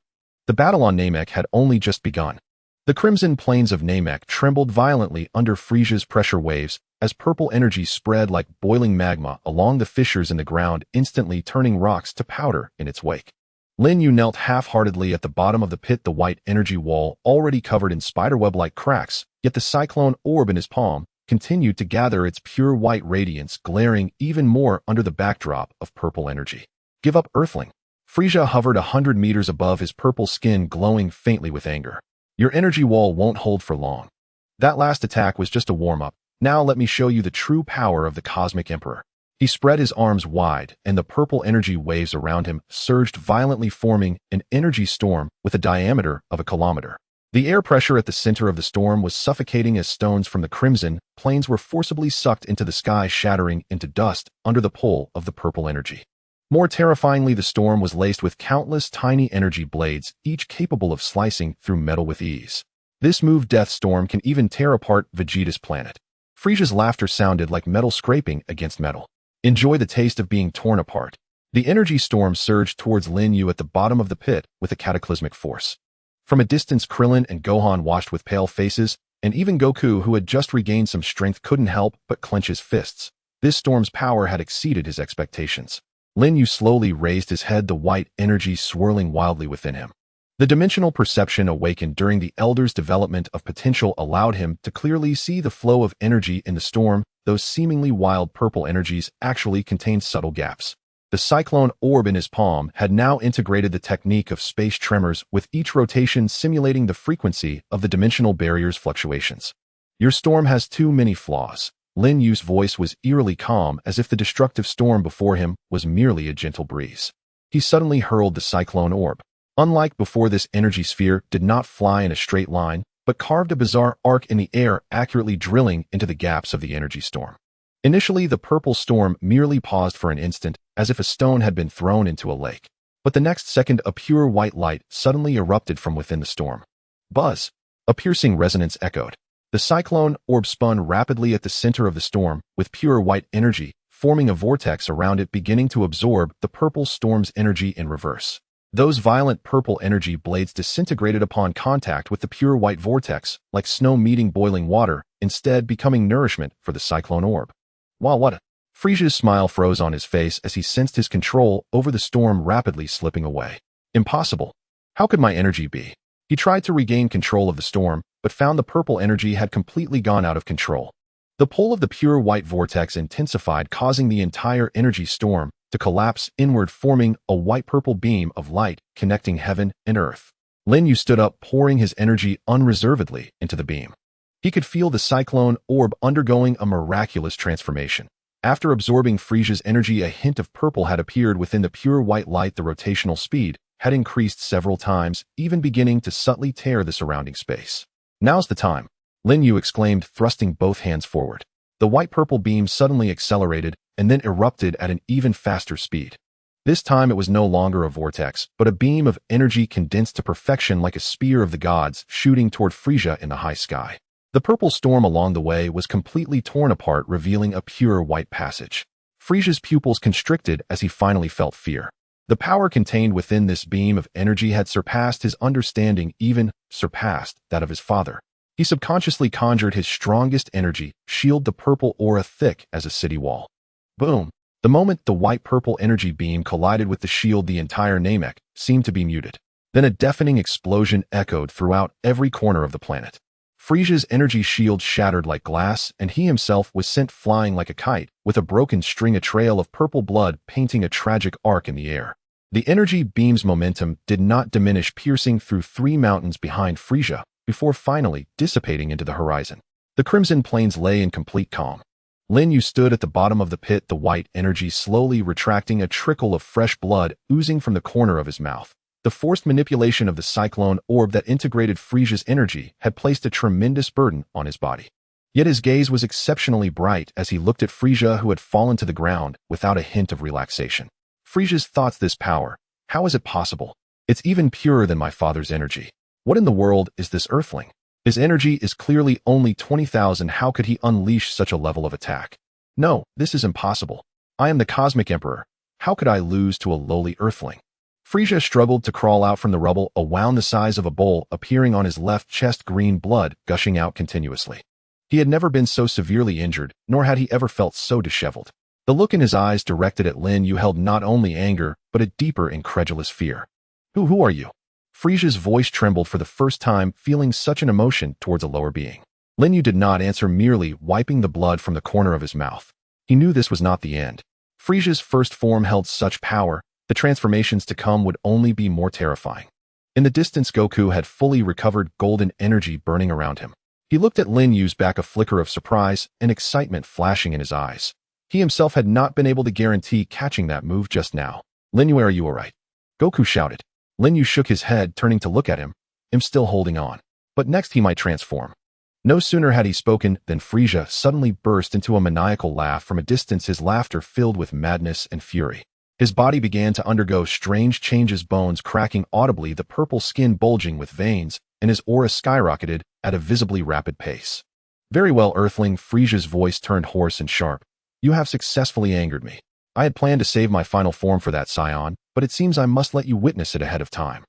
The battle on Namek had only just begun. The crimson plains of Namek trembled violently under Frieza's pressure waves as purple energy spread like boiling magma along the fissures in the ground, instantly turning rocks to powder in its wake. Lin Yu knelt half-heartedly at the bottom of the pit, the white energy wall already covered in spiderweb-like cracks, yet the cyclone orb in his palm continued to gather its pure white radiance, glaring even more under the backdrop of purple energy. "Give up, earthling." Frieza hovered 100 meters above, his purple skin glowing faintly with anger. "Your energy wall won't hold for long. That last attack was just a warm-up. Now let me show you the true power of the Cosmic Emperor." He spread his arms wide, and the purple energy waves around him surged violently, forming an energy storm with a diameter of a kilometer. The air pressure at the center of the storm was suffocating as stones from the crimson plains were forcibly sucked into the sky, shattering into dust under the pull of the purple energy. More terrifyingly, the storm was laced with countless tiny energy blades, each capable of slicing through metal with ease. This move Death Storm can even tear apart Vegeta's planet. Frieza's laughter sounded like metal scraping against metal. Enjoy the taste of being torn apart. The energy storm surged towards Lin Yu at the bottom of the pit with a cataclysmic force. From a distance, Krillin and Gohan watched with pale faces, and even Goku, who had just regained some strength, couldn't help but clench his fists. This storm's power had exceeded his expectations. Lin Yu slowly raised his head, the white energy swirling wildly within him. The dimensional perception awakened during the Elder's development of potential allowed him to clearly see the flow of energy in the storm. Those seemingly wild purple energies actually contained subtle gaps. The cyclone orb in his palm had now integrated the technique of space tremors, with each rotation simulating the frequency of the dimensional barrier's fluctuations. Your storm has too many flaws. Lin Yu's voice was eerily calm, as if the destructive storm before him was merely a gentle breeze. He suddenly hurled the cyclone orb. Unlike before, this energy sphere did not fly in a straight line, but carved a bizarre arc in the air, accurately drilling into the gaps of the energy storm. Initially, the purple storm merely paused for an instant, as if a stone had been thrown into a lake. But the next second, a pure white light suddenly erupted from within the storm. Buzz! A piercing resonance echoed. The cyclone orb spun rapidly at the center of the storm, with pure white energy, forming a vortex around it, beginning to absorb the purple storm's energy in reverse. Those violent purple energy blades disintegrated upon contact with the pure white vortex, like snow meeting boiling water, instead becoming nourishment for the cyclone orb. Wow, what a... Frieza's smile froze on his face as he sensed his control over the storm rapidly slipping away. Impossible. How could my energy be? He tried to regain control of the storm, but found the purple energy had completely gone out of control. The pull of the pure white vortex intensified, causing the entire energy storm to collapse inward, forming a white-purple beam of light connecting heaven and earth. Lin Yu stood up, pouring his energy unreservedly into the beam. He could feel the cyclone orb undergoing a miraculous transformation. After absorbing Frieza's energy, a hint of purple had appeared within the pure white light. The rotational speed had increased several times, even beginning to subtly tear the surrounding space. Now's the time, Lin Yu exclaimed, thrusting both hands forward. The white-purple beam suddenly accelerated and then erupted at an even faster speed. This time it was no longer a vortex, but a beam of energy condensed to perfection, like a spear of the gods shooting toward Frieza in the high sky. The purple storm along the way was completely torn apart, revealing a pure white passage. Frieza's pupils constricted as he finally felt fear. The power contained within this beam of energy had surpassed his understanding, even surpassed that of his father. He subconsciously conjured his strongest energy shield, the purple aura thick as a city wall. Boom! The moment the white-purple energy beam collided with the shield, the entire Namek seemed to be muted. Then a deafening explosion echoed throughout every corner of the planet. Frieza's energy shield shattered like glass, and he himself was sent flying like a kite, with a broken string, a trail of purple blood painting a tragic arc in the air. The energy beam's momentum did not diminish, piercing through 3 mountains behind Frieza, before finally dissipating into the horizon. The Crimson Plains lay in complete calm. Lin Yu stood at the bottom of the pit, the white energy slowly retracting, a trickle of fresh blood oozing from the corner of his mouth. The forced manipulation of the cyclone orb that integrated Frieza's energy had placed a tremendous burden on his body. Yet his gaze was exceptionally bright as he looked at Frieza, who had fallen to the ground without a hint of relaxation. Frieza's thoughts, this power, how is it possible? It's even purer than my father's energy. What in the world is this earthling? His energy is clearly only 20,000. How could he unleash such a level of attack? No, this is impossible. I am the Cosmic Emperor. How could I lose to a lowly earthling? Frieza struggled to crawl out from the rubble, a wound the size of a bowl appearing on his left chest, green blood gushing out continuously. He had never been so severely injured, nor had he ever felt so disheveled. The look in his eyes directed at Lin Yu held not only anger, but a deeper, incredulous fear. Who are you? Frieza's voice trembled for the first time, feeling such an emotion towards a lower being. Lin Yu did not answer, merely wiping the blood from the corner of his mouth. He knew this was not the end. Frieza's first form held such power, the transformations to come would only be more terrifying. In the distance, Goku had fully recovered, golden energy burning around him. He looked at Lin Yu's back, a flicker of surprise and excitement flashing in his eyes. He himself had not been able to guarantee catching that move just now. Lin Yu, are you alright? Goku shouted. Lin Yu shook his head, turning to look at him. I'm still holding on. But next he might transform. No sooner had he spoken than Frieza suddenly burst into a maniacal laugh from a distance, his laughter filled with madness and fury. His body began to undergo strange changes, bones cracking audibly, the purple skin bulging with veins, and his aura skyrocketed at a visibly rapid pace. Very well, Earthling, Frieza's voice turned hoarse and sharp. You have successfully angered me. I had planned to save my final form for that Scion, but it seems I must let you witness it ahead of time.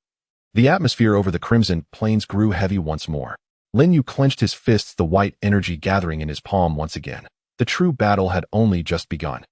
The atmosphere over the Crimson Plains grew heavy once more. Lin Yu clenched his fists, the white energy gathering in his palm once again. The true battle had only just begun.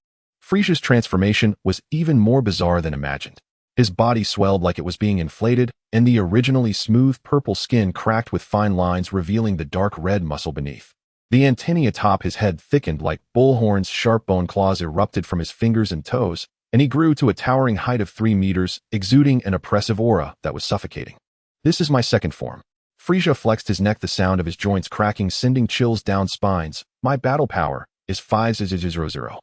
Frieza's transformation was even more bizarre than imagined. His body swelled like it was being inflated, and the originally smooth purple skin cracked with fine lines, revealing the dark red muscle beneath. The antennae atop his head thickened like bullhorns, sharp bone claws erupted from his fingers and toes, and he grew to a towering height of 3 meters, exuding an oppressive aura that was suffocating. This is my second form. Frieza flexed his neck, the sound of his joints cracking sending chills down spines. My battle power is 500.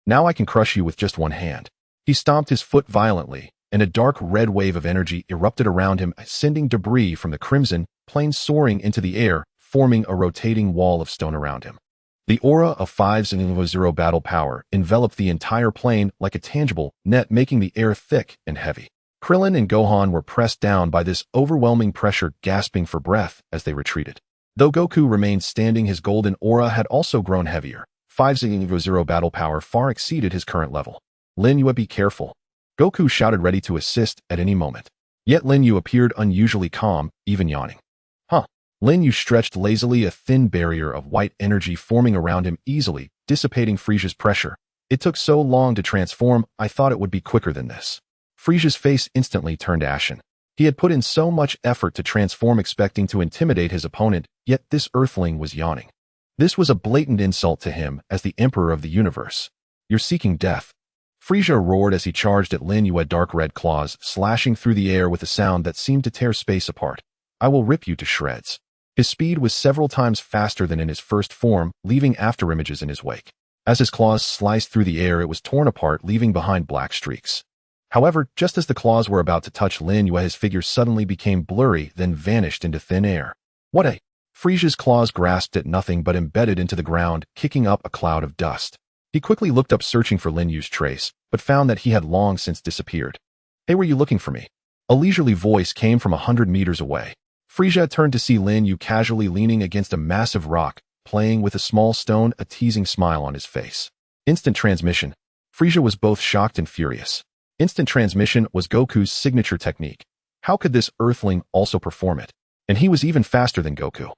Now I can crush you with just one hand. He stomped his foot violently, and a dark red wave of energy erupted around him, sending debris from the Crimson Plains soaring into the air, forming a rotating wall of stone around him. The aura of 500 battle power enveloped the entire plane like a tangible net, making the air thick and heavy. Krillin and Gohan were pressed down by this overwhelming pressure, gasping for breath as they retreated. Though Goku remained standing, his golden aura had also grown heavier. 500 battle power far exceeded his current level. Lin Yu, be careful. Goku shouted, ready to assist at any moment. Yet Lin Yu appeared unusually calm, even yawning. Lin Yu stretched lazily, a thin barrier of white energy forming around him, easily dissipating Frieza's pressure. It took so long to transform, I thought it would be quicker than this. Frieza's face instantly turned ashen. He had put in so much effort to transform, expecting to intimidate his opponent, yet this Earthling was yawning. This was a blatant insult to him as the Emperor of the Universe. You're seeking death. Frieza roared as he charged at Lin Yu, dark red claws slashing through the air with a sound that seemed to tear space apart. I will rip you to shreds. His speed was several times faster than in his first form, leaving afterimages in his wake. As his claws sliced through the air, it was torn apart, leaving behind black streaks. However, just as the claws were about to touch Lin Yu, his figure suddenly became blurry, then vanished into thin air. What a... Frieza's claws grasped at nothing but embedded into the ground, kicking up a cloud of dust. He quickly looked up, searching for Lin Yu's trace, but found that he had long since disappeared. Hey, were you looking for me? A leisurely voice came from 100 meters away. Frieza turned to see Lin Yu casually leaning against a massive rock, playing with a small stone, a teasing smile on his face. Instant transmission. Frieza was both shocked and furious. Instant transmission was Goku's signature technique. How could this Earthling also perform it? And he was even faster than Goku.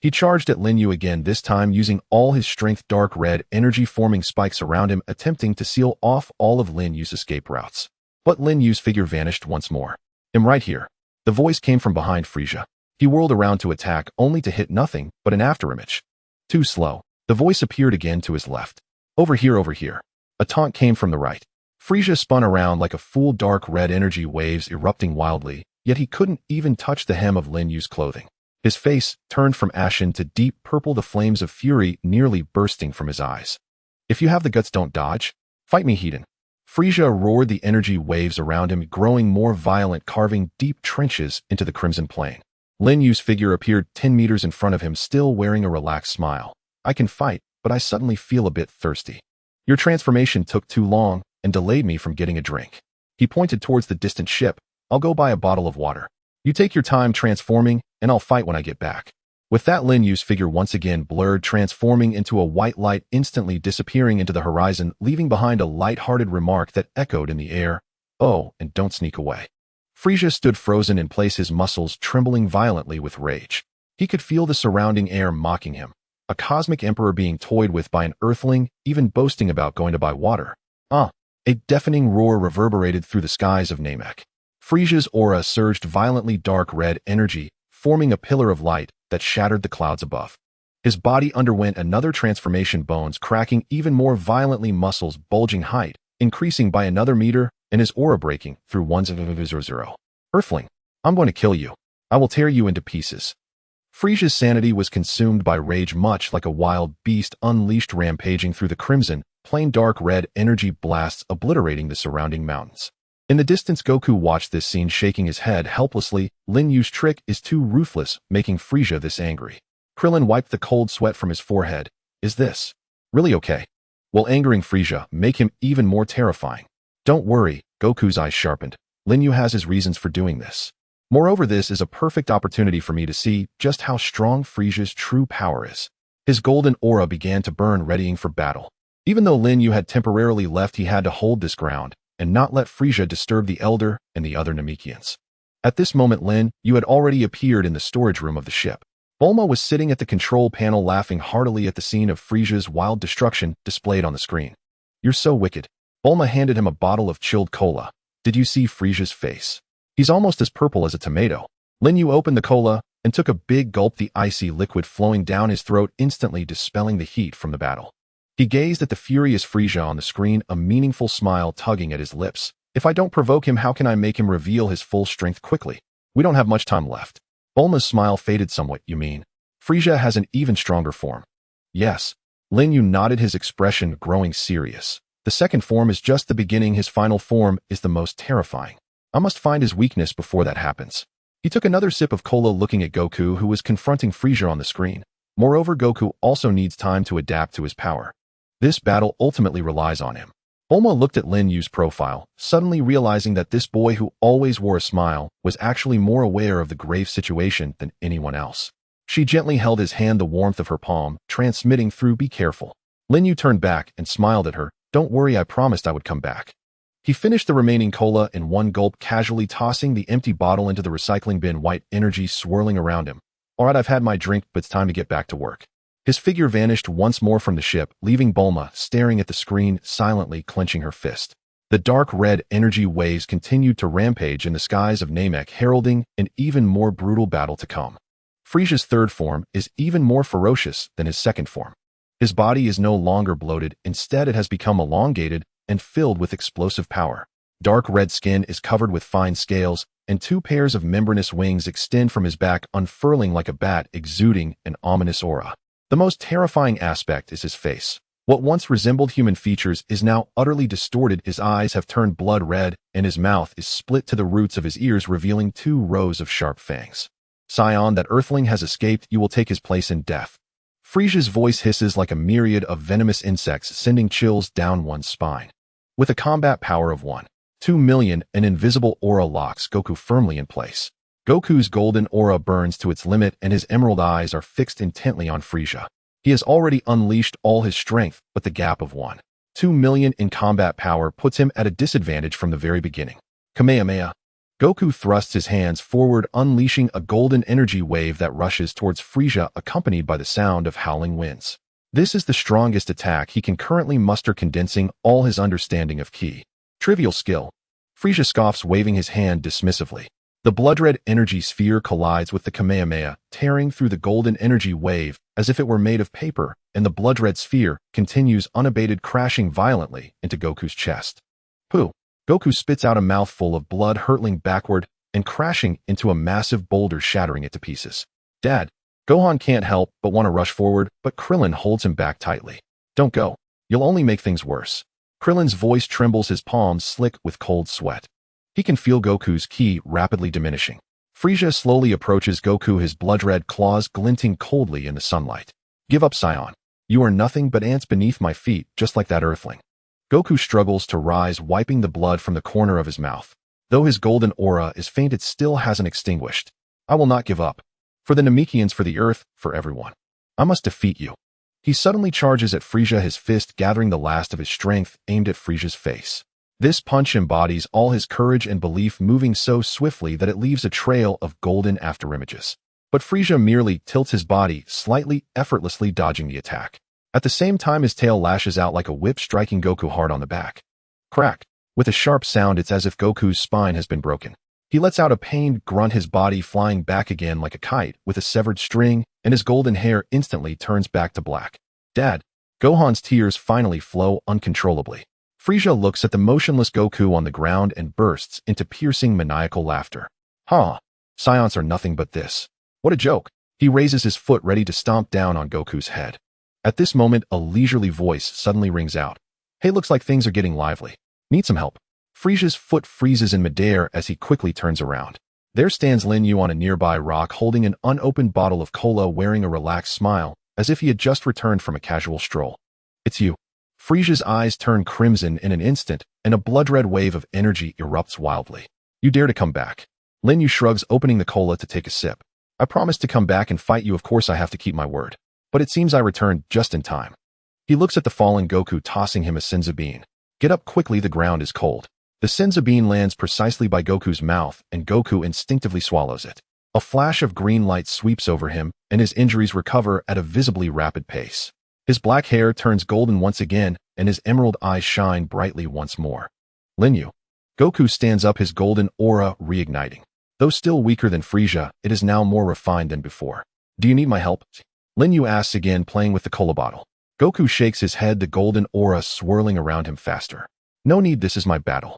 He charged at Lin Yu again, this time using all his strength, dark red energy forming spikes around him, attempting to seal off all of Lin Yu's escape routes. But Lin Yu's figure vanished once more. I'm right here. The voice came from behind Frieza. He whirled around to attack, only to hit nothing but an afterimage. Too slow. The voice appeared again to his left. Over here, over here. A taunt came from the right. Frieza spun around like a fool, dark red energy waves erupting wildly, yet he couldn't even touch the hem of Lin Yu's clothing. His face turned from ashen to deep purple, the flames of fury nearly bursting from his eyes. If you have the guts, don't dodge. Fight me, Heathen. Frieza roared, the energy waves around him growing more violent, carving deep trenches into the Crimson Plain. Lin Yu's figure appeared 10 meters in front of him, still wearing a relaxed smile. I can fight, but I suddenly feel a bit thirsty. Your transformation took too long and delayed me from getting a drink. He pointed towards the distant ship. I'll go buy a bottle of water. You take your time transforming, and I'll fight when I get back. With that, Lin Yu's figure once again blurred, transforming into a white light, instantly disappearing into the horizon, leaving behind a light-hearted remark that echoed in the air. Oh, and don't sneak away. Frieza stood frozen in place, his muscles trembling violently with rage. He could feel the surrounding air mocking him. A cosmic emperor being toyed with by an Earthling, even boasting about going to buy water. A deafening roar reverberated through the skies of Namek. Frieza's aura surged violently, dark red energy, forming a pillar of light that shattered the clouds above. His body underwent another transformation, bones cracking even more violently, muscles bulging, height increasing by another meter, and his aura breaking through 100. Earthling, I'm going to kill you. I will tear you into pieces. Frieza's sanity was consumed by rage, much like a wild beast unleashed, rampaging through the Crimson Plain, dark red energy blasts obliterating the surrounding mountains. In the distance, Goku watched this scene, shaking his head helplessly. Lin Yu's trick is too ruthless, making Frieza this angry. Krillin wiped the cold sweat from his forehead. Is this really okay? While angering Frieza, make him even more terrifying. Don't worry, Goku's eyes sharpened. Lin Yu has his reasons for doing this. Moreover, this is a perfect opportunity for me to see just how strong Frieza's true power is. His golden aura began to burn, readying for battle. Even though Lin Yu had temporarily left, he had to hold this ground and not let Frieza disturb the Elder and the other Namekians. At this moment, Lin Yu had already appeared in the storage room of the ship. Bulma was sitting at the control panel laughing heartily at the scene of Frieza's wild destruction displayed on the screen. You're so wicked. Bulma handed him a bottle of chilled cola. Did you see Frieza's face? He's almost as purple as a tomato. Lin Yu opened the cola and took a big gulp, the icy liquid flowing down his throat, instantly dispelling the heat from the battle. He gazed at the furious Frieza on the screen, a meaningful smile tugging at his lips. If I don't provoke him, how can I make him reveal his full strength quickly? We don't have much time left. Bulma's smile faded somewhat. You mean Frieza has an even stronger form? Yes. Lin Yu nodded, his expression growing serious. The second form is just the beginning. His final form is the most terrifying. I must find his weakness before that happens. He took another sip of cola, looking at Goku, who was confronting Frieza on the screen. Moreover, Goku also needs time to adapt to his power. This battle ultimately relies on him. Bulma looked at Lin Yu's profile, suddenly realizing that this boy who always wore a smile was actually more aware of the grave situation than anyone else. She gently held his hand, the warmth of her palm transmitting through. Be careful. Lin Yu turned back and smiled at her. Don't worry, I promised I would come back. He finished the remaining cola in one gulp, casually tossing the empty bottle into the recycling bin, white energy swirling around him. Alright, I've had my drink, but it's time to get back to work. His figure vanished once more from the ship, leaving Bulma staring at the screen, silently clenching her fist. The dark red energy waves continued to rampage in the skies of Namek, heralding an even more brutal battle to come. Frieza's third form is even more ferocious than his second form. His body is no longer bloated, instead it has become elongated and filled with explosive power. Dark red skin is covered with fine scales, and two pairs of membranous wings extend from his back, unfurling like a bat, exuding an ominous aura. The most terrifying aspect is his face. What once resembled human features is now utterly distorted. His eyes have turned blood red, and his mouth is split to the roots of his ears, revealing 2 rows of sharp fangs. Scion, that earthling has escaped. You will take his place in death. Frieza's voice hisses like a myriad of venomous insects, sending chills down one's spine. With a combat power of 1.2 million, an invisible aura locks Goku firmly in place. Goku's golden aura burns to its limit, and his emerald eyes are fixed intently on Frieza. He has already unleashed all his strength, but the gap of 1.2 million in combat power puts him at a disadvantage from the very beginning. Kamehameha. Goku thrusts his hands forward, unleashing a golden energy wave that rushes towards Frieza, accompanied by the sound of howling winds. This is the strongest attack he can currently muster, condensing all his understanding of ki. Trivial skill. Frieza scoffs, waving his hand dismissively. The blood-red energy sphere collides with the Kamehameha, tearing through the golden energy wave as if it were made of paper, and the blood-red sphere continues unabated, crashing violently into Goku's chest. Pooh! Goku spits out a mouthful of blood, hurtling backward and crashing into a massive boulder, shattering it to pieces. Dad! Gohan can't help but want to rush forward, but Krillin holds him back tightly. Don't go. You'll only make things worse. Krillin's voice trembles, his palms slick with cold sweat. He can feel Goku's ki rapidly diminishing. Frieza slowly approaches Goku, his blood-red claws glinting coldly in the sunlight. Give up, Scion. You are nothing but ants beneath my feet, just like that earthling. Goku struggles to rise, wiping the blood from the corner of his mouth. Though his golden aura is faint, it still hasn't extinguished. I will not give up. For the Namekians, for the Earth, for everyone. I must defeat you. He suddenly charges at Frieza, his fist gathering the last of his strength, aimed at Frieza's face. This punch embodies all his courage and belief, moving so swiftly that it leaves a trail of golden afterimages. But Frieza merely tilts his body slightly, effortlessly dodging the attack. At the same time, his tail lashes out like a whip, striking Goku hard on the back. Crack! With a sharp sound, it's as if Goku's spine has been broken. He lets out a pained grunt, his body flying back again like a kite with a severed string, and his golden hair instantly turns back to black. Dad! Gohan's tears finally flow uncontrollably. Frieza looks at the motionless Goku on the ground and bursts into piercing, maniacal laughter. Huh. Scions are nothing but this. What a joke. He raises his foot, ready to stomp down on Goku's head. At this moment, a leisurely voice suddenly rings out. Hey, looks like things are getting lively. Need some help? Frieza's foot freezes in midair as he quickly turns around. There stands Lin Yu on a nearby rock, holding an unopened bottle of cola, wearing a relaxed smile, as if he had just returned from a casual stroll. It's you. Frieza's eyes turn crimson in an instant, and a blood-red wave of energy erupts wildly. You dare to come back? Lin Yu shrugs, opening the cola to take a sip. I promised to come back and fight you. Of course I have to keep my word. But it seems I returned just in time. He looks at the fallen Goku, tossing him a senzu bean. Get up quickly, the ground is cold. The senzu bean lands precisely by Goku's mouth, and Goku instinctively swallows it. A flash of green light sweeps over him, and his injuries recover at a visibly rapid pace. His black hair turns golden once again, and his emerald eyes shine brightly once more. Lin Yu. Goku stands up, his golden aura reigniting. Though still weaker than Frieza, it is now more refined than before. Do you need my help? Lin Yu asks again, playing with the cola bottle. Goku shakes his head, the golden aura swirling around him faster. No need, this is my battle.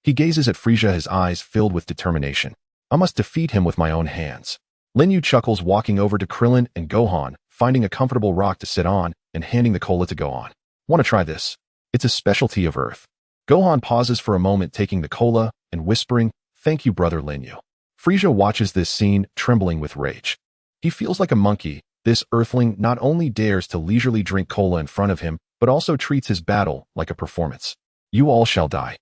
He gazes at Frieza, his eyes filled with determination. I must defeat him with my own hands. Lin Yu chuckles, walking over to Krillin and Gohan, finding a comfortable rock to sit on, and handing the cola to Gohan. Want to try this? It's a specialty of Earth. Gohan pauses for a moment, taking the cola and whispering, Thank you, brother Lin Yu. Frieza watches this scene, trembling with rage. He feels like a monkey. This Earthling not only dares to leisurely drink cola in front of him, but also treats his battle like a performance. You all shall die.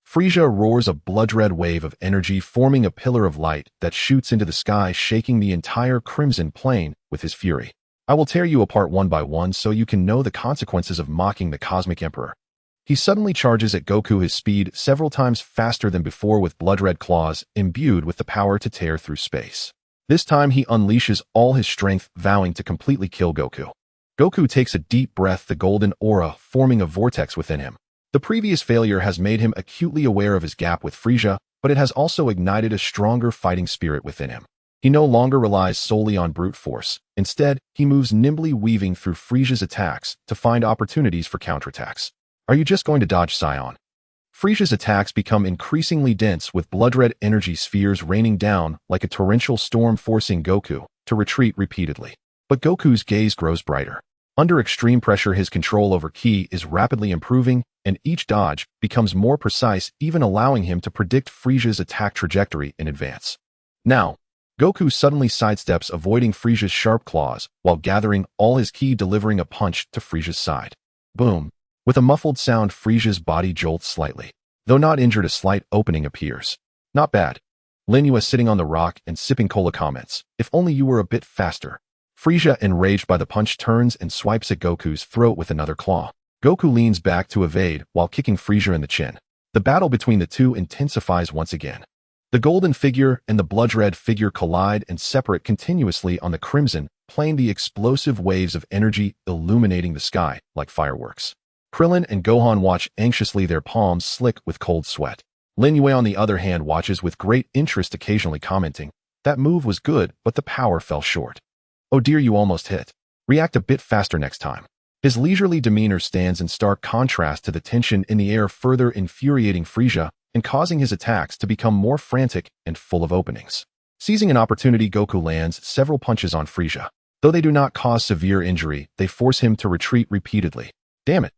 Frieza roars, a blood-red wave of energy forming a pillar of light that shoots into the sky, shaking the entire crimson plain with his fury. I will tear you apart one by one so you can know the consequences of mocking the Cosmic Emperor. He suddenly charges at Goku, his speed several times faster than before, with blood-red claws imbued with the power to tear through space. This time he unleashes all his strength, vowing to completely kill Goku. Goku takes a deep breath, the golden aura forming a vortex within him. The previous failure has made him acutely aware of his gap with Frieza, but it has also ignited a stronger fighting spirit within him. He no longer relies solely on brute force. Instead, he moves nimbly, weaving through Frieza's attacks to find opportunities for counterattacks. Are you just going to dodge, Saiyan? Frieza's attacks become increasingly dense, with blood-red energy spheres raining down like a torrential storm, forcing Goku to retreat repeatedly. But Goku's gaze grows brighter. Under extreme pressure, his control over ki is rapidly improving, and each dodge becomes more precise, even allowing him to predict Frieza's attack trajectory in advance. Now, Goku suddenly sidesteps, avoiding Frieza's sharp claws, while gathering all his ki, delivering a punch to Frieza's side. Boom! With a muffled sound, Frieza's body jolts slightly. Though not injured, a slight opening appears. Not bad. Lin Yu is sitting on the rock and sipping cola, comments, If only you were a bit faster. Frieza, enraged by the punch, turns and swipes at Goku's throat with another claw. Goku leans back to evade while kicking Frieza in the chin. The battle between the two intensifies once again. The golden figure and the blood-red figure collide and separate continuously on the crimson plane, the explosive waves of energy illuminating the sky like fireworks. Krillin and Gohan watch anxiously, their palms slick with cold sweat. Lin Yu, on the other hand, watches with great interest, occasionally commenting, That move was good, but the power fell short. Oh dear, you almost hit. React a bit faster next time. His leisurely demeanor stands in stark contrast to the tension in the air, further infuriating Frieza and causing his attacks to become more frantic and full of openings. Seizing an opportunity, Goku lands several punches on Frieza. Though they do not cause severe injury, they force him to retreat repeatedly. Damn it!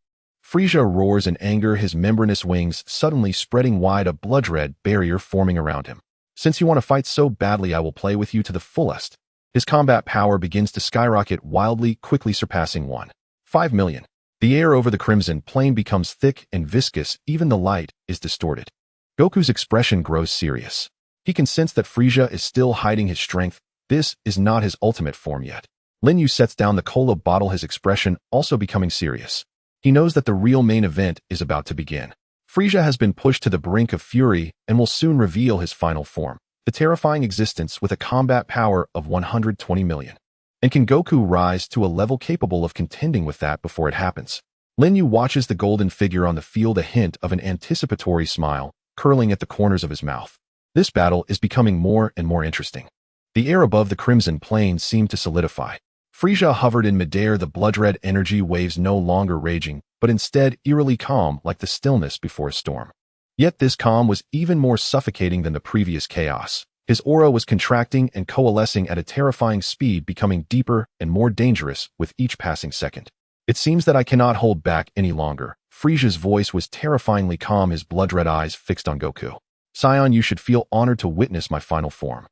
Frieza roars in anger, his membranous wings suddenly spreading wide, a blood-red barrier forming around him. Since you want to fight so badly, I will play with you to the fullest. His combat power begins to skyrocket wildly, quickly surpassing 1.5 million. The air over the crimson plain becomes thick and viscous, even the light is distorted. Goku's expression grows serious. He can sense that Frieza is still hiding his strength. This is not his ultimate form yet. Lin Yu sets down the cola bottle, his expression also becoming serious. He knows that the real main event is about to begin. Frieza has been pushed to the brink of fury and will soon reveal his final form, the terrifying existence with a combat power of 120 million. And can Goku rise to a level capable of contending with that before it happens? Lin Yu watches the golden figure on the field, a hint of an anticipatory smile curling at the corners of his mouth. This battle is becoming more and more interesting. The air above the crimson plain seemed to solidify. Frieza hovered in midair, the blood-red energy waves no longer raging, but instead eerily calm, like the stillness before a storm. Yet this calm was even more suffocating than the previous chaos. His aura was contracting and coalescing at a terrifying speed, becoming deeper and more dangerous with each passing second. It seems that I cannot hold back any longer. Frieza's voice was terrifyingly calm, his blood-red eyes fixed on Goku. Saiyan, you should feel honored to witness my final form.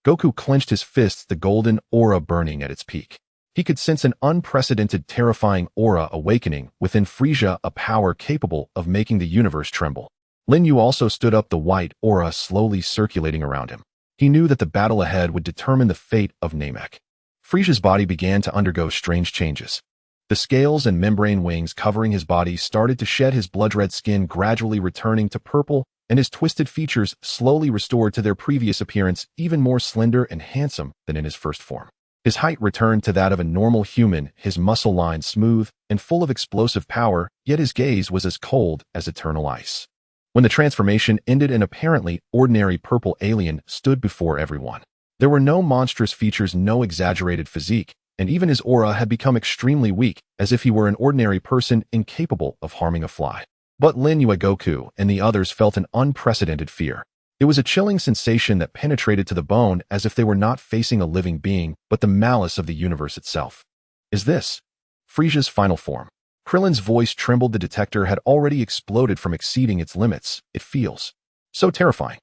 Goku clenched his fists, the golden aura burning at its peak. He could sense an unprecedented, terrifying aura awakening within Frieza, a power capable of making the universe tremble. Lin Yu also stood up, the white aura slowly circulating around him. He knew that the battle ahead would determine the fate of Namek. Frieza's body began to undergo strange changes. The scales and membrane wings covering his body started to shed, his blood-red skin gradually returning to purple, and his twisted features slowly restored to their previous appearance, even more slender and handsome than in his first form. His height returned to that of a normal human, his muscle lines smooth and full of explosive power, yet his gaze was as cold as eternal ice. When the transformation ended, an apparently ordinary purple alien stood before everyone. There were no monstrous features, no exaggerated physique, and even his aura had become extremely weak, as if he were an ordinary person incapable of harming a fly. But Lin Yu, Goku, and the others felt an unprecedented fear. It was a chilling sensation that penetrated to the bone, as if they were not facing a living being, but the malice of the universe itself. Is this Frieza's final form? Krillin's voice trembled. The detector had already exploded from exceeding its limits. It feels so terrifying.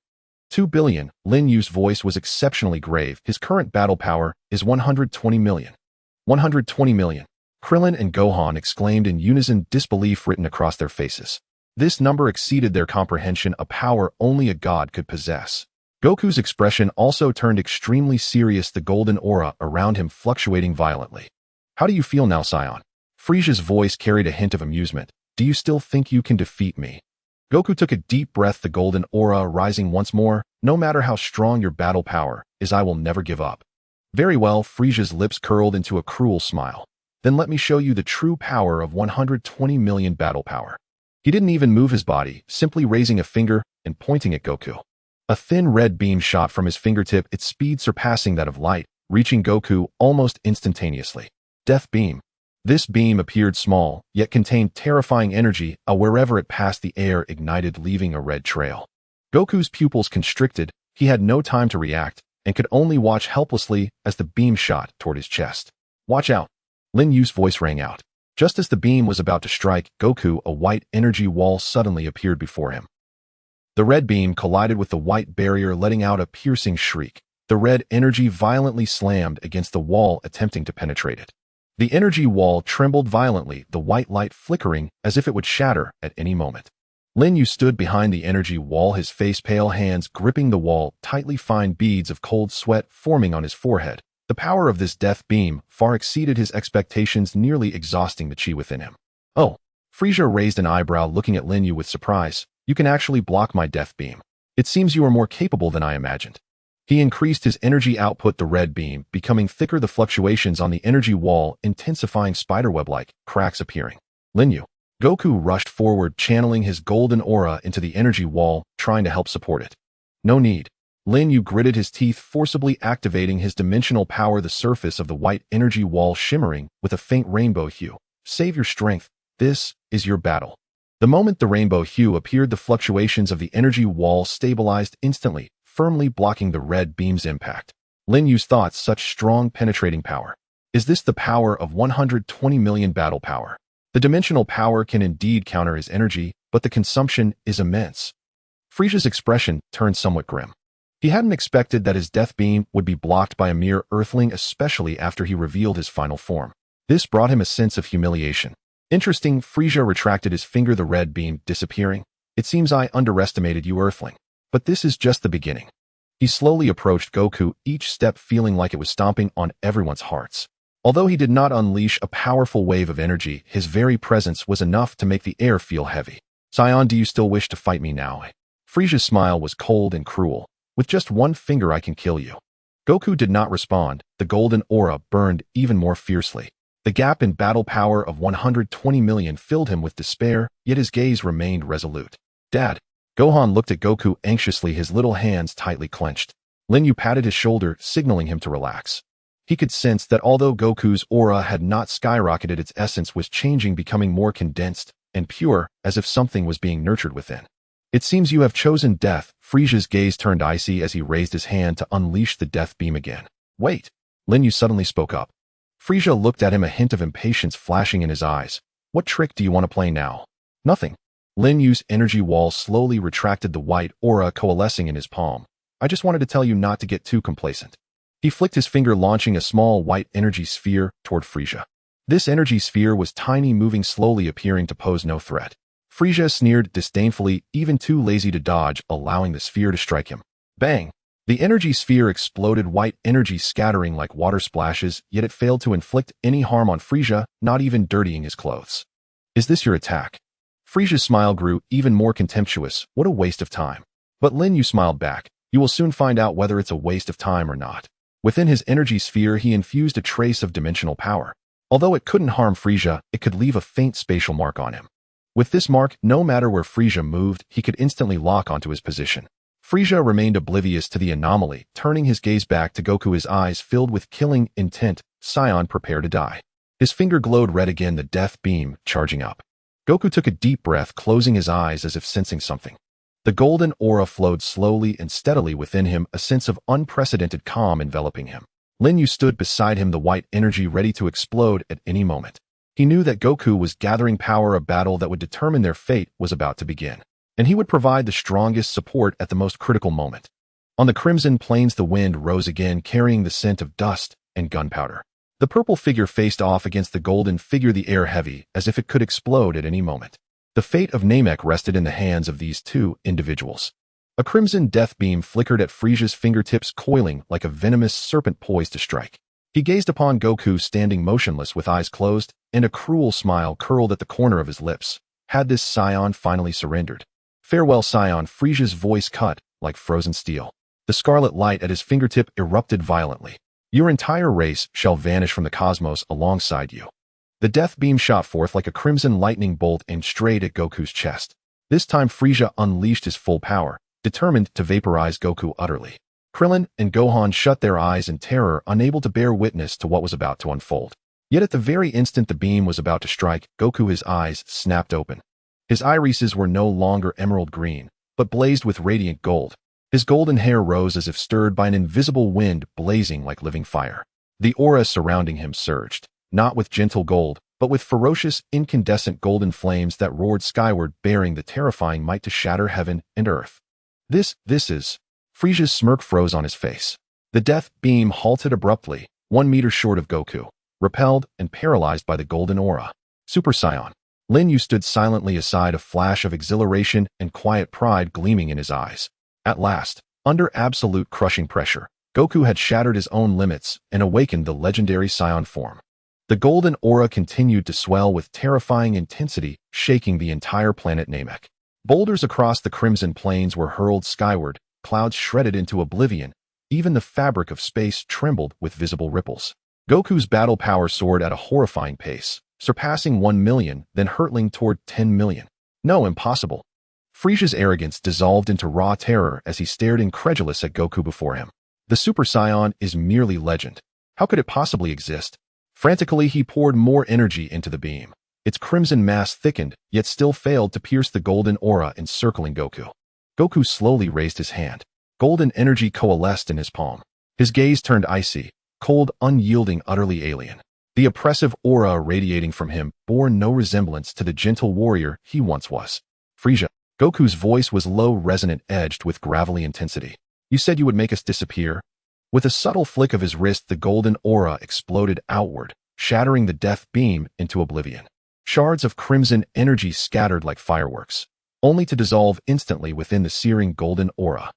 2 billion. Lin Yu's voice was exceptionally grave. His current battle power is 120 million. 120 million. Krillin and Gohan exclaimed in unison, disbelief written across their faces. This number exceeded their comprehension, a power only a god could possess. Goku's expression also turned extremely serious, the golden aura around him fluctuating violently. How do you feel now, Saiyan? Frieza's voice carried a hint of amusement. Do you still think you can defeat me? Goku took a deep breath, the golden aura rising once more. No matter how strong your battle power is, I will never give up. Very well. Frieza's lips curled into a cruel smile. Then let me show you the true power of 120 million battle power. He didn't even move his body, simply raising a finger and pointing at Goku. A thin red beam shot from his fingertip, its speed surpassing that of light, reaching Goku almost instantaneously. Death Beam. This beam appeared small, yet contained terrifying energy. Wherever it passed, the air ignited, leaving a red trail. Goku's pupils constricted. He had no time to react, and could only watch helplessly as the beam shot toward his chest. Watch out! Lin Yu's voice rang out. Just as the beam was about to strike Goku, a white energy wall suddenly appeared before him. The red beam collided with the white barrier, letting out a piercing shriek. The red energy violently slammed against the wall, attempting to penetrate it. The energy wall trembled violently, the white light flickering as if it would shatter at any moment. Lin Yu stood behind the energy wall, his face pale, hands gripping the wall tightly, fine beads of cold sweat forming on his forehead. The power of this death beam far exceeded his expectations, nearly exhausting the chi within him. Oh! Frieza raised an eyebrow, looking at Lin Yu with surprise. You can actually block my death beam. It seems you are more capable than I imagined. He increased his energy output, the red beam becoming thicker, the fluctuations on the energy wall intensifying, spiderweb-like cracks appearing. Lin Yu. Goku rushed forward, channeling his golden aura into the energy wall, trying to help support it. No need. Lin Yu gritted his teeth, forcibly activating his dimensional power, the surface of the white energy wall shimmering with a faint rainbow hue. Save your strength. This is your battle. The moment the rainbow hue appeared, the fluctuations of the energy wall stabilized instantly, firmly blocking the red beam's impact. Lin Yu's thoughts, such strong penetrating power. Is this the power of 120 million battle power? The dimensional power can indeed counter his energy, but the consumption is immense. Frieza's expression turned somewhat grim. He hadn't expected that his death beam would be blocked by a mere earthling, especially after he revealed his final form. This brought him a sense of humiliation. Interesting. Frieza retracted his finger, the red beam disappearing. It seems I underestimated you, earthling. But this is just the beginning. He slowly approached Goku, each step feeling like it was stomping on everyone's hearts. Although he did not unleash a powerful wave of energy, his very presence was enough to make the air feel heavy. Saiyan, do you still wish to fight me now? Frieza's smile was cold and cruel. With just one finger I can kill you. Goku did not respond. The golden aura burned even more fiercely. The gap in battle power of 120 million filled him with despair, yet his gaze remained resolute. Dad. Gohan looked at Goku anxiously, his little hands tightly clenched. Lin Yu patted his shoulder, signaling him to relax. He could sense that although Goku's aura had not skyrocketed, its essence was changing, becoming more condensed and pure, as if something was being nurtured within. It seems you have chosen death. Frieza's gaze turned icy as he raised his hand to unleash the death beam again. Wait. Lin Yu suddenly spoke up. Frieza looked at him, a hint of impatience flashing in his eyes. What trick do you want to play now? Nothing. Lin Yu's energy wall slowly retracted, the white aura coalescing in his palm. I just wanted to tell you not to get too complacent. He flicked his finger, launching a small white energy sphere toward Frieza. This energy sphere was tiny, moving slowly, appearing to pose no threat. Frieza sneered disdainfully, even too lazy to dodge, allowing the sphere to strike him. Bang! The energy sphere exploded, white energy scattering like water splashes, yet it failed to inflict any harm on Frieza, not even dirtying his clothes. Is this your attack? Frieza's smile grew even more contemptuous. What a waste of time. But Lin Yu smiled back. You will soon find out whether it's a waste of time or not. Within his energy sphere, he infused a trace of dimensional power. Although it couldn't harm Frieza, it could leave a faint spatial mark on him. With this mark, no matter where Frieza moved, he could instantly lock onto his position. Frieza remained oblivious to the anomaly, turning his gaze back to Goku, his eyes filled with killing intent. Saiyan, prepare to die. His finger glowed red again, the death beam charging up. Goku took a deep breath, closing his eyes as if sensing something. The golden aura flowed slowly and steadily within him, a sense of unprecedented calm enveloping him. Lin Yu stood beside him, the white energy ready to explode at any moment. He knew that Goku was gathering power, a battle that would determine their fate was about to begin. And he would provide the strongest support at the most critical moment. On the crimson plains, the wind rose again, carrying the scent of dust and gunpowder. The purple figure faced off against the golden figure, the air heavy, as if it could explode at any moment. The fate of Namek rested in the hands of these two individuals. A crimson death beam flickered at Frieza's fingertips, coiling like a venomous serpent poised to strike. He gazed upon Goku standing motionless with eyes closed, and a cruel smile curled at the corner of his lips. Had this Saiyan finally surrendered? Farewell, Saiyan, Frieza's voice cut like frozen steel. The scarlet light at his fingertip erupted violently. Your entire race shall vanish from the cosmos alongside you. The death beam shot forth like a crimson lightning bolt aimed straight at Goku's chest. This time Frieza unleashed his full power, determined to vaporize Goku utterly. Krillin and Gohan shut their eyes in terror, unable to bear witness to what was about to unfold. Yet at the very instant the beam was about to strike, Goku, his eyes snapped open. His irises were no longer emerald green, but blazed with radiant gold. His golden hair rose as if stirred by an invisible wind, blazing like living fire. The aura surrounding him surged, not with gentle gold, but with ferocious, incandescent golden flames that roared skyward, bearing the terrifying might to shatter heaven and earth. This is... Frieza's smirk froze on his face. The death beam halted abruptly, 1 meter short of Goku, repelled and paralyzed by the golden aura. Super Saiyan. Lin Yu stood silently aside, a flash of exhilaration and quiet pride gleaming in his eyes. At last, under absolute crushing pressure, Goku had shattered his own limits and awakened the legendary Saiyan form. The golden aura continued to swell with terrifying intensity, shaking the entire planet Namek. Boulders across the crimson plains were hurled skyward, clouds shredded into oblivion. Even the fabric of space trembled with visible ripples. Goku's battle power soared at a horrifying pace, surpassing 1 million, then hurtling toward 10 million. No, impossible. Frieza's arrogance dissolved into raw terror as he stared incredulous at Goku before him. The Super Saiyan is merely legend. How could it possibly exist? Frantically, he poured more energy into the beam. Its crimson mass thickened, yet still failed to pierce the golden aura encircling Goku. Goku slowly raised his hand. Golden energy coalesced in his palm. His gaze turned icy, cold, unyielding, utterly alien. The oppressive aura radiating from him bore no resemblance to the gentle warrior he once was. Frieza. Goku's voice was low, resonant, edged with gravelly intensity. You said you would make us disappear? With a subtle flick of his wrist, the golden aura exploded outward, shattering the death beam into oblivion. Shards of crimson energy scattered like fireworks, only to dissolve instantly within the searing golden aura.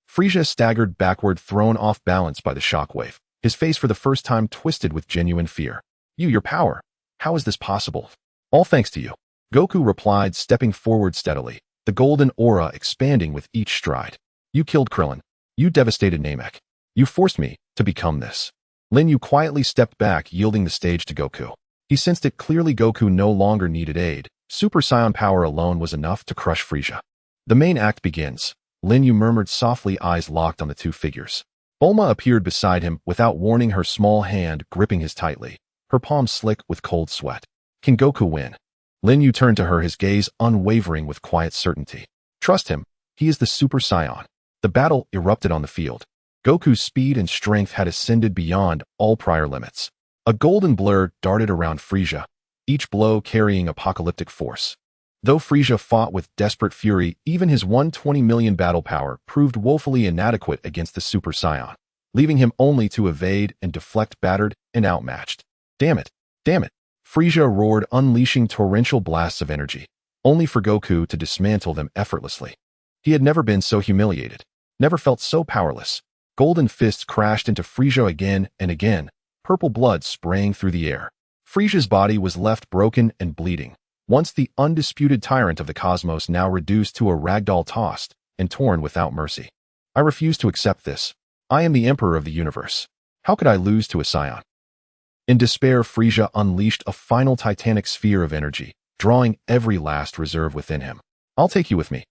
Frieza staggered backward, thrown off balance by the shockwave, his face for the first time twisted with genuine fear. Your power. How is this possible? All thanks to you. Goku replied, stepping forward steadily, the golden aura expanding with each stride. You killed Krillin. You devastated Namek. You forced me to become this. Lin Yu quietly stepped back, yielding the stage to Goku. He sensed it clearly. Goku no longer needed aid. Super Saiyan power alone was enough to crush Frieza. The main act begins. Lin Yu murmured softly, eyes locked on the two figures. Bulma appeared beside him, without warning, her small hand gripping his tightly, her palm slick with cold sweat. Can Goku win? Lin Yu turned to her, his gaze unwavering with quiet certainty. Trust him. He is the Super Saiyan. The battle erupted on the field. Goku's speed and strength had ascended beyond all prior limits. A golden blur darted around Frieza, each blow carrying apocalyptic force. Though Frieza fought with desperate fury, even his 120 million battle power proved woefully inadequate against the Super Saiyan. leaving him only to evade and deflect battered and outmatched. Damn it! Damn it! Frieza roared, unleashing torrential blasts of energy, only for Goku to dismantle them effortlessly. He had never been so humiliated, never felt so powerless. Golden fists crashed into Frieza again and again, purple blood spraying through the air. Frieza's body was left broken and bleeding, once the undisputed tyrant of the cosmos, now reduced to a ragdoll tossed and torn without mercy. I refuse to accept this. I am the Emperor of the universe. How could I lose to a Saiyan? In despair, Frieza unleashed a final titanic sphere of energy, drawing every last reserve within him. I'll take you with me,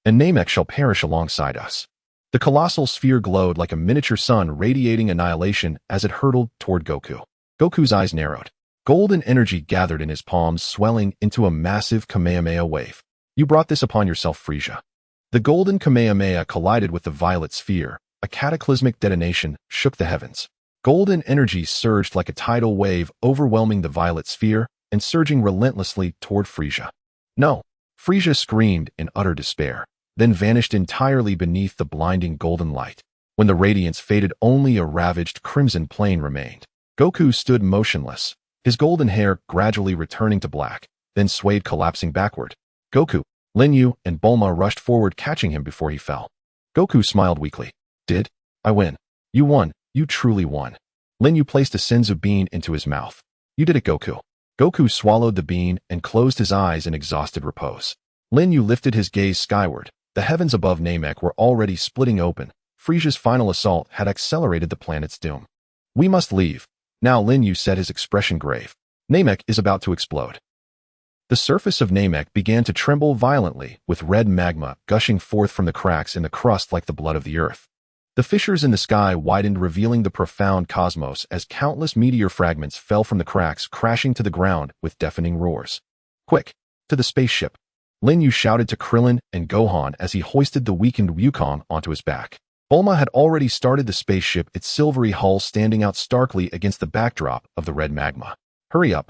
and Namek shall perish alongside us. The colossal sphere glowed like a miniature sun, radiating annihilation as it hurtled toward Goku. Goku's eyes narrowed. Golden energy gathered in his palms, swelling into a massive Kamehameha wave. You brought this upon yourself, Frieza. The golden Kamehameha collided with the violet sphere. A cataclysmic detonation shook the heavens. Golden energy surged like a tidal wave, overwhelming the violet sphere and surging relentlessly toward Frieza. No! Frieza screamed in utter despair, then vanished entirely beneath the blinding golden light. When the radiance faded, only a ravaged crimson plain remained. Goku stood motionless, his golden hair gradually returning to black, then swayed, collapsing backward. Goku, Lin Yu, and Bulma rushed forward, catching him before he fell. Goku smiled weakly. Did I win? You won. You truly won. Lin Yu placed a senzu bean into his mouth. You did it, Goku. Goku swallowed the bean and closed his eyes in exhausted repose. Lin Yu lifted his gaze skyward. The heavens above Namek were already splitting open. Frieza's final assault had accelerated the planet's doom. We must leave. Now, Lin Yu said, his expression grave. Namek is about to explode. The surface of Namek began to tremble violently, with red magma gushing forth from the cracks in the crust like the blood of the earth. The fissures in the sky widened, revealing the profound cosmos as countless meteor fragments fell from the cracks, crashing to the ground with deafening roars. Quick! To the spaceship! Lin Yu shouted to Krillin and Gohan as he hoisted the weakened Wukong onto his back. Bulma had already started the spaceship, its silvery hull standing out starkly against the backdrop of the red magma. Hurry up!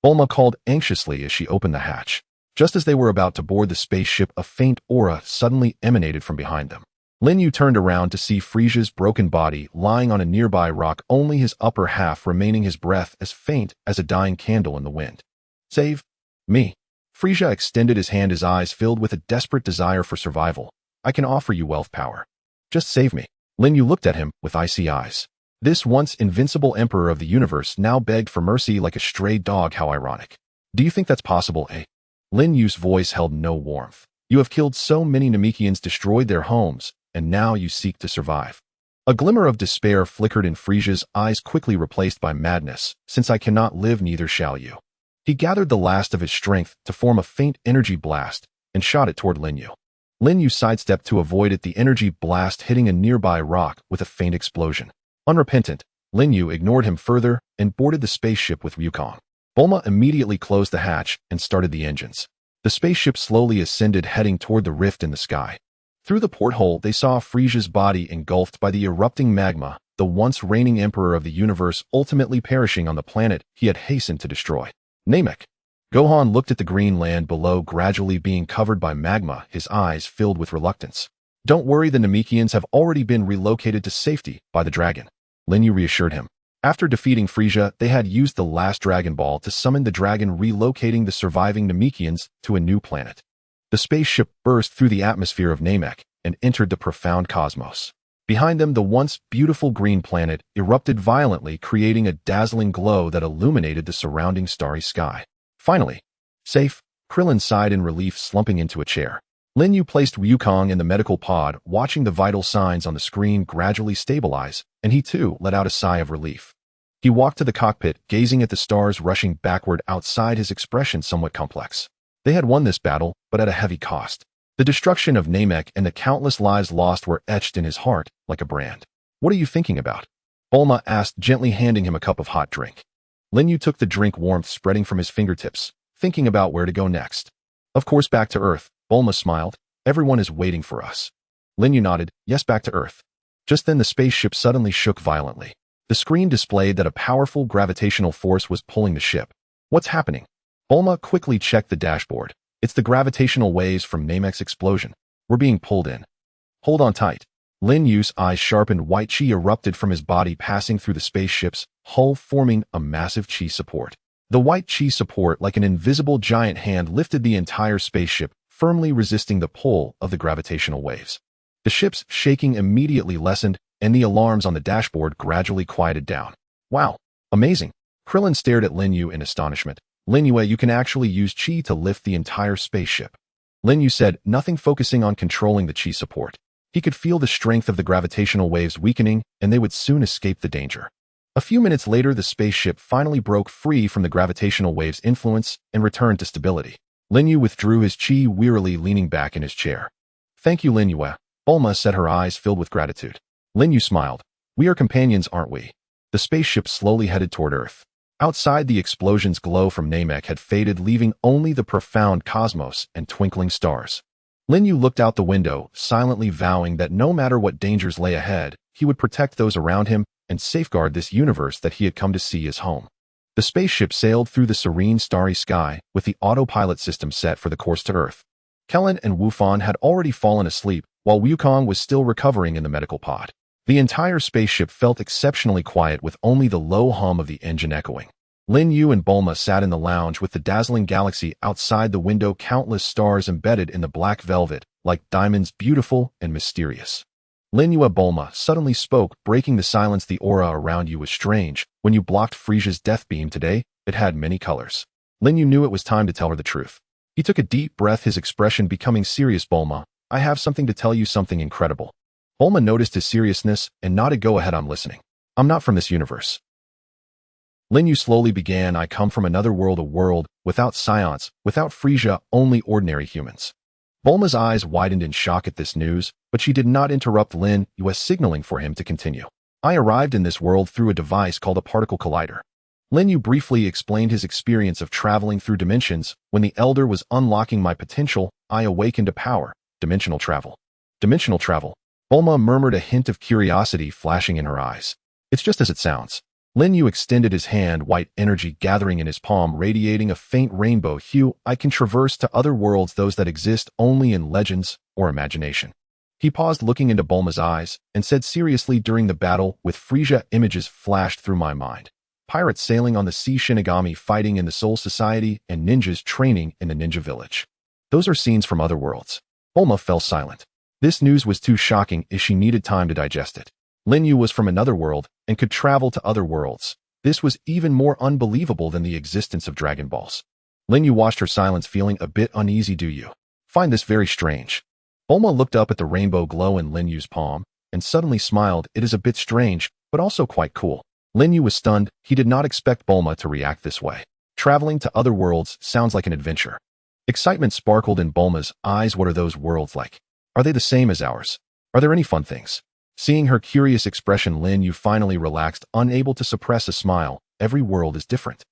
Bulma called anxiously as she opened the hatch. Just as they were about to board the spaceship, a faint aura suddenly emanated from behind them. Lin Yu turned around to see Frieza's broken body lying on a nearby rock, only his upper half remaining, his breath as faint as a dying candle in the wind. Save me! Frieza extended his hand, his eyes filled with a desperate desire for survival. I can offer you wealth, power. Just save me. Lin Yu looked at him with icy eyes. This once invincible emperor of the universe now begged for mercy like a stray dog. How ironic. Do you think that's possible, eh? Lin Yu's voice held no warmth. You have killed so many Namekians, destroyed their homes, and now you seek to survive. A glimmer of despair flickered in Frieza's eyes, quickly replaced by madness. Since I cannot live, neither shall you. He gathered the last of his strength to form a faint energy blast and shot it toward Lin Yu. Lin Yu sidestepped to avoid it, the energy blast hitting a nearby rock with a faint explosion. Unrepentant, Lin Yu ignored him further and boarded the spaceship with Wukong. Bulma immediately closed the hatch and started the engines. The spaceship slowly ascended, heading toward the rift in the sky. Through the porthole, they saw Frieza's body engulfed by the erupting magma, the once reigning emperor of the universe ultimately perishing on the planet he had hastened to destroy. Namek. Gohan looked at the green land below, gradually being covered by magma, his eyes filled with reluctance. Don't worry, the Namekians have already been relocated to safety by the dragon. Lin Yu reassured him. After defeating Frieza, they had used the last Dragon Ball to summon the dragon, relocating the surviving Namekians to a new planet. The spaceship burst through the atmosphere of Namek and entered the profound cosmos. Behind them, the once beautiful green planet erupted violently, creating a dazzling glow that illuminated the surrounding starry sky. Finally, safe, Krillin sighed in relief, slumping into a chair. Lin Yu placed Wukong in the medical pod, watching the vital signs on the screen gradually stabilize, and he too let out a sigh of relief. He walked to the cockpit, gazing at the stars rushing backward outside, his expression somewhat complex. They had won this battle, but at a heavy cost. The destruction of Namek and the countless lives lost were etched in his heart like a brand. What are you thinking about? Bulma asked, gently handing him a cup of hot drink. Lin Yu took the drink, warmth spreading from his fingertips, thinking about where to go next. Of course, back to Earth. Bulma smiled. Everyone is waiting for us. Lin Yu nodded. Yes, back to Earth. Just then the spaceship suddenly shook violently. The screen displayed that a powerful gravitational force was pulling the ship. What's happening? Bulma quickly checked the dashboard. It's the gravitational waves from Namek's explosion. We're being pulled in. Hold on tight. Lin Yu's eyes sharpened. White chi erupted from his body, passing through the spaceship's hull, forming a massive chi support. The white chi support, like an invisible giant hand, lifted the entire spaceship, firmly resisting the pull of the gravitational waves. The ship's shaking immediately lessened, and the alarms on the dashboard gradually quieted down. Wow, amazing. Krillin stared at Lin Yu in astonishment. Lin Yu, you can actually use chi to lift the entire spaceship. Lin Yu said, nothing, focusing on controlling the chi support. He could feel the strength of the gravitational waves weakening, and they would soon escape the danger. A few minutes later, the spaceship finally broke free from the gravitational waves' influence and returned to stability. Lin Yu withdrew his chi, wearily leaning back in his chair. Thank you, Lin Yu. Bulma said, her eyes filled with gratitude. Lin Yu smiled. We are companions, aren't we? The spaceship slowly headed toward Earth. Outside, the explosion's glow from Namek had faded, leaving only the profound cosmos and twinkling stars. Lin Yu looked out the window, silently vowing that no matter what dangers lay ahead, he would protect those around him and safeguard this universe that he had come to see as home. The spaceship sailed through the serene, starry sky, with the autopilot system set for the course to Earth. Kellen and Wufan had already fallen asleep, while Wukong was still recovering in the medical pod. The entire spaceship felt exceptionally quiet, with only the low hum of the engine echoing. Lin Yu and Bulma sat in the lounge with the dazzling galaxy outside the window, countless stars embedded in the black velvet, like diamonds, beautiful and mysterious. Lin Yu, Bulma suddenly spoke, breaking the silence. The aura around you was strange. When you blocked Frieza's death beam today, it had many colors. Lin Yu knew it was time to tell her the truth. He took a deep breath, his expression becoming serious. Bulma, I have something to tell you, something incredible. Bulma noticed his seriousness and nodded. Go ahead, I'm listening. I'm not from this universe. Lin Yu slowly began. I come from another world, a world without Saiyans, without Frieza, only ordinary humans. Bulma's eyes widened in shock at this news, but she did not interrupt Lin Yu, signaling for him to continue. I arrived in this world through a device called a particle collider. Lin Yu briefly explained his experience of traveling through dimensions. When the Elder was unlocking my potential, I awakened a power. Dimensional travel. Dimensional travel. Bulma murmured, a hint of curiosity flashing in her eyes. It's just as it sounds. Lin Yu extended his hand, white energy gathering in his palm, radiating a faint rainbow hue. I can traverse to other worlds, those that exist only in legends or imagination. He paused, looking into Bulma's eyes, and said seriously, during the battle with Frieza, images flashed through my mind. Pirates sailing on the sea, Shinigami fighting in the Soul Society, and ninjas training in the ninja village. Those are scenes from other worlds. Bulma fell silent. This news was too shocking, as she needed time to digest it. Lin Yu was from another world and could travel to other worlds. This was even more unbelievable than the existence of Dragon Balls. Lin Yu watched her silence, feeling a bit uneasy. Do you find this very strange? Bulma looked up at the rainbow glow in Lin Yu's palm and suddenly smiled. It is a bit strange, but also quite cool. Lin Yu was stunned. He did not expect Bulma to react this way. Traveling to other worlds sounds like an adventure. Excitement sparkled in Bulma's eyes. What are those worlds like? Are they the same as ours? Are there any fun things? Seeing her curious expression, Lin Yu finally relaxed, unable to suppress a smile. Every world is different.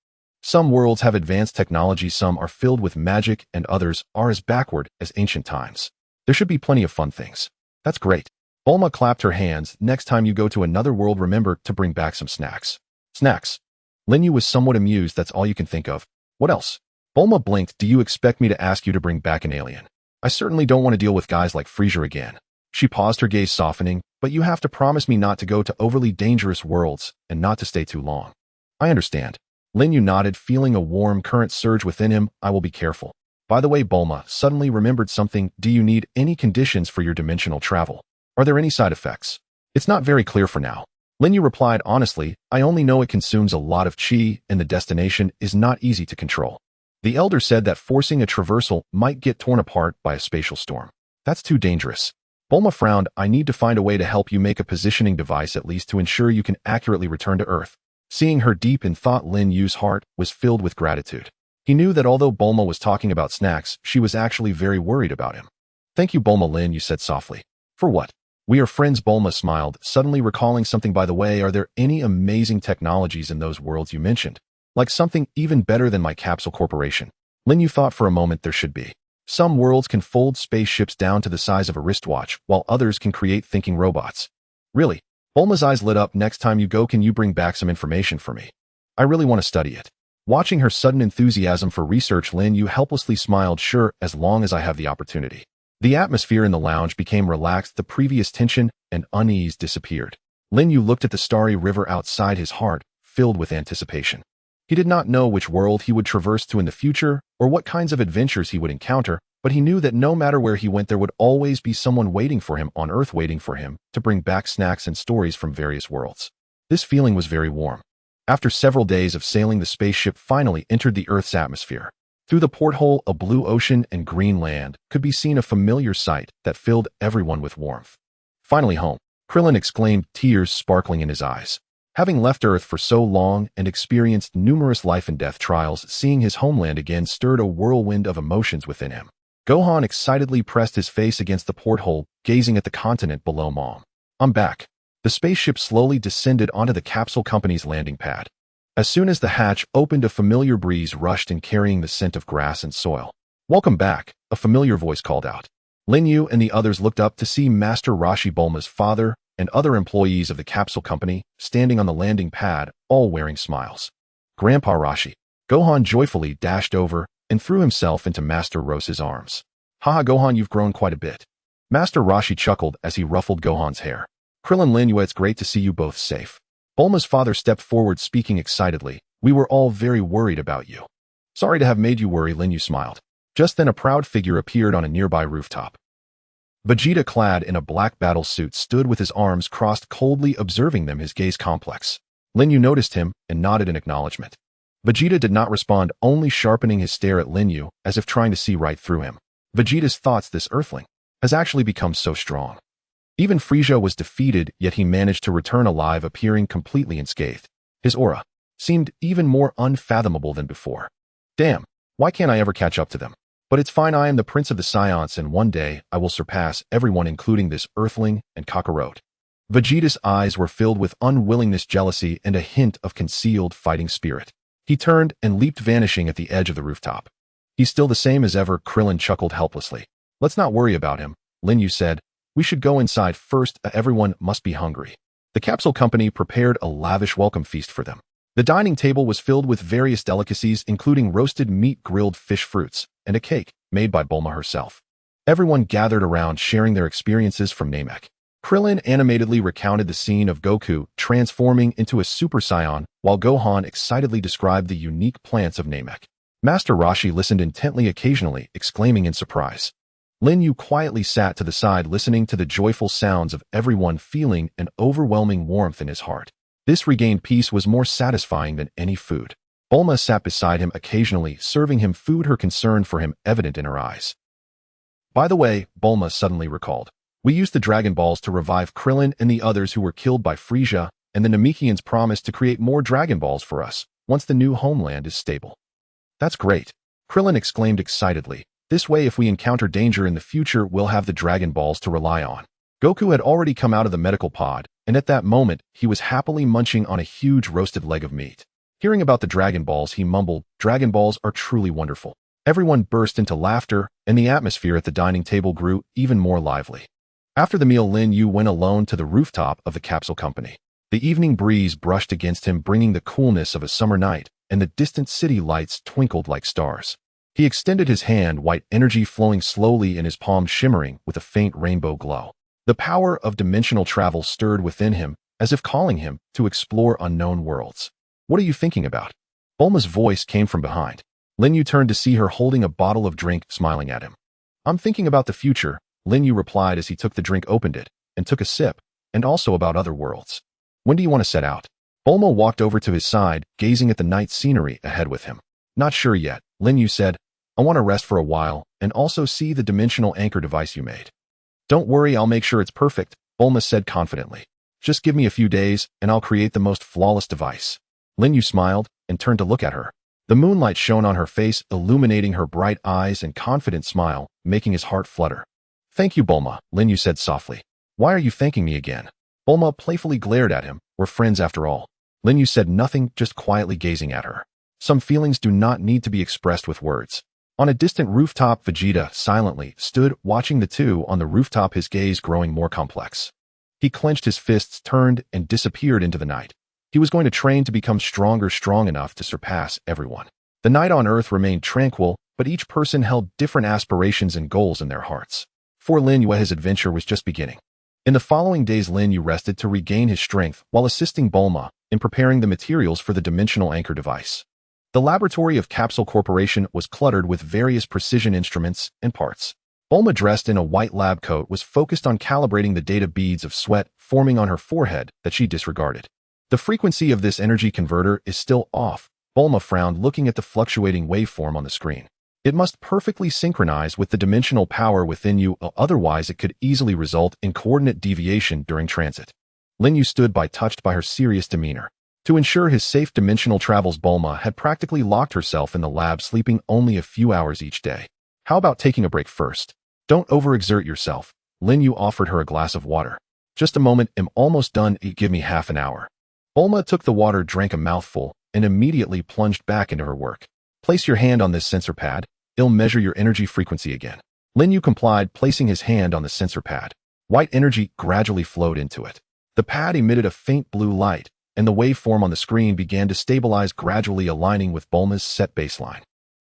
Some worlds have advanced technology, some are filled with magic, and others are as backward as ancient times. There should be plenty of fun things. That's great. Bulma clapped her hands. Next time you go to another world, remember to bring back some snacks. Snacks? Lin Yu was somewhat amused. That's all you can think of. What else? Bulma blinked. Do you expect me to ask you to bring back an alien? I certainly don't want to deal with guys like Frieza again. She paused, her gaze softening. But you have to promise me not to go to overly dangerous worlds and not to stay too long. I understand. Lin Yu nodded, feeling a warm current surge within him. I will be careful. By the way, Bulma suddenly remembered something. Do you need any conditions for your dimensional travel? Are there any side effects? It's not very clear for now. Lin Yu replied, honestly, I only know it consumes a lot of chi and the destination is not easy to control. The Elder said that forcing a traversal might get torn apart by a spatial storm. That's too dangerous. Bulma frowned. I need to find a way to help you make a positioning device, at least to ensure you can accurately return to Earth. Seeing her deep in thought, Lin Yu's heart was filled with gratitude. He knew that although Bulma was talking about snacks, she was actually very worried about him. Thank you, Bulma, Lin Yu said softly. For what? We are friends, Bulma smiled, suddenly recalling something. By the way, are there any amazing technologies in those worlds you mentioned? Like something even better than my capsule corporation? Lin Yu thought for a moment. There should be. Some worlds can fold spaceships down to the size of a wristwatch, while others can create thinking robots. Really? Bulma's eyes lit up. Next time you go, can you bring back some information for me? I really want to study it. Watching her sudden enthusiasm for research, Lin Yu helplessly smiled. Sure, as long as I have the opportunity. The atmosphere in the lounge became relaxed, the previous tension and unease disappeared. Lin Yu looked at the starry river outside, his heart filled with anticipation. He did not know which world he would traverse to in the future or what kinds of adventures he would encounter, but he knew that no matter where he went, there would always be someone waiting for him on Earth, waiting for him to bring back snacks and stories from various worlds. This feeling was very warm. After several days of sailing, the spaceship finally entered the Earth's atmosphere. Through the porthole, a blue ocean and green land could be seen, a familiar sight that filled everyone with warmth. Finally home, Krillin exclaimed, tears sparkling in his eyes. Having left Earth for so long and experienced numerous life and death trials, seeing his homeland again stirred a whirlwind of emotions within him. Gohan excitedly pressed his face against the porthole, gazing at the continent below. Mom, I'm back. The spaceship slowly descended onto the capsule company's landing pad. As soon as the hatch opened, a familiar breeze rushed in, carrying the scent of grass and soil. Welcome back, a familiar voice called out. Lin Yu and the others looked up to see Master Roshi, Bulma's father, and other employees of the capsule company standing on the landing pad, all wearing smiles. Grandpa Roshi. Gohan joyfully dashed over and threw himself into Master Rose's arms. Haha, Gohan, you've grown quite a bit. Master Roshi chuckled as he ruffled Gohan's hair. Krillin, Lin Yu, it's great to see you both safe. Bulma's father stepped forward, speaking excitedly. We were all very worried about you. Sorry to have made you worry, Lin Yu smiled. Just then a proud figure appeared on a nearby rooftop. Vegeta, clad in a black battle suit, stood with his arms crossed, coldly observing them, his gaze complex. Lin Yu noticed him and nodded in acknowledgement. Vegeta did not respond, only sharpening his stare at Lin Yu as if trying to see right through him. Vegeta's thoughts, this earthling has actually become so strong. Even Frieza was defeated, yet he managed to return alive, appearing completely unscathed. His aura seemed even more unfathomable than before. Damn, why can't I ever catch up to them? But it's fine, I am the Prince of the Saiyans, and one day I will surpass everyone, including this earthling and Kakarot. Vegeta's eyes were filled with unwillingness, jealousy, and a hint of concealed fighting spirit. He turned and leaped, vanishing at the edge of the rooftop. He's still the same as ever, Krillin chuckled helplessly. Let's not worry about him, Lin Yu said. We should go inside first, everyone must be hungry. The capsule company prepared a lavish welcome feast for them. The dining table was filled with various delicacies, including roasted meat, grilled fish, fruits, and a cake made by Bulma herself. Everyone gathered around, sharing their experiences from Namek. Krillin animatedly recounted the scene of Goku transforming into a Super Saiyan, while Gohan excitedly described the unique plants of Namek. Master Roshi listened intently, occasionally exclaiming in surprise. Lin Yu quietly sat to the side, listening to the joyful sounds of everyone, feeling an overwhelming warmth in his heart. This regained peace was more satisfying than any food. Bulma sat beside him, occasionally serving him food, her concern for him evident in her eyes. By the way, Bulma suddenly recalled, we used the Dragon Balls to revive Krillin and the others who were killed by Frieza, and the Namekians promised to create more Dragon Balls for us once the new homeland is stable. That's great, Krillin exclaimed excitedly. This way, if we encounter danger in the future, we'll have the Dragon Balls to rely on. Goku had already come out of the medical pod, and at that moment, he was happily munching on a huge roasted leg of meat. Hearing about the Dragon Balls, he mumbled, Dragon Balls are truly wonderful. Everyone burst into laughter, and the atmosphere at the dining table grew even more lively. After the meal, Lin Yu went alone to the rooftop of the capsule company. The evening breeze brushed against him, bringing the coolness of a summer night, and the distant city lights twinkled like stars. He extended his hand, white energy flowing slowly in his palm, shimmering with a faint rainbow glow. The power of dimensional travel stirred within him, as if calling him to explore unknown worlds. What are you thinking about? Bulma's voice came from behind. Lin Yu turned to see her holding a bottle of drink, smiling at him. I'm thinking about the future, Lin Yu replied as he took the drink, opened it, and took a sip, and also about other worlds. When do you want to set out? Bulma walked over to his side, gazing at the night scenery ahead with him. Not sure yet, Lin Yu said. I want to rest for a while, and also see the dimensional anchor device you made. Don't worry, I'll make sure it's perfect, Bulma said confidently. Just give me a few days, and I'll create the most flawless device. Lin Yu smiled, and turned to look at her. The moonlight shone on her face, illuminating her bright eyes and confident smile, making his heart flutter. Thank you, Bulma, Lin Yu said softly. Why are you thanking me again? Bulma playfully glared at him. We're friends after all. Lin Yu said nothing, just quietly gazing at her. Some feelings do not need to be expressed with words. On a distant rooftop, Vegeta silently stood, watching the two on the rooftop, his gaze growing more complex. He clenched his fists, turned, and disappeared into the night. He was going to train to become stronger, strong enough to surpass everyone. The night on Earth remained tranquil, but each person held different aspirations and goals in their hearts. For Lin Yu, his adventure was just beginning. In the following days, Lin Yu rested to regain his strength while assisting Bulma in preparing the materials for the dimensional anchor device. The laboratory of Capsule Corporation was cluttered with various precision instruments and parts. Bulma, dressed in a white lab coat, was focused on calibrating the data beads of sweat forming on her forehead that she disregarded. The frequency of this energy converter is still off. Bulma frowned, looking at the fluctuating waveform on the screen. It must perfectly synchronize with the dimensional power within you, otherwise it could easily result in coordinate deviation during transit. Lin Yu stood by, touched by her serious demeanor. To ensure his safe dimensional travels, Bulma had practically locked herself in the lab, sleeping only a few hours each day. How about taking a break first? Don't overexert yourself. Lin Yu offered her a glass of water. Just a moment, I'm almost done. Give me half an hour. Bulma took the water, drank a mouthful, and immediately plunged back into her work. Place your hand on this sensor pad. It'll measure your energy frequency again. Lin Yu complied, placing his hand on the sensor pad. White energy gradually flowed into it. The pad emitted a faint blue light, and the waveform on the screen began to stabilize, gradually aligning with Bulma's set baseline.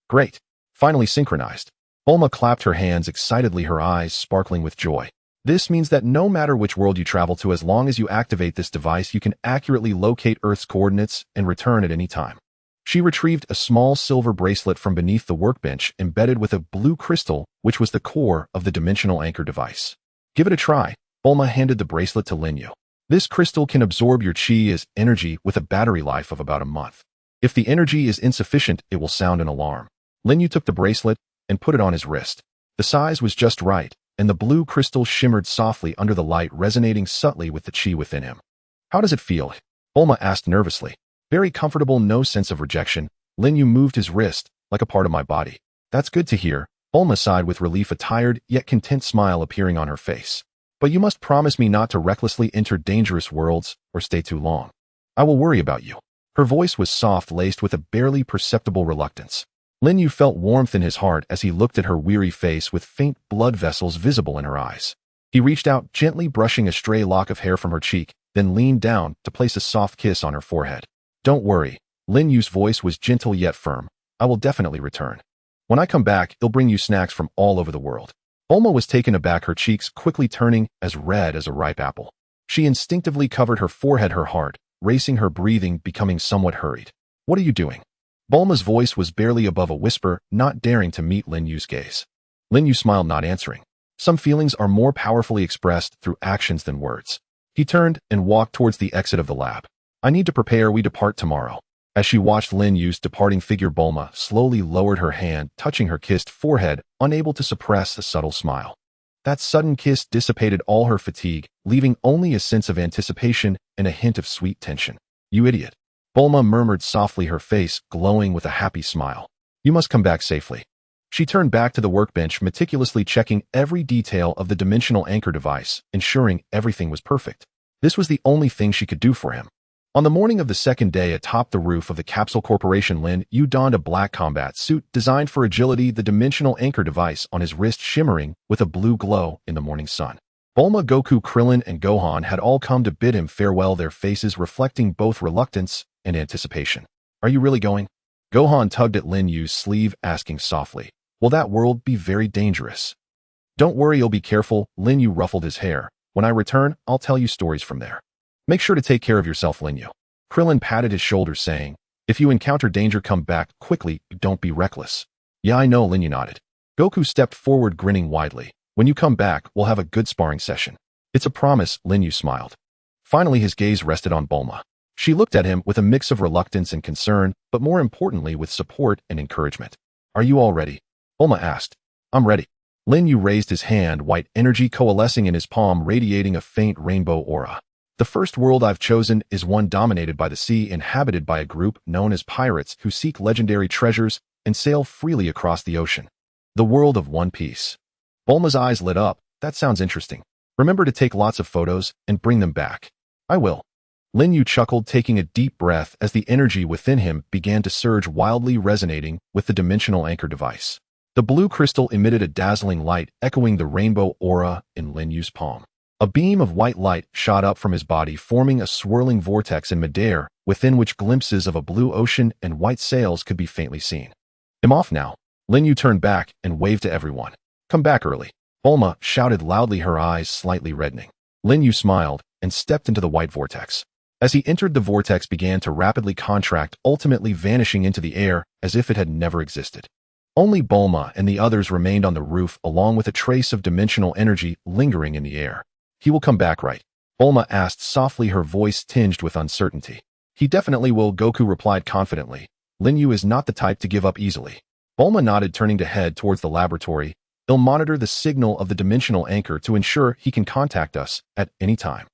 Great. Finally synchronized. Bulma clapped her hands excitedly, her eyes sparkling with joy. This means that no matter which world you travel to, as long as you activate this device, you can accurately locate Earth's coordinates and return at any time. She retrieved a small silver bracelet from beneath the workbench, embedded with a blue crystal, which was the core of the dimensional anchor device. Give it a try. Bulma handed the bracelet to Lin Yu. This crystal can absorb your chi as energy with a battery life of about a month. If the energy is insufficient, it will sound an alarm. Lin Yu took the bracelet and put it on his wrist. The size was just right, and the blue crystal shimmered softly under the light, resonating subtly with the chi within him. How does it feel? Bulma asked nervously. Very comfortable, no sense of rejection. Lin Yu moved his wrist, like a part of my body. That's good to hear. Bulma sighed with relief, a tired yet content smile appearing on her face. But you must promise me not to recklessly enter dangerous worlds or stay too long. I will worry about you. Her voice was soft, laced with a barely perceptible reluctance. Lin Yu felt warmth in his heart as he looked at her weary face, with faint blood vessels visible in her eyes. He reached out, gently brushing a stray lock of hair from her cheek, then leaned down to place a soft kiss on her forehead. Don't worry. Lin Yu's voice was gentle yet firm. I will definitely return. When I come back, I'll bring you snacks from all over the world. Bulma was taken aback, her cheeks quickly turning as red as a ripe apple. She instinctively covered her forehead, her heart racing, her breathing becoming somewhat hurried. What are you doing? Bulma's voice was barely above a whisper, not daring to meet Lin Yu's gaze. Lin Yu smiled, not answering. Some feelings are more powerfully expressed through actions than words. He turned and walked towards the exit of the lab. I need to prepare, we depart tomorrow. As she watched Lin Yu's departing figure, Bulma slowly lowered her hand, touching her kissed forehead, unable to suppress a subtle smile. That sudden kiss dissipated all her fatigue, leaving only a sense of anticipation and a hint of sweet tension. You idiot. Bulma murmured softly, her face glowing with a happy smile. You must come back safely. She turned back to the workbench, meticulously checking every detail of the dimensional anchor device, ensuring everything was perfect. This was the only thing she could do for him. On the morning of the second day, atop the roof of the Capsule Corporation, Lin Yu donned a black combat suit designed for agility, the dimensional anchor device on his wrist shimmering with a blue glow in the morning sun. Bulma, Goku, Krillin, and Gohan had all come to bid him farewell, their faces reflecting both reluctance and anticipation. Are you really going? Gohan tugged at Lin Yu's sleeve, asking softly, will that world be very dangerous? Don't worry, you'll be careful. Lin Yu ruffled his hair. When I return, I'll tell you stories from there. Make sure to take care of yourself, Lin Yu. Krillin patted his shoulders, saying, if you encounter danger, come back quickly. Don't be reckless. Yeah, I know, Lin Yu nodded. Goku stepped forward, grinning widely. When you come back, we'll have a good sparring session. It's a promise, Lin Yu smiled. Finally, his gaze rested on Bulma. She looked at him with a mix of reluctance and concern, but more importantly with support and encouragement. Are you all ready? Bulma asked. I'm ready. Lin Yu raised his hand, white energy coalescing in his palm, radiating a faint rainbow aura. The first world I've chosen is one dominated by the sea, inhabited by a group known as pirates who seek legendary treasures and sail freely across the ocean. The world of One Piece. Bulma's eyes lit up. That sounds interesting. Remember to take lots of photos and bring them back. I will. Lin Yu chuckled, taking a deep breath as the energy within him began to surge, wildly resonating with the dimensional anchor device. The blue crystal emitted a dazzling light, echoing the rainbow aura in Lin Yu's palm. A beam of white light shot up from his body, forming a swirling vortex in midair, within which glimpses of a blue ocean and white sails could be faintly seen. I'm off now. Lin Yu turned back and waved to everyone. Come back early. Bulma shouted loudly, her eyes slightly reddening. Lin Yu smiled and stepped into the white vortex. As he entered, the vortex began to rapidly contract, ultimately vanishing into the air as if it had never existed. Only Bulma and the others remained on the roof, along with a trace of dimensional energy lingering in the air. He will come back, right? Bulma asked softly, her voice tinged with uncertainty. He definitely will, Goku replied confidently. Lin Yu is not the type to give up easily. Bulma nodded, turning to head towards the laboratory. He'll monitor the signal of the dimensional anchor to ensure he can contact us at any time.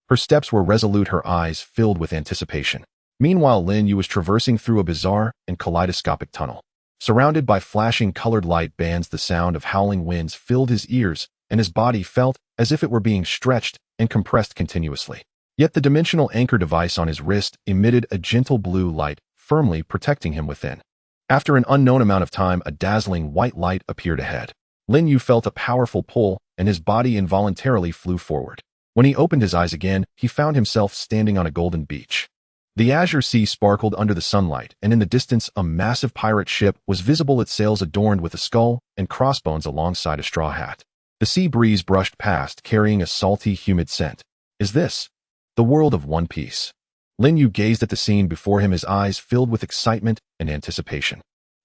Her steps were resolute, her eyes filled with anticipation. Meanwhile, Lin Yu was traversing through a bizarre and kaleidoscopic tunnel. Surrounded by flashing colored light bands, the sound of howling winds filled his ears, and his body felt as if it were being stretched and compressed continuously. Yet the dimensional anchor device on his wrist emitted a gentle blue light, firmly protecting him within. After an unknown amount of time, a dazzling white light appeared ahead. Lin Yu felt a powerful pull, and his body involuntarily flew forward. When he opened his eyes again, he found himself standing on a golden beach. The azure sea sparkled under the sunlight, and in the distance a massive pirate ship was visible, its sails adorned with a skull and crossbones alongside a straw hat. The sea breeze brushed past, carrying a salty, humid scent. Is this the world of One Piece? Lin Yu gazed at the scene before him, his eyes filled with excitement and anticipation.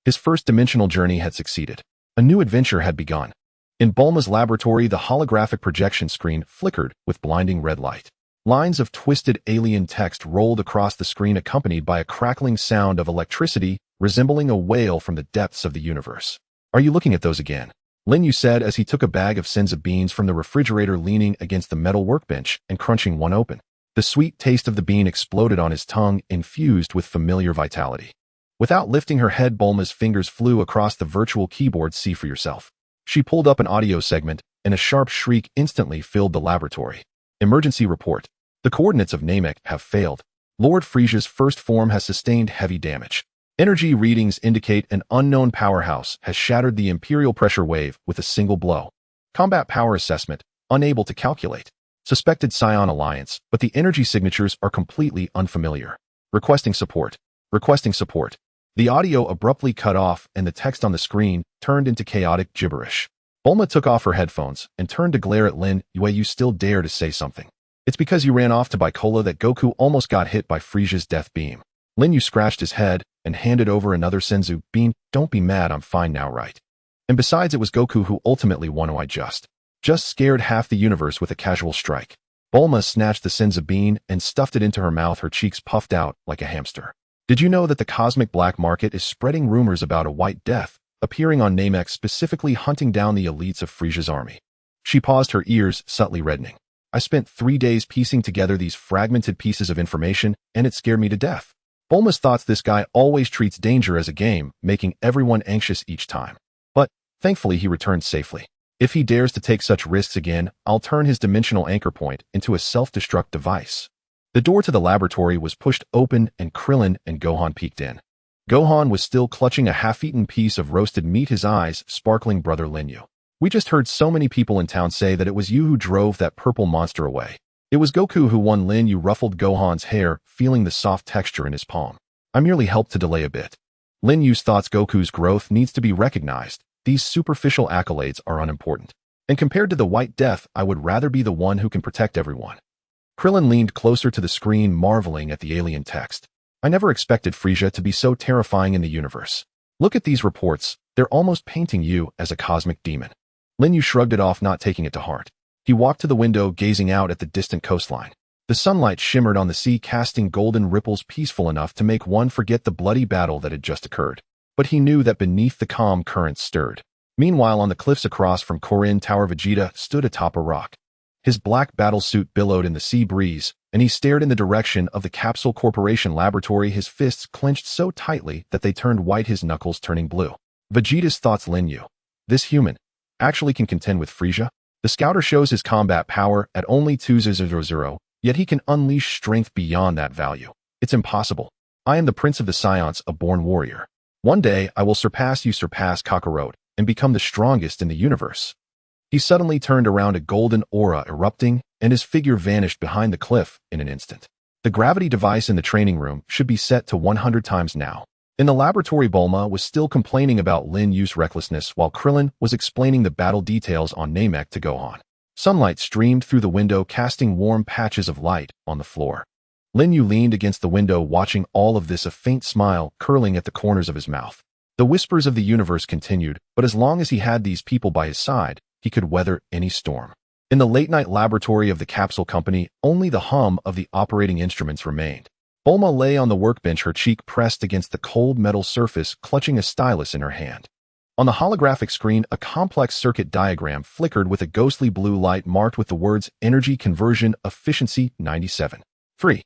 His first dimensional journey had succeeded. A new adventure had begun. In Bulma's laboratory, the holographic projection screen flickered with blinding red light. Lines of twisted alien text rolled across the screen, accompanied by a crackling sound of electricity resembling a wail from the depths of the universe. Are you looking at those again? Lin Yu said as he took a bag of senza beans from the refrigerator, leaning against the metal workbench and crunching one open. The sweet taste of the bean exploded on his tongue, infused with familiar vitality. Without lifting her head, Bulma's fingers flew across the virtual keyboard. See for yourself. She pulled up an audio segment, and a sharp shriek instantly filled the laboratory. Emergency report. The coordinates of Namek have failed. Lord Frieza's first form has sustained heavy damage. Energy readings indicate an unknown powerhouse has shattered the Imperial pressure wave with a single blow. Combat power assessment, unable to calculate. Suspected Saiyan alliance, but the energy signatures are completely unfamiliar. Requesting support. Requesting support. The audio abruptly cut off, and the text on the screen turned into chaotic gibberish. Bulma took off her headphones and turned to glare at Lin Yu. You still dare to say something? It's because you ran off to buy cola that Goku almost got hit by Frieza's death beam. Lin Yu scratched his head and handed over another senzu bean. Don't be mad, I'm fine now, right? And besides, it was Goku who ultimately won. I just scared half the universe with a casual strike. Bulma snatched the senzu bean and stuffed it into her mouth, her cheeks puffed out like a hamster. Did you know that the cosmic black market is spreading rumors about a white death appearing on Namek, specifically hunting down the elites of Frieza's army? She paused, her ears subtly reddening. I spent 3 days piecing together these fragmented pieces of information, and it scared me to death. Bulma's thoughts, this guy always treats danger as a game, making everyone anxious each time. But thankfully he returned safely. If he dares to take such risks again, I'll turn his dimensional anchor point into a self-destruct device. The door to the laboratory was pushed open, and Krillin and Gohan peeked in. Gohan was still clutching a half-eaten piece of roasted meat, his eyes sparkling. Brother Lin Yu, we just heard so many people in town say that it was you who drove that purple monster away. It was Goku who won. Lin Yu ruffled Gohan's hair, feeling the soft texture in his palm. I merely helped to delay a bit. Lin Yu's thoughts. Goku's growth needs to be recognized. These superficial accolades are unimportant. And compared to the White Death, I would rather be the one who can protect everyone. Krillin leaned closer to the screen, marveling at the alien text. I never expected Frieza to be so terrifying in the universe. Look at these reports. They're almost painting you as a cosmic demon. Lin Yu shrugged it off, not taking it to heart. He walked to the window, gazing out at the distant coastline. The sunlight shimmered on the sea, casting golden ripples peaceful enough to make one forget the bloody battle that had just occurred. But he knew that beneath the calm currents stirred. Meanwhile, on the cliffs across from Korin Tower, Vegeta stood atop a rock. His black battlesuit billowed in the sea breeze, and he stared in the direction of the Capsule Corporation laboratory, his fists clenched so tightly that they turned white, his knuckles turning blue. Vegeta's thoughts. Lin Yu, this human, actually can contend with Frieza? The scouter shows his combat power at only 200, yet he can unleash strength beyond that value. It's impossible. I am the Prince of the Saiyans, a born warrior. One day I will surpass you, surpass Kakarot, and become the strongest in the universe. He suddenly turned around, a golden aura erupting, and his figure vanished behind the cliff in an instant. The gravity device in the training room should be set to 100 times now. In the laboratory, Bulma was still complaining about Lin Yu's recklessness while Krillin was explaining the battle details on Namek to Gohan. Sunlight streamed through the window, casting warm patches of light on the floor. Lin Yu leaned against the window, watching all of this, a faint smile curling at the corners of his mouth. The whispers of the universe continued, but as long as he had these people by his side, he could weather any storm. In the late-night laboratory of the capsule company, only the hum of the operating instruments remained. Bulma lay on the workbench, her cheek pressed against the cold metal surface, clutching a stylus in her hand. On the holographic screen, a complex circuit diagram flickered with a ghostly blue light marked with the words Energy Conversion Efficiency 97. 3.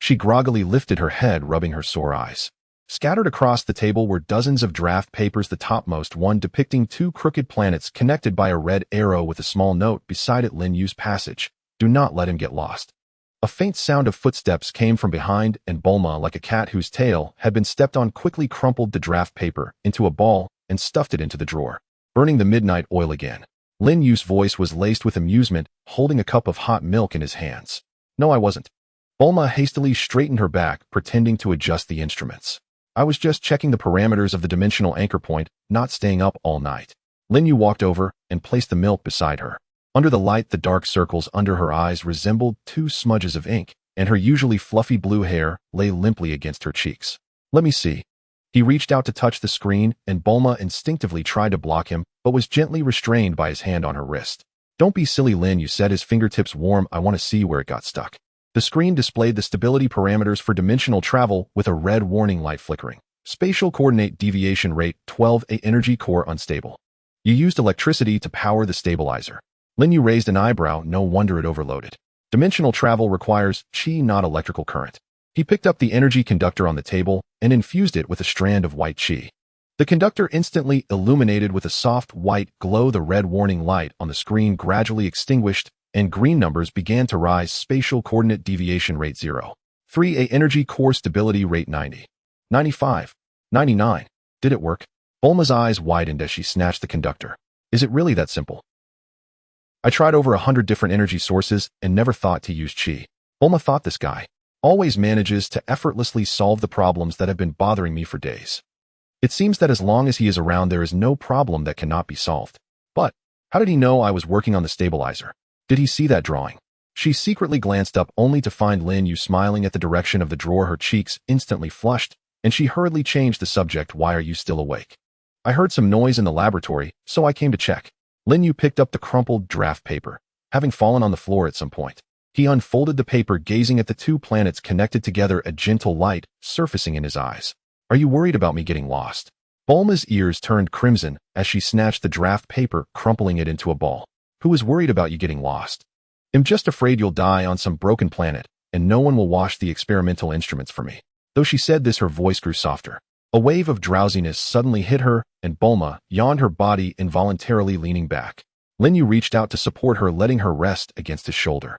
She groggily lifted her head, rubbing her sore eyes. Scattered across the table were dozens of draft papers, the topmost one depicting two crooked planets connected by a red arrow with a small note beside it: Lin Yu's passage. Do not let him get lost. A faint sound of footsteps came from behind, and Bulma, like a cat whose tail had been stepped on, quickly crumpled the draft paper into a ball and stuffed it into the drawer. Burning the midnight oil again. Lin Yu's voice was laced with amusement, holding a cup of hot milk in his hands. No, I wasn't. Bulma hastily straightened her back, pretending to adjust the instruments. I was just checking the parameters of the dimensional anchor point, not staying up all night. Lin Yu walked over and placed the milk beside her. Under the light, the dark circles under her eyes resembled two smudges of ink, and her usually fluffy blue hair lay limply against her cheeks. Let me see. He reached out to touch the screen, and Bulma instinctively tried to block him, but was gently restrained by his hand on her wrist. Don't be silly, Lin Yu said, his fingertips warm. I want to see where it got stuck. The screen displayed the stability parameters for dimensional travel with a red warning light flickering. Spatial coordinate deviation rate 12A, energy core unstable. You used electricity to power the stabilizer. Lin Yu raised an eyebrow. No wonder it overloaded. Dimensional travel requires qi, not electrical current. He picked up the energy conductor on the table and infused it with a strand of white qi. The conductor instantly illuminated with a soft white glow. The red warning light on the screen gradually extinguished, and green numbers began to rise. Spatial coordinate deviation rate 0. 3A, energy core stability rate 90. 95. 99. Did it work? Bulma's eyes widened as she snatched the conductor. Is it really that simple? I tried over 100 different energy sources and never thought to use qi. Bulma thought, this guy always manages to effortlessly solve the problems that have been bothering me for days. It seems that as long as he is around, there is no problem that cannot be solved. But how did he know I was working on the stabilizer? Did he see that drawing? She secretly glanced up only to find Lin Yu smiling at the direction of the drawer. Her cheeks instantly flushed, and she hurriedly changed the subject. Why are you still awake? I heard some noise in the laboratory, so I came to check. Lin Yu picked up the crumpled draft paper, having fallen on the floor at some point. He unfolded the paper, gazing at the two planets connected together, a gentle light surfacing in his eyes. Are you worried about me getting lost? Bulma's ears turned crimson as she snatched the draft paper, crumpling it into a ball. Who is worried about you getting lost? I'm just afraid you'll die on some broken planet, and no one will wash the experimental instruments for me. Though she said this, her voice grew softer. A wave of drowsiness suddenly hit her, and Bulma yawned, her body involuntarily leaning back. Lin Yu reached out to support her, letting her rest against his shoulder.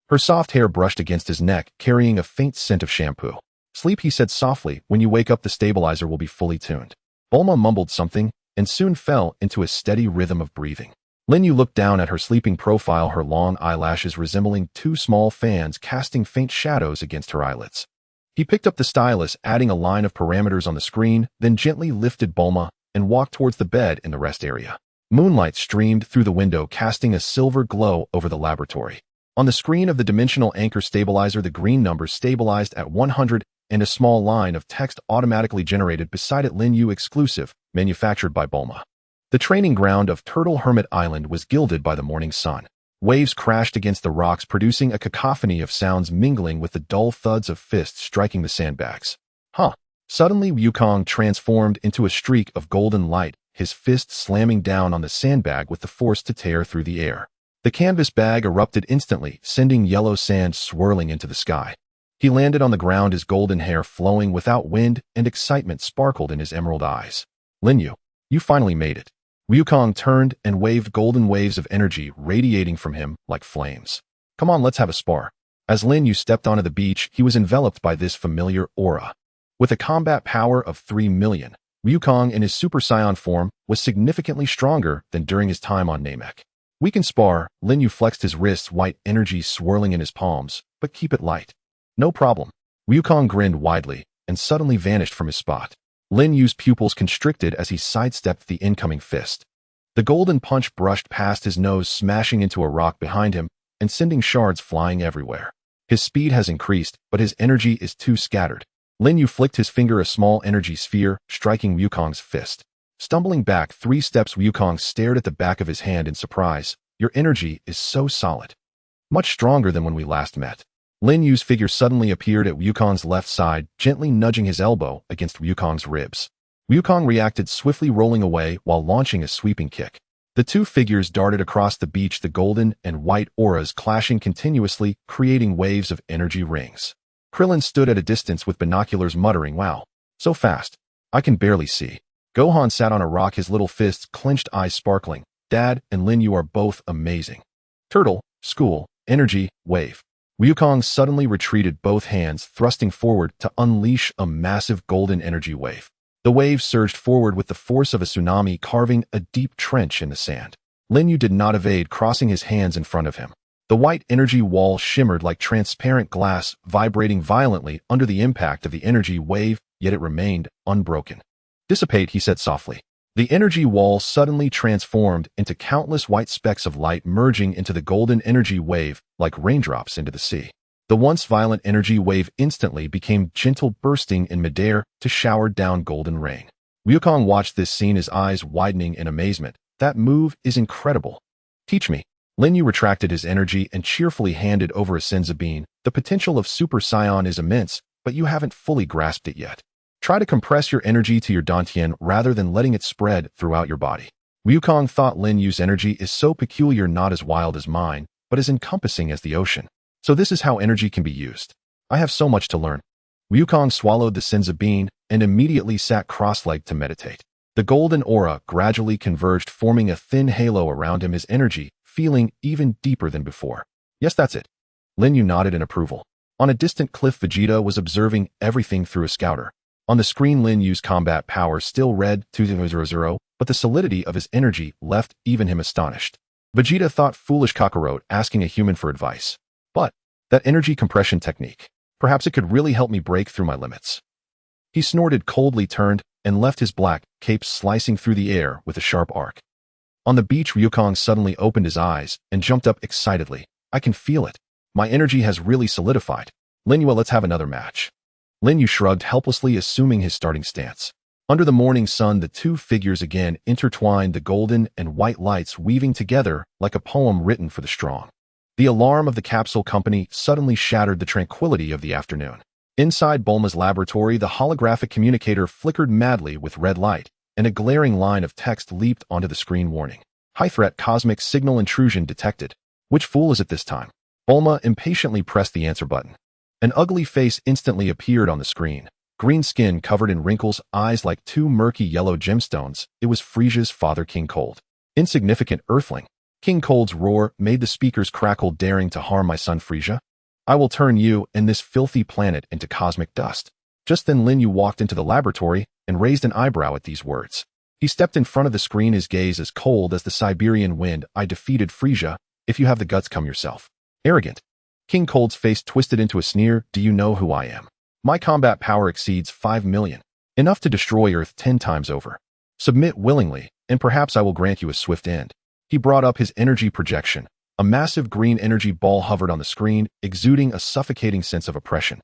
Her soft hair brushed against his neck, carrying a faint scent of shampoo. Sleep, he said softly. When you wake up, the stabilizer will be fully tuned. Bulma mumbled something and soon fell into a steady rhythm of breathing. Lin Yu looked down at her sleeping profile, her long eyelashes resembling two small fans casting faint shadows against her eyelids. He picked up the stylus, adding a line of parameters on the screen, then gently lifted Bulma and walked towards the bed in the rest area. Moonlight streamed through the window, casting a silver glow over the laboratory. On the screen of the dimensional anchor stabilizer, the green numbers stabilized at 100, and a small line of text automatically generated beside it: Lin Yu exclusive, manufactured by Bulma. The training ground of Turtle Hermit Island was gilded by the morning sun. Waves crashed against the rocks, producing a cacophony of sounds mingling with the dull thuds of fists striking the sandbags. Suddenly, Wukong transformed into a streak of golden light, his fist slamming down on the sandbag with the force to tear through the air. The canvas bag erupted instantly, sending yellow sand swirling into the sky. He landed on the ground, his golden hair flowing without wind, and excitement sparkled in his emerald eyes. Lin Yu, you finally made it. Wukong turned and waved, golden waves of energy radiating from him like flames. Come on, let's have a spar. As Lin Yu stepped onto the beach, he was enveloped by this familiar aura. With a combat power of 3 million, Wukong in his Super Saiyan form was significantly stronger than during his time on Namek. We can spar. Lin Yu flexed his wrists, white energy swirling in his palms, but keep it light. No problem. Wukong grinned widely and suddenly vanished from his spot. Lin Yu's pupils constricted as he sidestepped the incoming fist. The golden punch brushed past his nose, smashing into a rock behind him and sending shards flying everywhere. His speed has increased, but his energy is too scattered. Lin Yu flicked his finger, a small energy sphere, striking Wukong's fist. Stumbling back 3 steps, Wukong stared at the back of his hand in surprise. Your energy is so solid. Much stronger than when we last met. Lin Yu's figure suddenly appeared at Wukong's left side, gently nudging his elbow against Wukong's ribs. Wukong reacted, swiftly rolling away while launching a sweeping kick. The 2 figures darted across the beach, the golden and white auras clashing continuously, creating waves of energy rings. Krillin stood at a distance with binoculars, muttering, "Wow, so fast. I can barely see." Gohan sat on a rock, his little fists clenched, eyes sparkling. "Dad and Lin Yu are both amazing." Turtle, school, energy, wave. Wukong suddenly retreated, both hands thrusting forward to unleash a massive golden energy wave. The wave surged forward with the force of a tsunami, carving a deep trench in the sand. Lin Yu did not evade, crossing his hands in front of him. The white energy wall shimmered like transparent glass, vibrating violently under the impact of the energy wave, yet it remained unbroken. "Dissipate," he said softly. The energy wall suddenly transformed into countless white specks of light, merging into the golden energy wave like raindrops into the sea. The once violent energy wave instantly became gentle, bursting in midair to shower down golden rain. Wukong watched this scene, his eyes widening in amazement. "That move is incredible. Teach me." Lin Yu retracted his energy and cheerfully handed over a Senzu bean. "The potential of Super Saiyan is immense, but you haven't fully grasped it yet. Try to compress your energy to your dantian rather than letting it spread throughout your body." Wukong thought Lin Yu's energy is so peculiar, not as wild as mine, but as encompassing as the ocean. So this is how energy can be used. I have so much to learn. Wukong swallowed the Senzu bean and immediately sat cross-legged to meditate. The golden aura gradually converged, forming a thin halo around him, his energy feeling even deeper than before. "Yes, that's it." Lin Yu nodded in approval. On a distant cliff, Vegeta was observing everything through a scouter. On the screen, Lin Yu's combat power still read 2000, but the solidity of his energy left even him astonished. Vegeta thought, "Foolish kakarot, asking a human for advice. But that energy compression technique, perhaps it could really help me break through my limits." He snorted coldly, turned, and left his black cape slicing through the air with a sharp arc. On the beach, Wukong suddenly opened his eyes and jumped up excitedly. "I can feel it. My energy has really solidified. Lin Yu, let's have another match." Lin Yu shrugged helplessly, assuming his starting stance. Under the morning sun, the 2 figures again intertwined, the golden and white lights weaving together like a poem written for the strong. The alarm of the capsule company suddenly shattered the tranquility of the afternoon. Inside Bulma's laboratory, the holographic communicator flickered madly with red light, and a glaring line of text leaped onto the screen, warning. "High threat, cosmic signal intrusion detected." Which fool is it this time? Bulma impatiently pressed the answer button. An ugly face instantly appeared on the screen. Green skin covered in wrinkles, eyes like 2 murky yellow gemstones. It was Frieza's father, King Cold. "Insignificant earthling." King Cold's roar made the speakers crackle. "Daring to harm my son Frieza? I will turn you and this filthy planet into cosmic dust." Just then Lin Yu walked into the laboratory and raised an eyebrow at these words. He stepped in front of the screen, his gaze as cold as the Siberian wind. "I defeated Frieza. If you have the guts, come yourself." "Arrogant." King Cold's face twisted into a sneer. "Do you know who I am? My combat power exceeds 5 million. Enough to destroy Earth 10 times over. Submit willingly, and perhaps I will grant you a swift end." He brought up his energy projection. A massive green energy ball hovered on the screen, exuding a suffocating sense of oppression.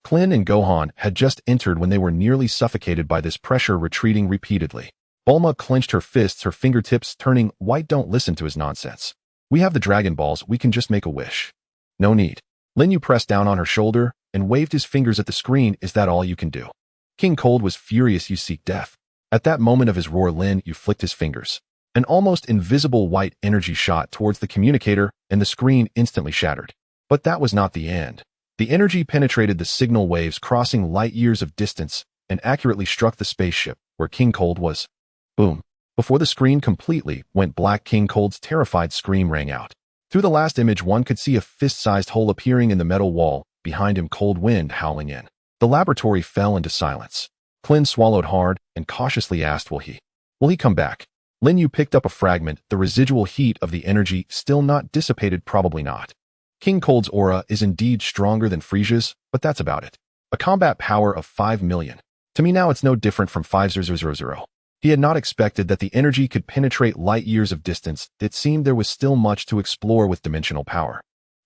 Klin and Gohan had just entered when they were nearly suffocated by this pressure, retreating repeatedly. Bulma clenched her fists, her fingertips turning white. "Don't listen to his nonsense. We have the Dragon Balls, we can just make a wish." "No need." Lin Yu pressed down on her shoulder and waved his fingers at the screen. "Is that all you can do?" King Cold was furious. "You seek death." At that moment of his roar, Lin Yu flicked his fingers. An almost invisible white energy shot towards the communicator, and the screen instantly shattered. But that was not the end. The energy penetrated the signal waves, crossing light years of distance, and accurately struck the spaceship where King Cold was. Boom. Before the screen completely went black, King Cold's terrified scream rang out. Through the last image, one could see a fist-sized hole appearing in the metal wall, behind him cold wind howling in. The laboratory fell into silence. Klin swallowed hard and cautiously asked, Will he come back? Lin Yu picked up a fragment, the residual heat of the energy still not dissipated. Probably not. King Cold's aura is indeed stronger than Frieza's, but that's about it. A combat power of 5 million. To me now it's no different from 5000. He had not expected that the energy could penetrate light years of distance. It seemed there was still much to explore with dimensional power.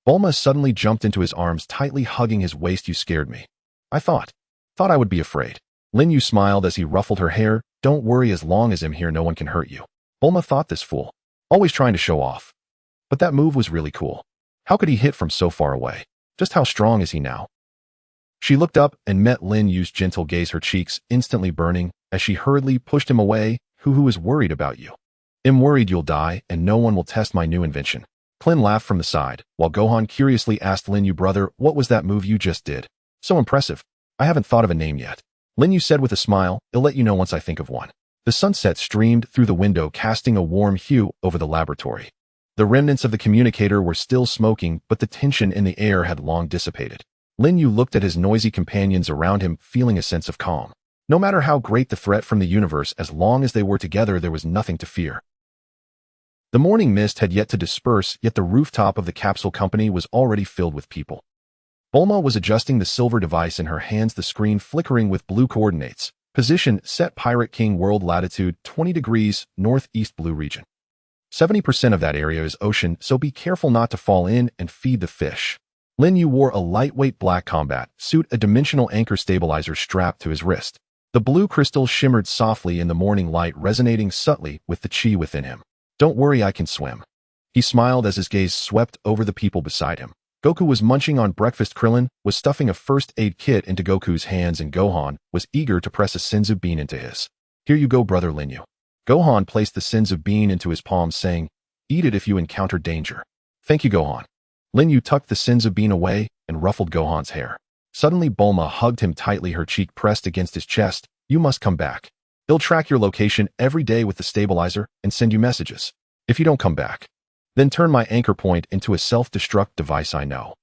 Bulma suddenly jumped into his arms, tightly hugging his waist. You scared me. I thought I would be afraid. Lin Yu smiled as he ruffled her hair. Don't worry, as long as I'm here no one can hurt you. Bulma thought, this fool. Always trying to show off. But that move was really cool. How could he hit from so far away? Just how strong is he now? She looked up and met Lin Yu's gentle gaze, her cheeks instantly burning as she hurriedly pushed him away. Who is worried about you? I'm worried you'll die and no one will test my new invention. Klin laughed from the side, while Gohan curiously asked Lin Yu, brother, what was that move you just did? So impressive. I haven't thought of a name yet. Lin Yu said with a smile, I'll let you know once I think of one. The sunset streamed through the window, casting a warm hue over the laboratory. The remnants of the communicator were still smoking, but the tension in the air had long dissipated. Lin Yu looked at his noisy companions around him, feeling a sense of calm. No matter how great the threat from the universe, as long as they were together, there was nothing to fear. The morning mist had yet to disperse, yet the rooftop of the capsule company was already filled with people. Bulma was adjusting the silver device in her hands, the screen flickering with blue coordinates. Position set Pirate King World, latitude 20 degrees, northeast blue region. 70% of that area is ocean, so be careful not to fall in and feed the fish. Lin Yu wore a lightweight black combat suit, a dimensional anchor stabilizer strapped to his wrist. The blue crystal shimmered softly in the morning light, resonating subtly with the chi within him. Don't worry, I can swim. He smiled as his gaze swept over the people beside him. Goku was munching on breakfast. Krillin was stuffing a first aid kit into Goku's hands, and Gohan was eager to press a senzu bean into his. Here you go, brother Lin Yu. Gohan placed the senzu bean into his palm, saying, eat it if you encounter danger. Thank you, Gohan. Lin Yu tucked the senzu bean away and ruffled Gohan's hair. Suddenly Bulma hugged him tightly, her cheek pressed against his chest. You must come back. He'll track your location every day with the stabilizer and send you messages. If you don't come back, then turn my anchor point into a self-destruct device, I know.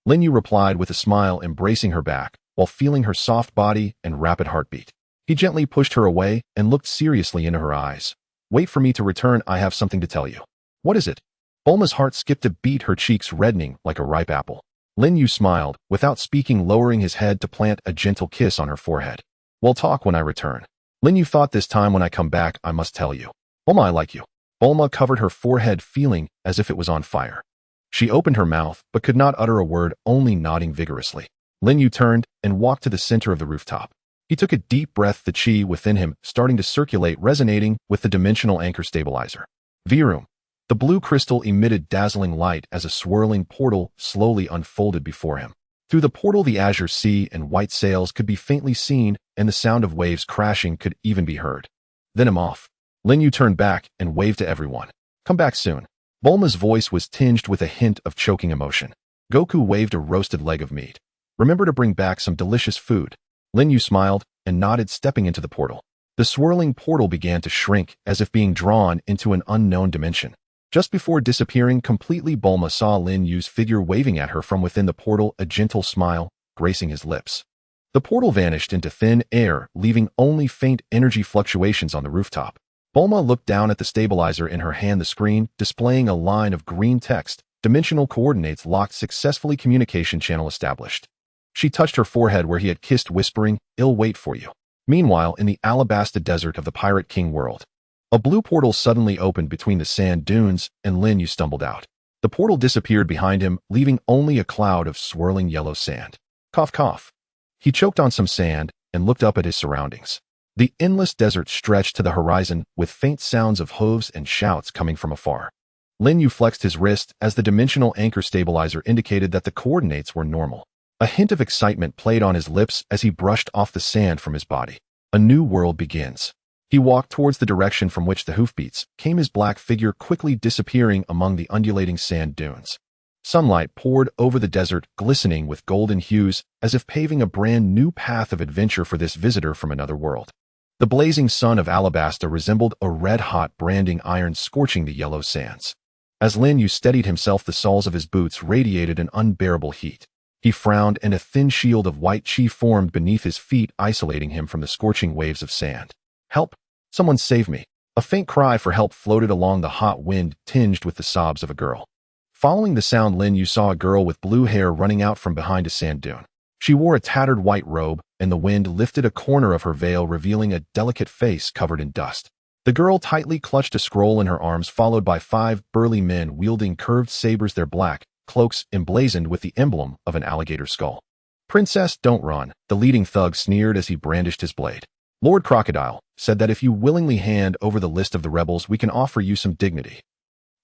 Lin Yu replied with a smile, embracing her back while feeling her soft body and rapid heartbeat. He gently pushed her away and looked seriously into her eyes. Wait for me to return, I have something to tell you. What is it? Bulma's heart skipped a beat, her cheeks reddening like a ripe apple. Lin Yu smiled, without speaking, lowering his head to plant a gentle kiss on her forehead. We'll talk when I return. Lin Yu thought, this time when I come back, I must tell you. Bulma, I like you. Bulma covered her forehead, feeling as if it was on fire. She opened her mouth, but could not utter a word, only nodding vigorously. Lin Yu turned and walked to the center of the rooftop. He took a deep breath, the chi within him starting to circulate, resonating with the dimensional anchor stabilizer. Virum. The blue crystal emitted dazzling light as a swirling portal slowly unfolded before him. Through the portal, the azure sea and white sails could be faintly seen, and the sound of waves crashing could even be heard. Then I'm off. Lin Yu turned back and waved to everyone. Come back soon. Bulma's voice was tinged with a hint of choking emotion. Goku waved a roasted leg of meat. Remember to bring back some delicious food. Lin Yu smiled and nodded, stepping into the portal. The swirling portal began to shrink, as if being drawn into an unknown dimension. Just before disappearing completely, Bulma saw Lin Yu's figure waving at her from within the portal, a gentle smile gracing his lips. The portal vanished into thin air, leaving only faint energy fluctuations on the rooftop. Bulma looked down at the stabilizer in her hand, the screen displaying a line of green text, dimensional coordinates locked successfully, communication channel established. She touched her forehead where he had kissed, whispering, I'll wait for you. Meanwhile, in the Alabasta desert of the Pirate King world, a blue portal suddenly opened between the sand dunes, and Lin Yu stumbled out. The portal disappeared behind him, leaving only a cloud of swirling yellow sand. Cough, cough. He choked on some sand and looked up at his surroundings. The endless desert stretched to the horizon, with faint sounds of hooves and shouts coming from afar. Lin Yu flexed his wrist as the dimensional anchor stabilizer indicated that the coordinates were normal. A hint of excitement played on his lips as he brushed off the sand from his body. A new world begins. He walked towards the direction from which the hoofbeats came, his black figure quickly disappearing among the undulating sand dunes. Sunlight poured over the desert, glistening with golden hues, as if paving a brand new path of adventure for this visitor from another world. The blazing sun of Alabasta resembled a red-hot branding iron scorching the yellow sands. As Lin Yu steadied himself, the soles of his boots radiated an unbearable heat. He frowned, and a thin shield of white chi formed beneath his feet, isolating him from the scorching waves of sand. Help! Someone save me! A faint cry for help floated along the hot wind, tinged with the sobs of a girl. Following the sound, Lin Yu saw a girl with blue hair running out from behind a sand dune. She wore a tattered white robe, and the wind lifted a corner of her veil, revealing a delicate face covered in dust. The girl tightly clutched a scroll in her arms, followed by 5 burly men wielding curved sabers, their black cloaks emblazoned with the emblem of an alligator skull. "Princess, don't run," the leading thug sneered as he brandished his blade. "Lord Crocodile said that if you willingly hand over the list of the rebels, we can offer you some dignity."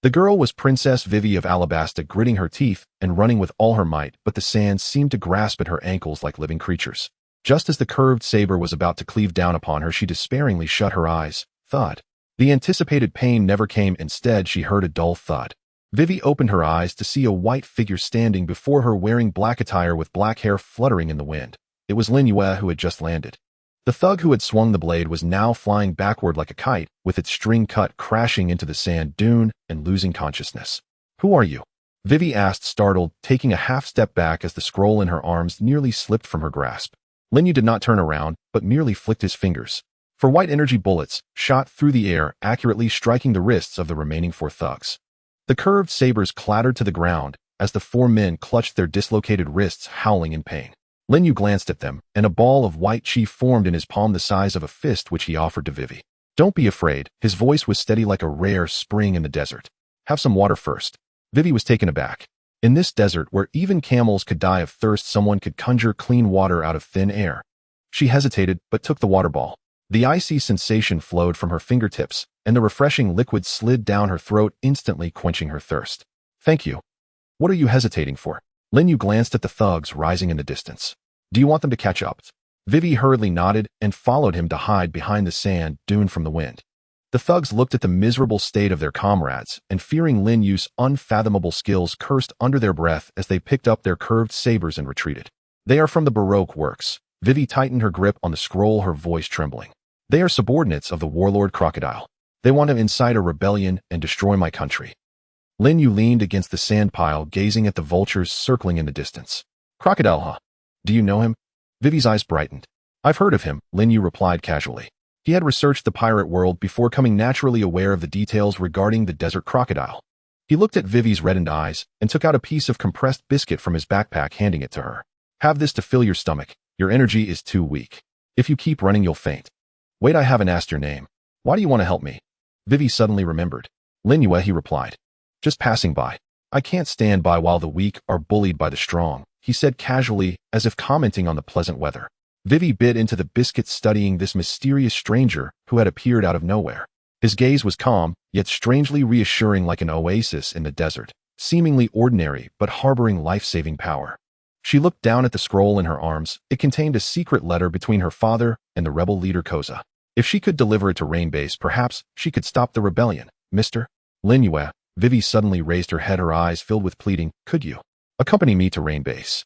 The girl was Princess Vivi of Alabasta, gritting her teeth and running with all her might, but the sands seemed to grasp at her ankles like living creatures. Just as the curved saber was about to cleave down upon her, she despairingly shut her eyes. Thud. The anticipated pain never came. Instead, she heard a dull thud. Vivi opened her eyes to see a white figure standing before her, wearing black attire with black hair fluttering in the wind. It was Lin Yue, who had just landed. The thug who had swung the blade was now flying backward like a kite, with its string cut crashing into the sand dune and losing consciousness. "Who are you?" Vivi asked, startled, taking a half step back as the scroll in her arms nearly slipped from her grasp. Lin Yue did not turn around, but merely flicked his fingers. For white energy bullets shot through the air, accurately striking the wrists of the remaining 4 thugs. The curved sabers clattered to the ground as the 4 men clutched their dislocated wrists, howling in pain. Lin Yue glanced at them, and a ball of white chi formed in his palm the size of a fist, which he offered to Vivi. "Don't be afraid." His voice was steady like a rare spring in the desert. "Have some water first." Vivi was taken aback. In this desert, where even camels could die of thirst, someone could conjure clean water out of thin air. She hesitated, but took the water ball. The icy sensation flowed from her fingertips, and the refreshing liquid slid down her throat, instantly quenching her thirst. "Thank you." "What are you hesitating for?" Lin Yue glanced at the thugs rising in the distance. "Do you want them to catch up?" Vivi hurriedly nodded and followed him to hide behind the sand dune from the wind. The thugs looked at the miserable state of their comrades, and fearing Lin Yue's unfathomable skills, cursed under their breath as they picked up their curved sabers and retreated. "They are from the Baroque works." Vivi tightened her grip on the scroll, her voice trembling. "They are subordinates of the warlord Crocodile. They want to incite a rebellion and destroy my country." Lin Yue leaned against the sand pile, gazing at the vultures circling in the distance. "Crocodile, huh? Do you know him?" Vivi's eyes brightened. "I've heard of him," Lin Yue replied casually. He had researched the pirate world before coming naturally aware of the details regarding the desert crocodile. He looked at Vivi's reddened eyes and took out a piece of compressed biscuit from his backpack, handing it to her. "Have this to fill your stomach. Your energy is too weak. If you keep running, you'll faint." "Wait, I haven't asked your name. Why do you want to help me?" Vivi suddenly remembered. "Lin Yue," he replied. "Just passing by. I can't stand by while the weak are bullied by the strong," he said casually, as if commenting on the pleasant weather. Vivi bit into the biscuit, studying this mysterious stranger who had appeared out of nowhere. His gaze was calm, yet strangely reassuring, like an oasis in the desert, seemingly ordinary but harboring life-saving power. She looked down at the scroll in her arms. It contained a secret letter between her father and the rebel leader Koza. If she could deliver it to Rain Base, perhaps she could stop the rebellion. "Mr. Lin Yue," Vivi suddenly raised her head, her eyes filled with pleading. "Could you accompany me to Rain Base?"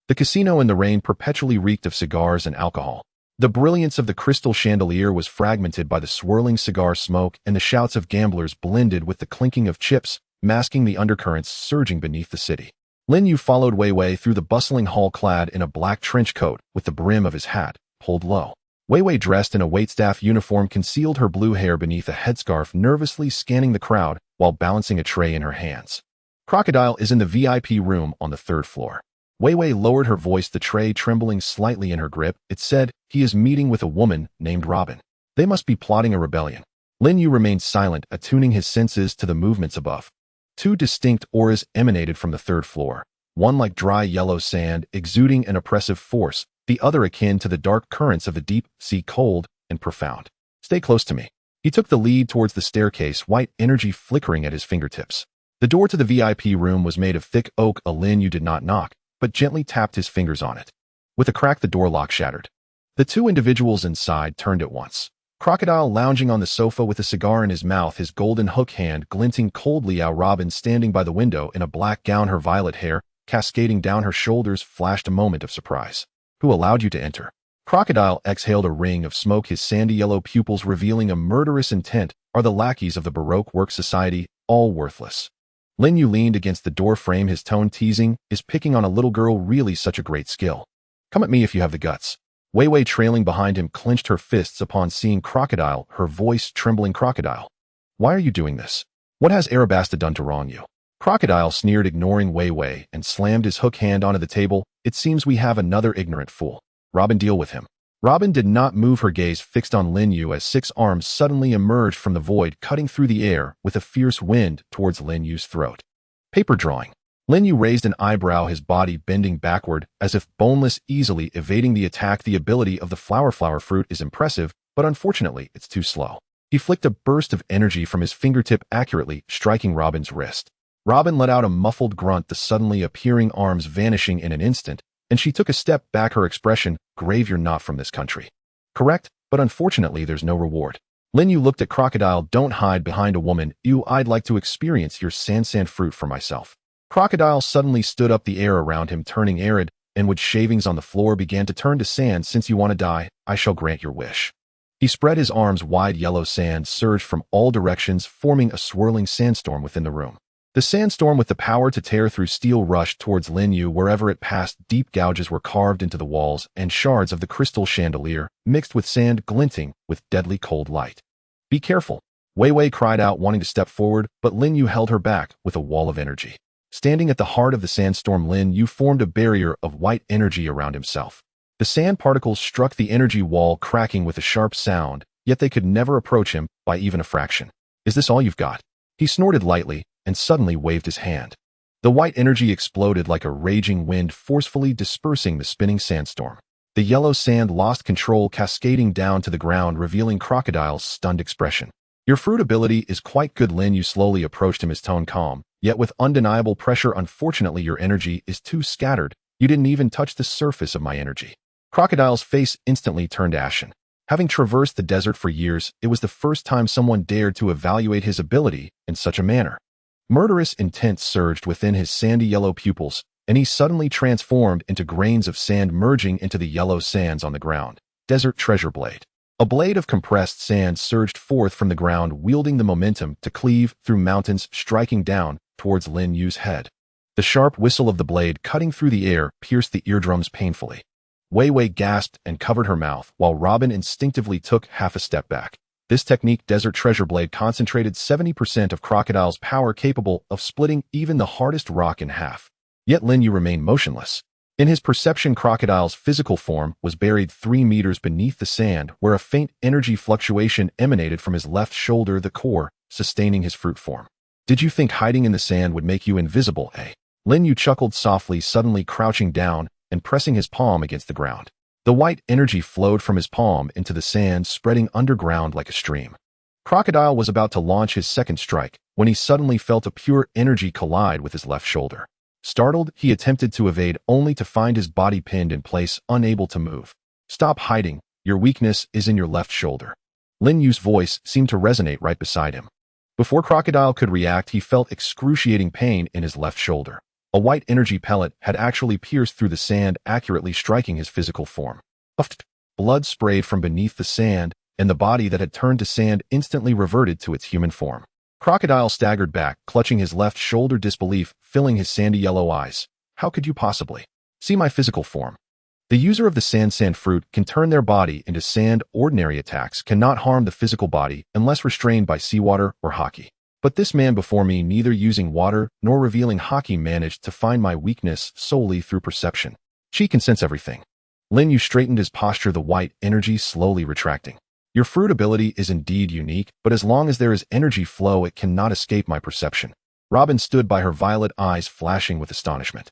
The casino in the rain perpetually reeked of cigars and alcohol. The brilliance of the crystal chandelier was fragmented by the swirling cigar smoke, and the shouts of gamblers blended with the clinking of chips, masking the undercurrents surging beneath the city. Lin Yue followed Wei Wei through the bustling hall, clad in a black trench coat with the brim of his hat pulled low. Wei Wei, dressed in a waitstaff uniform, concealed her blue hair beneath a headscarf, nervously scanning the crowd while balancing a tray in her hands. "Crocodile is in the VIP room on the 3rd floor. Wei Wei lowered her voice, the tray trembling slightly in her grip. It said, "He is meeting with a woman named Robin. They must be plotting a rebellion." Lin Yue remained silent, attuning his senses to the movements above. 2 distinct auras emanated from the 3rd floor, one like dry yellow sand, exuding an oppressive force, the other akin to the dark currents of the deep sea, cold and profound. "Stay close to me." He took the lead towards the staircase, white energy flickering at his fingertips. The door to the VIP room was made of thick oak. Lin Yue did not knock, but gently tapped his fingers on it. With a crack, the door lock shattered. The 2 individuals inside turned at once. Crocodile lounging on the sofa with a cigar in his mouth, his golden hook hand glinting coldly out. Robin standing by the window in a black gown, her violet hair cascading down her shoulders, flashed a moment of surprise. "Who allowed you to enter?" Crocodile exhaled a ring of smoke, his sandy yellow pupils revealing a murderous intent. "Are the lackeys of the Baroque Work Society all worthless?" Lin Yue leaned against the door frame, his tone teasing. "Is picking on a little girl really such a great skill? Come at me if you have the guts." Wei Wei, trailing behind him, clenched her fists upon seeing Crocodile, her voice trembling. "Crocodile, why are you doing this? What has Arabasta done to wrong you?" Crocodile sneered, ignoring Wei Wei, and slammed his hook hand onto the table. It seems we have another ignorant fool. Robin, deal with him. Robin did not move, her gaze fixed on Lin Yu as 6 arms suddenly emerged from the void, cutting through the air with a fierce wind towards Lin Yu's throat. Paper drawing. Lin Yu raised an eyebrow, his body bending backward as if boneless, easily evading the attack. The ability of the flower fruit is impressive, but unfortunately, it's too slow. He flicked a burst of energy from his fingertip, accurately striking Robin's wrist. Robin let out a muffled grunt, the suddenly appearing arms vanishing in an instant, and she took a step back, her expression grave. You're not from this country. Correct, but unfortunately there's no reward. Lin Yu looked at Crocodile. Don't hide behind a woman. I'd like to experience your sand fruit for myself. Crocodile suddenly stood up, the air around him turning arid, and wood shavings on the floor began to turn to sand. Since you want to die, I shall grant your wish. He spread his arms wide. Yellow sand surged from all directions, forming a swirling sandstorm within the room. The sandstorm, with the power to tear through steel, rushed towards Lin Yu. Wherever it passed, deep gouges were carved into the walls, and shards of the crystal chandelier mixed with sand, glinting with deadly cold light. Be careful, Wei Wei cried out, wanting to step forward, but Lin Yu held her back with a wall of energy. Standing at the heart of the sandstorm, Lin Yu formed a barrier of white energy around himself. The sand particles struck the energy wall, cracking with a sharp sound, yet they could never approach him by even a fraction. Is this all you've got? He snorted lightly and suddenly waved his hand. The white energy exploded like a raging wind, forcefully dispersing the spinning sandstorm. The yellow sand lost control, cascading down to the ground, revealing Crocodile's stunned expression. Your fruit ability is quite good. Lin Yu slowly approached him, his tone calm, yet with undeniable pressure. Unfortunately, your energy is too scattered. You didn't even touch the surface of my energy. Crocodile's face instantly turned ashen. Having traversed the desert for years, it was the first time someone dared to evaluate his ability in such a manner. Murderous intent surged within his sandy yellow pupils, and he suddenly transformed into grains of sand, merging into the yellow sands on the ground. Desert treasure blade. A blade of compressed sand surged forth from the ground, wielding the momentum to cleave through mountains, striking down towards Lin Yu's head. The sharp whistle of the blade cutting through the air pierced the eardrums painfully. Wei Wei gasped and covered her mouth, while Robin instinctively took half a step back. This technique, Desert Treasure Blade, concentrated 70% of Crocodile's power, capable of splitting even the hardest rock in half. Yet Lin Yu remained motionless. In his perception, Crocodile's physical form was buried 3 meters beneath the sand, where a faint energy fluctuation emanated from his left shoulder, the core sustaining his fruit form. Did you think hiding in the sand would make you invisible, eh? Lin Yu chuckled softly, suddenly crouching down and pressing his palm against the ground. The white energy flowed from his palm into the sand, spreading underground like a stream. Crocodile was about to launch his second strike when he suddenly felt a pure energy collide with his left shoulder. Startled, he attempted to evade, only to find his body pinned in place, unable to move. Stop hiding. Your weakness is in your left shoulder. Lin Yu's voice seemed to resonate right beside him. Before Crocodile could react, he felt excruciating pain in his left shoulder. A white energy pellet had actually pierced through the sand, accurately striking his physical form. Blood sprayed from beneath the sand, and the body that had turned to sand instantly reverted to its human form. Crocodile staggered back, clutching his left shoulder, disbelief filling his sandy yellow eyes. How could you possibly see my physical form? The user of the sand fruit can turn their body into sand. Ordinary attacks cannot harm the physical body unless restrained by seawater or hockey. But this man before me, neither using water nor revealing hockey, managed to find my weakness solely through perception. She can sense everything. Lin Yu straightened his posture, the white energy slowly retracting. Your fruit ability is indeed unique, but as long as there is energy flow, it cannot escape my perception. Robin stood by, her violet eyes flashing with astonishment.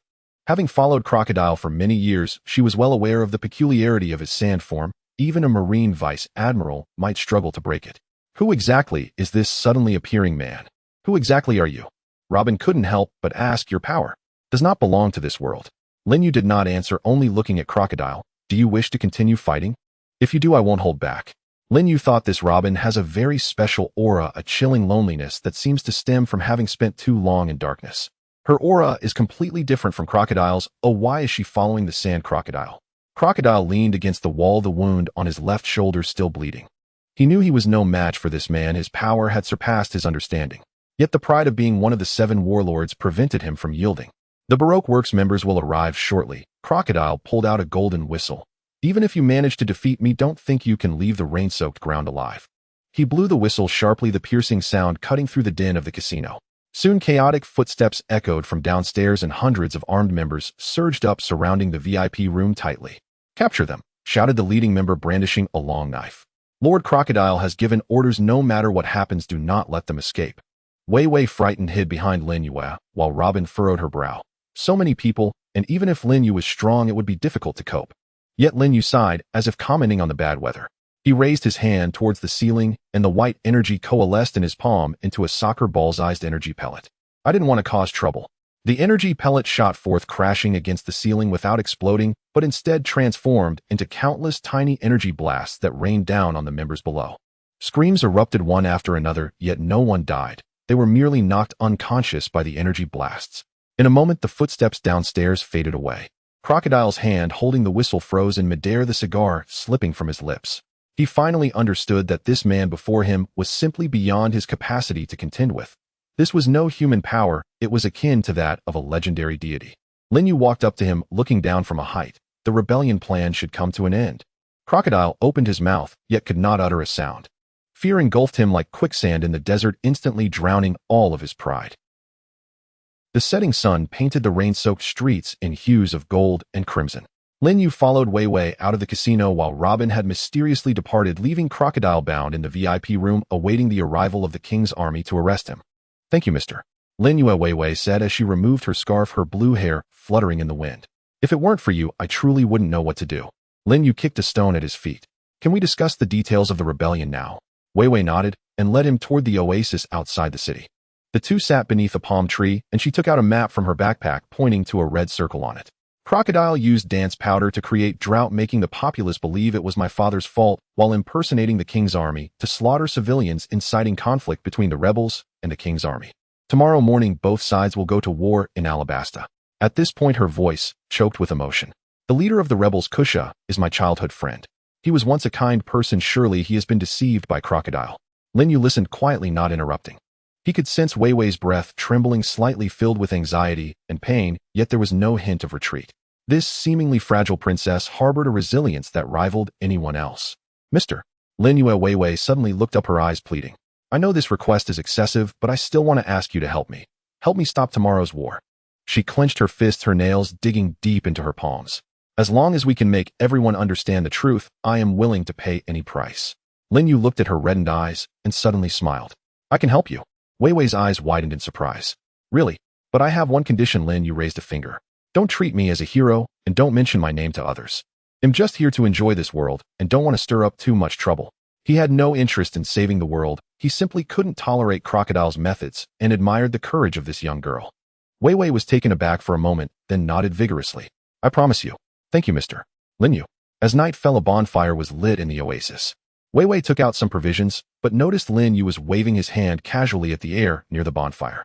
Having followed Crocodile for many years, she was well aware of the peculiarity of his sand form. Even a marine vice admiral might struggle to break it. Who exactly is this suddenly appearing man? Who exactly are you? Robin couldn't help but ask. Your power does not belong to this world. Lin Yu did not answer, only looking at Crocodile. Do you wish to continue fighting? If you do, I won't hold back. Lin Yu thought this Robin has a very special aura, a chilling loneliness that seems to stem from having spent too long in darkness. Her aura is completely different from Crocodile's. Oh, why is she following the sand? Crocodile. Crocodile leaned against the wall, the wound on his left shoulder still bleeding. He knew he was no match for this man. His power had surpassed his understanding. Yet the pride of being one of the 7 warlords prevented him from yielding. The Baroque Works members will arrive shortly. Crocodile pulled out a golden whistle. Even if you manage to defeat me, don't think you can leave the rain-soaked ground alive. He blew the whistle sharply, the piercing sound cutting through the din of the casino. Soon chaotic footsteps echoed from downstairs and hundreds of armed members surged up surrounding the VIP room tightly. "Capture them," shouted the leading member brandishing a long knife. "Lord Crocodile has given orders no matter what happens, do not let them escape." Wei Wei frightened hid behind Lin Yue, while Robin furrowed her brow. So many people, and even if Lin Yu was strong it would be difficult to cope. Yet Lin Yu sighed, as if commenting on the bad weather. He raised his hand towards the ceiling, and the white energy coalesced in his palm into a soccer ball-sized energy pellet. "I didn't want to cause trouble." The energy pellet shot forth, crashing against the ceiling without exploding, but instead transformed into countless tiny energy blasts that rained down on the members below. Screams erupted one after another, yet no one died. They were merely knocked unconscious by the energy blasts. In a moment, the footsteps downstairs faded away. Crocodile's hand holding the whistle froze in midair, the cigar slipping from his lips. He finally understood that this man before him was simply beyond his capacity to contend with. This was no human power, it was akin to that of a legendary deity. Lin Yu walked up to him, looking down from a height. The rebellion plan should come to an end. Crocodile opened his mouth, yet could not utter a sound. Fear engulfed him like quicksand in the desert, instantly drowning all of his pride. The setting sun painted the rain-soaked streets in hues of gold and crimson. Lin Yu followed Wei Wei out of the casino while Robin had mysteriously departed, leaving Crocodile bound in the VIP room awaiting the arrival of the king's army to arrest him. "Thank you, mister," Lin Yu, Wei Wei said as she removed her scarf, her blue hair fluttering in the wind. "If it weren't for you, I truly wouldn't know what to do." Lin Yu kicked a stone at his feet. "Can we discuss the details of the rebellion now?" Wei Wei nodded and led him toward the oasis outside the city. The two sat beneath a palm tree, and she took out a map from her backpack, pointing to a red circle on it. "Crocodile used dance powder to create drought, making the populace believe it was my father's fault, while impersonating the king's army to slaughter civilians, inciting conflict between the rebels and the king's army. Tomorrow morning both sides will go to war in Alabasta." At this point her voice choked with emotion. "The leader of the rebels, Kusha, is my childhood friend. He was once a kind person, surely he has been deceived by Crocodile." Lin Yu listened quietly, not interrupting. He could sense Wei Wei's breath trembling slightly, filled with anxiety and pain, yet there was no hint of retreat. This seemingly fragile princess harbored a resilience that rivaled anyone else. "Mister," Lin Yu, Wei Wei suddenly looked up, her eyes pleading. "I know this request is excessive, but I still want to ask you to help me. Help me stop tomorrow's war." She clenched her fists, her nails digging deep into her palms. "As long as we can make everyone understand the truth, I am willing to pay any price." Lin Yu looked at her reddened eyes and suddenly smiled. "I can help you." Wei Wei's eyes widened in surprise. "Really? But I have one condition." Lin Yu raised a finger. "Don't treat me as a hero, and don't mention my name to others. I'm just here to enjoy this world, and don't want to stir up too much trouble." He had no interest in saving the world, he simply couldn't tolerate Crocodile's methods, and admired the courage of this young girl. Wei Wei was taken aback for a moment, then nodded vigorously. "I promise you." "Thank you, mister." Lin Yu. As night fell, a bonfire was lit in the oasis. Wei Wei took out some provisions, but noticed Lin Yu was waving his hand casually at the air near the bonfire.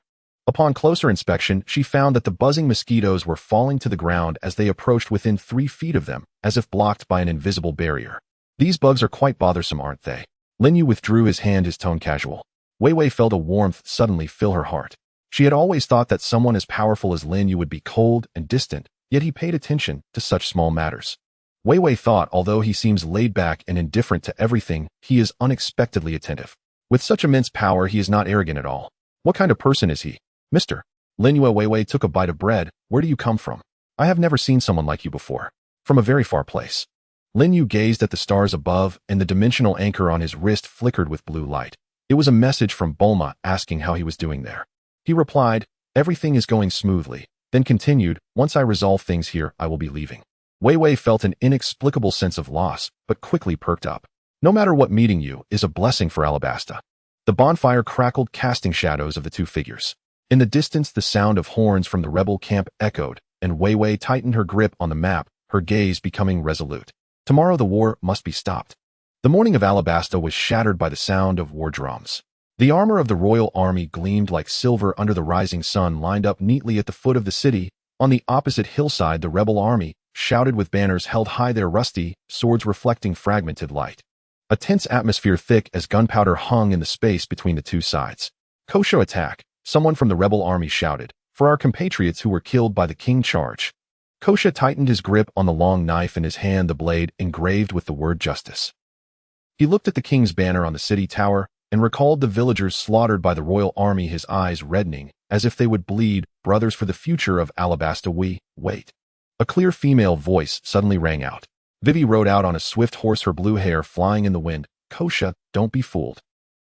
Upon closer inspection, she found that the buzzing mosquitoes were falling to the ground as they approached within 3 feet of them, as if blocked by an invisible barrier. "These bugs are quite bothersome, aren't they?" Lin Yu withdrew his hand, his tone casual. Wei Wei felt a warmth suddenly fill her heart. She had always thought that someone as powerful as Lin Yu would be cold and distant, yet he paid attention to such small matters. Wei Wei thought, although he seems laid back and indifferent to everything, he is unexpectedly attentive. With such immense power, he is not arrogant at all. What kind of person is he? "Mister." Lin Yu, Wei Wei took a bite of bread. "Where do you come from? I have never seen someone like you before." "From a very far place." Lin Yu gazed at the stars above, and the dimensional anchor on his wrist flickered with blue light. It was a message from Bulma asking how he was doing there. He replied, "Everything is going smoothly," then continued, "Once I resolve things here, I will be leaving." Wei Wei felt an inexplicable sense of loss, but quickly perked up. "No matter what, meeting you is a blessing for Alabasta." The bonfire crackled, casting shadows of the two figures. In the distance, the sound of horns from the rebel camp echoed, and Wei Wei tightened her grip on the map, her gaze becoming resolute. Tomorrow the war must be stopped. The morning of Alabasta was shattered by the sound of war drums. The armor of the royal army gleamed like silver under the rising sun, lined up neatly at the foot of the city. On the opposite hillside, the rebel army shouted with banners held high, their rusty swords reflecting fragmented light. A tense atmosphere, thick as gunpowder, hung in the space between the two sides. "Kosho, attack!" someone from the rebel army shouted. "For our compatriots who were killed by the king, charge!" Kosha tightened his grip on the long knife in his hand, the blade engraved with the word justice. He looked at the king's banner on the city tower, and recalled the villagers slaughtered by the royal army, his eyes reddening, as if they would bleed. Brothers, for the future of Alabasta we wait. A clear female voice suddenly rang out. Vivi rode out on a swift horse, her blue hair flying in the wind. Kosha, don't be fooled.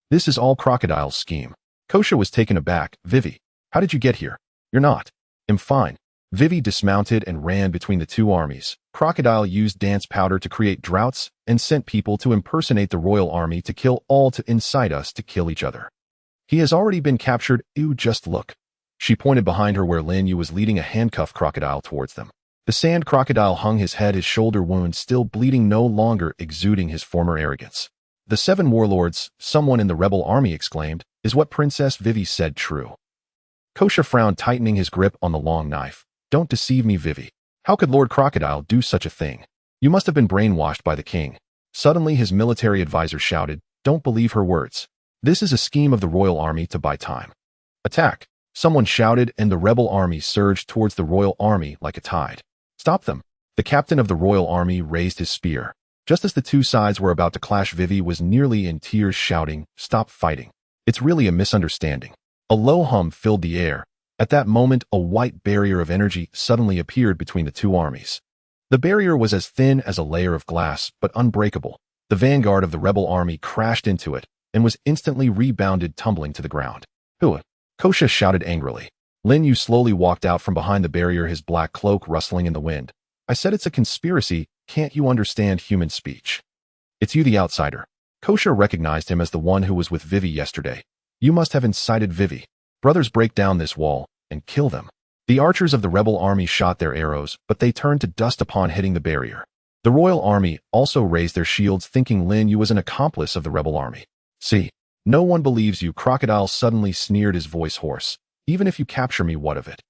This is all Crocodile's scheme. Kosha was taken aback. Vivi, how did you get here? You're not. I'm fine. Vivi dismounted and ran between the two armies. Crocodile used dance powder to create droughts and sent people to impersonate the royal army to kill all to incite us to kill each other. He has already been captured. Ew, just look. She pointed behind her where Lin Yu was leading a handcuffed crocodile towards them. The sand crocodile hung his head, his shoulder wound still bleeding, no longer exuding his former arrogance. The 7 warlords, someone in the rebel army exclaimed, is what Princess Vivi said true? Kosha frowned, tightening his grip on the long knife. Don't deceive me, Vivi. How could Lord Crocodile do such a thing? You must have been brainwashed by the king. Suddenly his military advisor shouted, don't believe her words. This is a scheme of the royal army to buy time. Attack! Someone shouted, and the rebel army surged towards the royal army like a tide. Stop them! The captain of the royal army raised his spear. Just as the two sides were about to clash, Vivi was nearly in tears, shouting, stop fighting. It's really a misunderstanding. A low hum filled the air. At that moment, a white barrier of energy suddenly appeared between the two armies. The barrier was as thin as a layer of glass, but unbreakable. The vanguard of the rebel army crashed into it and was instantly rebounded, tumbling to the ground. Hua! Kosha shouted angrily. Lin Yu slowly walked out from behind the barrier, his black cloak rustling in the wind. I said it's a conspiracy. Can't you understand human speech? It's you, the outsider. Kosha recognized him as the one who was with Vivi yesterday. You must have incited Vivi. Brothers, break down this wall and kill them. The archers of the rebel army shot their arrows, but they turned to dust upon hitting the barrier. The royal army also raised their shields, thinking Lin Yu was an accomplice of the rebel army. See, no one believes you. Crocodile suddenly sneered, his voice hoarse. Even if you capture me, what of it?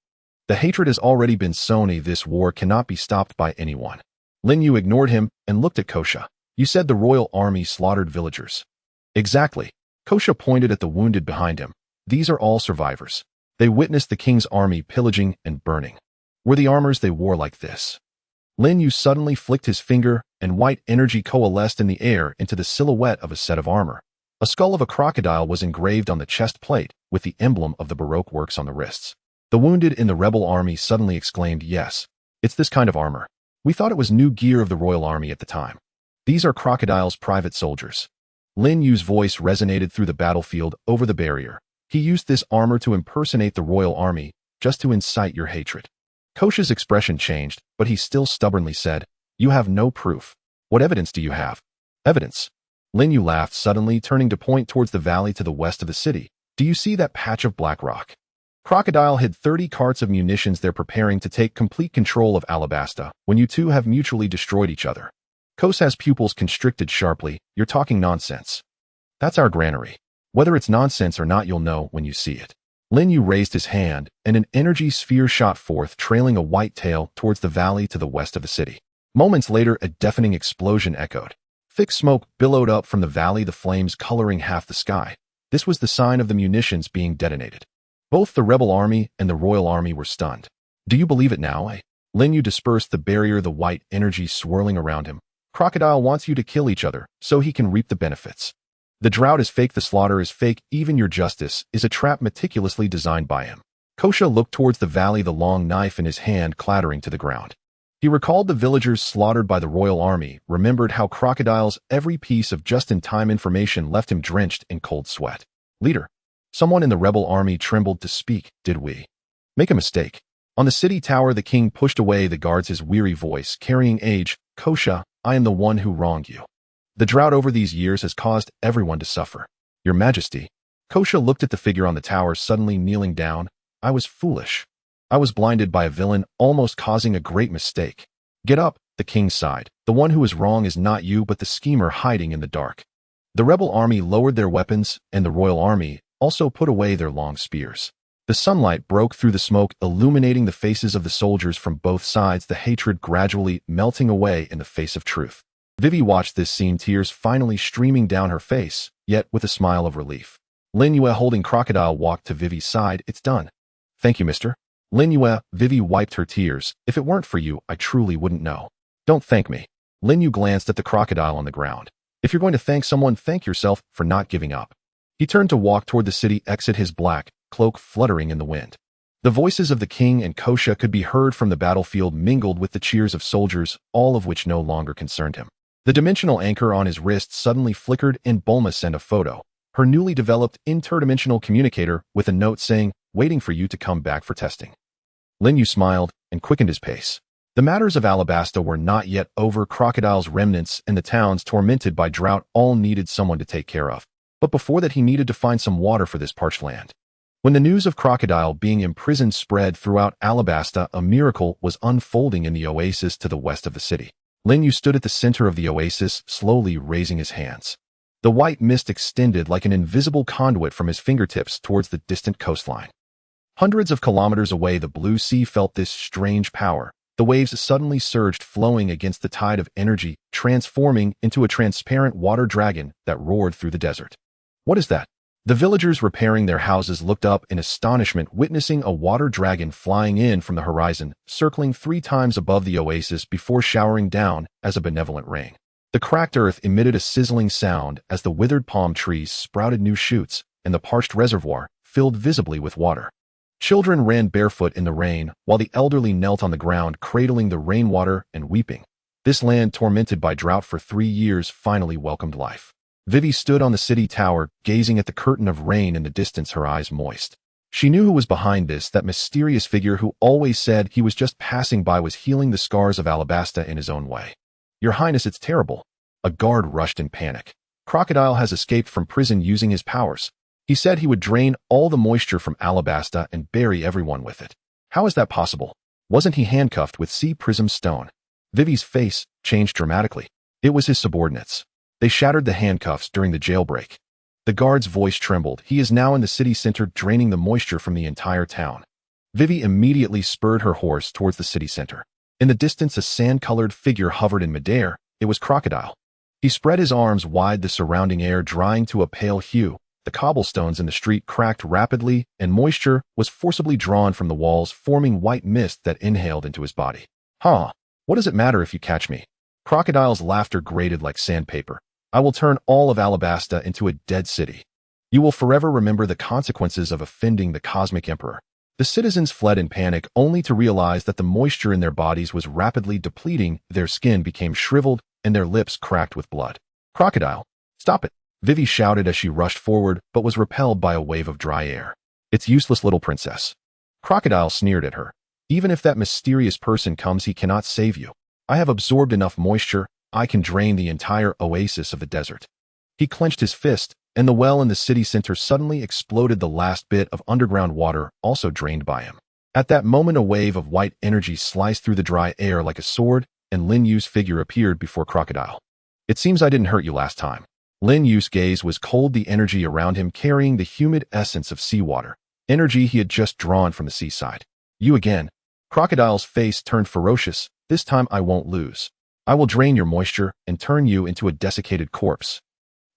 The hatred has already been sown. This war cannot be stopped by anyone. Lin Yu ignored him and looked at Kosha. You said the royal army slaughtered villagers. Exactly. Kosha pointed at the wounded behind him. These are all survivors. They witnessed the king's army pillaging and burning. Were the armors they wore like this? Lin Yu suddenly flicked his finger, and white energy coalesced in the air into the silhouette of a set of armor. A skull of a crocodile was engraved on the chest plate, with the emblem of the Baroque works on the wrists. The wounded in the rebel army suddenly exclaimed, yes, it's this kind of armor. We thought it was new gear of the royal army at the time. These are Crocodile's private soldiers. Lin Yu's voice resonated through the battlefield over the barrier. He used this armor to impersonate the royal army, just to incite your hatred. Kosha's expression changed, but he still stubbornly said, you have no proof. What evidence do you have? Evidence. Lin Yu laughed, suddenly turning to point towards the valley to the west of the city. Do you see that patch of black rock? Crocodile hid 30 carts of munitions there, preparing to take complete control of Alabasta when you two have mutually destroyed each other. Kosa's pupils constricted sharply. You're talking nonsense. That's our granary. Whether it's nonsense or not, you'll know when you see it. Lin Yu raised his hand, and an energy sphere shot forth, trailing a white tail towards the valley to the west of the city. Moments later, a deafening explosion echoed. Thick smoke billowed up from the valley, the flames coloring half the sky. This was the sign of the munitions being detonated. Both the rebel army and the royal army were stunned. Do you believe it now? Lin Yu dispersed the barrier, the white energy swirling around him. Crocodile wants you to kill each other, so he can reap the benefits. The drought is fake, the slaughter is fake, even your justice is a trap meticulously designed by him. Kosha looked towards the valley, the long knife in his hand clattering to the ground. He recalled the villagers slaughtered by the royal army, remembered how Crocodile's every piece of just-in-time information left him drenched in cold sweat. Leader, someone in the rebel army trembled to speak. Did we make a mistake? On the city tower, the king pushed away the guards, his weary voice carrying age. Kosha, I am the one who wronged you. The drought over these years has caused everyone to suffer. Your Majesty. Kosha looked at the figure on the tower, suddenly kneeling down. I was foolish. I was blinded by a villain, almost causing a great mistake. Get up, the king sighed. The one who is wrong is not you, but the schemer hiding in the dark. The rebel army lowered their weapons, and the royal army also put away their long spears. The sunlight broke through the smoke, illuminating the faces of the soldiers from both sides, the hatred gradually melting away in the face of truth. Vivi watched this scene, tears finally streaming down her face, yet with a smile of relief. Lin Yue, holding Crocodile, walked to Vivi's side. It's done. Thank you, mister. Lin Yue. Vivi wiped her tears. If it weren't for you, I truly wouldn't know. Don't thank me. Lin Yue glanced at the crocodile on the ground. If you're going to thank someone, thank yourself for not giving up. He turned to walk toward the city exit, his black cloak fluttering in the wind. The voices of the king and Kosha could be heard from the battlefield, mingled with the cheers of soldiers, all of which no longer concerned him. The dimensional anchor on his wrist suddenly flickered and Bulma sent a photo, her newly developed interdimensional communicator, with a note saying, "Waiting for you to come back for testing." Lin Yu smiled and quickened his pace. The matters of Alabasta were not yet over. Crocodile's remnants and the towns tormented by drought all needed someone to take care of. But before that, he needed to find some water for this parched land. When the news of Crocodile being imprisoned spread throughout Alabasta, a miracle was unfolding in the oasis to the west of the city. Lin Yu stood at the center of the oasis, slowly raising his hands. The white mist extended like an invisible conduit from his fingertips towards the distant coastline. Hundreds of kilometers away, the blue sea felt this strange power. The waves suddenly surged, flowing against the tide of energy, transforming into a transparent water dragon that roared through the desert. What is that? The villagers repairing their houses looked up in astonishment, witnessing a water dragon flying in from the horizon, circling 3 times above the oasis before showering down as a benevolent rain. The cracked earth emitted a sizzling sound as the withered palm trees sprouted new shoots, and the parched reservoir filled visibly with water. Children ran barefoot in the rain, while the elderly knelt on the ground, cradling the rainwater and weeping. This land, tormented by drought for 3 years, finally welcomed life. Vivi stood on the city tower, gazing at the curtain of rain in the distance, her eyes moist. She knew who was behind this. That mysterious figure who always said he was just passing by was healing the scars of Alabasta in his own way. "Your Highness, it's terrible." A guard rushed in panic. "Crocodile has escaped from prison using his powers. He said he would drain all the moisture from Alabasta and bury everyone with it." "How is that possible? Wasn't he handcuffed with sea prism stone?" Vivi's face changed dramatically. It was his subordinates. They shattered the handcuffs during the jailbreak. The guard's voice trembled. "He is now in the city center, draining the moisture from the entire town." Vivi immediately spurred her horse towards the city center. In the distance, a sand-colored figure hovered in midair. It was Crocodile. He spread his arms wide, the surrounding air drying to a pale hue. The cobblestones in the street cracked rapidly, and moisture was forcibly drawn from the walls, forming white mist that inhaled into his body. "Huh? What does it matter if you catch me?" Crocodile's laughter grated like sandpaper. "I will turn all of Alabasta into a dead city. You will forever remember the consequences of offending the Cosmic Emperor." The citizens fled in panic, only to realize that the moisture in their bodies was rapidly depleting. Their skin became shriveled, and their lips cracked with blood. "Crocodile, stop it!" Vivi shouted as she rushed forward, but was repelled by a wave of dry air. "It's useless, little princess." Crocodile sneered at her. "Even if that mysterious person comes, he cannot save you. I have absorbed enough moisture. I can drain the entire oasis of the desert." He clenched his fist, and the well in the city center suddenly exploded, the last bit of underground water also drained by him. At that moment, a wave of white energy sliced through the dry air like a sword, and Lin Yu's figure appeared before Crocodile. "It seems I didn't hurt you last time." Lin Yu's gaze was cold, the energy around him carrying the humid essence of seawater, energy he had just drawn from the seaside. "You again?" Crocodile's face turned ferocious. "This time I won't lose. I will drain your moisture and turn you into a desiccated corpse."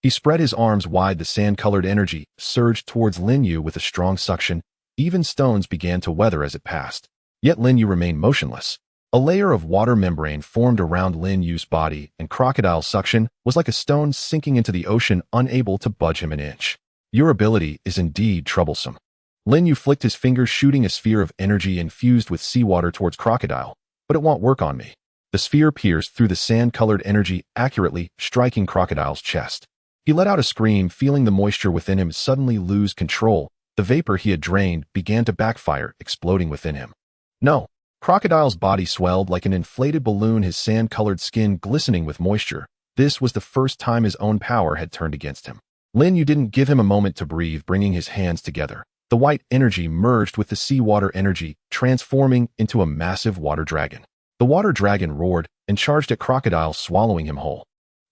He spread his arms wide. The sand-colored energy surged towards Lin Yu with a strong suction. Even stones began to weather as it passed. Yet Lin Yu remained motionless. A layer of water membrane formed around Lin Yu's body, and Crocodile's suction was like a stone sinking into the ocean, unable to budge him an inch. "Your ability is indeed troublesome." Lin Yu flicked his fingers, shooting a sphere of energy infused with seawater towards Crocodile. "But it won't work on me." The sphere pierced through the sand-colored energy, accurately striking Crocodile's chest. He let out a scream, feeling the moisture within him suddenly lose control. The vapor he had drained began to backfire, exploding within him. "No!" Crocodile's body swelled like an inflated balloon, his sand-colored skin glistening with moisture. This was the first time his own power had turned against him. Lin Yu didn't give him a moment to breathe, bringing his hands together. The white energy merged with the seawater energy, transforming into a massive water dragon. The water dragon roared and charged at Crocodile, swallowing him whole.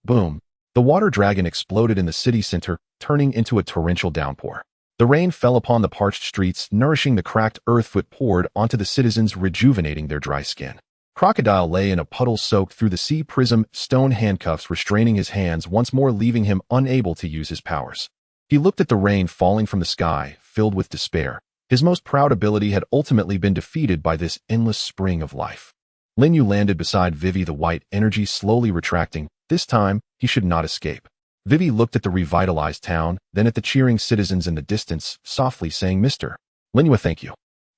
Boom! The water dragon exploded in the city center, turning into a torrential downpour. The rain fell upon the parched streets, nourishing the cracked earth. Foot poured onto the citizens, rejuvenating their dry skin. Crocodile lay in a puddle soaked through the sea prism, stone handcuffs restraining his hands, once more leaving him unable to use his powers. He looked at the rain falling from the sky, filled with despair. His most proud ability had ultimately been defeated by this endless spring of life. Lin Yu landed beside Vivi, the white energy slowly retracting. This time, he should not escape. Vivi looked at the revitalized town, then at the cheering citizens in the distance, softly saying, Mr. Linyu, thank you.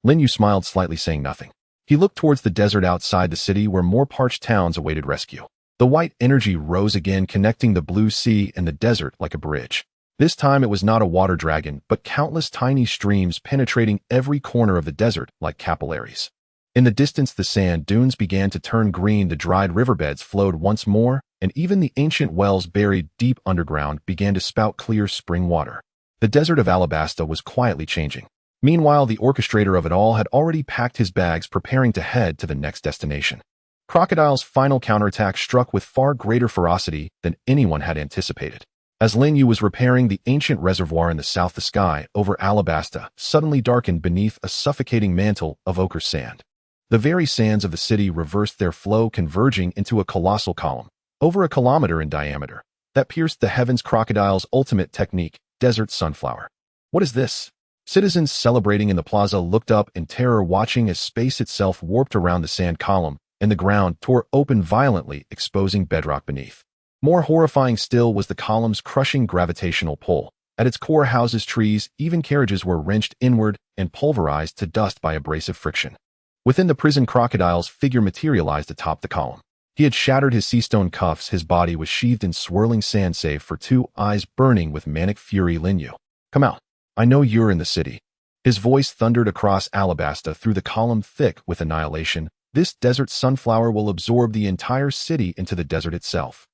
Linyu smiled slightly, saying nothing. He looked towards the desert outside the city where more parched towns awaited rescue. The white energy rose again, connecting the blue sea and the desert like a bridge. This time it was not a water dragon, but countless tiny streams penetrating every corner of the desert like capillaries. In the distance, the sand dunes began to turn green, the dried riverbeds flowed once more, and even the ancient wells buried deep underground began to spout clear spring water. The desert of Alabasta was quietly changing. Meanwhile, the orchestrator of it all had already packed his bags, preparing to head to the next destination. Crocodile's final counterattack struck with far greater ferocity than anyone had anticipated. As Linyu was repairing the ancient reservoir in the south, the sky over Alabasta suddenly darkened beneath a suffocating mantle of ochre sand. The very sands of the city reversed their flow, converging into a colossal column, over a kilometer in diameter, that pierced the heavens. Crocodile's ultimate technique, desert sunflower. What is this? Citizens celebrating in the plaza looked up in terror, watching as space itself warped around the sand column, and the ground tore open violently, exposing bedrock beneath. More horrifying still was the column's crushing gravitational pull. At its core, houses, trees, even carriages were wrenched inward and pulverized to dust by abrasive friction. Within the prison, Crocodile's figure materialized atop the column. He had shattered his sea-stone cuffs, his body was sheathed in swirling sand save for two eyes burning with manic fury. Linyu, come out. I know you're in the city. His voice thundered across Alabasta through the column, thick with annihilation. This desert sunflower will absorb the entire city into the desert itself.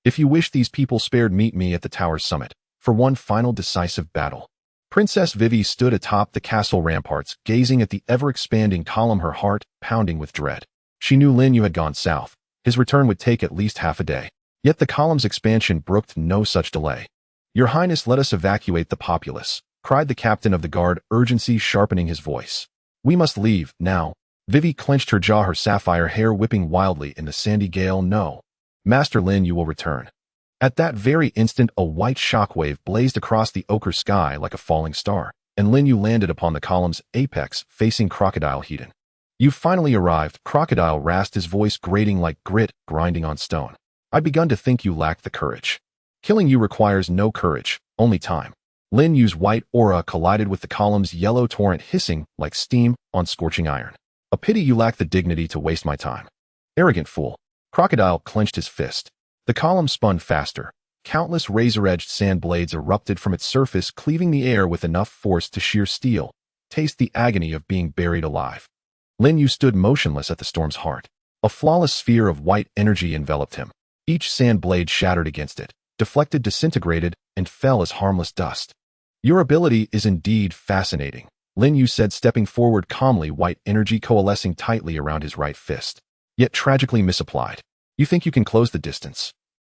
If you wish these people spared, meet me at the tower's summit for one final decisive battle. Princess Vivi stood atop the castle ramparts, gazing at the ever-expanding column, her heart pounding with dread. She knew Linyu had gone south. His return would take at least half a day. Yet the column's expansion brooked no such delay. Your Highness, let us evacuate the populace, cried the captain of the guard, urgency sharpening his voice. We must leave, now. Vivi clenched her jaw, her sapphire hair whipping wildly in the sandy gale. No. Master Lin, you will return. At that very instant, a white shockwave blazed across the ochre sky like a falling star, and Linyu landed upon the column's apex, facing Crocodile Hedon. You've finally arrived, Crocodile rasped, his voice grating like grit grinding on stone. I'd begun to think you lacked the courage. Killing you requires no courage, only time. Linyu's white aura collided with the column's yellow torrent, hissing like steam on scorching iron. A pity you lack the dignity to waste my time. Arrogant fool. Crocodile clenched his fist. The column spun faster. Countless razor-edged sand blades erupted from its surface, cleaving the air with enough force to shear steel. Taste the agony of being buried alive. Linyu stood motionless at the storm's heart. A flawless sphere of white energy enveloped him. Each sand blade shattered against it, deflected, disintegrated, and fell as harmless dust. Your ability is indeed fascinating, Linyu said, stepping forward calmly, white energy coalescing tightly around his right fist. Yet tragically misapplied. You think you can close the distance?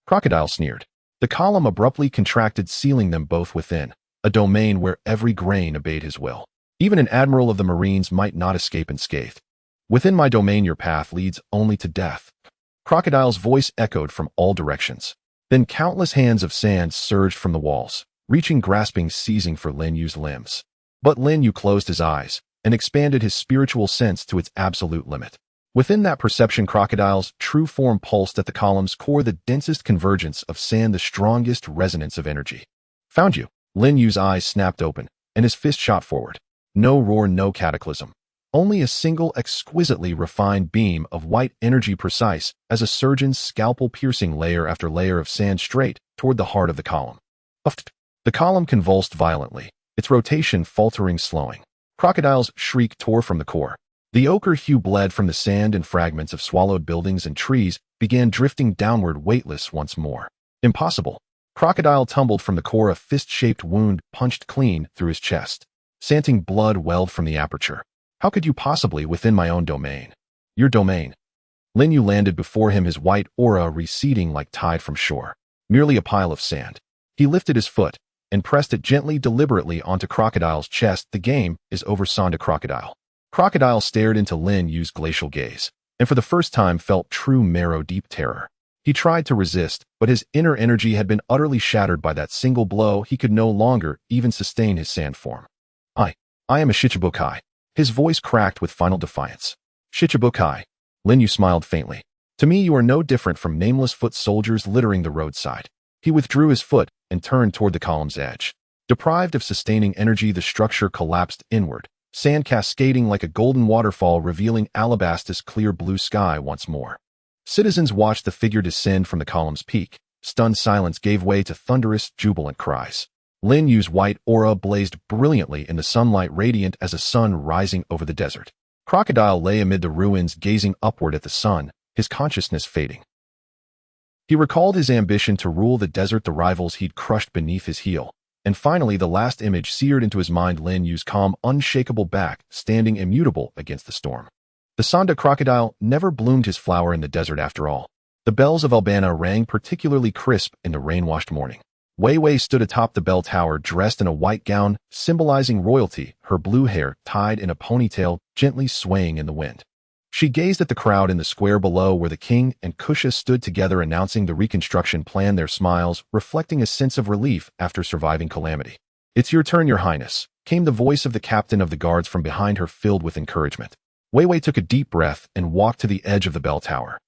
Crocodile sneered. The column abruptly contracted, sealing them both within a domain where every grain obeyed his will. Even an admiral of the Marines might not escape unscathed. Within my domain your path leads only to death. Crocodile's voice echoed from all directions. Then countless hands of sand surged from the walls, reaching, grasping, seizing for Linyu's limbs. But Linyu closed his eyes and expanded his spiritual sense to its absolute limit. Within that perception, Crocodile's true form pulsed at the column's core, the densest convergence of sand, the strongest resonance of energy. Found you. Linyu's eyes snapped open, and his fist shot forward. No roar, no cataclysm. Only a single exquisitely refined beam of white energy, precise as a surgeon's scalpel, piercing layer after layer of sand straight toward the heart of the column. The column convulsed violently, its rotation faltering, slowing. Crocodile's shriek tore from the core. The ochre hue bled from the sand, and fragments of swallowed buildings and trees began drifting downward, weightless once more. Impossible. Crocodile tumbled from the core, a fist-shaped wound punched clean through his chest. Santing blood welled from the aperture. How could you possibly within my own domain? Your domain. Linyu landed before him, his white aura receding like tide from shore. Merely a pile of sand. He lifted his foot and pressed it gently, deliberately onto Crocodile's chest. The game is over, Sonda. Crocodile. Crocodile stared into Linyu's glacial gaze, and for the first time felt true marrow-deep terror. He tried to resist, but his inner energy had been utterly shattered by that single blow. He could no longer even sustain his sand form. I am a Shichibukai. His voice cracked with final defiance. Shichibukai. Linyu smiled faintly. To me you are no different from nameless foot soldiers littering the roadside. He withdrew his foot and turned toward the column's edge. Deprived of sustaining energy, the structure collapsed inward, sand cascading like a golden waterfall, revealing Alabastus' clear blue sky once more. Citizens watched the figure descend from the column's peak. Stunned silence gave way to thunderous, jubilant cries. Lin Yu's white aura blazed brilliantly in the sunlight, radiant as a sun rising over the desert. Crocodile lay amid the ruins, gazing upward at the sun, his consciousness fading. He recalled his ambition to rule the desert, the rivals he'd crushed beneath his heel. And finally, the last image seared into his mind, Lin Yu's calm, unshakable back, standing immutable against the storm. The Sonda crocodile never bloomed his flower in the desert after all. The bells of Albana rang particularly crisp in the rain-washed morning. Wei Wei stood atop the bell tower, dressed in a white gown, symbolizing royalty, her blue hair tied in a ponytail, gently swaying in the wind. She gazed at the crowd in the square below where the king and Kusha stood together, announcing the reconstruction plan, their smiles reflecting a sense of relief after surviving calamity. "It's your turn, Your Highness," came the voice of the captain of the guards from behind her, filled with encouragement. Wei Wei took a deep breath and walked to the edge of the bell tower.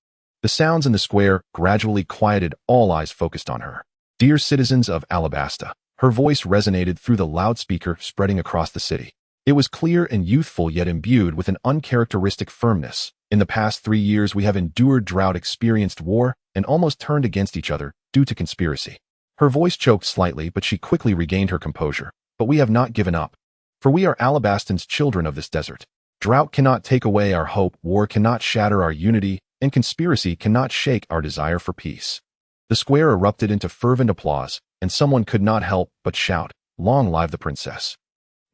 The sounds in the square gradually quieted, all eyes focused on her. "Dear citizens of Alabasta," her voice resonated through the loudspeaker, spreading across the city. It was clear and youthful, yet imbued with an uncharacteristic firmness. "In the past 3 years we have endured drought, experienced war, and almost turned against each other due to conspiracy." Her voice choked slightly, but she quickly regained her composure. "But we have not given up. For we are Alabastans, children of this desert. Drought cannot take away our hope, war cannot shatter our unity, and conspiracy cannot shake our desire for peace." The square erupted into fervent applause, and someone could not help but shout, "Long live the princess."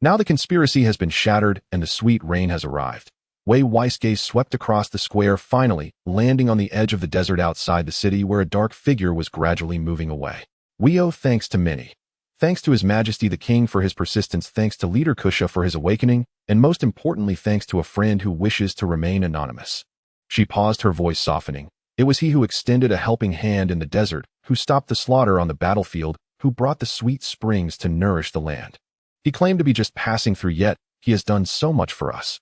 Now the conspiracy has been shattered and the sweet rain has arrived. Wei Wei's gaze swept across the square, finally landing on the edge of the desert outside the city, where a dark figure was gradually moving away. "We owe thanks to many. Thanks to His Majesty the King for his persistence, thanks to Leader Kusha for his awakening, and most importantly thanks to a friend who wishes to remain anonymous." She paused, her voice softening. It was he who extended a helping hand in the desert, who stopped the slaughter on the battlefield, who brought the sweet springs to nourish the land. He claimed to be just passing through, yet he has done so much for us.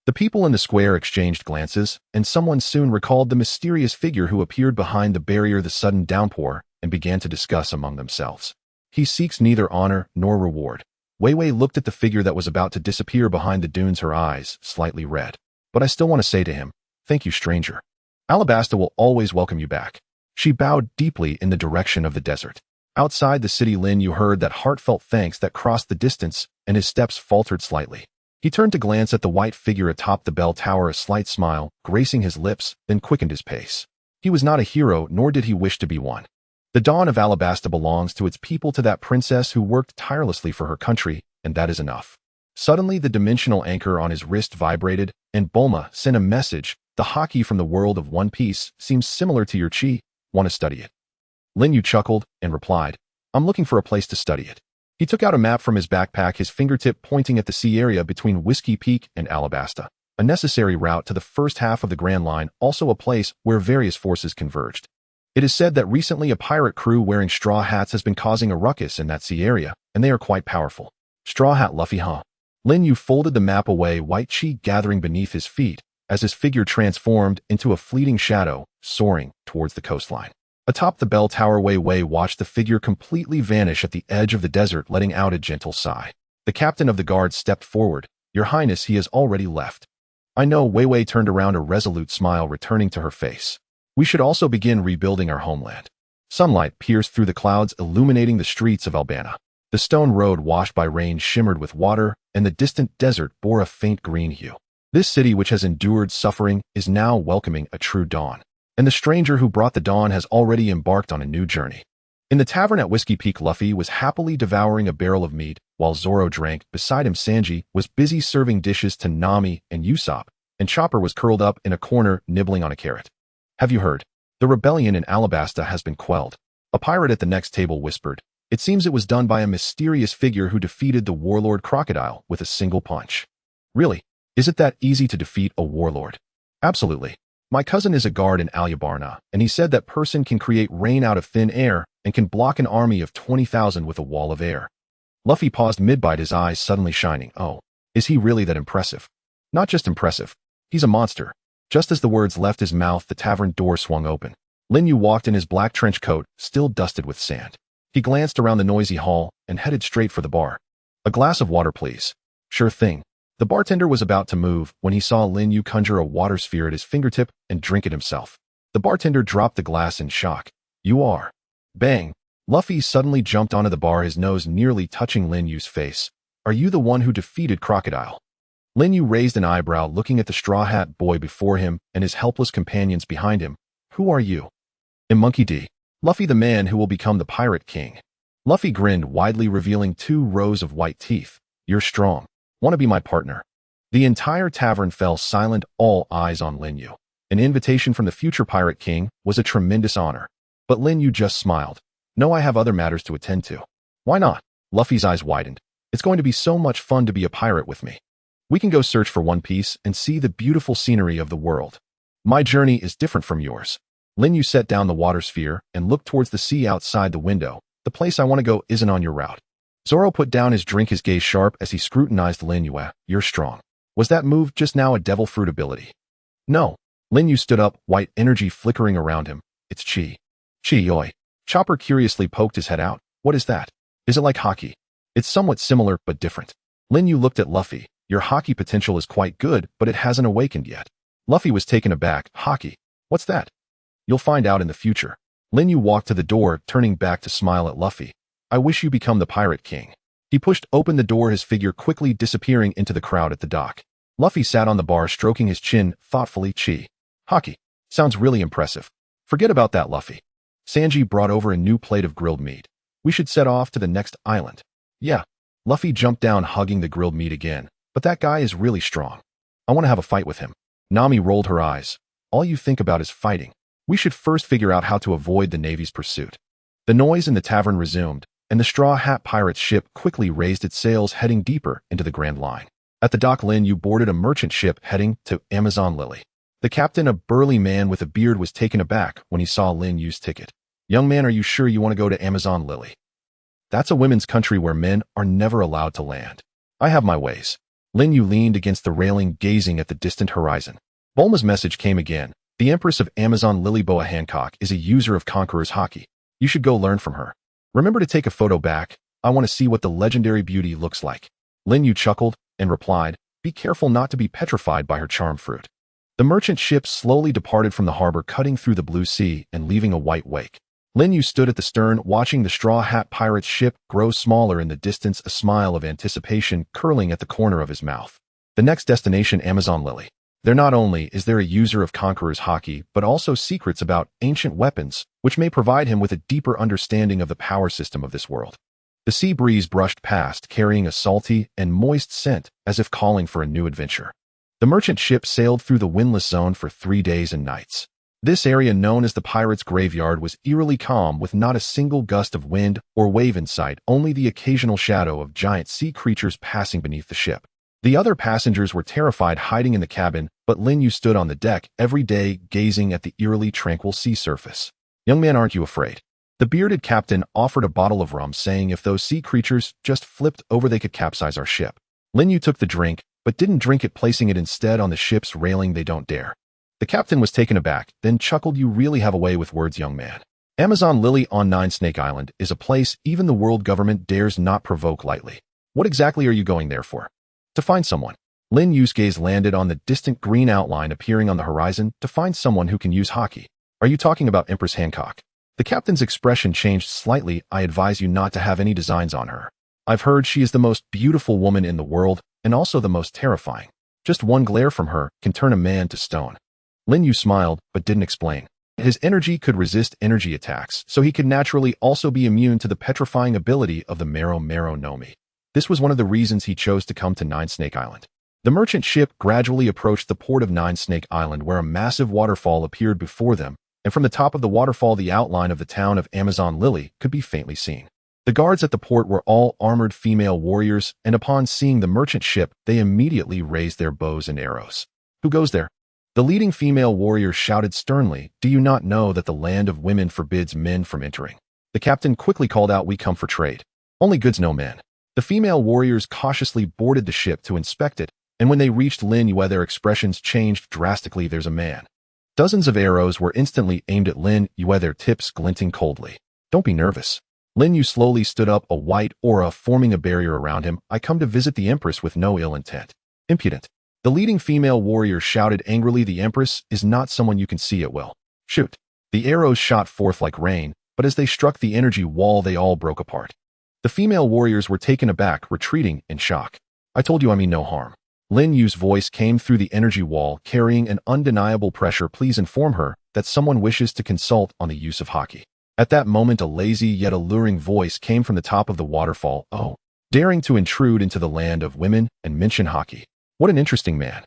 The people in the square exchanged glances, and someone soon recalled the mysterious figure who appeared behind the barrier, the sudden downpour, and began to discuss among themselves. "He seeks neither honor nor reward." Wei Wei looked at the figure that was about to disappear behind the dunes, her eyes slightly red. "But I still want to say to him, thank you, stranger. Alabasta will always welcome you back." She bowed deeply in the direction of the desert. Outside the city, Lin Yu heard that heartfelt thanks that crossed the distance, and his steps faltered slightly. He turned to glance at the white figure atop the bell tower, a slight smile gracing his lips, then quickened his pace. He was not a hero, nor did he wish to be one. The dawn of Alabasta belongs to its people, to that princess who worked tirelessly for her country, and that is enough. Suddenly, the dimensional anchor on his wrist vibrated, and Bulma sent a message. "The hockey from the world of One Piece seems similar to your chi. Want to study it?" Lin Yu chuckled and replied, "I'm looking for a place to study it." He took out a map from his backpack, his fingertip pointing at the sea area between Whiskey Peak and Alabasta, a necessary route to the first half of the Grand Line, also a place where various forces converged. It is said that recently a pirate crew wearing straw hats has been causing a ruckus in that sea area, and they are quite powerful. Straw Hat Luffy, huh? Lin Yu folded the map away, white chi gathering beneath his feet, as his figure transformed into a fleeting shadow, soaring towards the coastline. Atop the bell tower, Wei Wei watched the figure completely vanish at the edge of the desert, letting out a gentle sigh. The captain of the guard stepped forward. "Your Highness, he has already left." "I know." Wei Wei turned around, a resolute smile returning to her face. "We should also begin rebuilding our homeland." Sunlight pierced through the clouds, illuminating the streets of Albana. The stone road, washed by rain, shimmered with water, and the distant desert bore a faint green hue. This city, which has endured suffering, is now welcoming a true dawn. And the stranger who brought the dawn has already embarked on a new journey. In the tavern at Whiskey Peak, Luffy was happily devouring a barrel of meat, while Zoro drank. Beside him, Sanji was busy serving dishes to Nami and Usopp, and Chopper was curled up in a corner, nibbling on a carrot. "Have you heard? The rebellion in Alabasta has been quelled," a pirate at the next table whispered. "It seems it was done by a mysterious figure who defeated the warlord Crocodile with a single punch." "Really? Is it that easy to defeat a warlord?" "Absolutely. My cousin is a guard in Alyabarna, and he said that person can create rain out of thin air and can block an army of 20,000 with a wall of air." Luffy paused mid-bite, his eyes suddenly shining. "Oh, is he really that impressive?" "Not just impressive. He's a monster." Just as the words left his mouth, the tavern door swung open. Lin Yu walked in his black trench coat, still dusted with sand. He glanced around the noisy hall and headed straight for the bar. "A glass of water, please." "Sure thing." The bartender was about to move when he saw Lin Yu conjure a water sphere at his fingertip and drink it himself. The bartender dropped the glass in shock. "You are..." Bang! Luffy suddenly jumped onto the bar, his nose nearly touching Lin Yu's face. "Are you the one who defeated Crocodile?" Lin Yu raised an eyebrow, looking at the straw hat boy before him and his helpless companions behind him. "Who are you?" "I'm Monkey D. Luffy, the man who will become the Pirate King." Luffy grinned widely, revealing 2 rows of white teeth. "You're strong. Want to be my partner?" The entire tavern fell silent, all eyes on Lin Yu. An invitation from the future Pirate King was a tremendous honor. But Lin Yu just smiled. "No, I have other matters to attend to." "Why not?" Luffy's eyes widened. "It's going to be so much fun to be a pirate with me. We can go search for One Piece and see the beautiful scenery of the world. My journey is different from yours." Lin Yu set down the water sphere and looked towards the sea outside the window. "The place I want to go isn't on your route." Zoro put down his drink, his gaze sharp as he scrutinized Lin Yu. "You're strong. Was that move just now a devil fruit ability?" "No." Lin Yu stood up, white energy flickering around him. "It's chi." "Chi yoi." Chopper curiously poked his head out. "What is that? Is it like hockey?" "It's somewhat similar, but different." Lin Yu looked at Luffy. "Your hockey potential is quite good, but it hasn't awakened yet." Luffy was taken aback. "Hockey? What's that?" "You'll find out in the future." Lin Yu walked to the door, turning back to smile at Luffy. "I wish you become the Pirate King." He pushed open the door, his figure quickly disappearing into the crowd at the dock. Luffy sat on the bar, stroking his chin thoughtfully. "Chi. Hockey. Sounds really impressive." "Forget about that, Luffy. Sanji brought over a new plate of grilled meat. We should set off to the next island." "Yeah." Luffy jumped down, hugging the grilled meat again. "But that guy is really strong. I want to have a fight with him." Nami rolled her eyes. "All you think about is fighting. We should first figure out how to avoid the Navy's pursuit." The noise in the tavern resumed, and the Straw Hat Pirate's ship quickly raised its sails, heading deeper into the Grand Line. At the dock, Lin Yu boarded a merchant ship heading to Amazon Lily. The captain, a burly man with a beard, was taken aback when he saw Lin Yu's ticket. "Young man, are you sure you want to go to Amazon Lily? That's a women's country where men are never allowed to land." "I have my ways." Lin Yu leaned against the railing, gazing at the distant horizon. Bulma's message came again. "The Empress of Amazon Lily, Boa Hancock, is a user of Conqueror's Haki. You should go learn from her. Remember to take a photo back. I want to see what the legendary beauty looks like." Lin Yu chuckled and replied, "Be careful not to be petrified by her charm fruit." The merchant ship slowly departed from the harbor, cutting through the blue sea and leaving a white wake. Lin Yu stood at the stern, watching the Straw Hat Pirate's ship grow smaller in the distance, a smile of anticipation curling at the corner of his mouth. The next destination, Amazon Lily. There not only is there a user of Conqueror's Haki, but also secrets about ancient weapons, which may provide him with a deeper understanding of the power system of this world. The sea breeze brushed past, carrying a salty and moist scent, as if calling for a new adventure. The merchant ship sailed through the windless zone for 3 days and nights. This area, known as the Pirates' Graveyard, was eerily calm, with not a single gust of wind or wave in sight, only the occasional shadow of giant sea creatures passing beneath the ship. The other passengers were terrified, hiding in the cabin, but Lin Yu stood on the deck every day, gazing at the eerily tranquil sea surface. "Young man, aren't you afraid?" The bearded captain offered a bottle of rum, saying if those sea creatures just flipped over, they could capsize our ship. Lin Yu took the drink, but didn't drink it, placing it instead on the ship's railing. "They don't dare." The captain was taken aback, then chuckled. "You really have a way with words, young man." Amazon Lily on Nine Snake Island is a place even the world government dares not provoke lightly. "What exactly are you going there for?" "To find someone." Lin Yu's gaze landed on the distant green outline appearing on the horizon. "To find someone who can use Haki. Are you talking about Empress Hancock?" The captain's expression changed slightly. "I advise you not to have any designs on her. I've heard she is the most beautiful woman in the world, and also the most terrifying. Just one glare from her can turn a man to stone." Lin Yu smiled, but didn't explain. His energy could resist energy attacks, so he could naturally also be immune to the petrifying ability of the Mero Mero Nomi. This was one of the reasons he chose to come to Nine Snake Island. The merchant ship gradually approached the port of Nine Snake Island, where a massive waterfall appeared before them, and from the top of the waterfall the outline of the town of Amazon Lily could be faintly seen. The guards at the port were all armored female warriors, and upon seeing the merchant ship, they immediately raised their bows and arrows. "Who goes there?" The leading female warrior shouted sternly. "Do you not know that the land of women forbids men from entering?" The captain quickly called out, "We come for trade. Only goods, no men." The female warriors cautiously boarded the ship to inspect it, and when they reached Lin Yu, their expressions changed drastically. "There's a man." Dozens of arrows were instantly aimed at Lin Yue, their tips glinting coldly. Don't be nervous. Lin Yu slowly stood up, a white aura forming a barrier around him. I come to visit the Empress with no ill intent. Impudent. The leading female warrior shouted angrily. The Empress is not someone you can see at will. Shoot. The arrows shot forth like rain, but as they struck the energy wall, they all broke apart. The female warriors were taken aback, retreating in shock. I told you I mean no harm. Lin Yu's voice came through the energy wall, carrying an undeniable pressure. Please inform her that someone wishes to consult on the use of haki. At that moment, a lazy yet alluring voice came from the top of the waterfall. Oh, daring to intrude into the land of women and mention haki. What an interesting man.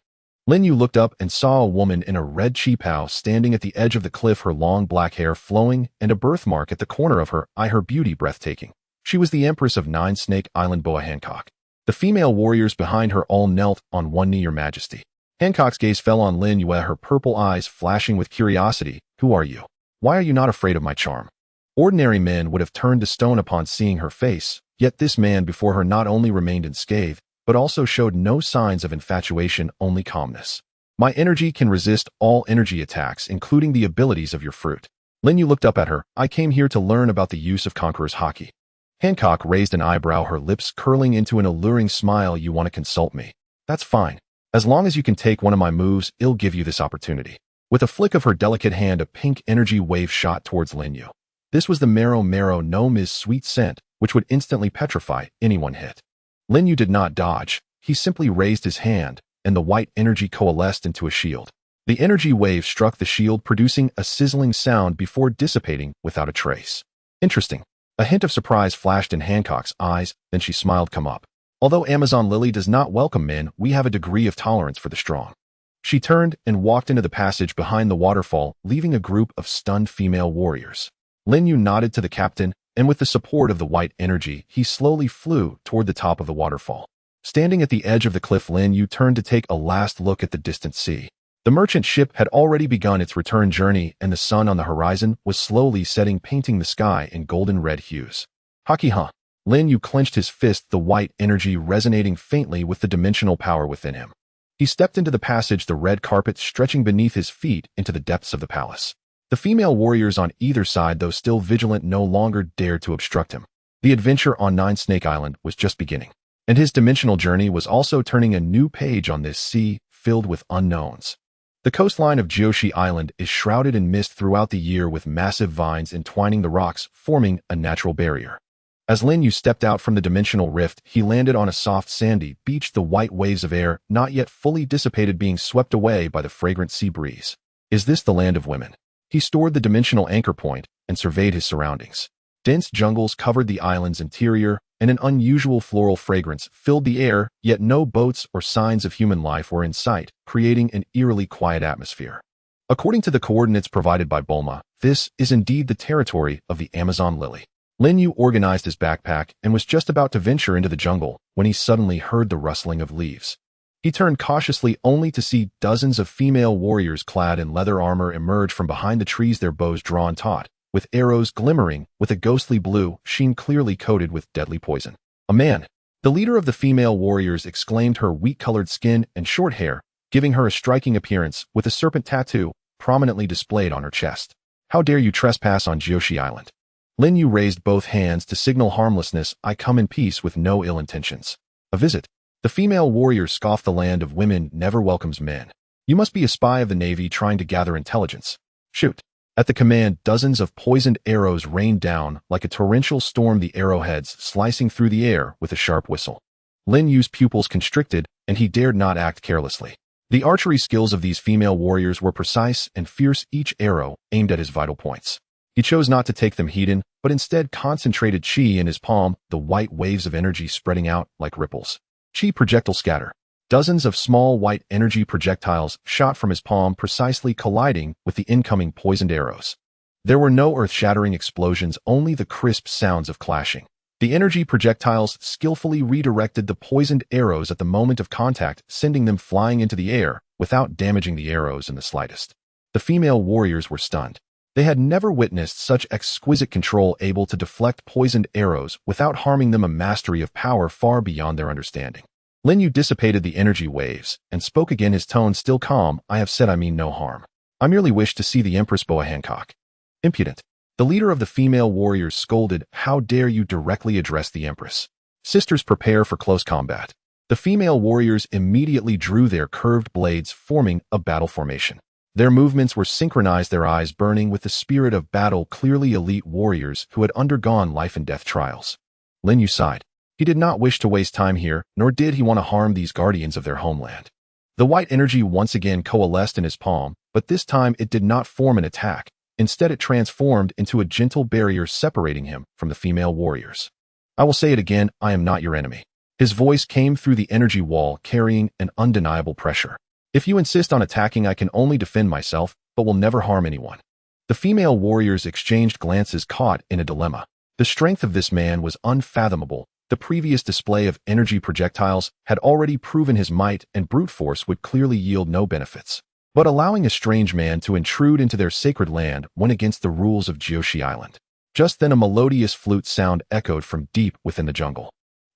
Lin Yu looked up and saw a woman in a red qipao standing at the edge of the cliff, her long black hair flowing and a birthmark at the corner of her eye, her beauty breathtaking. She was the Empress of Nine Snake Island, Boa Hancock. The female warriors behind her all knelt on one knee. Your Majesty. Hancock's gaze fell on Lin Yue, her purple eyes flashing with curiosity. Who are you? Why are you not afraid of my charm? Ordinary men would have turned to stone upon seeing her face, yet this man before her not only remained unscathed, but also showed no signs of infatuation, only calmness. My energy can resist all energy attacks, including the abilities of your fruit. Lin Yu looked up at her. I came here to learn about the use of Conqueror's haki. Hancock raised an eyebrow, her lips curling into an alluring smile. You want to consult me? That's fine. As long as you can take one of my moves, I'll give you this opportunity. With a flick of her delicate hand, a pink energy wave shot towards Lin Yu. This was the Marrow No Ms. sweet scent, which would instantly petrify anyone hit. Lin Yu did not dodge. He simply raised his hand, and the white energy coalesced into a shield. The energy wave struck the shield, producing a sizzling sound before dissipating without a trace. Interesting. A hint of surprise flashed in Hancock's eyes, then she smiled. Come up. Although Amazon Lily does not welcome men, we have a degree of tolerance for the strong. She turned and walked into the passage behind the waterfall, leaving a group of stunned female warriors. Lin Yu nodded to the captain, and with the support of the white energy, he slowly flew toward the top of the waterfall. Standing at the edge of the cliff, Lin Yu turned to take a last look at the distant sea. The merchant ship had already begun its return journey, and the sun on the horizon was slowly setting, painting the sky in golden red hues. Haki, huh? Lin Yu clenched his fist, the white energy resonating faintly with the dimensional power within him. He stepped into the passage, the red carpet stretching beneath his feet into the depths of the palace. The female warriors on either side, though still vigilant, no longer dared to obstruct him. The adventure on Nine Snake Island was just beginning, and his dimensional journey was also turning a new page on this sea filled with unknowns. The coastline of Jiushi Island is shrouded in mist throughout the year, with massive vines entwining the rocks, forming a natural barrier. As Lin Yu stepped out from the dimensional rift, he landed on a soft sandy beach, the white waves of air, not yet fully dissipated, being swept away by the fragrant sea breeze. Is this the land of women? He stored the dimensional anchor point and surveyed his surroundings. Dense jungles covered the island's interior, and an unusual floral fragrance filled the air, yet no boats or signs of human life were in sight, creating an eerily quiet atmosphere. According to the coordinates provided by Bulma, this is indeed the territory of the Amazon Lily. Lin Yu organized his backpack and was just about to venture into the jungle when he suddenly heard the rustling of leaves. He turned cautiously, only to see dozens of female warriors clad in leather armor emerge from behind the trees, their bows drawn taut, with arrows glimmering with a ghostly blue sheen clearly coated with deadly poison. A man. The leader of the female warriors exclaimed, her wheat-colored skin and short hair giving her a striking appearance, with a serpent tattoo prominently displayed on her chest. How dare you trespass on Jiushi Island? Lin Yu raised both hands to signal harmlessness. I come in peace with no ill intentions. A visit. The female warrior scoffed, the land of women never welcomes men. You must be a spy of the Navy trying to gather intelligence. Shoot. At the command, dozens of poisoned arrows rained down like a torrential storm, the arrowheads slicing through the air with a sharp whistle. Lin Yu's pupils constricted, and he dared not act carelessly. The archery skills of these female warriors were precise and fierce, each arrow aimed at his vital points. He chose not to take them heeded, but instead concentrated chi in his palm, the white waves of energy spreading out like ripples. Chi projectile scatter. Dozens of small white energy projectiles shot from his palm, precisely colliding with the incoming poisoned arrows. There were no earth-shattering explosions, only the crisp sounds of clashing. The energy projectiles skillfully redirected the poisoned arrows at the moment of contact, sending them flying into the air without damaging the arrows in the slightest. The female warriors were stunned. They had never witnessed such exquisite control, able to deflect poisoned arrows without harming them, a mastery of power far beyond their understanding. Lin Yu dissipated the energy waves and spoke again, his tone still calm. I have said I mean no harm. I merely wish to see the Empress Boa Hancock. Impudent. The leader of the female warriors scolded, "How dare you directly address the Empress? Sisters, prepare for close combat." The female warriors immediately drew their curved blades, forming a battle formation. Their movements were synchronized, their eyes burning with the spirit of battle, clearly elite warriors who had undergone life-and-death trials. Lin Yu sighed. He did not wish to waste time here, nor did he want to harm these guardians of their homeland. The white energy once again coalesced in his palm, but this time it did not form an attack. Instead, it transformed into a gentle barrier separating him from the female warriors. "I will say it again, I am not your enemy." His voice came through the energy wall, carrying an undeniable pressure. "If you insist on attacking, I can only defend myself, but will never harm anyone." The female warriors exchanged glances, caught in a dilemma. The strength of this man was unfathomable. The previous display of energy projectiles had already proven his might, and brute force would clearly yield no benefits. But allowing a strange man to intrude into their sacred land went against the rules of Jiushi Island. Just then a melodious flute sound echoed from deep within the jungle.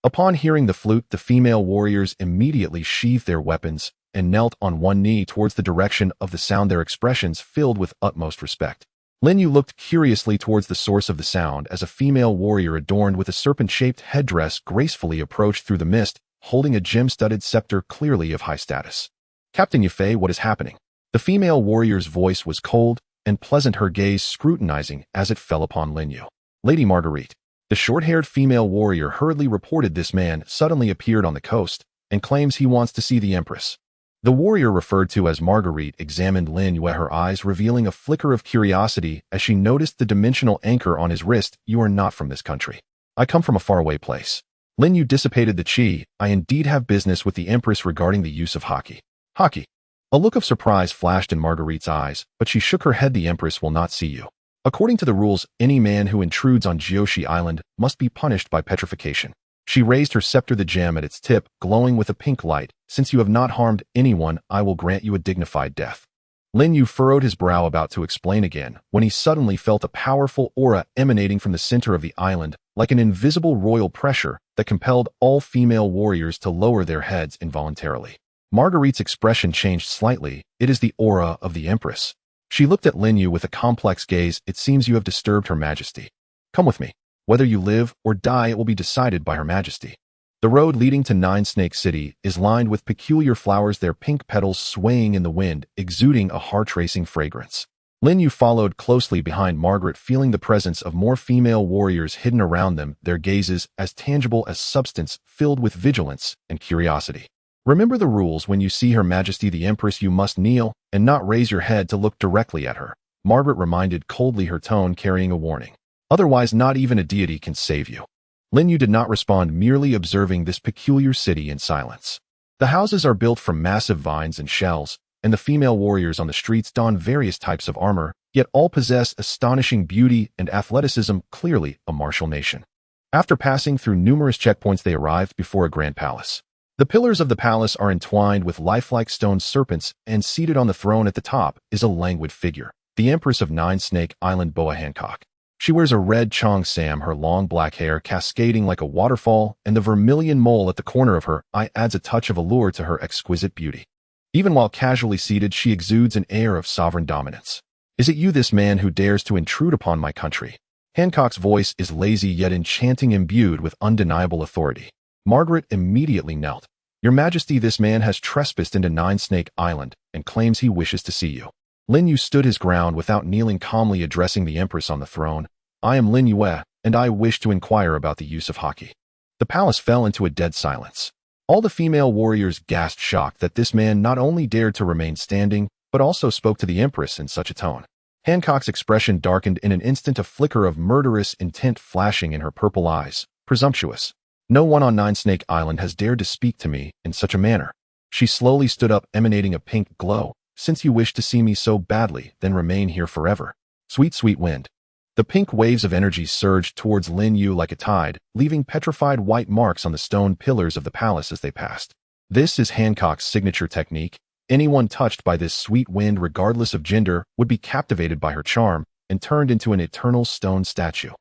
Upon hearing the flute, the female warriors immediately sheathed their weapons and knelt on one knee towards the direction of the sound, their expressions filled with utmost respect. Lin Yu looked curiously towards the source of the sound as a female warrior adorned with a serpent-shaped headdress gracefully approached through the mist, holding a gem-studded scepter clearly of high status. "Captain Yufei, what is happening?" The female warrior's voice was cold and pleasant, her gaze scrutinizing as it fell upon Lin Yu. "Lady Marguerite." The short-haired female warrior hurriedly reported, "This man suddenly appeared on the coast and claims he wants to see the Empress." The warrior referred to as Marguerite examined Lin Yu, her eyes revealing a flicker of curiosity as she noticed the dimensional anchor on his wrist. "You are not from this country. I come from a faraway place." Lin Yu dissipated the chi. "I indeed have business with the Empress regarding the use of haki." "Haki?" A look of surprise flashed in Marguerite's eyes, but she shook her head. "The Empress will not see you. According to the rules, any man who intrudes on Jiushi Island must be punished by petrification." She raised her scepter, the gem at its tip glowing with a pink light. "Since you have not harmed anyone, I will grant you a dignified death." Lin Yu furrowed his brow, about to explain again, when he suddenly felt a powerful aura emanating from the center of the island, like an invisible royal pressure that compelled all female warriors to lower their heads involuntarily. Marguerite's expression changed slightly. "It is the aura of the Empress." She looked at Lin Yu with a complex gaze. "It seems you have disturbed Her Majesty. Come with me. Whether you live or die, it will be decided by Her Majesty." The road leading to Nine Snake City is lined with peculiar flowers, their pink petals swaying in the wind, exuding a heart-racing fragrance. Lin Yu followed closely behind Margaret, feeling the presence of more female warriors hidden around them, their gazes as tangible as substance, filled with vigilance and curiosity. "Remember the rules. When you see Her Majesty the Empress, you must kneel and not raise your head to look directly at her," Margaret reminded coldly, her tone carrying a warning. "Otherwise, not even a deity can save you." Lin Yu did not respond, merely observing this peculiar city in silence. The houses are built from massive vines and shells, and the female warriors on the streets don various types of armor, yet all possess astonishing beauty and athleticism, clearly a martial nation. After passing through numerous checkpoints, they arrived before a grand palace. The pillars of the palace are entwined with lifelike stone serpents, and seated on the throne at the top is a languid figure, the Empress of Nine Snake Island, Boa Hancock. She wears a red chong sam, her long black hair cascading like a waterfall, and the vermilion mole at the corner of her eye adds a touch of allure to her exquisite beauty. Even while casually seated, she exudes an air of sovereign dominance. "Is it you, this man, who dares to intrude upon my country?" Hancock's voice is lazy yet enchanting, imbued with undeniable authority. Margaret immediately knelt. "Your Majesty, this man has trespassed into Nine Snake Island and claims he wishes to see you." Lin Yu stood his ground without kneeling, calmly addressing the Empress on the throne. "I am Lin Yue, and I wish to inquire about the use of haki." The palace fell into a dead silence. All the female warriors gasped, shocked that this man not only dared to remain standing, but also spoke to the Empress in such a tone. Hancock's expression darkened in an instant, a flicker of murderous intent flashing in her purple eyes. "Presumptuous. No one on Nine Snake Island has dared to speak to me in such a manner." She slowly stood up, emanating a pink glow. "Since you wish to see me so badly, then remain here forever. Sweet, sweet wind." The pink waves of energy surged towards Lin Yu like a tide, leaving petrified white marks on the stone pillars of the palace as they passed. This is Hancock's signature technique. Anyone touched by this sweet wind, regardless of gender, would be captivated by her charm and turned into an eternal stone statue.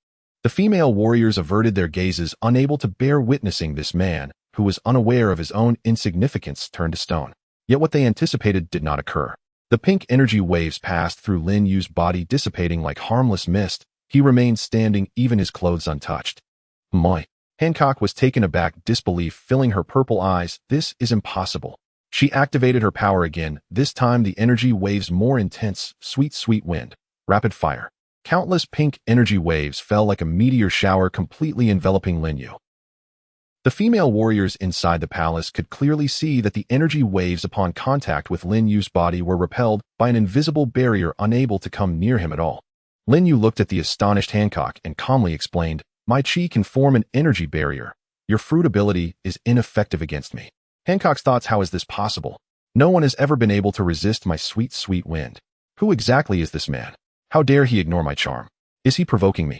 The female warriors averted their gazes, unable to bear witnessing this man, who was unaware of his own insignificance, turn to stone. Yet what they anticipated did not occur. The pink energy waves passed through Lin Yu's body, dissipating like harmless mist. He remained standing, even his clothes untouched. My. Hancock was taken aback, disbelief filling her purple eyes. This is impossible. She activated her power again, this time the energy waves more intense, sweet wind, rapid fire. Countless pink energy waves fell like a meteor shower, completely enveloping Lin Yu. The female warriors inside the palace could clearly see that the energy waves upon contact with Lin Yu's body were repelled by an invisible barrier, unable to come near him at all. Lin Yu looked at the astonished Hancock and calmly explained, "My chi can form an energy barrier. Your fruit ability is ineffective against me." Hancock's thoughts, how is this possible? No one has ever been able to resist my sweet wind. Who exactly is this man? How dare he ignore my charm? Is he provoking me?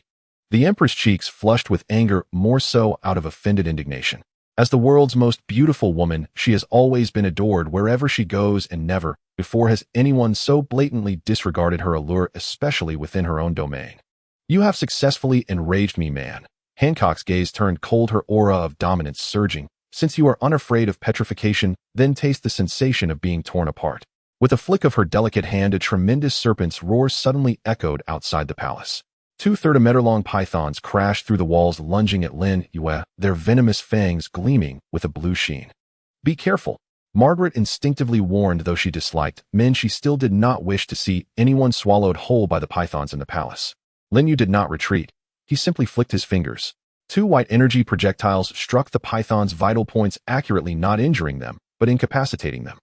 The Empress' cheeks flushed with anger, more so out of offended indignation. As the world's most beautiful woman, she has always been adored wherever she goes, and never before has anyone so blatantly disregarded her allure, especially within her own domain. You have successfully enraged me, man. Hancock's gaze turned cold, her aura of dominance surging. Since you are unafraid of petrification, then taste the sensation of being torn apart. With a flick of her delicate hand, a tremendous serpent's roar suddenly echoed outside the palace. 2-3-meter-long pythons crashed through the walls, lunging at Lin Yu, their venomous fangs gleaming with a blue sheen. Be careful, Margaret instinctively warned. Though she disliked men, she still did not wish to see anyone swallowed whole by the pythons in the palace. Lin Yu did not retreat. He simply flicked his fingers. 2 white energy projectiles struck the pythons' vital points, accurately not injuring them, but incapacitating them.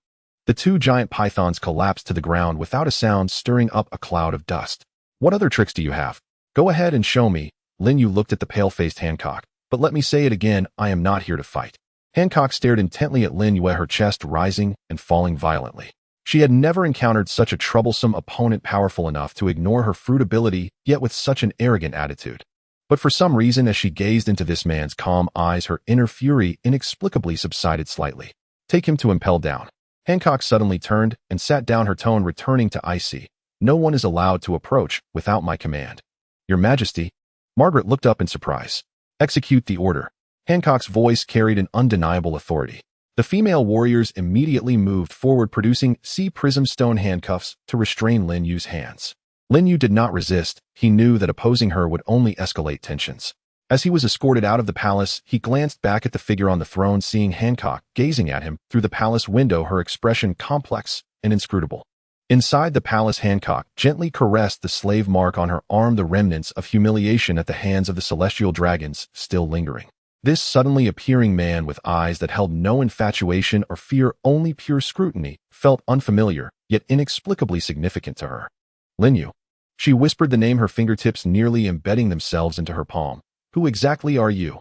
The 2 giant pythons collapsed to the ground without a sound, stirring up a cloud of dust. What other tricks do you have? Go ahead and show me. Lin Yu looked at the pale-faced Hancock. But let me say it again, I am not here to fight. Hancock stared intently at Lin Yu, her chest rising and falling violently. She had never encountered such a troublesome opponent, powerful enough to ignore her fruit ability, yet with such an arrogant attitude. But for some reason, as she gazed into this man's calm eyes, her inner fury inexplicably subsided slightly. Take him to impel down. Hancock suddenly turned and sat down, her tone returning to icy. No one is allowed to approach without my command. Your Majesty. Margaret looked up in surprise. Execute the order. Hancock's voice carried an undeniable authority. The female warriors immediately moved forward, producing prism stone handcuffs to restrain Lin Yu's hands. Lin Yu did not resist. He knew that opposing her would only escalate tensions. As he was escorted out of the palace, he glanced back at the figure on the throne, seeing Hancock gazing at him through the palace window, her expression complex and inscrutable. Inside the palace, Hancock gently caressed the slave mark on her arm, the remnants of humiliation at the hands of the celestial dragons still lingering. This suddenly appearing man, with eyes that held no infatuation or fear, only pure scrutiny, felt unfamiliar, yet inexplicably significant to her. Lin Yu. She whispered the name, her fingertips nearly embedding themselves into her palm. Who exactly are you?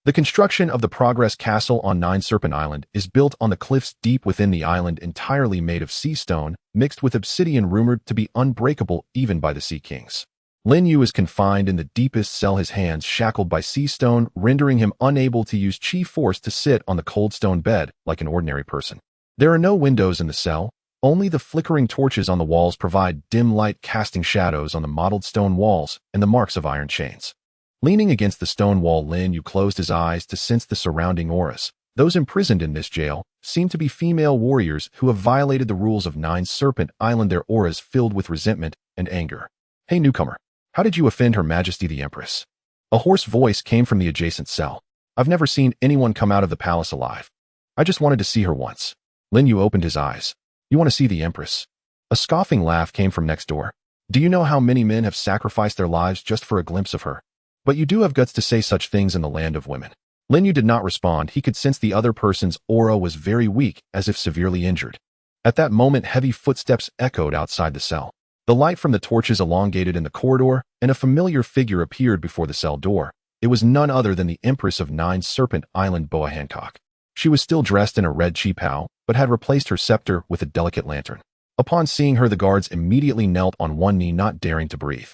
The construction of the Progress Castle on Nine Serpent Island is built on the cliffs deep within the island, entirely made of sea stone, mixed with obsidian, rumored to be unbreakable even by the Sea Kings. Lin Yu is confined in the deepest cell, his hands shackled by sea stone, rendering him unable to use chi force to sit on the cold stone bed like an ordinary person. There are no windows in the cell. Only the flickering torches on the walls provide dim light, casting shadows on the mottled stone walls and the marks of iron chains. Leaning against the stone wall, Lin Yu closed his eyes to sense the surrounding auras. Those imprisoned in this jail seem to be female warriors who have violated the rules of Nine Serpent Island, their auras filled with resentment and anger. Hey newcomer, how did you offend Her Majesty the Empress? A hoarse voice came from the adjacent cell. I've never seen anyone come out of the palace alive. I just wanted to see her once. Lin Yu opened his eyes. You want to see the Empress? A scoffing laugh came from next door. Do you know how many men have sacrificed their lives just for a glimpse of her? But you do have guts to say such things in the land of women. Lin Yu did not respond. He could sense the other person's aura was very weak, as if severely injured. At that moment, heavy footsteps echoed outside the cell. The light from the torches elongated in the corridor, and a familiar figure appeared before the cell door. It was none other than the Empress of Nine Serpent Island, Boa Hancock. She was still dressed in a red qipao, but had replaced her scepter with a delicate lantern. Upon seeing her, the guards immediately knelt on one knee, not daring to breathe.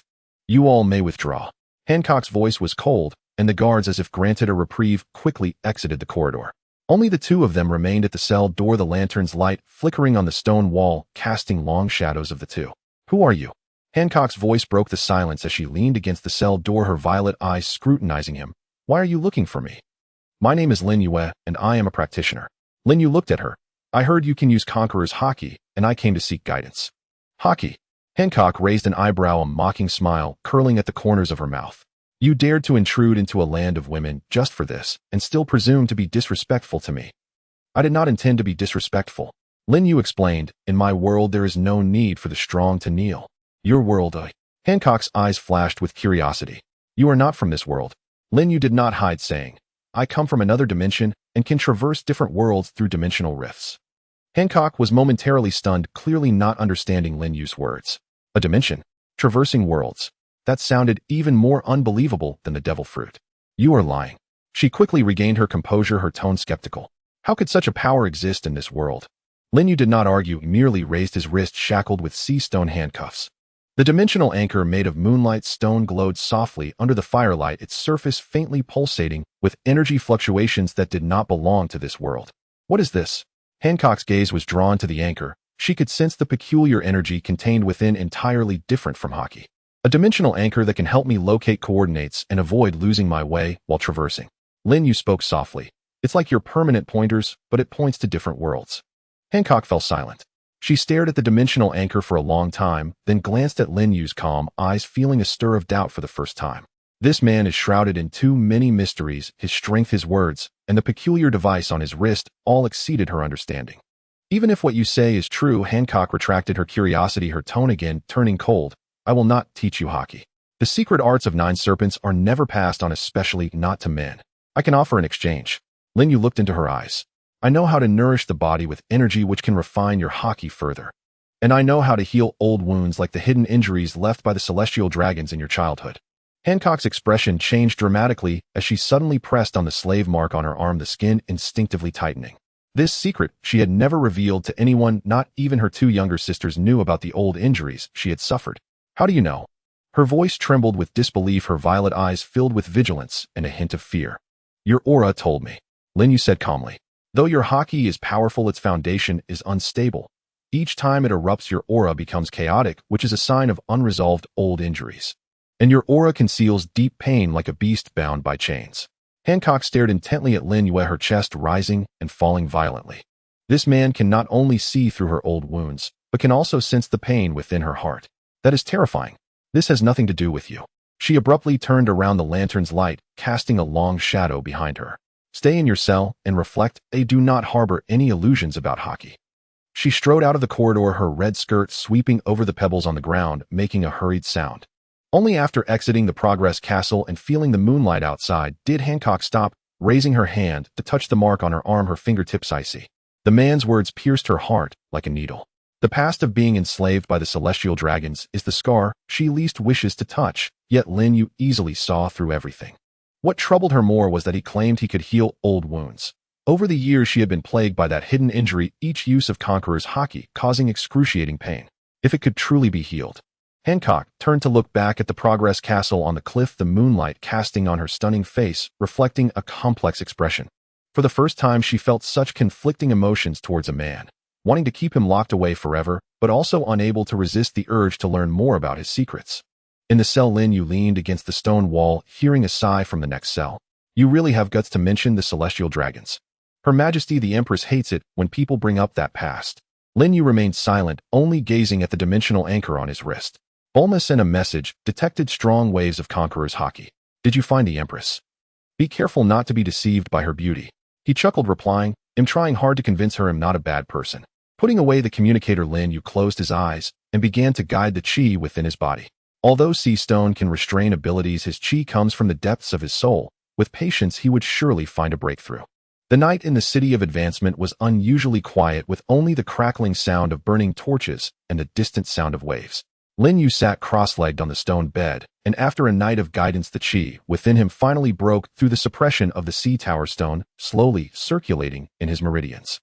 You all may withdraw. Hancock's voice was cold, and the guards, as if granted a reprieve, quickly exited the corridor. Only the 2 of them remained at the cell door, the lantern's light flickering on the stone wall, casting long shadows of the 2. Who are you? Hancock's voice broke the silence as she leaned against the cell door, her violet eyes scrutinizing him. Why are you looking for me? My name is Lin Yu, and I am a practitioner. Lin Yu looked at her. I heard you can use Conqueror's haki, and I came to seek guidance. Haki. Hancock raised an eyebrow, a mocking smile curling at the corners of her mouth. You dared to intrude into a land of women just for this, and still presume to be disrespectful to me. I did not intend to be disrespectful. Lin Yu explained, in my world there is no need for the strong to kneel. Your world, Hancock's eyes flashed with curiosity. You are not from this world. Lin Yu did not hide, saying, I come from another dimension and can traverse different worlds through dimensional rifts. Hancock was momentarily stunned, clearly not understanding Lin Yu's words. A dimension? Traversing worlds. That sounded even more unbelievable than the devil fruit. You are lying. She quickly regained her composure, her tone skeptical. How could such a power exist in this world? Lin Yu did not argue, merely raised his wrist shackled with sea stone handcuffs. The dimensional anchor made of moonlight stone glowed softly under the firelight, its surface faintly pulsating with energy fluctuations that did not belong to this world. What is this? Hancock's gaze was drawn to the anchor. She could sense the peculiar energy contained within, entirely different from haki. A dimensional anchor that can help me locate coordinates and avoid losing my way while traversing. Lin Yu spoke softly. It's like your permanent pointers, but it points to different worlds. Hancock fell silent. She stared at the dimensional anchor for a long time, then glanced at Lin Yu's calm eyes, feeling a stir of doubt for the first time. This man is shrouded in too many mysteries. His strength, his words, and the peculiar device on his wrist all exceeded her understanding. Even if what you say is true, Hancock retracted her curiosity, her tone again turning cold. I will not teach you haki. The secret arts of 9 serpents are never passed on, especially not to men. I can offer an exchange. Lin Yu looked into her eyes. I know how to nourish the body with energy which can refine your haki further. And I know how to heal old wounds like the hidden injuries left by the celestial dragons in your childhood. Hancock's expression changed dramatically as she suddenly pressed on the slave mark on her arm, the skin instinctively tightening. This secret she had never revealed to anyone, not even her 2 younger sisters knew about the old injuries she had suffered. How do you know? Her voice trembled with disbelief, her violet eyes filled with vigilance and a hint of fear. Your aura told me, Lin Yu said calmly. Though your haki is powerful, its foundation is unstable. Each time it erupts, your aura becomes chaotic, which is a sign of unresolved old injuries. And your aura conceals deep pain like a beast bound by chains. Hancock stared intently at Lin Yu, her chest rising and falling violently. This man can not only see through her old wounds, but can also sense the pain within her heart. That is terrifying. This has nothing to do with you. She abruptly turned around the lantern's light, casting a long shadow behind her. Stay in your cell and reflect. Do not harbor any illusions about haki. She strode out of the corridor, her red skirt sweeping over the pebbles on the ground, making a hurried sound. Only after exiting the Progress Castle and feeling the moonlight outside did Hancock stop, raising her hand to touch the mark on her arm, her fingertips icy. The man's words pierced her heart like a needle. The past of being enslaved by the celestial dragons is the scar she least wishes to touch, yet Lin Yu easily saw through everything. What troubled her more was that he claimed he could heal old wounds. Over the years she had been plagued by that hidden injury, each use of Conqueror's haki causing excruciating pain. If it could truly be healed. Hancock turned to look back at the Progress Castle on the cliff, the moonlight casting on her stunning face, reflecting a complex expression. For the first time she felt such conflicting emotions towards a man, wanting to keep him locked away forever, but also unable to resist the urge to learn more about his secrets. In the cell, Lin Yu leaned against the stone wall, hearing a sigh from the next cell. You really have guts to mention the celestial dragons. Her Majesty the Empress hates it when people bring up that past. Lin Yu remained silent, only gazing at the dimensional anchor on his wrist. Bulma sent a message, detected strong waves of Conqueror's haki. Did you find the Empress? Be careful not to be deceived by her beauty. He chuckled, replying, I'm trying hard to convince her I'm not a bad person. Putting away the communicator, Lin Yu closed his eyes and began to guide the chi within his body. Although sea stone can restrain abilities, his chi comes from the depths of his soul. With patience, he would surely find a breakthrough. The night in the City of Advancement was unusually quiet, with only the crackling sound of burning torches and the distant sound of waves. Lin Yu sat cross-legged on the stone bed, and after a night of guidance, the chi within him finally broke through the suppression of the sea tower stone, slowly circulating in his meridians.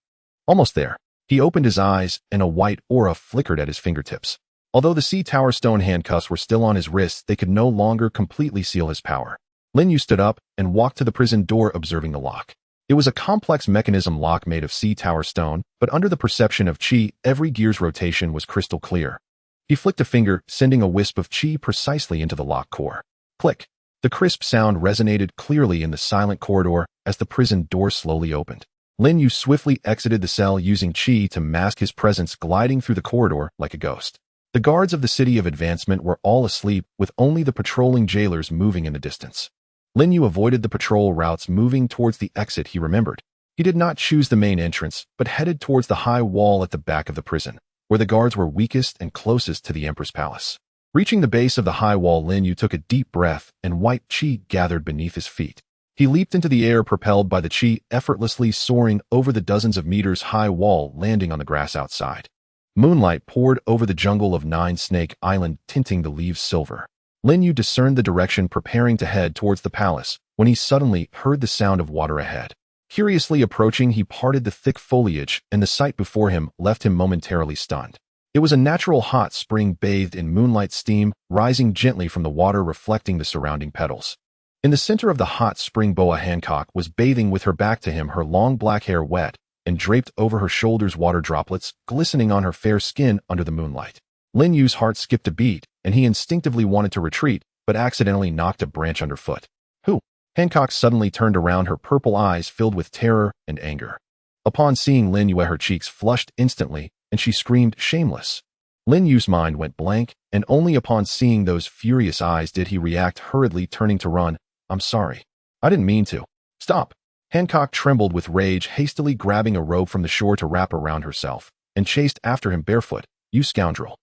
Almost there. He opened his eyes, and a white aura flickered at his fingertips. Although the sea tower stone handcuffs were still on his wrists, they could no longer completely seal his power. Lin Yu stood up and walked to the prison door, observing the lock. It was a complex mechanism lock made of sea tower stone, but under the perception of chi, every gear's rotation was crystal clear. He flicked a finger, sending a wisp of chi precisely into the lock core. Click. The crisp sound resonated clearly in the silent corridor as the prison door slowly opened. Lin Yu swiftly exited the cell using chi to mask his presence, gliding through the corridor like a ghost. The guards of the City of Advancement were all asleep, with only the patrolling jailers moving in the distance. Lin Yu avoided the patrol routes, moving towards the exit he remembered. He did not choose the main entrance, but headed towards the high wall at the back of the prison, where the guards were weakest and closest to the Emperor's palace. Reaching the base of the high wall, Lin Yu took a deep breath, and white chi gathered beneath his feet. He leaped into the air, propelled by the chi, effortlessly soaring over the dozens of meters high wall, landing on the grass outside. Moonlight poured over the jungle of Nine Snake Island, tinting the leaves silver. Lin Yu discerned the direction, preparing to head towards the palace, when he suddenly heard the sound of water ahead. Curiously approaching, he parted the thick foliage, and the sight before him left him momentarily stunned. It was a natural hot spring bathed in moonlight steam, rising gently from the water, reflecting the surrounding petals. In the center of the hot spring, Boa Hancock was bathing with her back to him, her long black hair wet and draped over her shoulders, water droplets glistening on her fair skin under the moonlight. Lin Yu's heart skipped a beat, and he instinctively wanted to retreat, but accidentally knocked a branch underfoot. Who? Hancock suddenly turned around, her purple eyes filled with terror and anger. Upon seeing Lin Yu, her cheeks flushed instantly, and she screamed, "Shameless!" Lin Yu's mind went blank, and only upon seeing those furious eyes did he react, hurriedly turning to run. "I'm sorry. I didn't mean to." "Stop!" Hancock trembled with rage, hastily grabbing a rope from the shore to wrap around herself, and chased after him barefoot. "You scoundrel!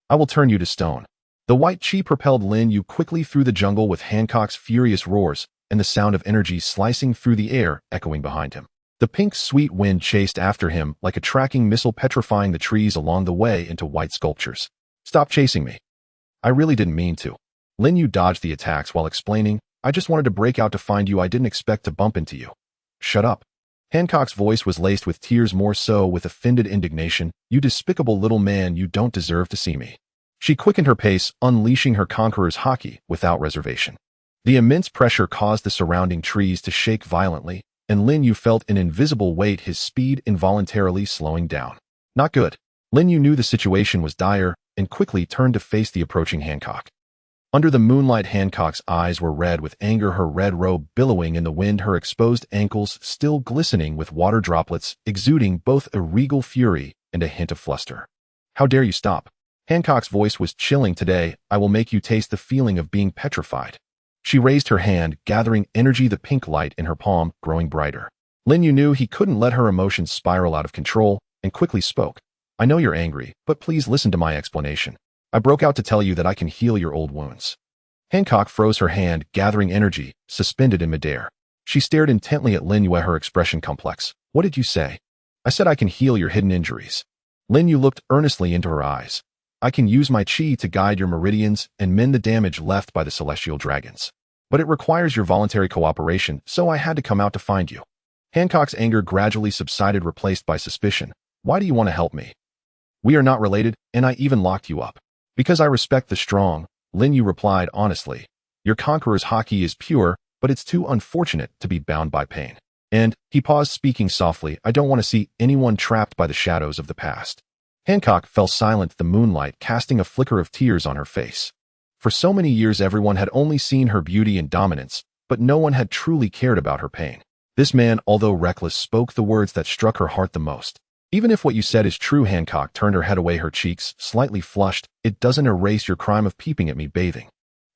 I will turn you to stone." The white chi propelled Lin Yu quickly through the jungle, with Hancock's furious roars and the sound of energy slicing through the air echoing behind him. The pink, sweet wind chased after him like a tracking missile, petrifying the trees along the way into white sculptures. "Stop chasing me. I really didn't mean to." Lin Yu dodged the attacks while explaining, "I just wanted to break out to find you. I didn't expect to bump into you." "Shut up." Hancock's voice was laced with tears, more so with offended indignation. "You despicable little man, you don't deserve to see me." She quickened her pace, unleashing her conqueror's haki without reservation. The immense pressure caused the surrounding trees to shake violently, and Lin Yu felt an invisible weight, his speed involuntarily slowing down. Not good. Lin Yu knew the situation was dire, and quickly turned to face the approaching Hancock. Under the moonlight, Hancock's eyes were red with anger, her red robe billowing in the wind, her exposed ankles still glistening with water droplets, exuding both a regal fury and a hint of fluster. "How dare you stop?" Hancock's voice was chilling. "Today, I will make you taste the feeling of being petrified." She raised her hand, gathering energy, the pink light in her palm growing brighter. Lin Yu knew he couldn't let her emotions spiral out of control, and quickly spoke. "I know you're angry, but please listen to my explanation. I broke out to tell you that I can heal your old wounds." Hancock froze her hand, gathering energy, suspended in midair. She stared intently at Lin Yu, her expression complex. "What did you say?" "I said I can heal your hidden injuries." Lin Yu looked earnestly into her eyes. "I can use my chi to guide your meridians and mend the damage left by the celestial dragons. But it requires your voluntary cooperation, so I had to come out to find you." Hancock's anger gradually subsided, replaced by suspicion. "Why do you want to help me?" "We are not related, and I even locked you up." "Because I respect the strong," Lin Yu replied honestly. "Your conqueror's haki is pure, but it's too unfortunate to be bound by pain." And, he paused, speaking softly, "I don't want to see anyone trapped by the shadows of the past." Hancock fell silent, the moonlight casting a flicker of tears on her face. For so many years everyone had only seen her beauty and dominance, but no one had truly cared about her pain. This man, although reckless, spoke the words that struck her heart the most. "Even if what you said is true," Hancock turned her head away, her cheeks slightly flushed, "it doesn't erase your crime of peeping at me bathing."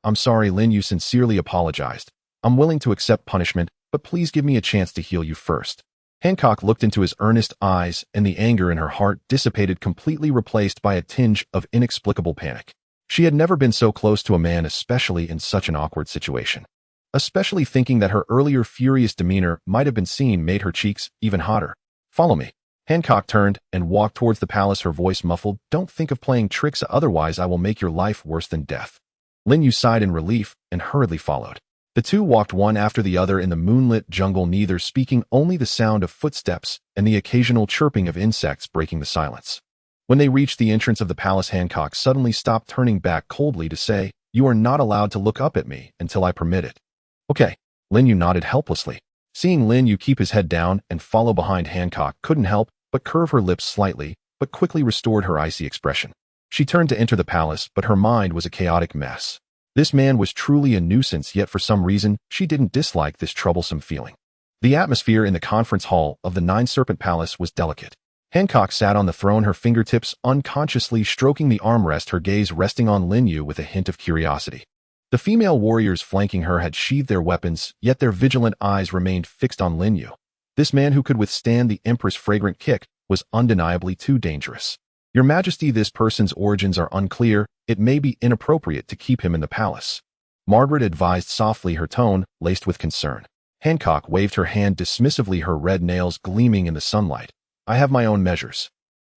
"I'm sorry," Lin Yu sincerely apologized. "I'm willing to accept punishment, but please give me a chance to heal you first." Hancock looked into his earnest eyes, and the anger in her heart dissipated, completely replaced by a tinge of inexplicable panic. She had never been so close to a man, especially in such an awkward situation. Especially thinking that her earlier furious demeanor might have been seen made her cheeks even hotter. "Follow me." Hancock turned and walked towards the palace, her voice muffled. "Don't think of playing tricks, otherwise I will make your life worse than death." Lin Yu sighed in relief and hurriedly followed. The two walked one after the other in the moonlit jungle, neither speaking, only the sound of footsteps and the occasional chirping of insects breaking the silence. When they reached the entrance of the palace, Hancock suddenly stopped, turning back coldly to say, "You are not allowed to look up at me until I permit it." "Okay." Lin Yu nodded helplessly. Seeing Lin Yu keep his head down and follow behind, Hancock couldn't help but curve her lips slightly, but quickly restored her icy expression. She turned to enter the palace, but her mind was a chaotic mess. This man was truly a nuisance, yet for some reason, she didn't dislike this troublesome feeling. The atmosphere in the conference hall of the Nine Serpent Palace was delicate. Hancock sat on the throne, her fingertips unconsciously stroking the armrest, her gaze resting on Lin Yu with a hint of curiosity. The female warriors flanking her had sheathed their weapons, yet their vigilant eyes remained fixed on Lin Yu. This man who could withstand the Empress' fragrant kick was undeniably too dangerous. Your Majesty, this person's origins are unclear. It may be inappropriate to keep him in the palace. Margaret advised softly, her tone laced with concern. Hancock waved her hand dismissively, her red nails gleaming in the sunlight. I have my own measures.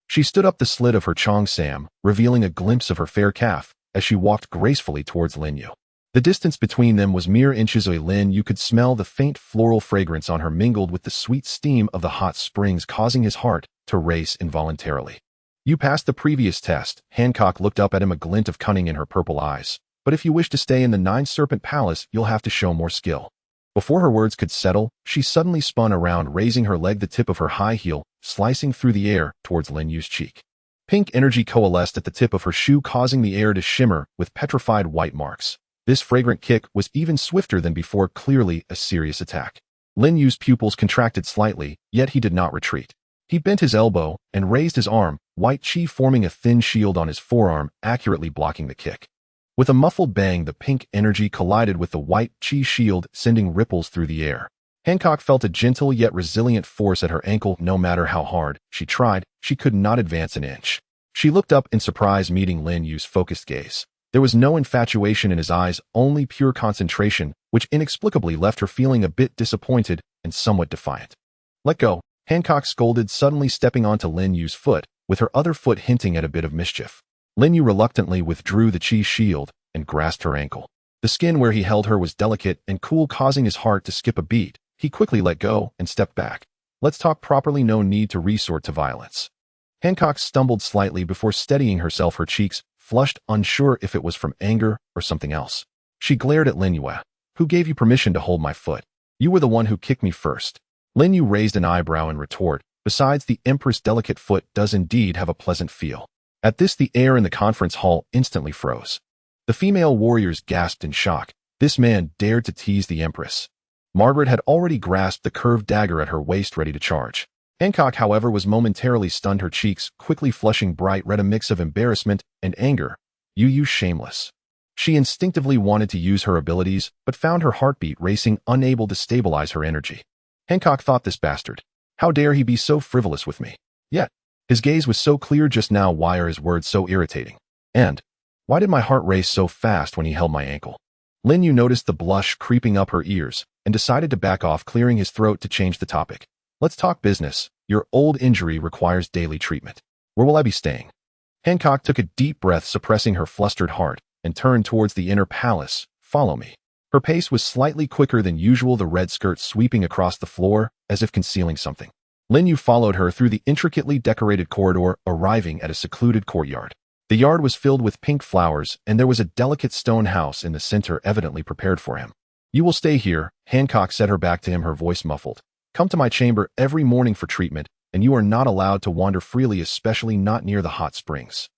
She stood up the slit of her cheongsam, revealing a glimpse of her fair calf, as she walked gracefully towards Lin Yu. The distance between them was mere inches. Lin Yu could smell the faint floral fragrance on her mingled with the sweet steam of the hot springs, causing his heart to race involuntarily. You passed the previous test. Hancock looked up at him, a glint of cunning in her purple eyes. But if you wish to stay in the Nine Serpent Palace, you'll have to show more skill. Before her words could settle, she suddenly spun around, raising her leg, the tip of her high heel slicing through the air towards Lin Yu's cheek. Pink energy coalesced at the tip of her shoe, causing the air to shimmer with petrified white marks. This fragrant kick was even swifter than before, clearly a serious attack. Lin Yu's pupils contracted slightly, yet he did not retreat. He bent his elbow and raised his arm, white chi forming a thin shield on his forearm, accurately blocking the kick. With a muffled bang, the pink energy collided with the white chi shield, sending ripples through the air. Hancock felt a gentle yet resilient force at her ankle. No matter how hard she tried, she could not advance an inch. She looked up in surprise, meeting Lin Yu's focused gaze. There was no infatuation in his eyes, only pure concentration, which inexplicably left her feeling a bit disappointed and somewhat defiant. Let go, Hancock scolded, suddenly stepping onto Lin Yu's foot, with her other foot hinting at a bit of mischief. Lin Yu reluctantly withdrew the chi shield and grasped her ankle. The skin where he held her was delicate and cool, causing his heart to skip a beat. He quickly let go and stepped back. Let's talk properly, no need to resort to violence. Hancock stumbled slightly before steadying herself, her cheeks flushed, unsure if it was from anger or something else. She glared at Lin Yu. Who gave you permission to hold my foot? You were the one who kicked me first. Lin Yu raised an eyebrow in retort. Besides, the Empress' delicate foot does indeed have a pleasant feel. At this, the air in the conference hall instantly froze. The female warriors gasped in shock. This man dared to tease the Empress. Margaret had already grasped the curved dagger at her waist, ready to charge. Hancock, however, was momentarily stunned, her cheeks quickly flushing bright red, a mix of embarrassment and anger. You shameless. She instinctively wanted to use her abilities, but found her heartbeat racing, unable to stabilize her energy. Hancock thought, this bastard. How dare he be so frivolous with me? Yet, his gaze was so clear just now. Why are his words so irritating? And why did my heart race so fast when he held my ankle? Lin Yu noticed the blush creeping up her ears and decided to back off, clearing his throat to change the topic. Let's talk business. Your old injury requires daily treatment. Where will I be staying? Hancock took a deep breath, suppressing her flustered heart, and turned towards the inner palace. Follow me. Her pace was slightly quicker than usual, the red skirt sweeping across the floor as if concealing something. Lin Yu followed her through the intricately decorated corridor, arriving at a secluded courtyard. The yard was filled with pink flowers, and there was a delicate stone house in the center, evidently prepared for him. You will stay here, Hancock set her back to him, her voice muffled. Come to my chamber every morning for treatment, and you are not allowed to wander freely, especially not near the hot springs.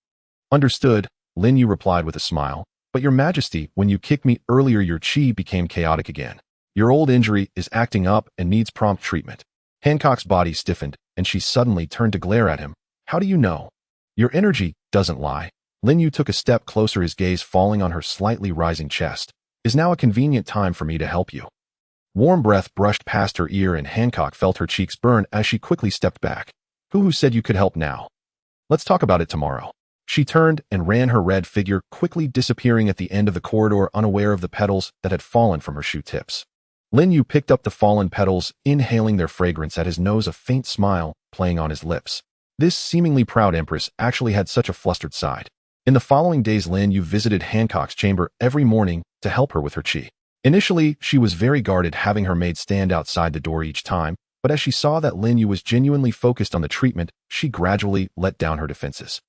Understood, Lin Yu replied with a smile. But your Majesty, when you kicked me earlier, your chi became chaotic again. Your old injury is acting up and needs prompt treatment. Hancock's body stiffened, and she suddenly turned to glare at him. How do you know? Your energy doesn't lie. Lin Yu took a step closer, his gaze falling on her slightly rising chest. Is now a convenient time for me to help you? Warm breath brushed past her ear, and Hancock felt her cheeks burn as she quickly stepped back. Who said you could help now? Let's talk about it tomorrow. She turned and ran, her red figure quickly disappearing at the end of the corridor, unaware of the petals that had fallen from her shoe tips. Lin Yu picked up the fallen petals, inhaling their fragrance, at his nose, a faint smile playing on his lips. This seemingly proud Empress actually had such a flustered side. In the following days, Lin Yu visited Hancock's chamber every morning to help her with her chi. Initially, she was very guarded, having her maid stand outside the door each time, but as she saw that Lin Yu was genuinely focused on the treatment, she gradually let down her defenses.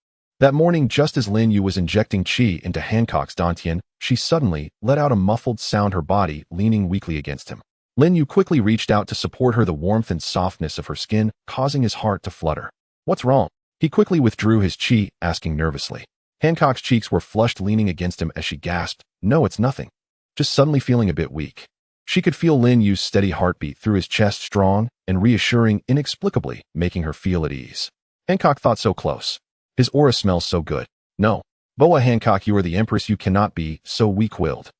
That morning, just as Lin Yu was injecting chi into Hancock's dantian, she suddenly let out a muffled sound, her body leaning weakly against him. Lin Yu quickly reached out to support her, the warmth and softness of her skin causing his heart to flutter. What's wrong? He quickly withdrew his chi, asking nervously. Hancock's cheeks were flushed, leaning against him as she gasped, No, it's nothing. Just suddenly feeling a bit weak. She could feel Lin Yu's steady heartbeat through his chest, strong and reassuring inexplicably, making her feel at ease. Hancock thought, so close. His aura smells so good. No. Boa Hancock, you are the Empress, you cannot be so weak-willed.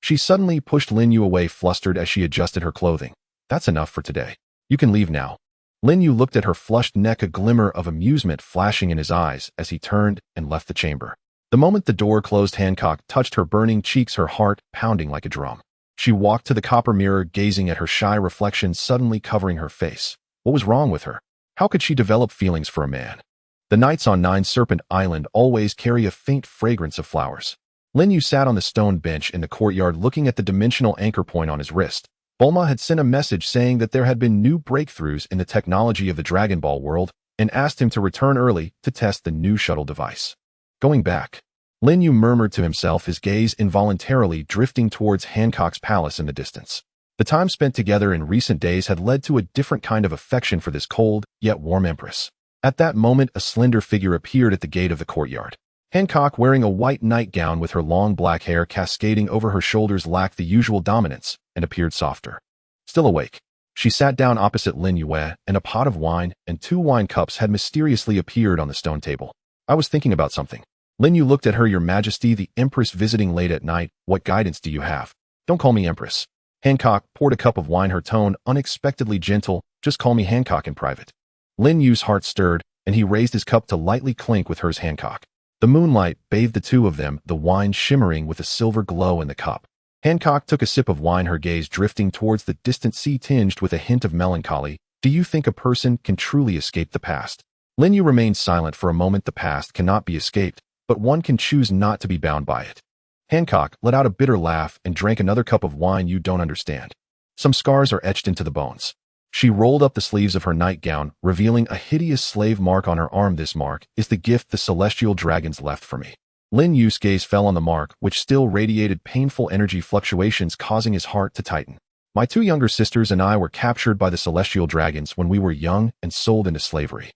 She suddenly pushed Lin Yu away, flustered as she adjusted her clothing. That's enough for today. You can leave now. Lin Yu looked at her flushed neck, a glimmer of amusement flashing in his eyes as he turned and left the chamber. The moment the door closed, Hancock touched her burning cheeks, her heart pounding like a drum. She walked to the copper mirror, gazing at her shy reflection suddenly covering her face. What was wrong with her? How could she develop feelings for a man? The nights on Nine Serpent Island always carry a faint fragrance of flowers. Lin Yu sat on the stone bench in the courtyard looking at the dimensional anchor point on his wrist. Bulma had sent a message saying that there had been new breakthroughs in the technology of the Dragon Ball world and asked him to return early to test the new shuttle device. Going back. Lin Yu murmured to himself, his gaze involuntarily drifting towards Hancock's palace in the distance. The time spent together in recent days had led to a different kind of affection for this cold, yet warm empress. At that moment, a slender figure appeared at the gate of the courtyard. Hancock, wearing a white nightgown with her long black hair cascading over her shoulders, lacked the usual dominance and appeared softer. Still awake, she sat down opposite Lin Yu, and a pot of wine and 2 wine cups had mysteriously appeared on the stone table. I was thinking about something. Lin Yu looked at her. Your Majesty, the Empress visiting late at night. What guidance do you have? Don't call me Empress. Hancock poured a cup of wine, her tone unexpectedly gentle. Just call me Hancock in private. Lin Yu's heart stirred, and he raised his cup to lightly clink with hers. Hancock. The moonlight bathed the two of them, the wine shimmering with a silver glow in the cup. Hancock took a sip of wine, her gaze drifting towards the distant sea tinged with a hint of melancholy. Do you think a person can truly escape the past? Lin Yu remained silent for a moment. The past cannot be escaped, but one can choose not to be bound by it. Hancock let out a bitter laugh and drank another cup of wine. You don't understand. Some scars are etched into the bones. She rolled up the sleeves of her nightgown, revealing a hideous slave mark on her arm. This mark is the gift the celestial dragons left for me. Lin Yu's gaze fell on the mark, which still radiated painful energy fluctuations, causing his heart to tighten. My 2 younger sisters and I were captured by the celestial dragons when we were young and sold into slavery.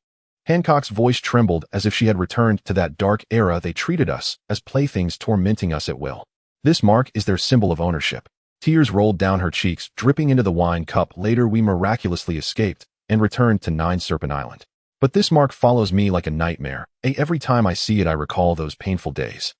Hancock's voice trembled as if she had returned to that dark era. They treated us as playthings, tormenting us at will. This mark is their symbol of ownership. Tears rolled down her cheeks, dripping into the wine cup. Later, we miraculously escaped and returned to Nine Serpent Island. But this mark follows me like a nightmare. Every time I see it, I recall those painful days.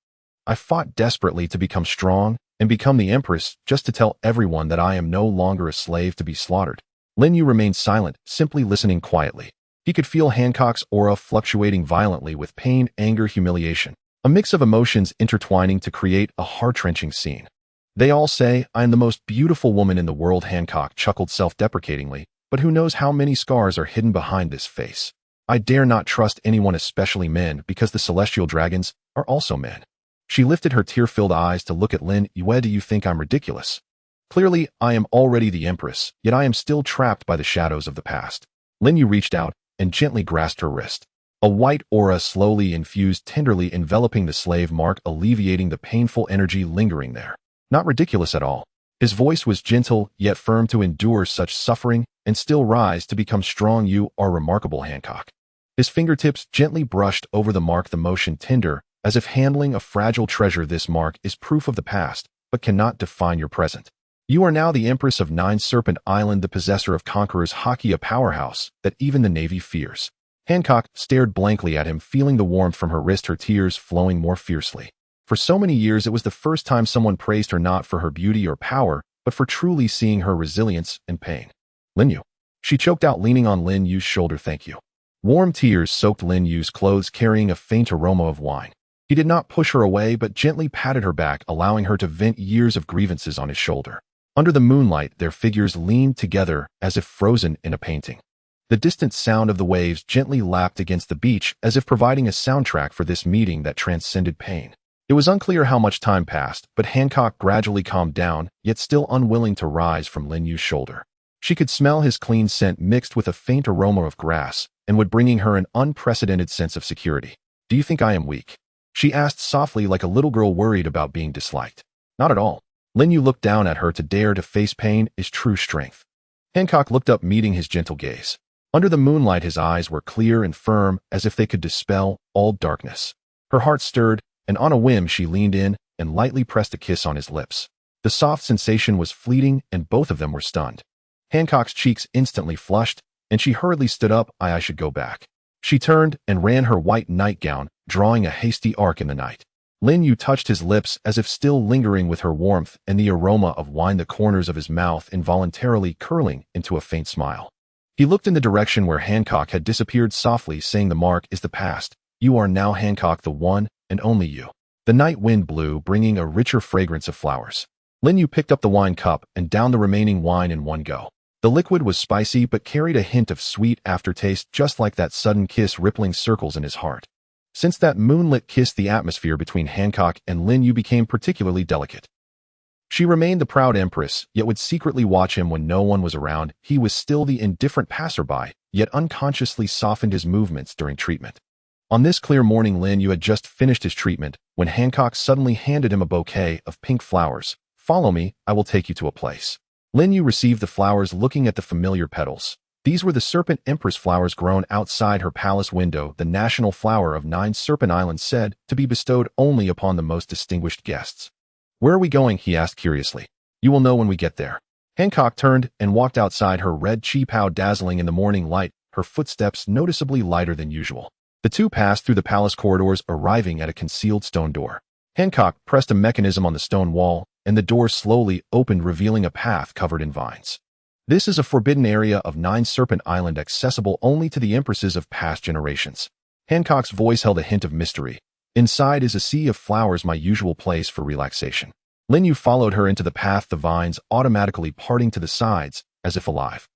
I fought desperately to become strong and become the Empress, just to tell everyone that I am no longer a slave to be slaughtered. Lin Yu remained silent, simply listening quietly. He could feel Hancock's aura fluctuating violently with pain, anger, humiliation, a mix of emotions intertwining to create a heart-wrenching scene. They all say, I am the most beautiful woman in the world. Hancock chuckled self-deprecatingly, but who knows how many scars are hidden behind this face. I dare not trust anyone, especially men, because the celestial dragons are also men. She lifted her tear-filled eyes to look at Lin Yu. Do you think I'm ridiculous? Clearly, I am already the Empress, yet I am still trapped by the shadows of the past. Lin Yu reached out and gently grasped her wrist. A white aura slowly infused, tenderly enveloping the slave mark, alleviating the painful energy lingering there. Not ridiculous at all. His voice was gentle, yet firm. To endure such suffering and still rise to become strong, you are remarkable, Hancock. His fingertips gently brushed over the mark, the motion tender, as if handling a fragile treasure. This mark is proof of the past, but cannot define your present. You are now the Empress of Nine Serpent Island, the possessor of Conqueror's Haki, a powerhouse that even the Navy fears. Hancock stared blankly at him, feeling the warmth from her wrist, her tears flowing more fiercely. For so many years, it was the first time someone praised her not for her beauty or power, but for truly seeing her resilience and pain. Lin Yu. She choked out, leaning on Lin Yu's shoulder. Thank you. Warm tears soaked Lin Yu's clothes, carrying a faint aroma of wine. He did not push her away, but gently patted her back, allowing her to vent years of grievances on his shoulder. Under the moonlight, their figures leaned together as if frozen in a painting. The distant sound of the waves gently lapped against the beach, as if providing a soundtrack for this meeting that transcended pain. It was unclear how much time passed, but Hancock gradually calmed down, yet still unwilling to rise from Lin Yu's shoulder. She could smell his clean scent mixed with a faint aroma of grass, and would bringing her an unprecedented sense of security. Do you think I am weak? She asked softly, like a little girl worried about being disliked. Not at all. Lin Yu looked down at her. To dare to face pain is true strength. Hancock looked up, meeting his gentle gaze. Under the moonlight, his eyes were clear and firm, as if they could dispel all darkness. Her heart stirred, and on a whim she leaned in and lightly pressed a kiss on his lips. The soft sensation was fleeting and both of them were stunned. Hancock's cheeks instantly flushed, and she hurriedly stood up. I should go back. She turned and ran her white nightgown, drawing a hasty arc in the night. Lin Yu touched his lips as if still lingering with her warmth, and the aroma of wine the corners of his mouth involuntarily curling into a faint smile. He looked in the direction where Hancock had disappeared, softly saying, the mark is the past. You are now Hancock, the one and only you. The night wind blew, bringing a richer fragrance of flowers. Lin Yu picked up the wine cup and downed the remaining wine in one go. The liquid was spicy but carried a hint of sweet aftertaste, just like that sudden kiss rippling circles in his heart. Since that moonlit kiss, the atmosphere between Hancock and Lin Yu became particularly delicate. She remained the proud empress, yet would secretly watch him when no one was around. He was still the indifferent passerby, yet unconsciously softened his movements during treatment. On this clear morning, Lin Yu had just finished his treatment when Hancock suddenly handed him a bouquet of pink flowers. Follow me, I will take you to a place. Lin Yu received the flowers, looking at the familiar petals. These were the Serpent Empress flowers grown outside her palace window, the national flower of 9 Serpent Islands, said to be bestowed only upon the most distinguished guests. Where are we going? He asked curiously. You will know when we get there. Hancock turned and walked outside, her red chi-pao dazzling in the morning light, her footsteps noticeably lighter than usual. The two passed through the palace corridors, arriving at a concealed stone door. Hancock pressed a mechanism on the stone wall, and the door slowly opened, revealing a path covered in vines. This is a forbidden area of 9 Serpent Island, accessible only to the empresses of past generations. Hancock's voice held a hint of mystery. Inside is a sea of flowers, my usual place for relaxation. Lin Yu followed her into the path, the vines automatically parting to the sides, as if alive.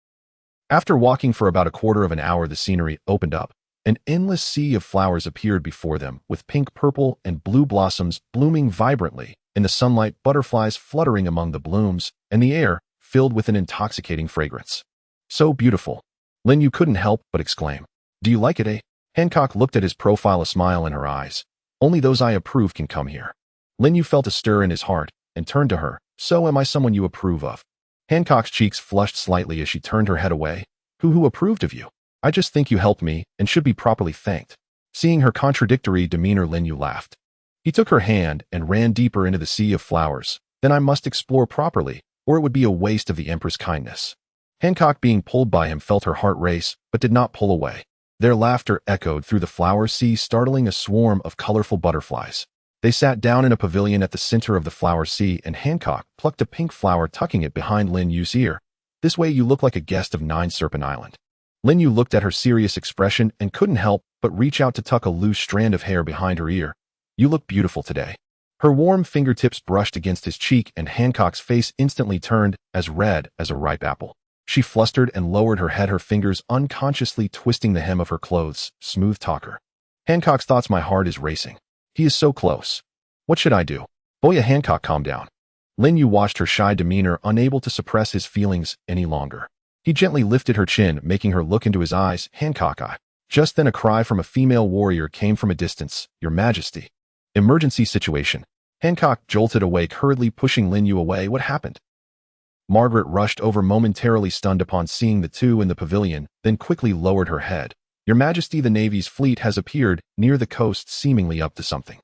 After walking for about a quarter of an hour, the scenery opened up. An endless sea of flowers appeared before them, with pink, purple, and blue blossoms blooming vibrantly. In the sunlight, butterflies fluttering among the blooms, and the air filled with an intoxicating fragrance. So beautiful. Lin Yu couldn't help but exclaim. Do you like it, eh? Hancock looked at his profile, a smile in her eyes. Only those I approve can come here. Lin Yu felt a stir in his heart and turned to her. So am I someone you approve of? Hancock's cheeks flushed slightly as she turned her head away. Who approved of you? I just think you helped me and should be properly thanked. Seeing her contradictory demeanor, Lin Yu laughed. He took her hand and ran deeper into the sea of flowers. Then I must explore properly, or it would be a waste of the Emperor's kindness. Hancock, being pulled by him, felt her heart race, but did not pull away. Their laughter echoed through the flower sea, startling a swarm of colorful butterflies. They sat down in a pavilion at the center of the flower sea, and Hancock plucked a pink flower, tucking it behind Lin Yu's ear. This way you look like a guest of 9 Serpent Island. Lin Yu looked at her serious expression and couldn't help but reach out to tuck a loose strand of hair behind her ear. You look beautiful today. Her warm fingertips brushed against his cheek, and Hancock's face instantly turned as red as a ripe apple. She flustered and lowered her head, her fingers unconsciously twisting the hem of her clothes. Smooth talker. Hancock's thoughts, my heart is racing. He is so close. What should I do? Boya, Hancock, calm down. Lin Yu watched her shy demeanor, unable to suppress his feelings any longer. He gently lifted her chin, making her look into his eyes. Hancock, I. Just then a cry from a female warrior came from a distance. Your Majesty. Emergency situation. Hancock jolted awake, hurriedly pushing Lin Yu away. What happened? Margaret rushed over, momentarily stunned upon seeing the two in the pavilion, then quickly lowered her head. Your Majesty, the Navy's fleet has appeared near the coast, seemingly up to something.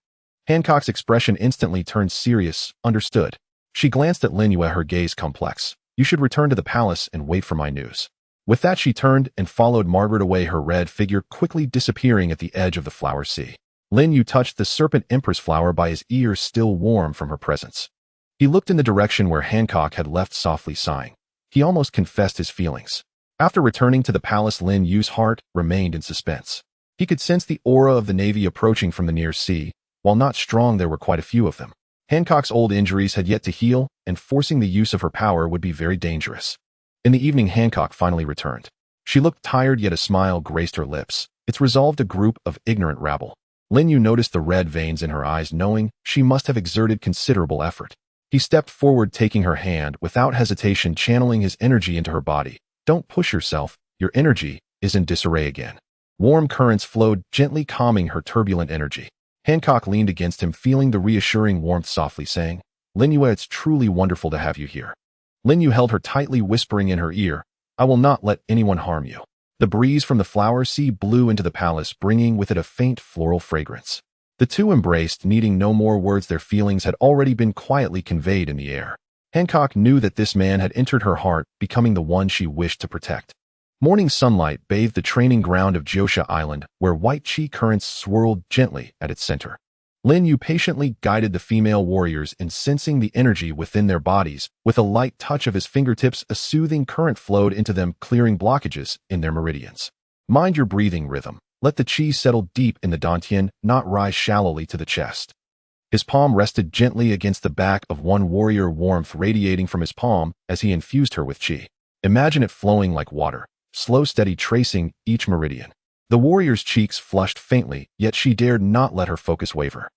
Hancock's expression instantly turned serious. Understood. She glanced at Lin Yu, her gaze complex. You should return to the palace and wait for my news. With that, she turned and followed Margaret away, her red figure quickly disappearing at the edge of the flower sea. Lin Yu touched the Serpent Empress flower by his ear, still warm from her presence. He looked in the direction where Hancock had left, softly sighing. He almost confessed his feelings. After returning to the palace, Lin Yu's heart remained in suspense. He could sense the aura of the Navy approaching from the near sea. While not strong, there were quite a few of them. Hancock's old injuries had yet to heal, and forcing the use of her power would be very dangerous. In the evening, Hancock finally returned. She looked tired, yet a smile graced her lips. It's resolved, a group of ignorant rabble. Lin Yu noticed the red veins in her eyes, knowing she must have exerted considerable effort. He stepped forward, taking her hand without hesitation, channeling his energy into her body. Don't push yourself. Your energy is in disarray again. Warm currents flowed, gently calming her turbulent energy. Hancock leaned against him, feeling the reassuring warmth, softly saying, Lin Yu, it's truly wonderful to have you here. Lin Yu held her tightly, whispering in her ear, I will not let anyone harm you. The breeze from the flower sea blew into the palace, bringing with it a faint floral fragrance. The two embraced, needing no more words. Their feelings had already been quietly conveyed in the air. Hancock knew that this man had entered her heart, becoming the one she wished to protect. Morning sunlight bathed the training ground of Josha Island, where white chi currents swirled gently at its center. Lin Yu patiently guided the female warriors in sensing the energy within their bodies. With a light touch of his fingertips, a soothing current flowed into them, clearing blockages in their meridians. Mind your breathing rhythm. Let the chi settle deep in the dantian, not rise shallowly to the chest. His palm rested gently against the back of one warrior, warmth radiating from his palm as he infused her with chi. Imagine it flowing like water, slow, steady, tracing each meridian. The warrior's cheeks flushed faintly, yet she dared not let her focus waver.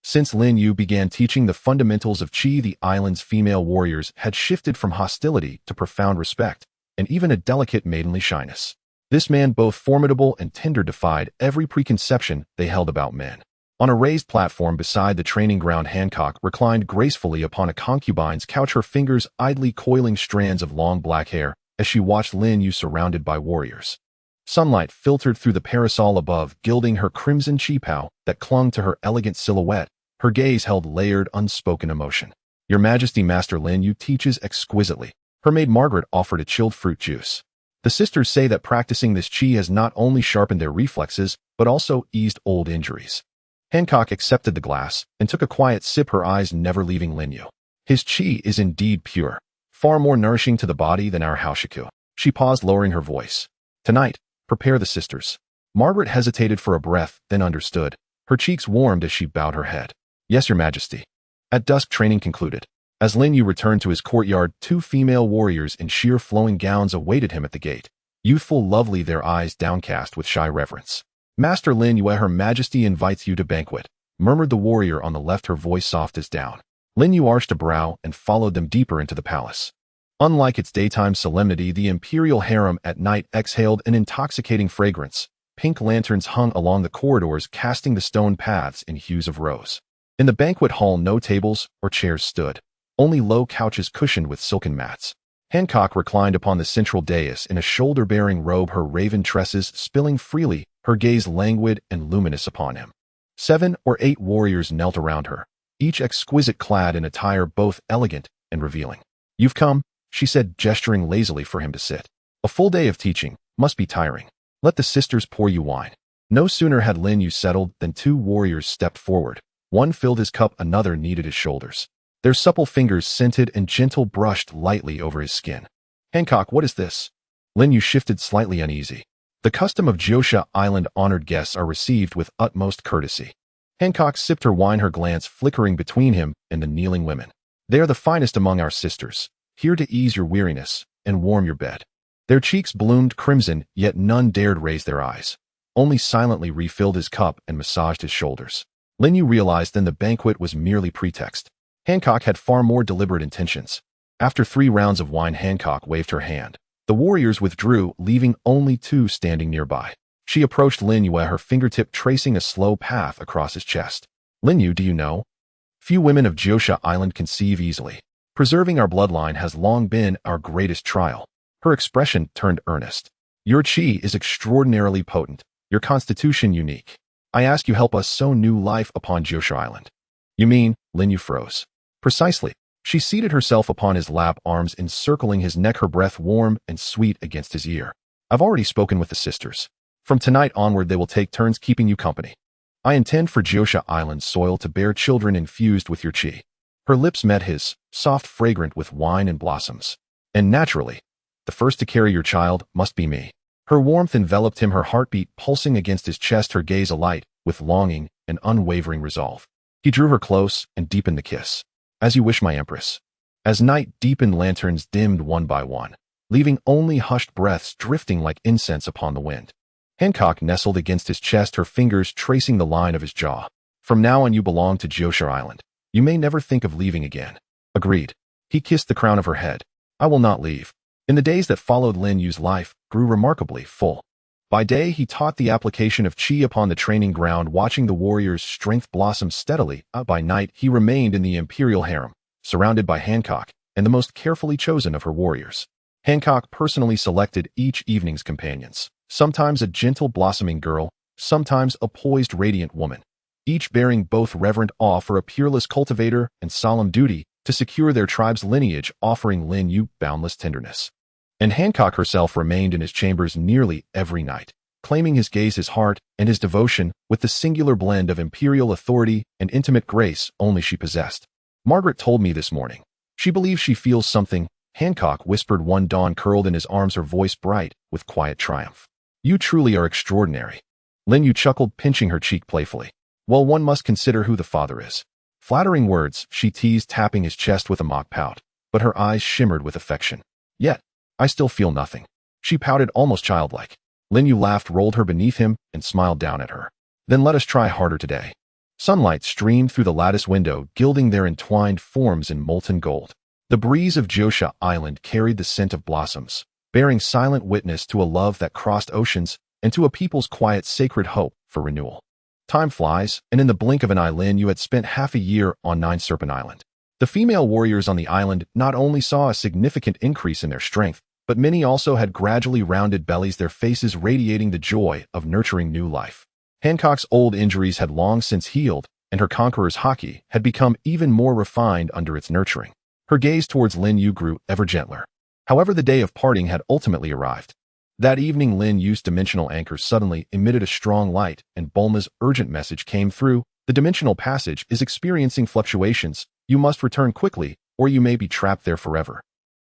Since Lin Yu began teaching the fundamentals of chi, the island's female warriors had shifted from hostility to profound respect, and even a delicate maidenly shyness. This man, both formidable and tender, defied every preconception they held about men. On a raised platform beside the training ground, Hancock reclined gracefully upon a concubine's couch, her fingers idly coiling strands of long black hair as she watched Lin Yu surrounded by warriors. Sunlight filtered through the parasol above, gilding her crimson chi-pao that clung to her elegant silhouette. Her gaze held layered, unspoken emotion. "Your Majesty, Master Lin Yu teaches exquisitely." Her maid Margaret offered a chilled fruit juice. "The sisters say that practicing this chi has not only sharpened their reflexes, but also eased old injuries." Hancock accepted the glass and took a quiet sip, her eyes never leaving Lin Yu. "His chi is indeed pure, far more nourishing to the body than our haoshiku." She paused, lowering her voice. "Tonight, prepare the sisters." Margaret hesitated for a breath, then understood. Her cheeks warmed as she bowed her head. "Yes, Your Majesty." At dusk, training concluded. As Lin Yu returned to his courtyard, two female warriors in sheer flowing gowns awaited him at the gate. Youthful, lovely, their eyes downcast with shy reverence. "Master Lin Yu, Her Majesty invites you to banquet," murmured the warrior on the left, her voice soft as down. Lin Yu arched a brow and followed them deeper into the palace. Unlike its daytime solemnity, the imperial harem at night exhaled an intoxicating fragrance. Pink lanterns hung along the corridors, casting the stone paths in hues of rose. In the banquet hall, no tables or chairs stood, only low couches cushioned with silken mats. Hancock reclined upon the central dais in a shoulder-bearing robe, her raven tresses spilling freely, her gaze languid and luminous upon him. 7 or 8 warriors knelt around her, each exquisite, clad in attire both elegant and revealing. "You've come," she said, gesturing lazily for him to sit. "A full day of teaching must be tiring. Let the sisters pour you wine." No sooner had Lin Yu settled than 2 warriors stepped forward. One filled his cup, another kneaded his shoulders. Their supple fingers, scented and gentle, brushed lightly over his skin. "Hancock, what is this?" Lin Yu shifted, slightly uneasy. "The custom of Josha Island, honored guests are received with utmost courtesy." Hancock sipped her wine, her glance flickering between him and the kneeling women. "They are the finest among our sisters, here to ease your weariness and warm your bed." Their cheeks bloomed crimson, yet none dared raise their eyes. Only silently refilled his cup and massaged his shoulders. Lin Yu realized then the banquet was merely pretext. Hancock had far more deliberate intentions. After 3 rounds of wine, Hancock waved her hand. The warriors withdrew, leaving only 2 standing nearby. She approached Lin Yu, her fingertip tracing a slow path across his chest. "Lin Yu, do you know? Few women of Josha Island conceive easily. Preserving our bloodline has long been our greatest trial." Her expression turned earnest. "Your chi is extraordinarily potent, your constitution unique. I ask you help us sow new life upon Josha Island." "You mean?" Lin Yu froze. "Precisely." She seated herself upon his lap, arms encircling his neck, her breath warm and sweet against his ear. "I've already spoken with the sisters. From tonight onward, they will take turns keeping you company. I intend for Josha Island's soil to bear children infused with your chi." Her lips met his, soft, fragrant with wine and blossoms. "And naturally, the first to carry your child must be me." Her warmth enveloped him, her heartbeat pulsing against his chest, her gaze alight with longing and unwavering resolve. He drew her close and deepened the kiss. "As you wish, my empress." As night deepened, lanterns dimmed one by one, leaving only hushed breaths drifting like incense upon the wind. Hancock nestled against his chest, her fingers tracing the line of his jaw. "From now on, you belong to Josha Island. You may never think of leaving again." "Agreed." He kissed the crown of her head. "I will not leave." In the days that followed, Lin Yu's life grew remarkably full. By day, he taught the application of chi upon the training ground, watching the warrior's strength blossom steadily. By night, he remained in the imperial harem, surrounded by Hancock and the most carefully chosen of her warriors. Hancock personally selected each evening's companions, sometimes a gentle, blossoming girl, sometimes a poised, radiant woman, each bearing both reverent awe for a peerless cultivator and solemn duty to secure their tribe's lineage, offering Lin Yu boundless tenderness. And Hancock herself remained in his chambers nearly every night, claiming his gaze, his heart, and his devotion with the singular blend of imperial authority and intimate grace only she possessed. Margaret told me this morning. She believes she feels something, Hancock whispered one dawn, curled in his arms, her voice bright with quiet triumph. You truly are extraordinary. Lin Yu chuckled, pinching her cheek playfully. Well, one must consider who the father is. Flattering words, she teased, tapping his chest with a mock pout, but her eyes shimmered with affection. Yet, I still feel nothing. She pouted, almost childlike. Lin Yu laughed, rolled her beneath him, and smiled down at her. Then let us try harder today. Sunlight streamed through the lattice window, gilding their entwined forms in molten gold. The breeze of Josha Island carried the scent of blossoms, bearing silent witness to a love that crossed oceans and to a people's quiet, sacred hope for renewal. Time flies, and in the blink of an eye, Lin Yu had spent half a year on Nine Serpent Island. The female warriors on the island not only saw a significant increase in their strength, but many also had gradually rounded bellies, their faces radiating the joy of nurturing new life. Hancock's old injuries had long since healed, and her conqueror's haki had become even more refined under its nurturing. Her gaze towards Lin Yu grew ever gentler. However, the day of parting had ultimately arrived. That evening, Lin Yu's dimensional anchor suddenly emitted a strong light, and Bulma's urgent message came through. The dimensional passage is experiencing fluctuations. You must return quickly, or you may be trapped there forever.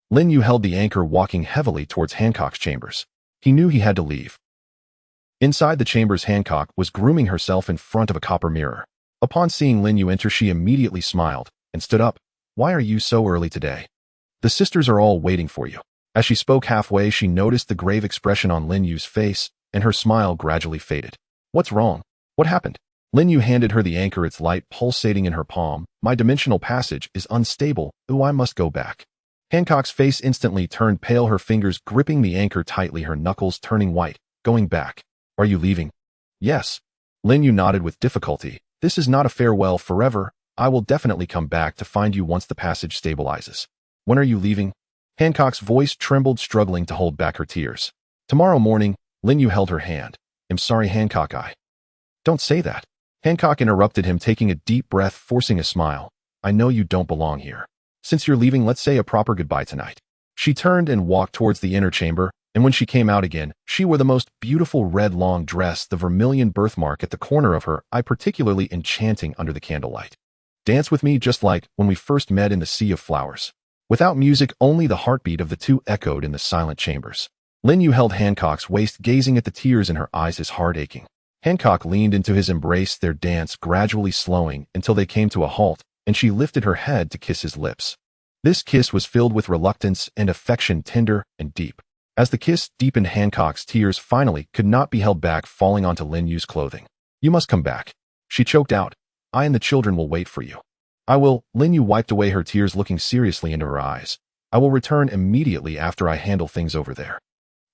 Lin Yu held the anchor, walking heavily towards Hancock's chambers. He knew he had to leave. Inside the chambers, Hancock was grooming herself in front of a copper mirror. Upon seeing Lin Yu enter, she immediately smiled and stood up. Why are you so early today? The sisters are all waiting for you. As she spoke halfway, she noticed the grave expression on Lin Yu's face, and her smile gradually faded. What's wrong? What happened? Lin Yu handed her the anchor, its light pulsating in her palm. My dimensional passage is unstable. Ooh, I must go back. Hancock's face instantly turned pale, her fingers gripping the anchor tightly, her knuckles turning white. Going back. Are you leaving? Yes. Lin Yu nodded with difficulty. This is not a farewell forever. I will definitely come back to find you once the passage stabilizes. When are you leaving? Hancock's voice trembled, struggling to hold back her tears. Tomorrow morning. Lin Yu held her hand. I'm sorry, Hancock, Don't say that. Hancock interrupted him, taking a deep breath, forcing a smile. I know you don't belong here. Since you're leaving, let's say a proper goodbye tonight. She turned and walked towards the inner chamber, and when she came out again, she wore the most beautiful red long dress, the vermilion birthmark at the corner of her eye particularly enchanting under the candlelight. Dance with me, just like when we first met in the Sea of Flowers. Without music, only the heartbeat of the two echoed in the silent chambers. Lin Yu held Hancock's waist, gazing at the tears in her eyes, his heart aching. Hancock leaned into his embrace, their dance gradually slowing until they came to a halt, and she lifted her head to kiss his lips. This kiss was filled with reluctance and affection, tender and deep. As the kiss deepened, Hancock's tears finally could not be held back, falling onto Lin Yu's clothing. You must come back. She choked out. I and the children will wait for you. I will. Lin Yu wiped away her tears, looking seriously into her eyes. I will return immediately after I handle things over there.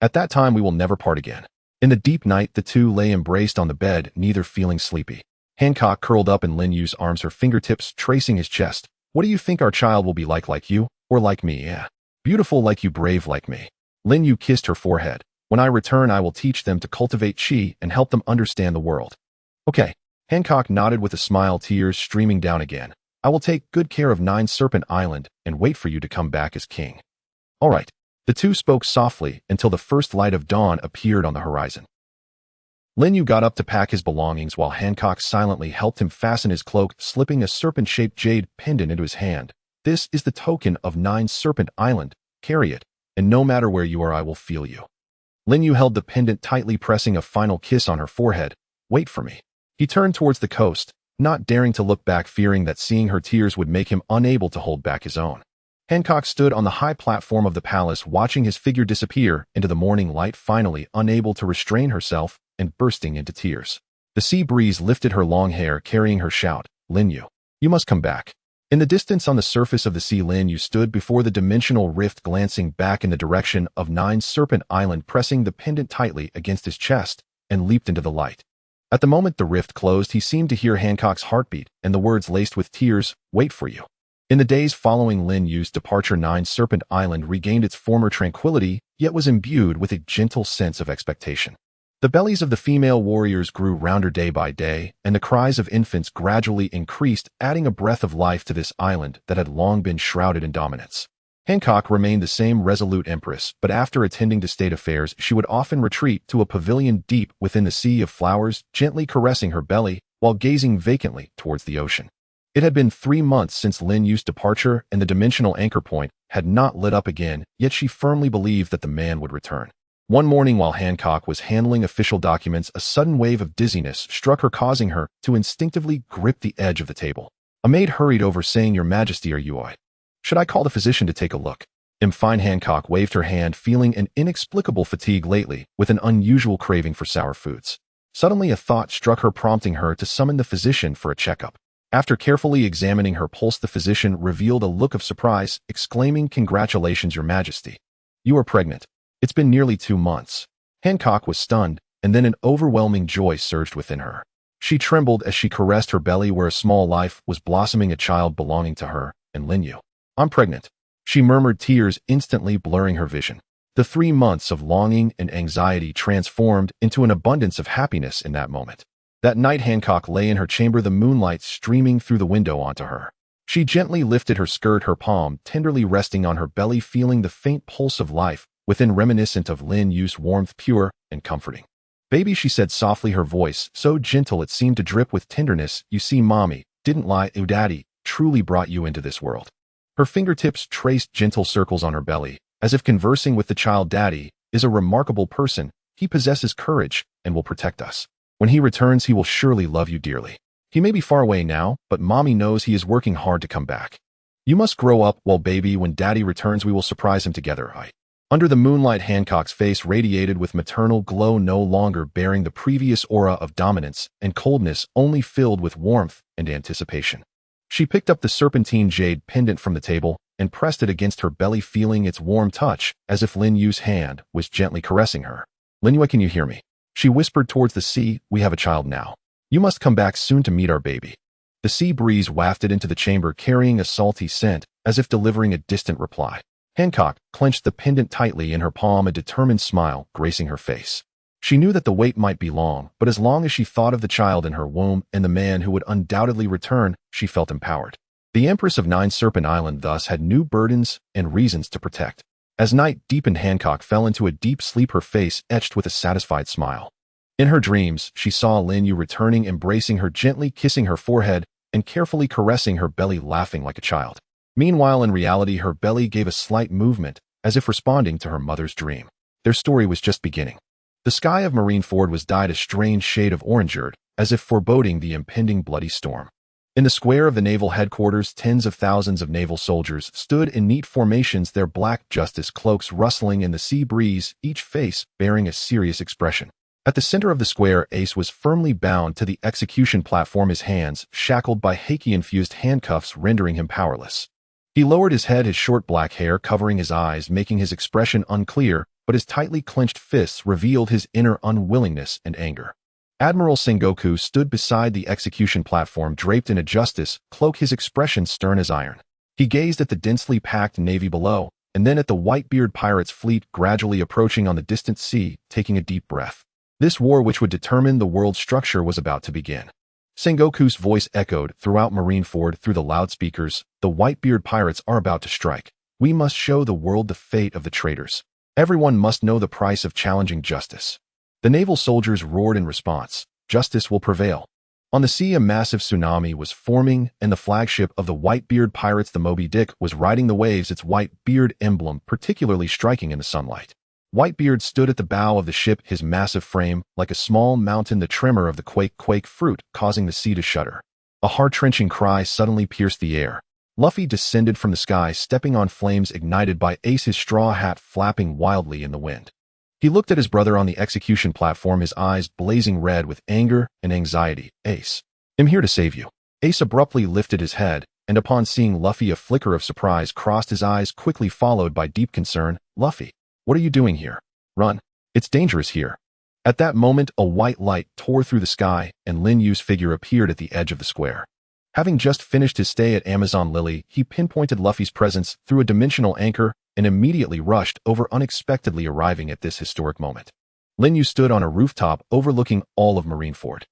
At that time, we will never part again. In the deep night, the two lay embraced on the bed, neither feeling sleepy. Hancock curled up in Lin Yu's arms, her fingertips tracing his chest. What do you think our child will be like you, or like me? Yeah. Beautiful like you, brave like me. Lin Yu kissed her forehead. When I return, I will teach them to cultivate chi and help them understand the world. Okay. Hancock nodded with a smile, tears streaming down again. I will take good care of Nine Serpent Island and wait for you to come back as king. All right. The two spoke softly until the first light of dawn appeared on the horizon. Lin Yu got up to pack his belongings while Hancock silently helped him fasten his cloak, slipping a serpent-shaped jade pendant into his hand. This is the token of Nine Serpent Island. Carry it, and no matter where you are, I will feel you. Lin Yu held the pendant tightly, pressing a final kiss on her forehead. Wait for me. He turned towards the coast, not daring to look back, fearing that seeing her tears would make him unable to hold back his own. Hancock stood on the high platform of the palace, watching his figure disappear into the morning light, finally unable to restrain herself and bursting into tears. The sea breeze lifted her long hair, carrying her shout, Lin Yu, you must come back. In the distance on the surface of the sea, Lin Yu stood before the dimensional rift, glancing back in the direction of Nine Serpent Island, pressing the pendant tightly against his chest, and leaped into the light. At the moment the rift closed, he seemed to hear Hancock's heartbeat and the words laced with tears, wait for you. In the days following Lin Yu's departure, Nine Serpent Island regained its former tranquility, yet was imbued with a gentle sense of expectation. The bellies of the female warriors grew rounder day by day, and the cries of infants gradually increased, adding a breath of life to this island that had long been shrouded in dominance. Hancock remained the same resolute empress, but after attending to state affairs, she would often retreat to a pavilion deep within the sea of flowers, gently caressing her belly while gazing vacantly towards the ocean. It had been 3 months since Lin Yu's departure, and the dimensional anchor point had not lit up again, yet she firmly believed that the man would return. One morning while Hancock was handling official documents, a sudden wave of dizziness struck her, causing her to instinctively grip the edge of the table. A maid hurried over, saying, "Your Majesty, are you all right? Should I call the physician to take a look?" Fine. Hancock waved her hand, feeling an inexplicable fatigue lately, with an unusual craving for sour foods. Suddenly a thought struck her, prompting her to summon the physician for a checkup. After carefully examining her pulse, the physician revealed a look of surprise, exclaiming, "Congratulations, Your Majesty. You are pregnant. It's been nearly 2 months." Hancock was stunned, and then an overwhelming joy surged within her. She trembled as she caressed her belly where a small life was blossoming, a child belonging to her and Lin Yu. "I'm pregnant," she murmured, tears instantly blurring her vision. The 3 months of longing and anxiety transformed into an abundance of happiness in that moment. That night Hancock lay in her chamber, the moonlight streaming through the window onto her. She gently lifted her skirt, her palm tenderly resting on her belly, feeling the faint pulse of life within, reminiscent of Lin Yu's warmth, pure and comforting. "Baby," she said softly, her voice so gentle it seemed to drip with tenderness, "you see, Mommy didn't lie. Daddy truly brought you into this world." Her fingertips traced gentle circles on her belly, as if conversing with the child. "Daddy is a remarkable person. He possesses courage and will protect us. When he returns, he will surely love you dearly. He may be far away now, but Mommy knows he is working hard to come back. You must grow up. Well, baby, when Daddy returns, we will surprise him together." Under the moonlight, Hancock's face radiated with maternal glow, no longer bearing the previous aura of dominance and coldness, only filled with warmth and anticipation. She picked up the serpentine jade pendant from the table and pressed it against her belly, feeling its warm touch as if Lin Yu's hand was gently caressing her. "Lin Yu, can you hear me?" She whispered towards the sea. "We have a child now. You must come back soon to meet our baby." The sea breeze wafted into the chamber, carrying a salty scent, as if delivering a distant reply. Hancock clenched the pendant tightly in her palm, a determined smile gracing her face. She knew that the wait might be long, but as long as she thought of the child in her womb and the man who would undoubtedly return, she felt empowered. The Empress of Nine Serpent Island thus had new burdens and reasons to protect. As night deepened, Hancock fell into a deep sleep, her face etched with a satisfied smile. In her dreams, she saw Lin Yu returning, embracing her, gently kissing her forehead and carefully caressing her belly, laughing like a child. Meanwhile, in reality, her belly gave a slight movement, as if responding to her mother's dream. Their story was just beginning. The sky of Marineford was dyed a strange shade of orangered, as if foreboding the impending bloody storm. In the square of the naval headquarters, tens of thousands of naval soldiers stood in neat formations, their black justice cloaks rustling in the sea breeze, each face bearing a serious expression. At the center of the square, Ace was firmly bound to the execution platform, his hands shackled by Haki-infused handcuffs, rendering him powerless. He lowered his head, his short black hair covering his eyes, making his expression unclear, but his tightly clenched fists revealed his inner unwillingness and anger. Admiral Sengoku stood beside the execution platform, draped in a justice cloak, his expression stern as iron. He gazed at the densely packed navy below, and then at the Whitebeard pirates' fleet gradually approaching on the distant sea, taking a deep breath. This war, which would determine the world's structure, was about to begin. Sengoku's voice echoed throughout Marineford through the loudspeakers. "The Whitebeard pirates are about to strike. We must show the world the fate of the traitors. Everyone must know the price of challenging justice." The naval soldiers roared in response. "Justice will prevail." On the sea, a massive tsunami was forming, and the flagship of the Whitebeard pirates, the Moby Dick, was riding the waves, its Whitebeard emblem particularly striking in the sunlight. Whitebeard stood at the bow of the ship, his massive frame like a small mountain, the tremor of the quake fruit causing the sea to shudder. A heart-wrenching cry suddenly pierced the air. Luffy descended from the sky, stepping on flames ignited by Ace, his straw hat flapping wildly in the wind. He looked at his brother on the execution platform, his eyes blazing red with anger and anxiety. "Ace, I'm here to save you." Ace abruptly lifted his head, and upon seeing Luffy, a flicker of surprise crossed his eyes, quickly followed by deep concern. "Luffy, what are you doing here? Run. It's dangerous here." At that moment, a white light tore through the sky, and Lin Yu's figure appeared at the edge of the square. Having just finished his stay at Amazon Lily, he pinpointed Luffy's presence through a dimensional anchor and immediately rushed over, unexpectedly arriving at this historic moment. Lin Yu stood on a rooftop overlooking all of Marineford.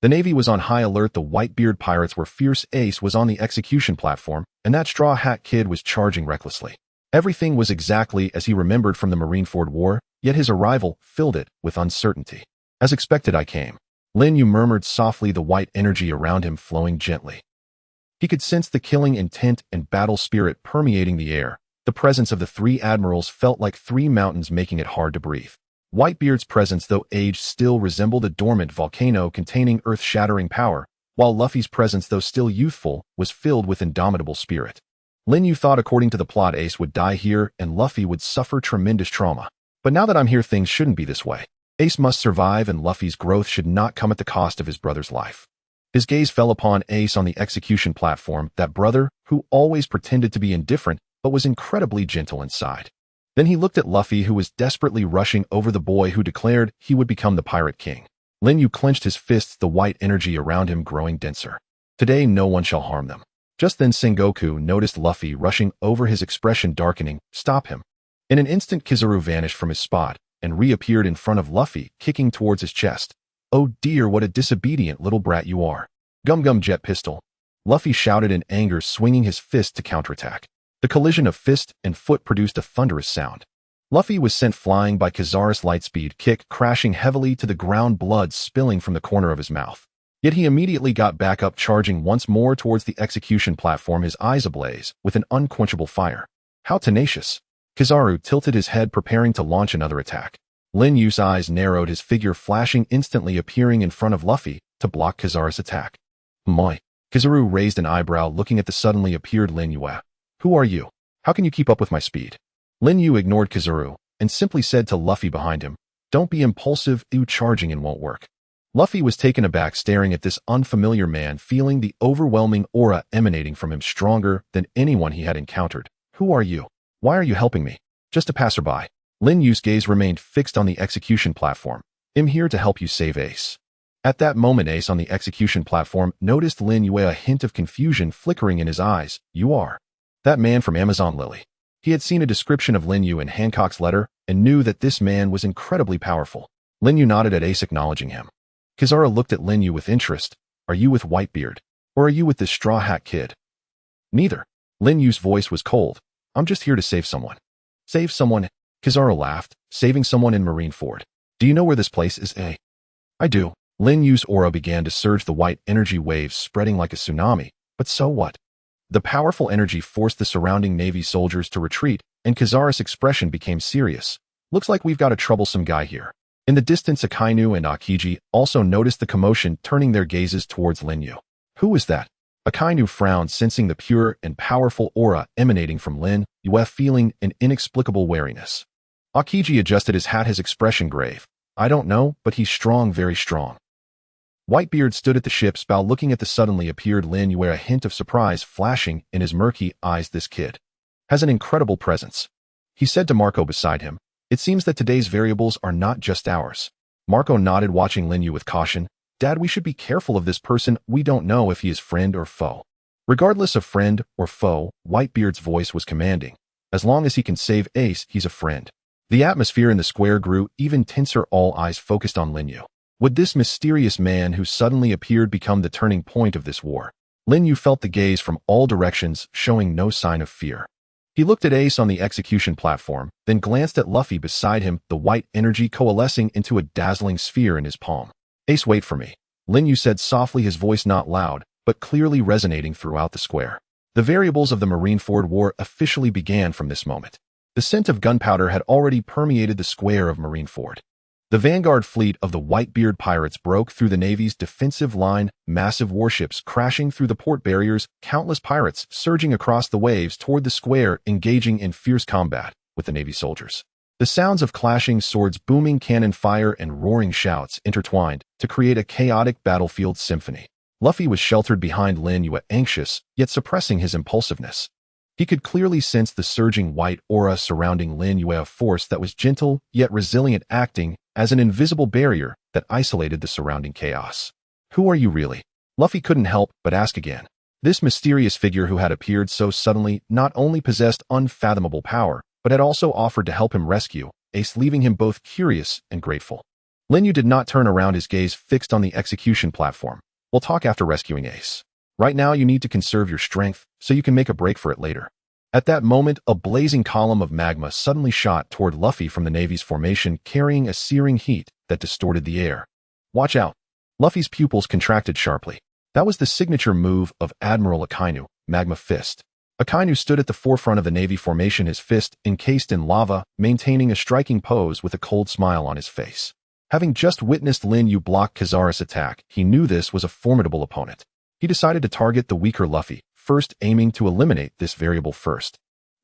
The Navy was on high alert, the Whitebeard pirates were fierce, Ace was on the execution platform, and that Straw Hat Kid was charging recklessly. Everything was exactly as he remembered from the Marineford War, yet his arrival filled it with uncertainty. As expected, I came. Lin Yu murmured softly, the white energy around him flowing gently. He could sense the killing intent and battle spirit permeating the air. The presence of the three admirals felt like three mountains, making it hard to breathe. Whitebeard's presence, though aged, still resembled a dormant volcano containing earth-shattering power, while Luffy's presence, though still youthful, was filled with indomitable spirit. Lin Yu thought according to the plot, Ace would die here and Luffy would suffer tremendous trauma. But now that I'm here, things shouldn't be this way. Ace must survive and Luffy's growth should not come at the cost of his brother's life. His gaze fell upon Ace on the execution platform, that brother who always pretended to be indifferent but was incredibly gentle inside. Then he looked at Luffy, who was desperately rushing over the boy who declared he would become the Pirate King. Lin Yu clenched his fists, the white energy around him growing denser. Today no one shall harm them. Just then Sengoku noticed Luffy rushing over, his expression darkening. Stop him. In an instant Kizaru vanished from his spot and reappeared in front of Luffy, kicking towards his chest. Oh dear, what a disobedient little brat you are. Gum Gum Jet Pistol. Luffy shouted in anger, swinging his fist to counterattack. The collision of fist and foot produced a thunderous sound. Luffy was sent flying by Kizaru's lightspeed kick, crashing heavily to the ground, blood spilling from the corner of his mouth. Yet he immediately got back up, charging once more towards the execution platform, his eyes ablaze with an unquenchable fire. How tenacious! Kizaru tilted his head, preparing to launch another attack. Lin Yu's eyes narrowed, his figure flashing, instantly appearing in front of Luffy to block Kizaru's attack. Moi. Kizaru raised an eyebrow, looking at the suddenly appeared Lin Yu. Who are you? How can you keep up with my speed? Lin Yu ignored Kizaru and simply said to Luffy behind him, Don't be impulsive, charging in won't work. Luffy was taken aback, staring at this unfamiliar man, feeling the overwhelming aura emanating from him, stronger than anyone he had encountered. Who are you? Why are you helping me? Just a passerby. Lin Yu's gaze remained fixed on the execution platform. I'm here to help you save Ace. At that moment, Ace on the execution platform noticed Lin Yu, a hint of confusion flickering in his eyes. You are that man from Amazon Lily. He had seen a description of Lin Yu in Hancock's letter and knew that this man was incredibly powerful. Lin Yu nodded at Ace, acknowledging him. Kizaru looked at Lin Yu with interest. Are you with Whitebeard? Or are you with this Straw Hat Kid? Neither. Lin Yu's voice was cold. I'm just here to save someone. Save someone? Kizaru laughed. Saving someone in Marineford. Do you know where this place is, eh? I do. Lin Yu's aura began to surge, the white energy waves spreading like a tsunami. But so what? The powerful energy forced the surrounding Navy soldiers to retreat, and Kizaru's expression became serious. Looks like we've got a troublesome guy here. In the distance, Akainu and Akiji also noticed the commotion, turning their gazes towards Lin Yu. Who is that? Akainu frowned, sensing the pure and powerful aura emanating from Lin Yu, feeling an inexplicable wariness. Akiji adjusted his hat, his expression grave. I don't know, but he's strong, very strong. Whitebeard stood at the ship's bow, looking at the suddenly appeared Lin Yu, a hint of surprise flashing in his murky eyes. This kid has an incredible presence, he said to Marco beside him. It seems that today's variables are not just ours. Marco nodded, watching Lin Yu with caution. Dad, we should be careful of this person. We don't know if he is friend or foe. Regardless of friend or foe, Whitebeard's voice was commanding. As long as he can save Ace, he's a friend. The atmosphere in the square grew even tenser, all eyes focused on Lin Yu. Would this mysterious man who suddenly appeared become the turning point of this war? Lin Yu felt the gaze from all directions, showing no sign of fear. He looked at Ace on the execution platform, then glanced at Luffy beside him, the white energy coalescing into a dazzling sphere in his palm. Ace, wait for me, Lin Yu said softly, his voice not loud, but clearly resonating throughout the square. The variables of the Marineford War officially began from this moment. The scent of gunpowder had already permeated the square of Marineford. The vanguard fleet of the Whitebeard pirates broke through the Navy's defensive line, massive warships crashing through the port barriers, countless pirates surging across the waves toward the square, engaging in fierce combat with the Navy soldiers. The sounds of clashing swords, booming cannon fire, and roaring shouts intertwined to create a chaotic battlefield symphony. Luffy was sheltered behind Lin Yu, anxious, yet suppressing his impulsiveness. He could clearly sense the surging white aura surrounding Lin Yu, a force that was gentle yet resilient, acting as an invisible barrier that isolated the surrounding chaos. Who are you really? Luffy couldn't help but ask again. This mysterious figure who had appeared so suddenly not only possessed unfathomable power, but had also offered to help him rescue Ace, leaving him both curious and grateful. Lin Yu did not turn around, his gaze fixed on the execution platform. We'll talk after rescuing Ace. Right now you need to conserve your strength so you can make a break for it later. At that moment, a blazing column of magma suddenly shot toward Luffy from the Navy's formation, carrying a searing heat that distorted the air. Watch out. Luffy's pupils contracted sharply. That was the signature move of Admiral Akainu, Magma Fist. Akainu stood at the forefront of the Navy formation, his fist encased in lava, maintaining a striking pose with a cold smile on his face. Having just witnessed Lin Yu block Kizaru's attack, he knew this was a formidable opponent. He decided to target the weaker Luffy, first aiming to eliminate this variable first.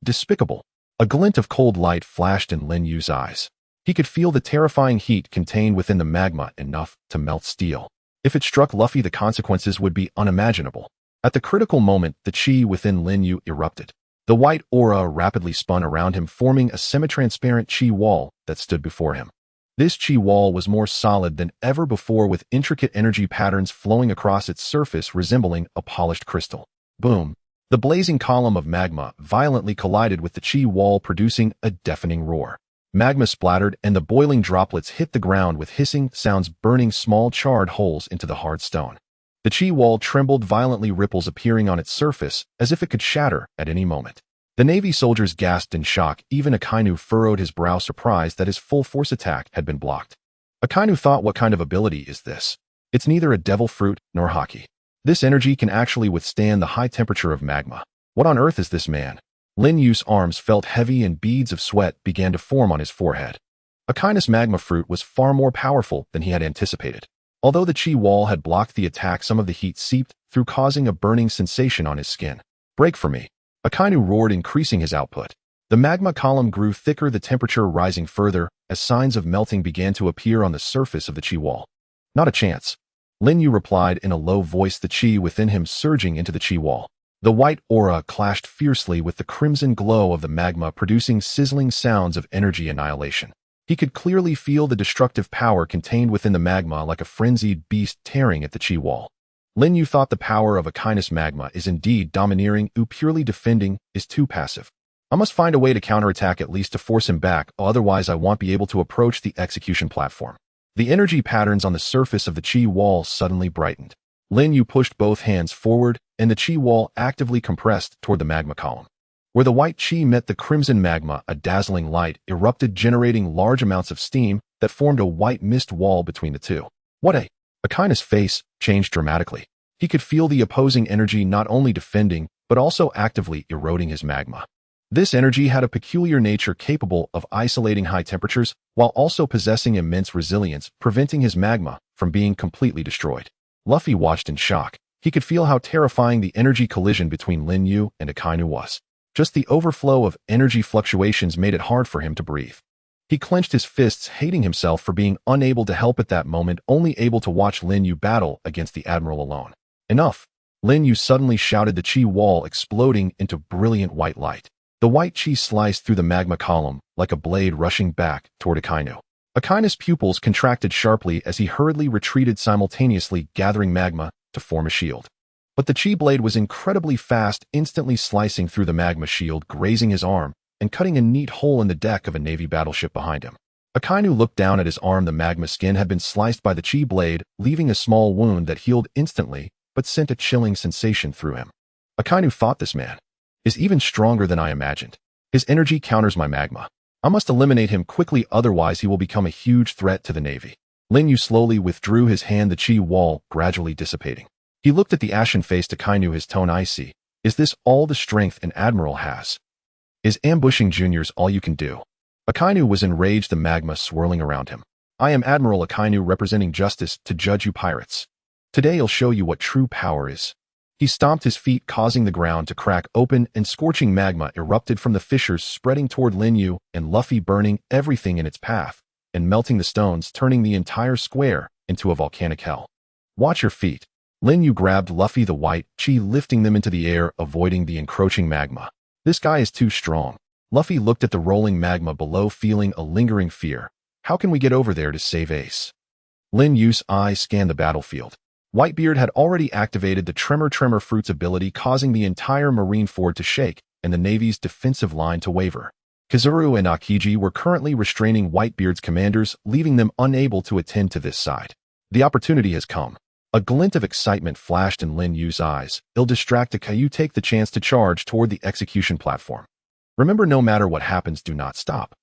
Despicable. A glint of cold light flashed in Lin Yu's eyes. He could feel the terrifying heat contained within the magma enough to melt steel. If it struck Luffy, the consequences would be unimaginable. At the critical moment, the chi within Lin Yu erupted. The white aura rapidly spun around him, forming a semi-transparent chi wall that stood before him. This chi wall was more solid than ever before, with intricate energy patterns flowing across its surface resembling a polished crystal. Boom! The blazing column of magma violently collided with the chi wall, producing a deafening roar. Magma splattered and the boiling droplets hit the ground with hissing sounds, burning small charred holes into the hard stone. The chi wall trembled violently, ripples appearing on its surface as if it could shatter at any moment. The Navy soldiers gasped in shock. Even Akainu furrowed his brow, surprised that his full-force attack had been blocked. Akainu thought, what kind of ability is this? It's neither a devil fruit nor haki. This energy can actually withstand the high temperature of magma. What on earth is this man? Lin Yu's arms felt heavy and beads of sweat began to form on his forehead. Akainus magma fruit was far more powerful than he had anticipated. Although the chi wall had blocked the attack, some of the heat seeped through, causing a burning sensation on his skin. Break for me. Akainu roared, increasing his output. The magma column grew thicker, the temperature rising further as signs of melting began to appear on the surface of the chi wall. Not a chance. Lin Yu replied in a low voice, the chi within him surging into the chi wall. The white aura clashed fiercely with the crimson glow of the magma, producing sizzling sounds of energy annihilation. He could clearly feel the destructive power contained within the magma, like a frenzied beast tearing at the chi wall. Lin Yu thought the power of Akainus magma is indeed domineering. Purely defending is too passive. I must find a way to counterattack, at least to force him back, otherwise I won't be able to approach the execution platform. The energy patterns on the surface of the chi wall suddenly brightened. Lin Yu pushed both hands forward, and the chi wall actively compressed toward the magma column. Where the white chi met the crimson magma, a dazzling light erupted, generating large amounts of steam that formed a white mist wall between the two. Akainus' face changed dramatically. He could feel the opposing energy not only defending, but also actively eroding his magma. This energy had a peculiar nature, capable of isolating high temperatures while also possessing immense resilience, preventing his magma from being completely destroyed. Luffy watched in shock. He could feel how terrifying the energy collision between Lin Yu and Akainu was. Just the overflow of energy fluctuations made it hard for him to breathe. He clenched his fists, hating himself for being unable to help at that moment, only able to watch Lin Yu battle against the Admiral alone. Enough! Lin Yu suddenly shouted, the chi wall exploding into brilliant white light. The white chi sliced through the magma column like a blade, rushing back toward Akainu. Akainus' pupils contracted sharply as he hurriedly retreated, simultaneously gathering magma to form a shield. But the chi blade was incredibly fast, instantly slicing through the magma shield, grazing his arm, and cutting a neat hole in the deck of a Navy battleship behind him. Akainu looked down at his arm. The magma skin had been sliced by the chi blade, leaving a small wound that healed instantly, but sent a chilling sensation through him. Akainu thought, this man is even stronger than I imagined. His energy counters my magma. I must eliminate him quickly, otherwise he will become a huge threat to the Navy. Lin Yu slowly withdrew his hand, the chi wall gradually dissipating. He looked at the ashen-faced Akainu, his tone icy. Is this all the strength an admiral has? Is ambushing juniors all you can do? Akainu was enraged, the magma swirling around him. I am Admiral Akainu, representing justice to judge you pirates. Today I'll show you what true power is. He stomped his feet, causing the ground to crack open, and scorching magma erupted from the fissures, spreading toward Lin Yu and Luffy, burning everything in its path and melting the stones, turning the entire square into a volcanic hell. Watch your feet. Lin Yu grabbed Luffy, the white chi lifting them into the air, avoiding the encroaching magma. This guy is too strong. Luffy looked at the rolling magma below, feeling a lingering fear. How can we get over there to save Ace? Lin Yu's eyes scanned the battlefield. Whitebeard had already activated the Tremor Fruits ability, causing the entire marine fort to shake and the Navy's defensive line to waver. Kizaru and Akiji were currently restraining Whitebeard's commanders, leaving them unable to attend to this side. The opportunity has come. A glint of excitement flashed in Lin Yu's eyes. "I'll distract you take the chance to charge toward the execution platform. Remember, no matter what happens, do not stop."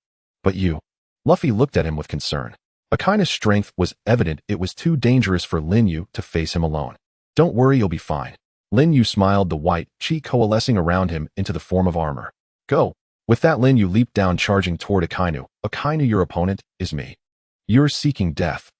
"But you..." Luffy looked at him with concern. Akaina's strength was evident. It was too dangerous for Lin Yu to face him alone. "Don't worry, you'll be fine." Lin Yu smiled, the white chi coalescing around him into the form of armor. "Go." With that, Lin Yu leaped down, charging toward Akainu. "Akainu, your opponent is me. You're seeking death."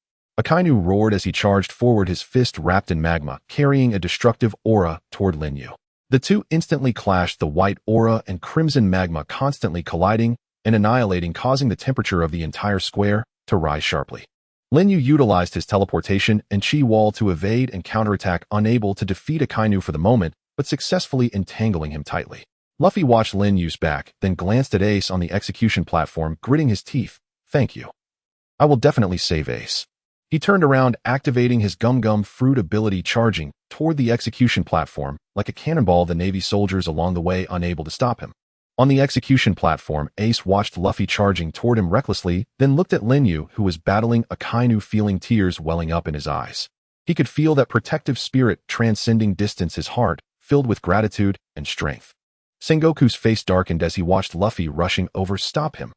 Akainu roared as he charged forward, his fist wrapped in magma, carrying a destructive aura toward Lin Yu. The two instantly clashed, the white aura and crimson magma constantly colliding and annihilating, causing the temperature of the entire square to rise sharply. Lin Yu utilized his teleportation and chi wall to evade and counterattack, unable to defeat Akainu for the moment, but successfully entangling him tightly. Luffy watched Lin Yu's back, then glanced at Ace on the execution platform, gritting his teeth. "Thank you. I will definitely save Ace." He turned around, activating his Gum Fruit ability, charging toward the execution platform. Like a cannonball, the Navy soldiers along the way unable to stop him. On the execution platform, Ace watched Luffy charging toward him recklessly, then looked at Lin Yu, who was battling Akainu, feeling tears welling up in his eyes. He could feel that protective spirit transcending distance, his heart filled with gratitude and strength. Sengoku's face darkened as he watched Luffy rushing over. "Stop him.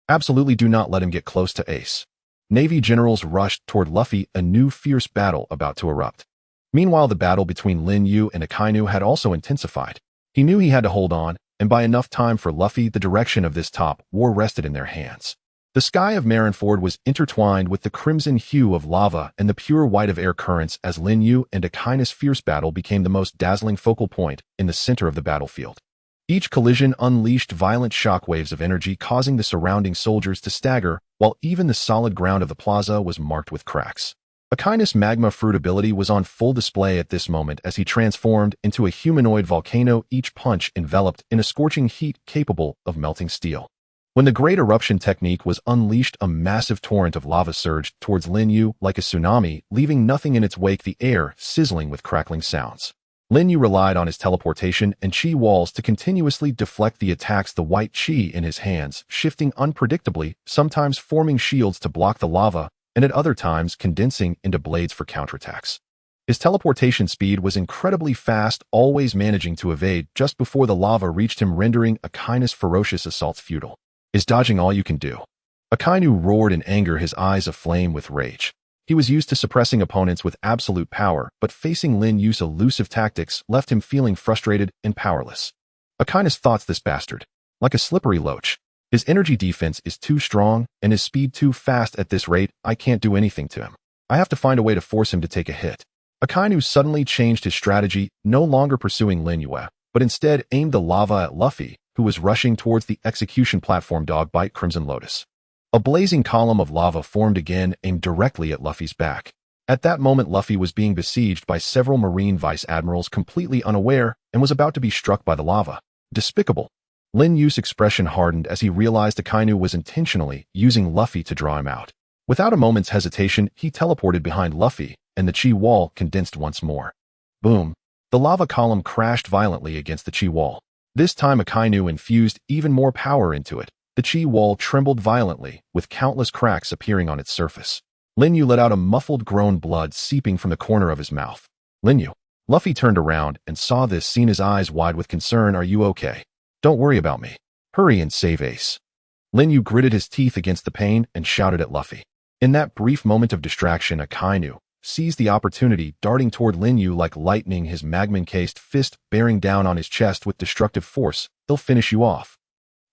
Absolutely do not let him get close to Ace." Navy generals rushed toward Luffy, a new fierce battle about to erupt. Meanwhile, the battle between Lin Yu and Akainu had also intensified. He knew he had to hold on, and by enough time for Luffy, the direction of this top war rested in their hands. The sky of Marineford was intertwined with the crimson hue of lava and the pure white of air currents as Lin Yu and Akainu's fierce battle became the most dazzling focal point in the center of the battlefield. Each collision unleashed violent shockwaves of energy, causing the surrounding soldiers to stagger, while even the solid ground of the plaza was marked with cracks. Akainu's magma fruit ability was on full display at this moment as he transformed into a humanoid volcano, each punch enveloped in a scorching heat capable of melting steel. When the Great Eruption technique was unleashed, a massive torrent of lava surged towards Lin Yu like a tsunami, leaving nothing in its wake, the air sizzling with crackling sounds. Lin Yu relied on his teleportation and chi walls to continuously deflect the attacks, the white chi in his hands shifting unpredictably, sometimes forming shields to block the lava, and at other times condensing into blades for counterattacks. His teleportation speed was incredibly fast, always managing to evade just before the lava reached him, rendering Akainu's ferocious assaults futile. "Is dodging all you can do?" Akainu roared in anger, his eyes aflame with rage. He was used to suppressing opponents with absolute power, but facing Lin Yu's elusive tactics left him feeling frustrated and powerless. Akainu's thoughts, this bastard. Like a slippery loach. His energy defense is too strong, and his speed too fast. At this rate, I can't do anything to him. I have to find a way to force him to take a hit. Akainu suddenly changed his strategy, no longer pursuing Lin Yu, but instead aimed the lava at Luffy, who was rushing towards the execution platform. Dogbite Crimson Lotus. A blazing column of lava formed again, aimed directly at Luffy's back. At that moment, Luffy was being besieged by several Marine Vice Admirals, completely unaware, and was about to be struck by the lava. Despicable. Lin Yu's expression hardened as he realized Akainu was intentionally using Luffy to draw him out. Without a moment's hesitation, he teleported behind Luffy, and the chi wall condensed once more. Boom. The lava column crashed violently against the chi wall. This time, Akainu infused even more power into it. The chi wall trembled violently, with countless cracks appearing on its surface. Lin Yu let out a muffled groan, blood seeping from the corner of his mouth. "Lin Yu." Luffy turned around and saw this scene, his eyes wide with concern. "Are you okay? Don't worry about me. Hurry and save Ace." Lin Yu gritted his teeth against the pain and shouted at Luffy. In that brief moment of distraction, Akainu seized the opportunity, darting toward Lin Yu like lightning, his magma-encased fist bearing down on his chest with destructive force. "They'll finish you off."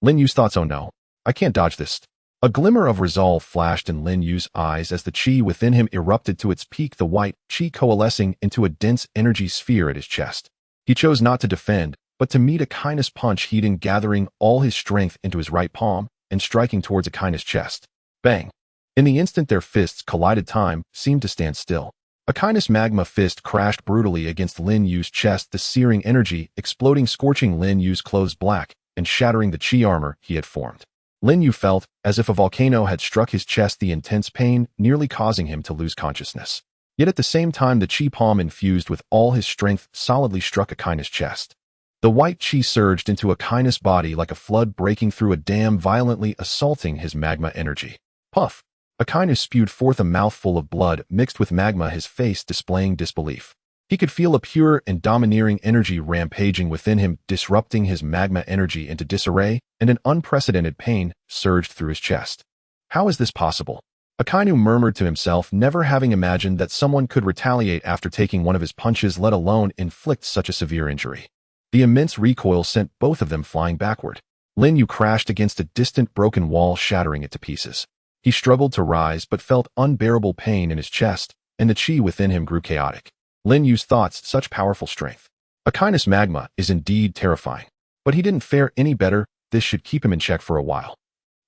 Lin Yu's thoughts, "Oh no, I can't dodge this." A glimmer of resolve flashed in Lin Yu's eyes as the chi within him erupted to its peak, the white chi coalescing into a dense energy sphere at his chest. He chose not to defend, but to meet Akainu's punch, heating, gathering all his strength into his right palm and striking towards Akainu's chest. Bang! In the instant their fists collided, time seemed to stand still. Akainu's magma fist crashed brutally against Lin Yu's chest, the searing energy exploding, scorching Lin Yu's clothes black and shattering the chi armor he had formed. Lin Yu felt as if a volcano had struck his chest, the intense pain nearly causing him to lose consciousness. Yet at the same time, the chi palm infused with all his strength solidly struck Akainu's chest. The white chi surged into Akanu's body like a flood breaking through a dam, violently assaulting his magma energy. Puff! Akainu spewed forth a mouthful of blood mixed with magma, his face displaying disbelief. He could feel a pure and domineering energy rampaging within him, disrupting his magma energy into disarray, and an unprecedented pain surged through his chest. How is this possible? Akainu murmured to himself, never having imagined that someone could retaliate after taking one of his punches, let alone inflict such a severe injury. The immense recoil sent both of them flying backward. Lin Yu crashed against a distant broken wall, shattering it to pieces. He struggled to rise but felt unbearable pain in his chest, and the chi within him grew chaotic. Lin Yu's thoughts, such powerful strength. Akanu's magma is indeed terrifying. But he didn't fare any better. This should keep him in check for a while.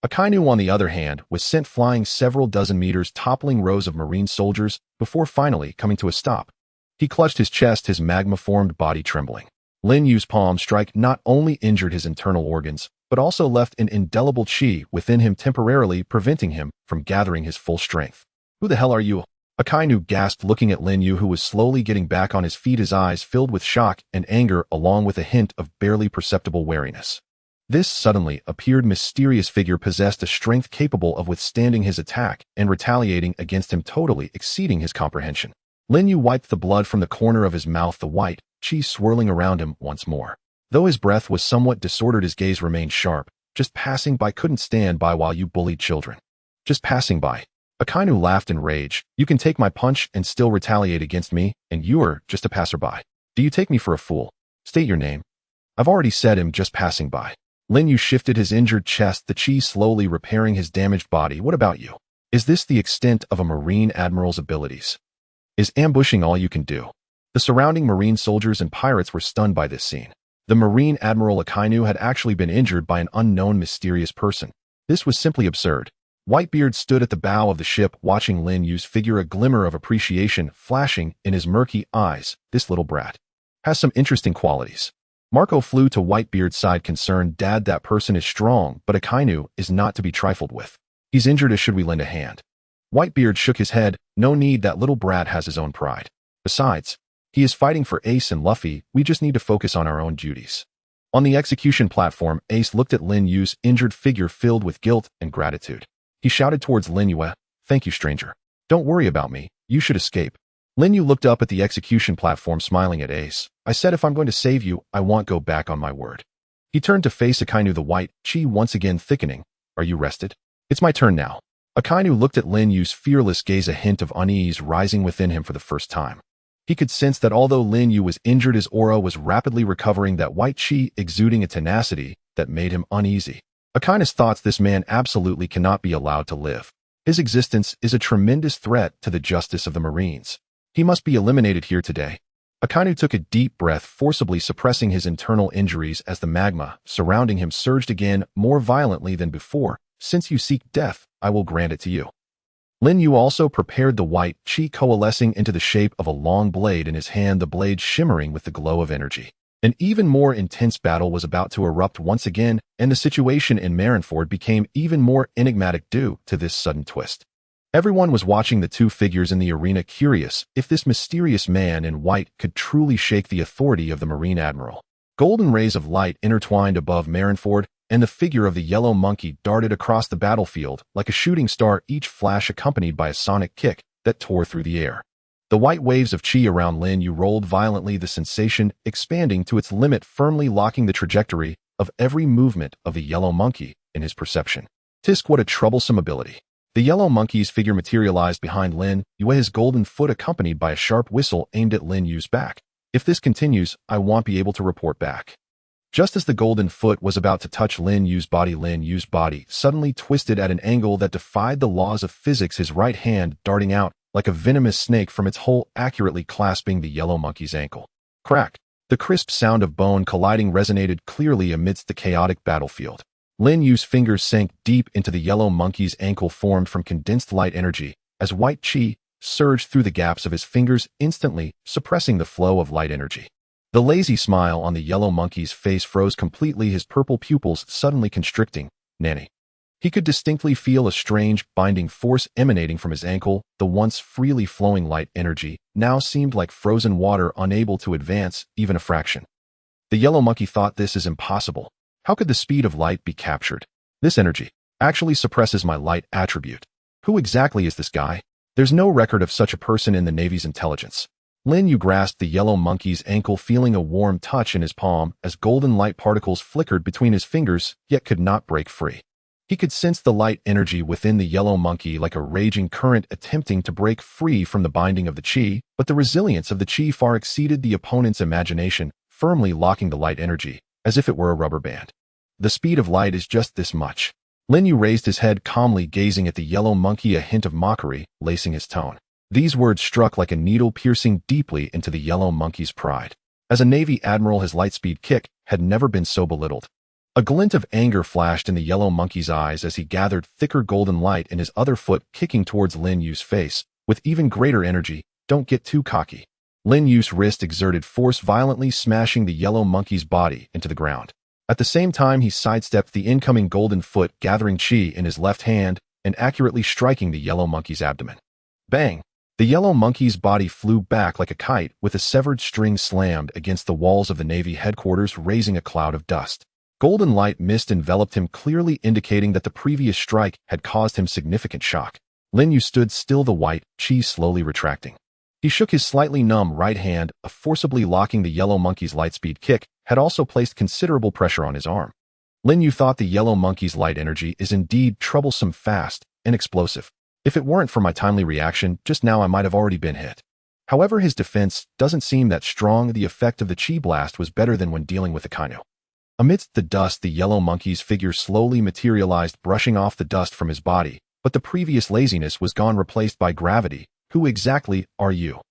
Akainu, on the other hand, was sent flying several dozen meters, toppling rows of marine soldiers, before finally coming to a stop. He clutched his chest, his magma-formed body trembling. Lin Yu's palm strike not only injured his internal organs, but also left an indelible chi within him, temporarily preventing him from gathering his full strength. Who the hell are you? Akainu gasped, looking at Lin Yu, who was slowly getting back on his feet, his eyes filled with shock and anger along with a hint of barely perceptible wariness. This suddenly appeared mysterious figure possessed a strength capable of withstanding his attack and retaliating against him, totally exceeding his comprehension. Lin Yu wiped the blood from the corner of his mouth, the white chi swirling around him once more. Though his breath was somewhat disordered, his gaze remained sharp. Just passing by. Couldn't stand by while you bullied children. Just passing by. Akainu laughed in rage. You can take my punch and still retaliate against me, and you're just a passerby. Do you take me for a fool? State your name. I've already said him just passing by. Lin Yu shifted his injured chest, the chi slowly repairing his damaged body. What about you? Is this the extent of a Marine Admiral's abilities? Is ambushing all you can do? The surrounding Marine soldiers and pirates were stunned by this scene. The Marine Admiral Akainu had actually been injured by an unknown mysterious person. This was simply absurd. Whitebeard stood at the bow of the ship, watching Lin Yu's figure, a glimmer of appreciation flashing in his murky eyes. This little brat has some interesting qualities. Marco flew to Whitebeard's side, concerned. Dad, that person is strong, but Akainu is not to be trifled with. He's injured. Should we lend a hand? Whitebeard shook his head. No need, that little brat has his own pride. Besides, he is fighting for Ace and Luffy. We just need to focus on our own duties. On the execution platform, Ace looked at Lin Yu's injured figure, filled with guilt and gratitude. He shouted towards Lin Yu, "Thank you, stranger. Don't worry about me. You should escape." Lin Yu looked up at the execution platform, smiling at Ace. "I said if I'm going to save you, I won't go back on my word." He turned to face Akainu, the white chi once again thickening. "Are you rested? It's my turn now." Akainu looked at Lin Yu's fearless gaze, a hint of unease rising within him for the first time. He could sense that although Lin Yu was injured, his aura was rapidly recovering, that white chi exuding a tenacity that made him uneasy. Akainu's thoughts, this man absolutely cannot be allowed to live. His existence is a tremendous threat to the justice of the Marines. He must be eliminated here today. Akainu took a deep breath, forcibly suppressing his internal injuries as the magma surrounding him surged again, more violently than before. "Since you seek death, I will grant it to you." Lin Yu also prepared the white chi, coalescing into the shape of a long blade in his hand, the blade shimmering with the glow of energy. An even more intense battle was about to erupt once again, and the situation in Marineford became even more enigmatic due to this sudden twist. Everyone was watching the two figures in the arena, curious if this mysterious man in white could truly shake the authority of the Marine Admiral. Golden rays of light intertwined above Marineford, and the figure of the yellow monkey darted across the battlefield like a shooting star, each flash accompanied by a sonic kick that tore through the air. The white waves of chi around Lin Yu rolled violently, the sensation expanding to its limit, firmly locking the trajectory of every movement of the yellow monkey in his perception. Tisk, what a troublesome ability. The yellow monkey's figure materialized behind Lin Yu, his golden foot accompanied by a sharp whistle aimed at Lin Yu's back. "If this continues, I won't be able to report back." Just as the golden foot was about to touch Lin Yu's body suddenly twisted at an angle that defied the laws of physics, his right hand darting out like a venomous snake from its hole, accurately clasping the yellow monkey's ankle. Crack! The crisp sound of bone colliding resonated clearly amidst the chaotic battlefield. Lin Yu's fingers sank deep into the yellow monkey's ankle, formed from condensed light energy, as white chi surged through the gaps of his fingers, instantly suppressing the flow of light energy. The lazy smile on the yellow monkey's face froze completely, his purple pupils suddenly constricting. Nanny. He could distinctly feel a strange, binding force emanating from his ankle. The once freely flowing light energy now seemed like frozen water, unable to advance even a fraction. The yellow monkey thought this is impossible. How could the speed of light be captured? This energy actually suppresses my light attribute. Who exactly is this guy? There's no record of such a person in the Navy's intelligence. Lin Yu grasped the yellow monkey's ankle, feeling a warm touch in his palm as golden light particles flickered between his fingers, yet could not break free. He could sense the light energy within the yellow monkey like a raging current attempting to break free from the binding of the chi, but the resilience of the chi far exceeded the opponent's imagination, firmly locking the light energy, as if it were a rubber band. The speed of light is just this much. Lin Yu raised his head calmly, gazing at the yellow monkey, a hint of mockery lacing his tone. These words struck like a needle, piercing deeply into the yellow monkey's pride. As a Navy admiral, his lightspeed kick had never been so belittled. A glint of anger flashed in the yellow monkey's eyes as he gathered thicker golden light in his other foot, kicking towards Lin Yu's face with even greater energy. Don't get too cocky. Lin Yu's wrist exerted force, violently smashing the yellow monkey's body into the ground. At the same time, he sidestepped the incoming golden foot, gathering chi in his left hand and accurately striking the yellow monkey's abdomen. Bang! The yellow monkey's body flew back like a kite, with a severed string slammed against the walls of the Navy headquarters, raising a cloud of dust. Golden light mist enveloped him, clearly indicating that the previous strike had caused him significant shock. Lin Yu stood still, the white chi slowly retracting. He shook his slightly numb right hand, forcibly locking the yellow monkey's lightspeed kick had also placed considerable pressure on his arm. Lin Yu thought the yellow monkey's light energy is indeed troublesome, fast, and explosive. If it weren't for my timely reaction just now, I might have already been hit. However, his defense doesn't seem that strong. The effect of the chi blast was better than when dealing with the Kainu. Amidst the dust, the yellow monkey's figure slowly materialized, brushing off the dust from his body, but the previous laziness was gone, replaced by gravity. Who exactly are you?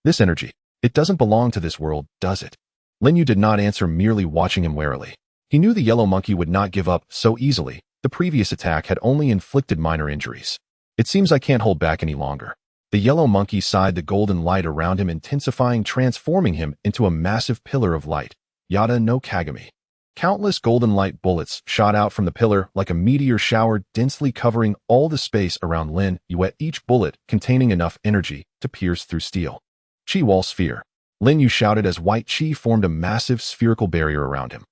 This energy, it doesn't belong to this world, does it? Lin Yu did not answer, merely watching him warily. He knew the yellow monkey would not give up so easily. The previous attack had only inflicted minor injuries. It seems I can't hold back any longer. The yellow monkey sighed, the golden light around him intensifying, transforming him into a massive pillar of light. Yada no Kagami. Countless golden light bullets shot out from the pillar like a meteor shower, densely covering all the space around Lin Yu, each bullet containing enough energy to pierce through steel. Chi wall sphere. Lin Yu shouted as white chi formed a massive spherical barrier around him.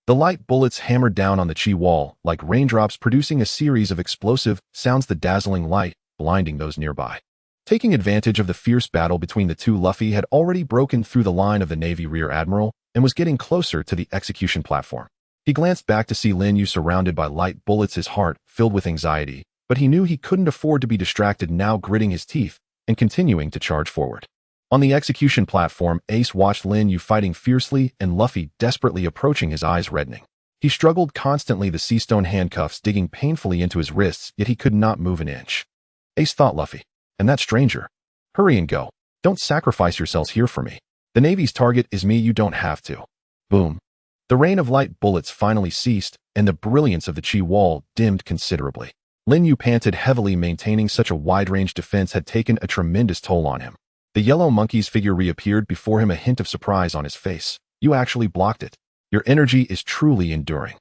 The light bullets hammered down on the chi wall like raindrops, producing a series of explosive sounds, the dazzling light blinding those nearby. Taking advantage of the fierce battle between the two, Luffy had already broken through the line of the Navy rear admiral and was getting closer to the execution platform. He glanced back to see Lin Yu surrounded by light bullets, his heart filled with anxiety, but he knew he couldn't afford to be distracted now, gritting his teeth and continuing to charge forward. On the execution platform, Ace watched Lin Yu fighting fiercely and Luffy desperately approaching, his eyes reddening. He struggled constantly, the sea stone handcuffs digging painfully into his wrists, yet he could not move an inch. Ace thought, Luffy, and that stranger. Hurry and go. Don't sacrifice yourselves here for me. The Navy's target is me, you don't have to. Boom. The rain of light bullets finally ceased, and the brilliance of the chi wall dimmed considerably. Lin Yu panted heavily. Maintaining such a wide-range defense had taken a tremendous toll on him. The yellow monkey's figure reappeared before him, a hint of surprise on his face. You actually blocked it. Your energy is truly enduring.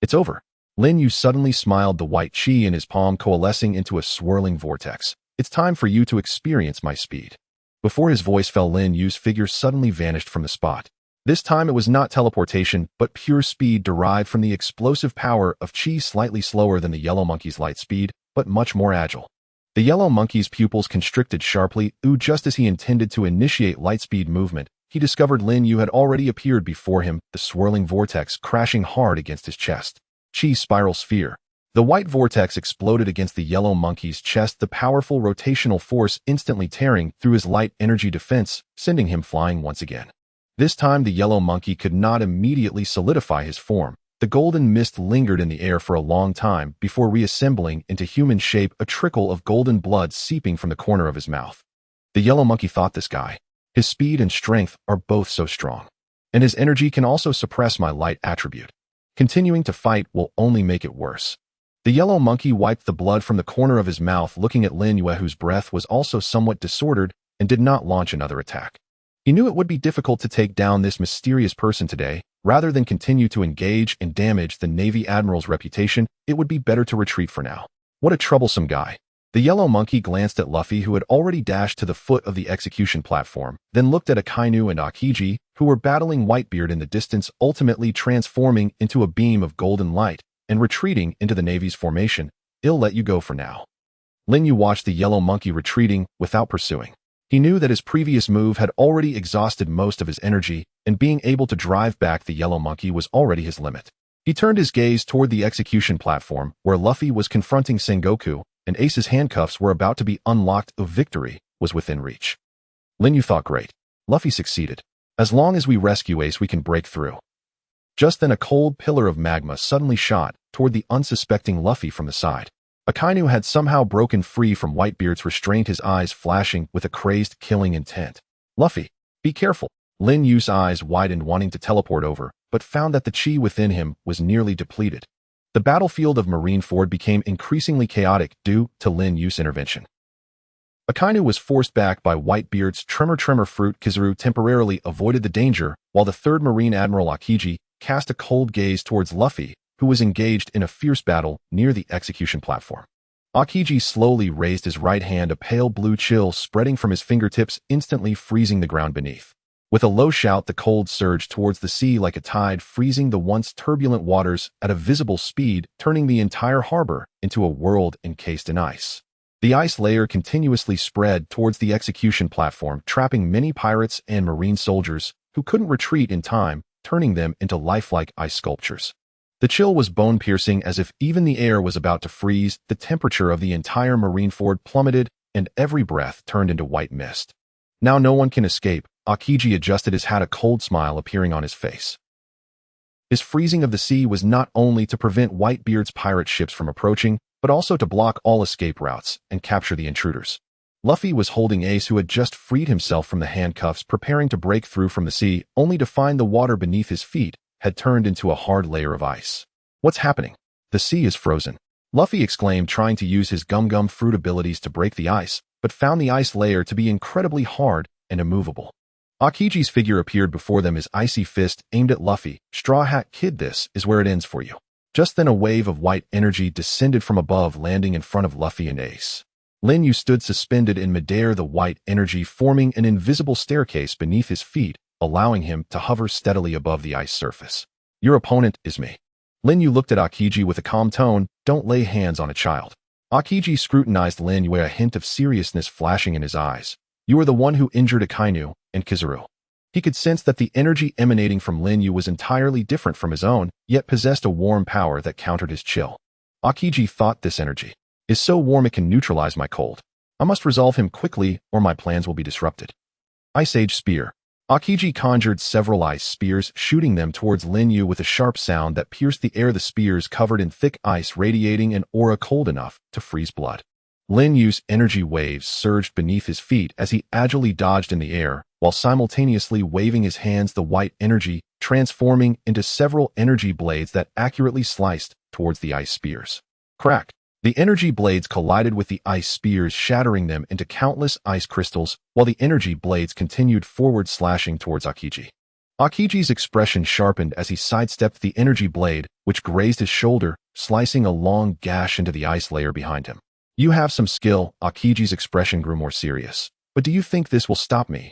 It's over. Lin Yu suddenly smiled, the white chi in his palm coalescing into a swirling vortex. It's time for you to experience my speed. Before his voice fell, Lin Yu's figure suddenly vanished from the spot. This time it was not teleportation, but pure speed derived from the explosive power of chi, slightly slower than the yellow monkey's light speed, but much more agile. The yellow monkey's pupils constricted sharply. Just as he intended to initiate lightspeed movement, he discovered Lin Yu had already appeared before him, the swirling vortex crashing hard against his chest. Chi spiral sphere. The white vortex exploded against the yellow monkey's chest, the powerful rotational force instantly tearing through his light energy defense, sending him flying once again. This time the yellow monkey could not immediately solidify his form. The golden mist lingered in the air for a long time before reassembling into human shape, a trickle of golden blood seeping from the corner of his mouth. The yellow monkey thought, this guy. His speed and strength are both so strong. And his energy can also suppress my light attribute. Continuing to fight will only make it worse. The yellow monkey wiped the blood from the corner of his mouth, looking at Lin Yu, whose breath was also somewhat disordered, and did not launch another attack. He knew it would be difficult to take down this mysterious person today. Rather than continue to engage and damage the Navy Admiral's reputation, it would be better to retreat for now. What a troublesome guy. The yellow monkey glanced at Luffy, who had already dashed to the foot of the execution platform, then looked at Akainu and Aokiji, who were battling Whitebeard in the distance, ultimately transforming into a beam of golden light and retreating into the Navy's formation. "I'll let you go for now." Lin Yu watched the yellow monkey retreating without pursuing. He knew that his previous move had already exhausted most of his energy, and being able to drive back the yellow monkey was already his limit. He turned his gaze toward the execution platform, where Luffy was confronting Sengoku, and Ace's handcuffs were about to be unlocked. A victory was within reach. Lin Yu thought, great. Luffy succeeded. As long as we rescue Ace, we can break through. Just then a cold pillar of magma suddenly shot toward the unsuspecting Luffy from the side. Akainu had somehow broken free from Whitebeard's restraint, his eyes flashing with a crazed, killing intent. "Luffy, be careful." Lin Yu's eyes widened, wanting to teleport over, but found that the chi within him was nearly depleted. The battlefield of Marineford became increasingly chaotic due to Lin Yu's intervention. Akainu was forced back by Whitebeard's tremor fruit. Kizaru temporarily avoided the danger, while the third Marine Admiral Aokiji cast a cold gaze towards Luffy, who was engaged in a fierce battle near the execution platform. Aokiji slowly raised his right hand, a pale blue chill spreading from his fingertips, instantly freezing the ground beneath. With a low shout, the cold surged towards the sea like a tide, freezing the once turbulent waters at a visible speed, turning the entire harbor into a world encased in ice. The ice layer continuously spread towards the execution platform, trapping many pirates and marine soldiers who couldn't retreat in time, turning them into lifelike ice sculptures. The chill was bone-piercing, as if even the air was about to freeze. The temperature of the entire Marineford plummeted, and every breath turned into white mist. "Now no one can escape." Aokiji adjusted his hat, a cold smile appearing on his face. His freezing of the sea was not only to prevent Whitebeard's pirate ships from approaching, but also to block all escape routes and capture the intruders. Luffy was holding Ace, who had just freed himself from the handcuffs, preparing to break through from the sea, only to find the water beneath his feet had turned into a hard layer of ice. "What's happening? The sea is frozen," Luffy exclaimed, trying to use his gum fruit abilities to break the ice, but found the ice layer to be incredibly hard and immovable. Aokiji's figure appeared before them, his icy fist aimed at Luffy. "Straw Hat Kid, this is where it ends for you." Just then a wave of white energy descended from above, landing in front of Luffy and Ace. Lin Yu stood suspended in midair, the white energy forming an invisible staircase beneath his feet, allowing him to hover steadily above the ice surface. "Your opponent is me." Lin Yu looked at Aokiji with a calm tone. "Don't lay hands on a child." Aokiji scrutinized Lin Yu, a hint of seriousness flashing in his eyes. "You are the one who injured Akainu and Kizaru." He could sense that the energy emanating from Lin Yu was entirely different from his own, yet possessed a warm power that countered his chill. Aokiji thought, "This energy is so warm it can neutralize my cold. I must resolve him quickly or my plans will be disrupted." Ice Age Spear. Aokiji conjured several ice spears, shooting them towards Lin Yu with a sharp sound that pierced the air, the spears covered in thick ice, radiating an aura cold enough to freeze blood. Lin Yu's energy waves surged beneath his feet as he agilely dodged in the air, while simultaneously waving his hands, the white energy transforming into several energy blades that accurately sliced towards the ice spears. Crack! The energy blades collided with the ice spears, shattering them into countless ice crystals, while the energy blades continued forward, slashing towards Aokiji. Aokiji's expression sharpened as he sidestepped the energy blade, which grazed his shoulder, slicing a long gash into the ice layer behind him. "You have some skill." Aokiji's expression grew more serious. "But do you think this will stop me?"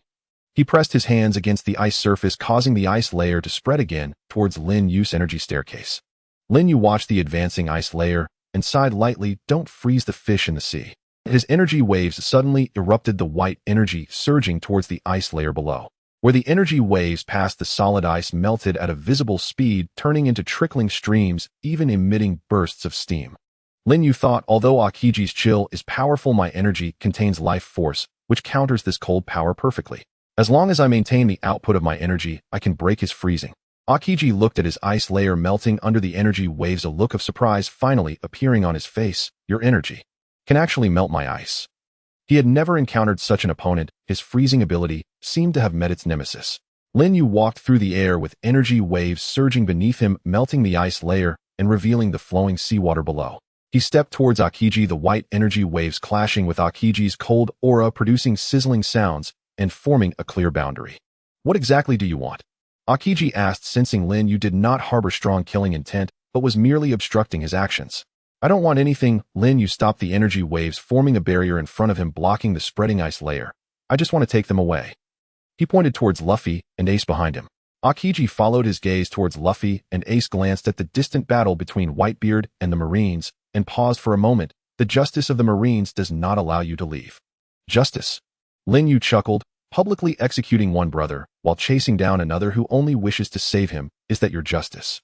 He pressed his hands against the ice surface, causing the ice layer to spread again towards Lin Yu's energy staircase. Lin Yu watched the advancing ice layer and sighed lightly. "Don't freeze the fish in the sea." His energy waves suddenly erupted, the white energy surging towards the ice layer below. Where the energy waves passed, the solid ice melted at a visible speed, turning into trickling streams, even emitting bursts of steam. Lin Yu thought, although Aokiji's chill is powerful, my energy contains life force, which counters this cold power perfectly. As long as I maintain the output of my energy, I can break his freezing. Aokiji looked at his ice layer melting under the energy waves, a look of surprise finally appearing on his face. "Your energy can actually melt my ice." He had never encountered such an opponent. His freezing ability seemed to have met its nemesis. Lin Yu walked through the air with energy waves surging beneath him, melting the ice layer and revealing the flowing seawater below. He stepped towards Aokiji, the white energy waves clashing with Aokiji's cold aura, producing sizzling sounds and forming a clear boundary. "What exactly do you want?" Aokiji asked, sensing Lin Yu did not harbor strong killing intent, but was merely obstructing his actions. I don't want anything. Lin Yu stopped the energy waves, forming a barrier in front of him, blocking the spreading ice layer. I just want to take them away. He pointed towards Luffy and Ace behind him. Aokiji followed his gaze towards Luffy, and Ace glanced at the distant battle between Whitebeard and the Marines and paused for a moment. The justice of the Marines does not allow you to leave. Justice? Lin Yu chuckled. Publicly executing one brother while chasing down another who only wishes to save him, is that your justice?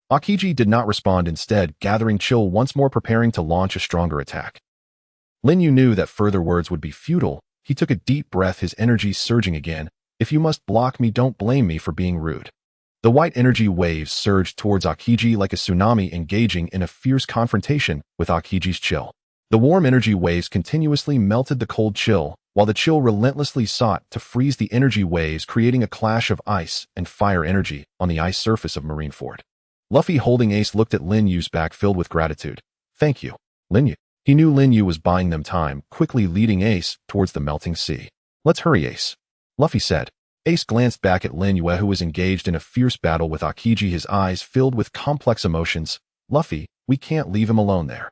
Aokiji did not respond, instead gathering chill once more, preparing to launch a stronger attack. Lin Yu knew that further words would be futile. He took a deep breath, his energy surging again. If you must block me, don't blame me for being rude. The white energy waves surged towards Aokiji like a tsunami, engaging in a fierce confrontation with Aokiji's chill. The warm energy waves continuously melted the cold chill, while the chill relentlessly sought to freeze the energy waves, creating a clash of ice and fire energy on the ice surface of Marineford. Luffy, holding Ace, looked at Lin Yu's back filled with gratitude. Thank you, Lin Yu. He knew Lin Yu was buying them time, quickly leading Ace towards the melting sea. Let's hurry, Ace, Luffy said. Ace glanced back at Lin Yu, who was engaged in a fierce battle with Aokiji, his eyes filled with complex emotions. Luffy, we can't leave him alone there.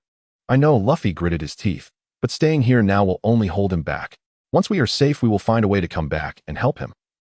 I know, Luffy gritted his teeth, but staying here now will only hold him back. Once we are safe, we will find a way to come back and help him.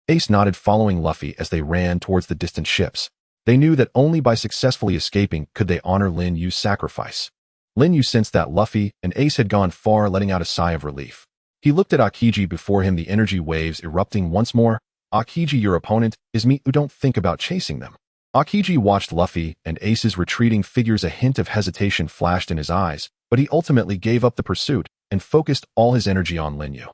Ace nodded, following Luffy as they ran towards the distant ships. They knew that only by successfully escaping could they honor Lin Yu's sacrifice. Lin Yu sensed that Luffy and Ace had gone far, letting out a sigh of relief. He looked at Aokiji before him, the energy waves erupting once more. Aokiji, your opponent is me. Don't think about chasing them. Aokiji watched Luffy and Ace's retreating figures. A hint of hesitation flashed in his eyes, but he ultimately gave up the pursuit and focused all his energy on Lin Yu.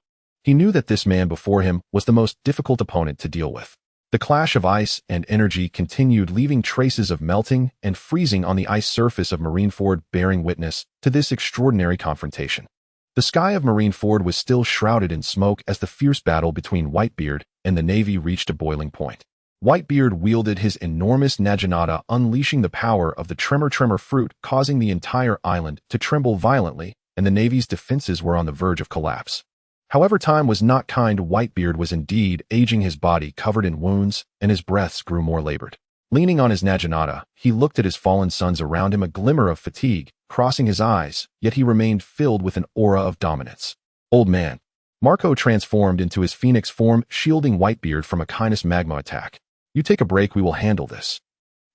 He knew that this man before him was the most difficult opponent to deal with. The clash of ice and energy continued, leaving traces of melting and freezing on the ice surface of Marineford, bearing witness to this extraordinary confrontation. The sky of Marineford was still shrouded in smoke as the fierce battle between Whitebeard and the Navy reached a boiling point. Whitebeard wielded his enormous Naginata, unleashing the power of the Tremor fruit, causing the entire island to tremble violently, and the Navy's defenses were on the verge of collapse. However, time was not kind. Whitebeard was indeed aging, his body covered in wounds, and his breaths grew more labored. Leaning on his Naginata, he looked at his fallen sons around him, a glimmer of fatigue crossing his eyes, yet he remained filled with an aura of dominance. Old man. Marco transformed into his phoenix form, shielding Whitebeard from a kindness magma attack. You take a break, we will handle this.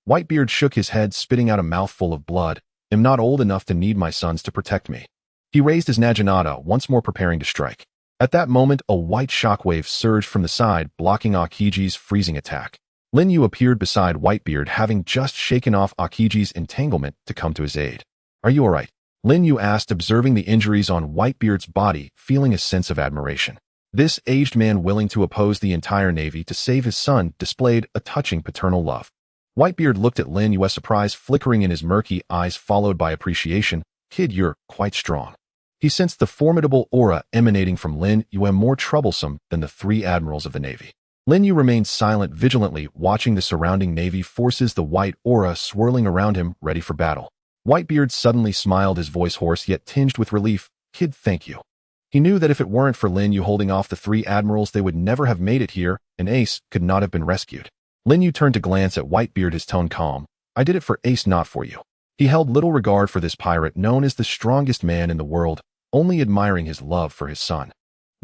Whitebeard shook his head, spitting out a mouthful of blood. I'm not old enough to need my sons to protect me. He raised his Naginata, once more preparing to strike. At that moment, a white shockwave surged from the side, blocking Aokiji's freezing attack. Lin Yu appeared beside Whitebeard, having just shaken off Aokiji's entanglement to come to his aid. Are you alright? Lin Yu asked, observing the injuries on Whitebeard's body, feeling a sense of admiration. This aged man, willing to oppose the entire Navy to save his son, displayed a touching paternal love. Whitebeard looked at Lin Yu, surprise flickering in his murky eyes, followed by appreciation. Kid, you're quite strong. He sensed the formidable aura emanating from Lin Yu, more troublesome than the three admirals of the Navy. Lin Yu remained silent, vigilantly watching the surrounding Navy forces, the white aura swirling around him, ready for battle. Whitebeard suddenly smiled, his voice hoarse yet tinged with relief. Kid, thank you. He knew that if it weren't for Lin Yu holding off the three admirals, they would never have made it here, and Ace could not have been rescued. Lin Yu turned to glance at Whitebeard, his tone calm. I did it for Ace, not for you. He held little regard for this pirate, known as the strongest man in the world, only admiring his love for his son.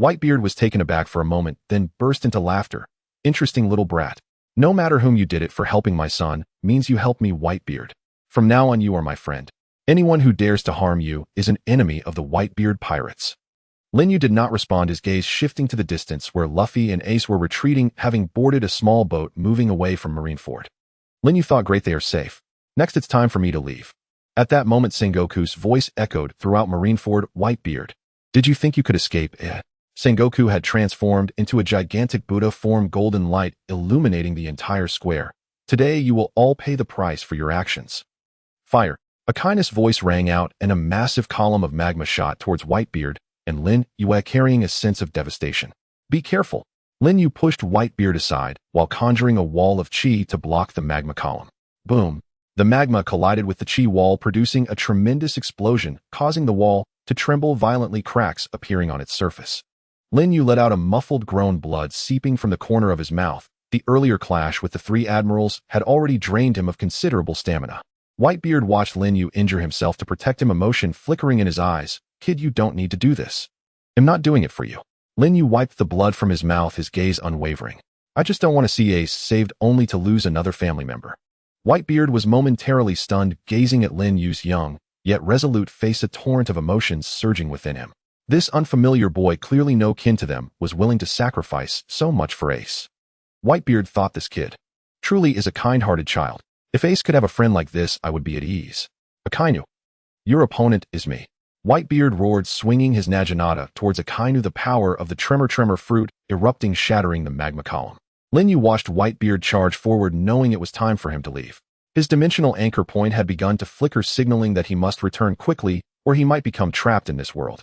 Whitebeard was taken aback for a moment, then burst into laughter. Interesting little brat. No matter whom you did it for, helping my son means you help me, Whitebeard. From now on, you are my friend. Anyone who dares to harm you is an enemy of the Whitebeard pirates. Lin Yu did not respond, his gaze shifting to the distance where Luffy and Ace were retreating, having boarded a small boat moving away from Marineford. Lin Yu thought, great, they are safe. Next, it's time for me to leave. At that moment, Sengoku's voice echoed throughout Marineford. Whitebeard, did you think you could escape? Sengoku had transformed into a gigantic Buddha form, golden light illuminating the entire square. Today, you will all pay the price for your actions. Fire. A kindness voice rang out, and a massive column of magma shot towards Whitebeard and Lin Yu, carrying a sense of devastation. Be careful. Lin Yu pushed Whitebeard aside while conjuring a wall of chi to block the magma column. Boom. The magma collided with the chi wall, producing a tremendous explosion, causing the wall to tremble violently, cracks appearing on its surface. Lin Yu let out a muffled groan, blood seeping from the corner of his mouth. The earlier clash with the three admirals had already drained him of considerable stamina. Whitebeard watched Lin Yu injure himself to protect him, emotion flickering in his eyes. Kid, you don't need to do this. I'm not doing it for you. Lin Yu wiped the blood from his mouth, his gaze unwavering. I just don't want to see Ace saved only to lose another family member. Whitebeard was momentarily stunned, gazing at Lin Yu's young, yet resolute face, a torrent of emotions surging within him. This unfamiliar boy, clearly no kin to them, was willing to sacrifice so much for Ace. Whitebeard thought, this kid truly is a kind-hearted child. If Ace could have a friend like this, I would be at ease. Akainu. Your opponent is me. Whitebeard roared, swinging his Naginata towards Akainu, the power of the tremor fruit erupting, shattering the magma column. Lin Yu watched Whitebeard charge forward, knowing it was time for him to leave. His dimensional anchor point had begun to flicker, signaling that he must return quickly, or he might become trapped in this world.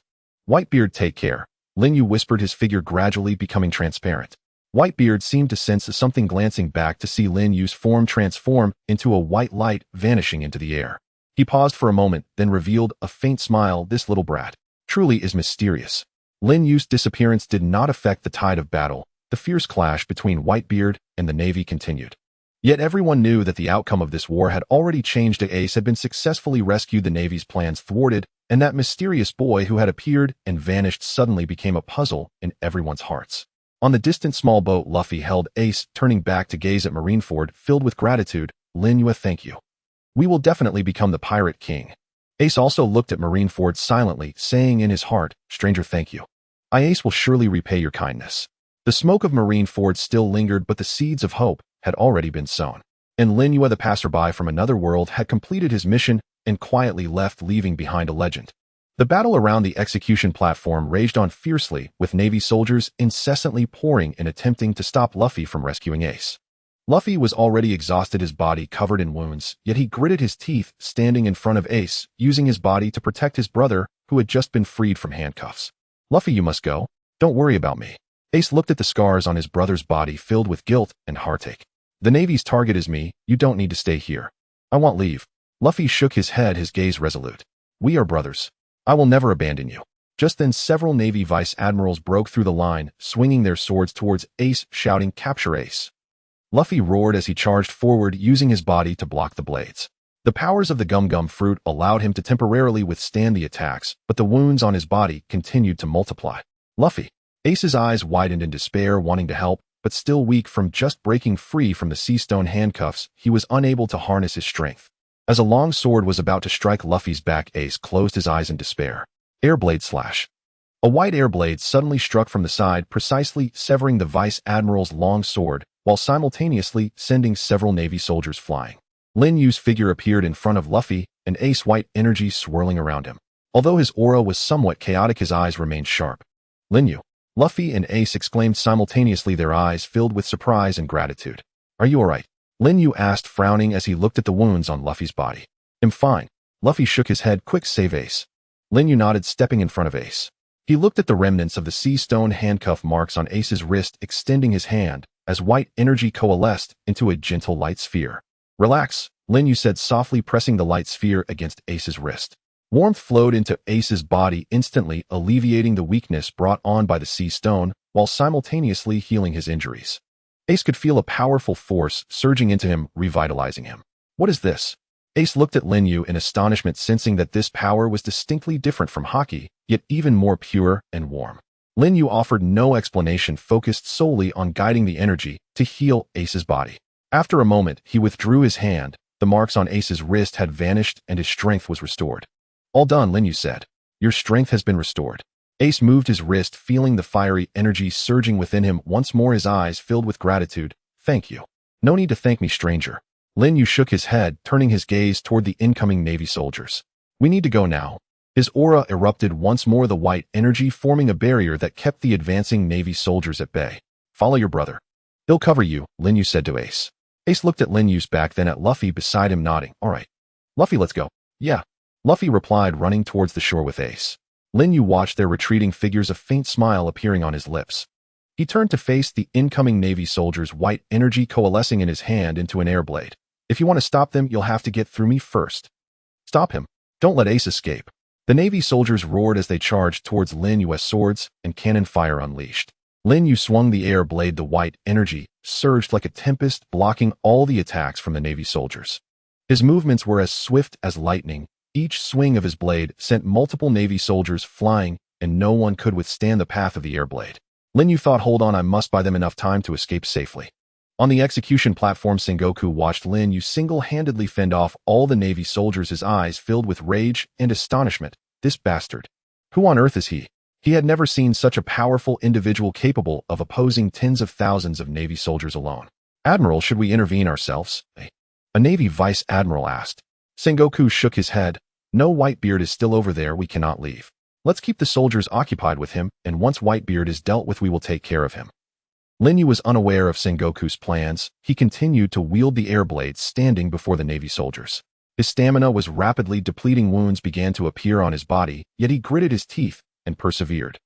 Whitebeard, take care. Lin Yu whispered, his figure gradually becoming transparent. Whitebeard seemed to sense something, glancing back to see Lin Yu's form transform into a white light, vanishing into the air. He paused for a moment, then revealed a faint smile. This little brat truly is mysterious. Lin Yu's disappearance did not affect the tide of battle. The fierce clash between Whitebeard and the Navy continued. Yet everyone knew that the outcome of this war had already changed. Ace had been successfully rescued, the Navy's plans thwarted, and that mysterious boy who had appeared and vanished suddenly became a puzzle in everyone's hearts. On the distant small boat, Luffy held Ace, turning back to gaze at Marineford, filled with gratitude. Lin Yu, thank you. We will definitely become the Pirate King. Ace also looked at Marineford silently, saying in his heart, stranger, thank you. Ace will surely repay your kindness. The smoke of Marineford still lingered, but the seeds of hope had already been sown. And Lin Yu, the passerby from another world, had completed his mission and quietly left, leaving behind a legend. The battle around the execution platform raged on fiercely, with Navy soldiers incessantly pouring in, attempting to stop Luffy from rescuing Ace. Luffy was already exhausted, his body covered in wounds, yet he gritted his teeth, standing in front of Ace, using his body to protect his brother, who had just been freed from handcuffs. Luffy, you must go. Don't worry about me. Ace looked at the scars on his brother's body, filled with guilt and heartache. The Navy's target is me. You don't need to stay here. I want leave. Luffy shook his head, his gaze resolute. We are brothers. I will never abandon you. Just then, several Navy vice admirals broke through the line, swinging their swords towards Ace, shouting, capture Ace. Luffy roared as he charged forward, using his body to block the blades. The powers of the gum fruit allowed him to temporarily withstand the attacks, but the wounds on his body continued to multiply. Luffy. Ace's eyes widened in despair, wanting to help, but still weak from just breaking free from the sea stone handcuffs, he was unable to harness his strength. As a long sword was about to strike Luffy's back, Ace closed his eyes in despair. Airblade slash. A white airblade suddenly struck from the side, precisely severing the Vice Admiral's long sword, while simultaneously sending several Navy soldiers flying. Lin Yu's figure appeared in front of Luffy, and Ace white energy swirling around him. Although his aura was somewhat chaotic, his eyes remained sharp. Lin Yu. Luffy and Ace exclaimed simultaneously, their eyes filled with surprise and gratitude. Are you alright? Lin Yu asked, frowning as he looked at the wounds on Luffy's body. I'm fine. Luffy shook his head. Quick save Ace. Lin Yu nodded, stepping in front of Ace. He looked at the remnants of the sea stone handcuff marks on Ace's wrist, extending his hand, as white energy coalesced into a gentle light sphere. Relax, Lin Yu said softly, pressing the light sphere against Ace's wrist. Warmth flowed into Ace's body, instantly alleviating the weakness brought on by the sea stone, while simultaneously healing his injuries. Ace could feel a powerful force surging into him, revitalizing him. What is this? Ace looked at Lin Yu in astonishment, sensing that this power was distinctly different from Haki, yet even more pure and warm. Lin Yu offered no explanation, focused solely on guiding the energy to heal Ace's body. After a moment, he withdrew his hand. The marks on Ace's wrist had vanished and his strength was restored. All done, Lin Yu said. Your strength has been restored. Ace moved his wrist, feeling the fiery energy surging within him, once more his eyes filled with gratitude. Thank you. No need to thank me, stranger. Lin Yu shook his head, turning his gaze toward the incoming Navy soldiers. We need to go now. His aura erupted once more, the white energy forming a barrier that kept the advancing Navy soldiers at bay. Follow your brother. He'll cover you, Lin Yu said to Ace. Ace looked at Lin Yu's back, then at Luffy beside him, nodding. All right. Luffy, let's go. Yeah. Luffy replied, running towards the shore with Ace. Lin Yu watched their retreating figures, a faint smile appearing on his lips. He turned to face the incoming Navy soldiers, white energy coalescing in his hand into an airblade. If you want to stop them, you'll have to get through me first. Stop him. Don't let Ace escape. The Navy soldiers roared as they charged towards Lin Yu's swords and cannon fire unleashed. Lin Yu swung the air blade. The white energy surged like a tempest, blocking all the attacks from the Navy soldiers. His movements were as swift as lightning. Each swing of his blade sent multiple Navy soldiers flying, and no one could withstand the path of the air blade. Lin Yu thought, hold on, I must buy them enough time to escape safely. On the execution platform, Sengoku watched Lin Yu single-handedly fend off all the Navy soldiers, his eyes filled with rage and astonishment. This bastard. Who on earth is he? He had never seen such a powerful individual capable of opposing tens of thousands of Navy soldiers alone. Admiral, should we intervene ourselves? A Navy Vice Admiral asked. Sengoku shook his head. No, Whitebeard is still over there, we cannot leave. Let's keep the soldiers occupied with him, and once Whitebeard is dealt with we will take care of him. Lin Yu was unaware of Sengoku's plans. He continued to wield the air blades standing before the Navy soldiers. His stamina was rapidly depleting, wounds began to appear on his body, yet he gritted his teeth and persevered.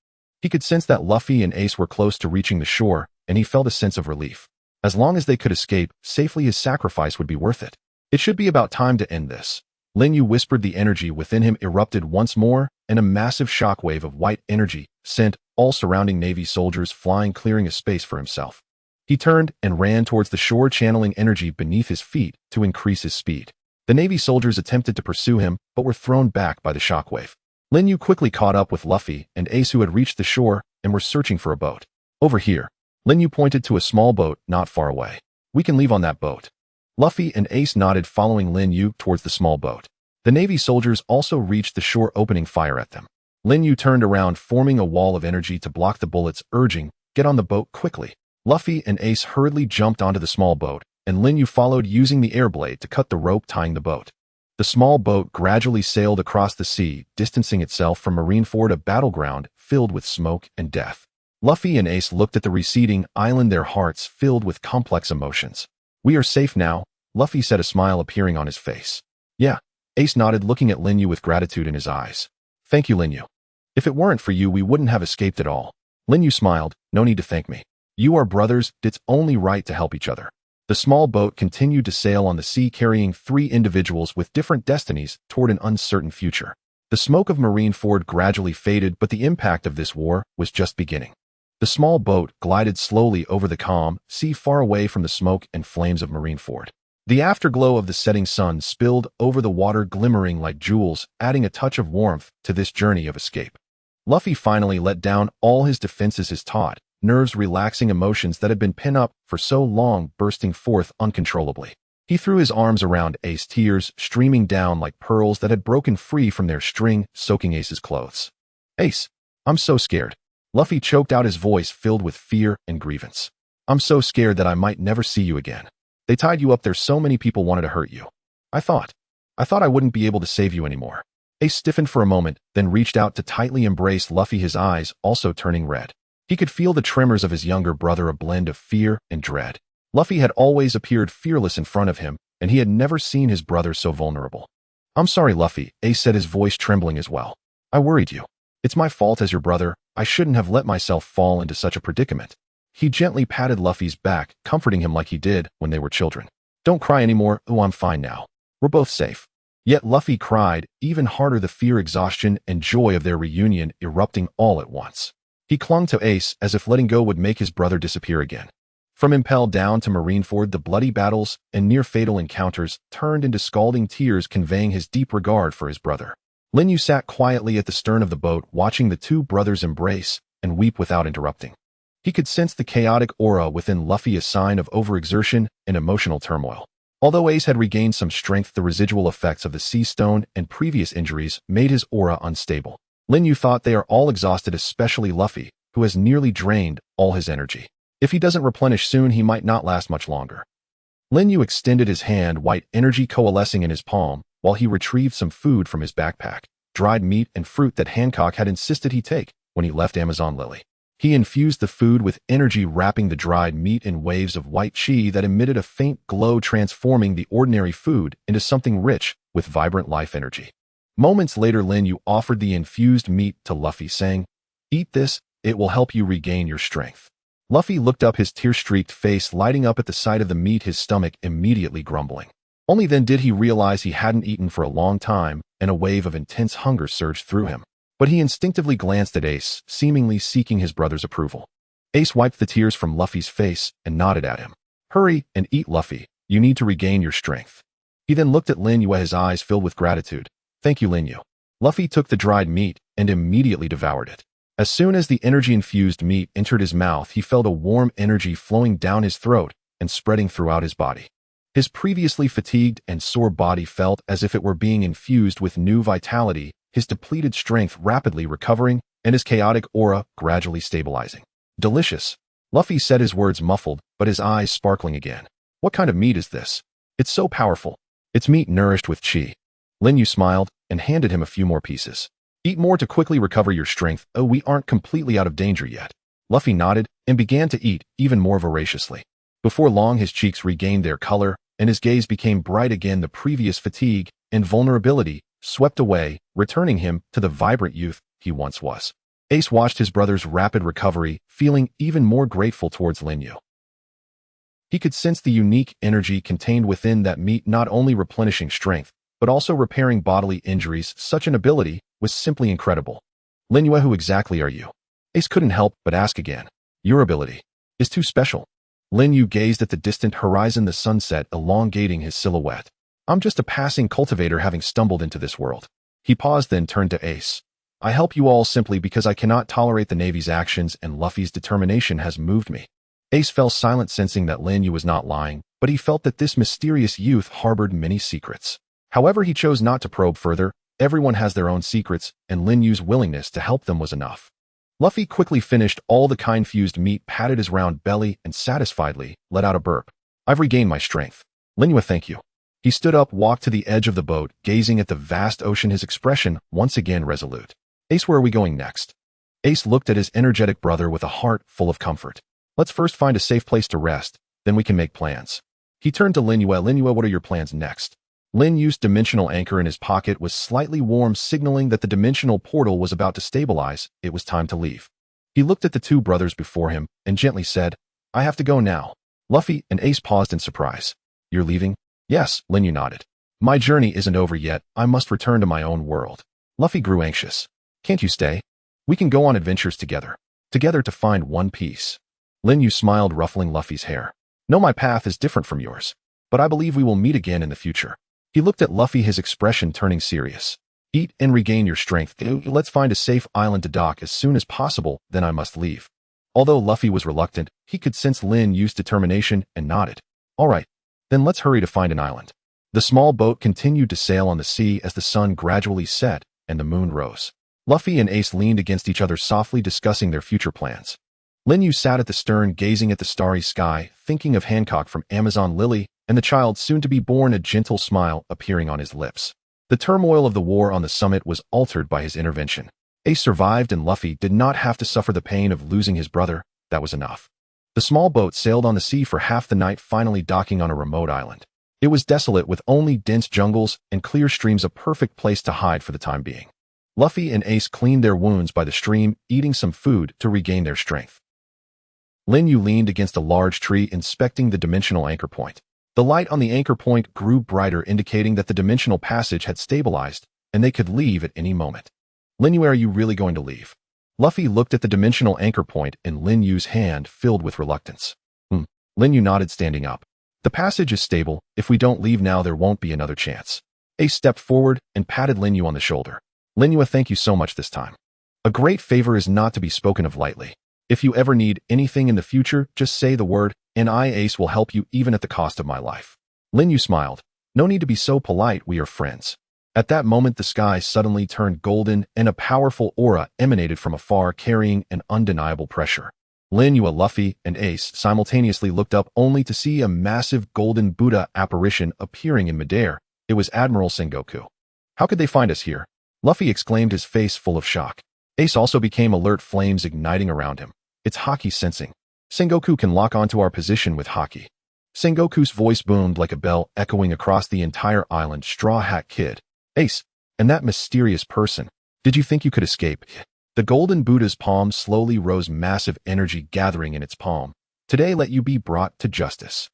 He could sense that Luffy and Ace were close to reaching the shore, and he felt a sense of relief. As long as they could escape safely, his sacrifice would be worth it. It should be about time to end this. Lin Yu whispered. The energy within him erupted once more, and a massive shockwave of white energy sent all surrounding Navy soldiers flying, clearing a space for himself. He turned and ran towards the shore, channeling energy beneath his feet to increase his speed. The Navy soldiers attempted to pursue him, but were thrown back by the shockwave. Lin Yu quickly caught up with Luffy and Ace, who had reached the shore and were searching for a boat. Over here. Lin Yu pointed to a small boat not far away. We can leave on that boat. Luffy and Ace nodded, following Lin Yu towards the small boat. The Navy soldiers also reached the shore, opening fire at them. Lin Yu turned around, forming a wall of energy to block the bullets, urging, get on the boat quickly. Luffy and Ace hurriedly jumped onto the small boat, and Lin Yu followed, using the air blade to cut the rope tying the boat. The small boat gradually sailed across the sea, distancing itself from Marineford, a battleground filled with smoke and death. Luffy and Ace looked at the receding island, their hearts filled with complex emotions. We are safe now, Luffy said, a smile appearing on his face. Yeah. Ace nodded, looking at Lin Yu with gratitude in his eyes. Thank you, Lin Yu. If it weren't for you, we wouldn't have escaped at all. Lin Yu smiled. No need to thank me. You are brothers, it's only right to help each other. The small boat continued to sail on the sea, carrying 3 individuals with different destinies toward an uncertain future. The smoke of Marineford gradually faded, but the impact of this war was just beginning. The small boat glided slowly over the calm sea, far away from the smoke and flames of Marineford. The afterglow of the setting sun spilled over the water, glimmering like jewels, adding a touch of warmth to this journey of escape. Luffy finally let down all his defenses, his taut nerves relaxing, emotions that had been pent up for so long bursting forth uncontrollably. He threw his arms around Ace, tears streaming down like pearls that had broken free from their string, soaking Ace's clothes. Ace, I'm so scared. Luffy choked out, his voice filled with fear and grievance. I'm so scared that I might never see you again. They tied you up there, so many people wanted to hurt you. I thought I wouldn't be able to save you anymore. Ace stiffened for a moment, then reached out to tightly embrace Luffy, his eyes also turning red. He could feel the tremors of his younger brother, a blend of fear and dread. Luffy had always appeared fearless in front of him, and he had never seen his brother so vulnerable. I'm sorry, Luffy, Ace said, his voice trembling as well. I worried you. It's my fault as your brother. I shouldn't have let myself fall into such a predicament. He gently patted Luffy's back, comforting him like he did when they were children. Don't cry anymore. Oh, I'm fine now. We're both safe. Yet Luffy cried even harder, the fear, exhaustion, and joy of their reunion erupting all at once. He clung to Ace as if letting go would make his brother disappear again. From Impel down to Marineford, the bloody battles and near-fatal encounters turned into scalding tears, conveying his deep regard for his brother. Lin Yu sat quietly at the stern of the boat, watching the 2 brothers embrace and weep without interrupting. He could sense the chaotic aura within Luffy, a sign of overexertion and emotional turmoil. Although Ace had regained some strength, the residual effects of the sea stone and previous injuries made his aura unstable. Lin Yu thought, they are all exhausted, especially Luffy, who has nearly drained all his energy. If he doesn't replenish soon, he might not last much longer. Lin Yu extended his hand, white energy coalescing in his palm, while he retrieved some food from his backpack, dried meat and fruit that Hancock had insisted he take when he left Amazon Lily. He infused the food with energy, wrapping the dried meat in waves of white chi that emitted a faint glow, transforming the ordinary food into something rich with vibrant life energy. Moments later, Lin Yu offered the infused meat to Luffy, saying, "Eat this, it will help you regain your strength." Luffy looked up, his tear-streaked face lighting up at the sight of the meat, his stomach immediately grumbling. Only then did he realize he hadn't eaten for a long time, and a wave of intense hunger surged through him. But he instinctively glanced at Ace, seemingly seeking his brother's approval. Ace wiped the tears from Luffy's face and nodded at him. "Hurry and eat, Luffy. You need to regain your strength." He then looked at Lin Yu, his eyes filled with gratitude. Thank you, Lin Yu. Luffy took the dried meat and immediately devoured it. As soon as the energy-infused meat entered his mouth, he felt a warm energy flowing down his throat and spreading throughout his body. His previously fatigued and sore body felt as if it were being infused with new vitality, his depleted strength rapidly recovering, and his chaotic aura gradually stabilizing. Delicious. Luffy said, his words muffled, but his eyes sparkling again. What kind of meat is this? It's so powerful. It's meat nourished with chi. Lin Yu smiled and handed him a few more pieces. Eat more to quickly recover your strength. Oh, we aren't completely out of danger yet. Luffy nodded and began to eat even more voraciously. Before long, his cheeks regained their color, and his gaze became bright again. The previous fatigue and vulnerability swept away, returning him to the vibrant youth he once was. Ace watched his brother's rapid recovery, feeling even more grateful towards Lin Yu. He could sense the unique energy contained within that meat, not only replenishing strength, but also repairing bodily injuries. Such an ability was simply incredible. Lin Yu, who exactly are you? Ace couldn't help but ask again. Your ability is too special. Lin Yu gazed at the distant horizon, the sunset elongating his silhouette. I'm just a passing cultivator having stumbled into this world. He paused, then turned to Ace. I help you all simply because I cannot tolerate the Navy's actions, and Luffy's determination has moved me. Ace fell silent, sensing that Lin Yu was not lying, but he felt that this mysterious youth harbored many secrets. However, he chose not to probe further. Everyone has their own secrets, and Lin Yu's willingness to help them was enough. Luffy quickly finished all the kind-fused meat, patted his round belly, and satisfiedly let out a burp. I've regained my strength. Lin Yu, thank you. He stood up, walked to the edge of the boat, gazing at the vast ocean, his expression once again resolute. Ace, where are we going next? Ace looked at his energetic brother with a heart full of comfort. Let's first find a safe place to rest, then we can make plans. He turned to Lin Yu. Lin Yu, what are your plans next? Lin Yu's dimensional anchor in his pocket was slightly warm, signaling that the dimensional portal was about to stabilize. It was time to leave. He looked at the two brothers before him and gently said, I have to go now. Luffy and Ace paused in surprise. You're leaving? Yes, Lin Yu nodded. My journey isn't over yet. I must return to my own world. Luffy grew anxious. Can't you stay? We can go on adventures together to find One Piece. Lin Yu smiled, ruffling Luffy's hair. No, my path is different from yours, but I believe we will meet again in the future. He looked at Luffy, his expression turning serious. Eat and regain your strength. Let's find a safe island to dock as soon as possible, then I must leave. Although Luffy was reluctant, he could sense Lin Yu's determination and nodded. All right, then let's hurry to find an island. The small boat continued to sail on the sea as the sun gradually set and the moon rose. Luffy and Ace leaned against each other, softly discussing their future plans. Lin Yu sat at the stern, gazing at the starry sky, thinking of Hancock from Amazon Lily and the child soon to be born, a gentle smile appearing on his lips. The turmoil of the war on the summit was altered by his intervention. Ace survived, and Luffy did not have to suffer the pain of losing his brother. That was enough. The small boat sailed on the sea for half the night, finally docking on a remote island. It was desolate, with only dense jungles and clear streams, a perfect place to hide for the time being. Luffy and Ace cleaned their wounds by the stream, eating some food to regain their strength. Lin Yu leaned against a large tree, inspecting the dimensional anchor point. The light on the anchor point grew brighter, indicating that the dimensional passage had stabilized, and they could leave at any moment. Lin Yu, are you really going to leave? Luffy looked at the dimensional anchor point, and Lin Yu's hand filled with reluctance. Lin Yu nodded, standing up. The passage is stable. If we don't leave now, there won't be another chance. Ace stepped forward and patted Lin Yu on the shoulder. Lin Yu, thank you so much this time. A great favor is not to be spoken of lightly. If you ever need anything in the future, just say the word, and I, Ace, will help you even at the cost of my life. Lin Yu smiled. No need to be so polite, we are friends. At that moment, the sky suddenly turned golden, and a powerful aura emanated from afar, carrying an undeniable pressure. Lin Yu, Luffy, and Ace simultaneously looked up, only to see a massive golden Buddha apparition appearing in midair. It was Admiral Sengoku. How could they find us here? Luffy exclaimed, his face full of shock. Ace also became alert, flames igniting around him. It's Haki sensing. Sengoku can lock onto our position with Haki. Sengoku's voice boomed like a bell, echoing across the entire island. Straw Hat Kid. Ace, and that mysterious person. Did you think you could escape? The golden Buddha's palm slowly rose, massive energy gathering in its palm. Today let you be brought to justice.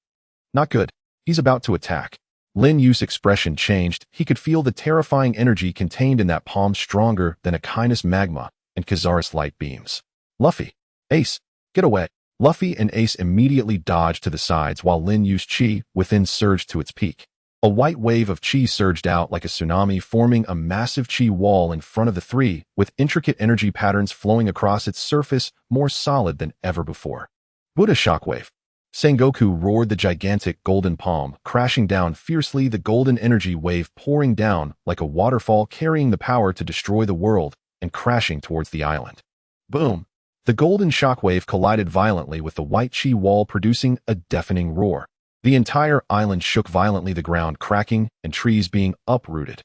Not good. He's about to attack. Lin Yu's expression changed. He could feel the terrifying energy contained in that palm, stronger than a Kindness magma and Kazaris light beams. Luffy. Ace, get away. Luffy and Ace immediately dodged to the sides while Lin Yu's chi within surged to its peak. A white wave of chi surged out like a tsunami, forming a massive chi wall in front of the three, with intricate energy patterns flowing across its surface, more solid than ever before. Buddha shockwave. Sengoku roared the gigantic golden palm, crashing down fiercely, the golden energy wave pouring down like a waterfall, carrying the power to destroy the world and crashing towards the island. Boom! The golden shockwave collided violently with the white chi wall, producing a deafening roar. The entire island shook violently, the ground cracking and trees being uprooted.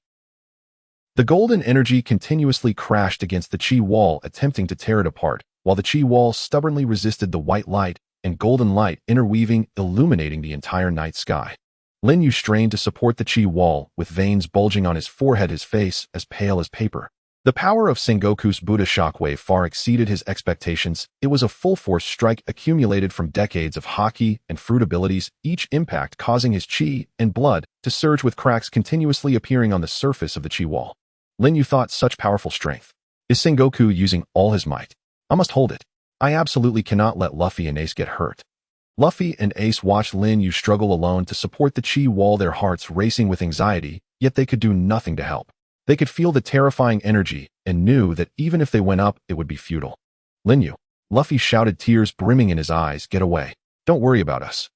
The golden energy continuously crashed against the chi wall, attempting to tear it apart, while the chi wall stubbornly resisted the white light and golden light interweaving, illuminating the entire night sky. Lin Yu strained to support the chi wall, with veins bulging on his forehead, his face as pale as paper. The power of Sengoku's Buddha shockwave far exceeded his expectations. It was a full-force strike accumulated from decades of haki and fruit abilities, each impact causing his chi and blood to surge, with cracks continuously appearing on the surface of the chi wall. Lin Yu thought, such powerful strength. Is Sengoku using all his might? I must hold it. I absolutely cannot let Luffy and Ace get hurt. Luffy and Ace watched Lin Yu struggle alone to support the chi wall, their hearts racing with anxiety, yet they could do nothing to help. They could feel the terrifying energy and knew that even if they went up, it would be futile. Lin Yu, Luffy shouted, tears brimming in his eyes, get away. Don't worry about us.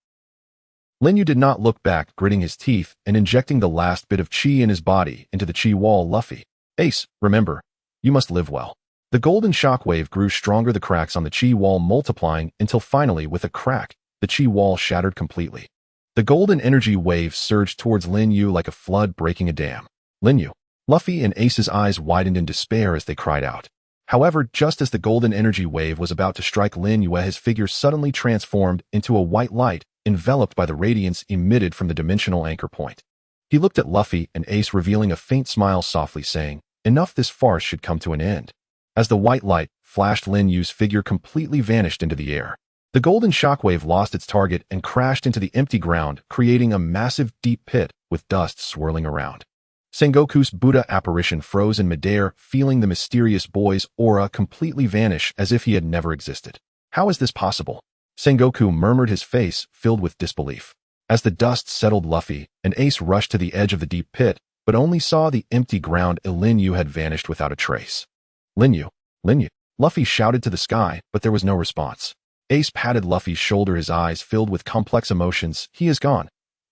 Lin Yu did not look back, gritting his teeth and injecting the last bit of chi in his body into the chi wall. Luffy, Ace, remember, you must live well. The golden shockwave grew stronger, the cracks on the chi wall multiplying until finally, with a crack, the chi wall shattered completely. The golden energy wave surged towards Lin Yu like a flood breaking a dam. Lin Yu, Luffy and Ace's eyes widened in despair as they cried out. However, just as the golden energy wave was about to strike Lin Yu, his figure suddenly transformed into a white light, enveloped by the radiance emitted from the dimensional anchor point. He looked at Luffy and Ace, revealing a faint smile, softly saying, enough, this farce should come to an end. As the white light flashed, Lin Yu's figure completely vanished into the air. The golden shockwave lost its target and crashed into the empty ground, creating a massive deep pit with dust swirling around. Sengoku's Buddha apparition froze in midair, feeling the mysterious boy's aura completely vanish as if he had never existed. How is this possible? Sengoku murmured, his face filled with disbelief. As the dust settled, Luffy and Ace rushed to the edge of the deep pit, but only saw the empty ground. Lin Yu had vanished without a trace. Lin Yu, Lin Yu, Luffy shouted to the sky, but there was no response. Ace patted Luffy's shoulder, his eyes filled with complex emotions. He is gone.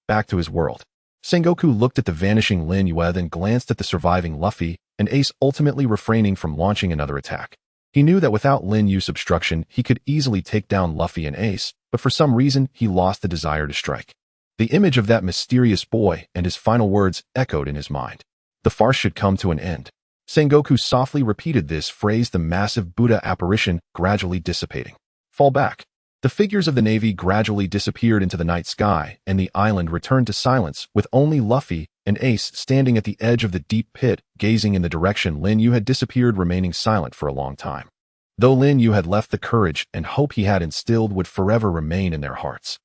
Back to his world. Sengoku looked at the vanishing Lin Yu, then glanced at the surviving Luffy and Ace, ultimately refraining from launching another attack. He knew that without Lin Yu's obstruction, he could easily take down Luffy and Ace, but for some reason, he lost the desire to strike. The image of that mysterious boy and his final words echoed in his mind. The farce should come to an end. Sengoku softly repeated this phrase, the massive Buddha apparition gradually dissipating. Fall back. The figures of the Navy gradually disappeared into the night sky, and the island returned to silence, with only Luffy and Ace standing at the edge of the deep pit, gazing in the direction Lin Yu had disappeared, remaining silent for a long time. Though Lin Yu had left, the courage and hope he had instilled would forever remain in their hearts.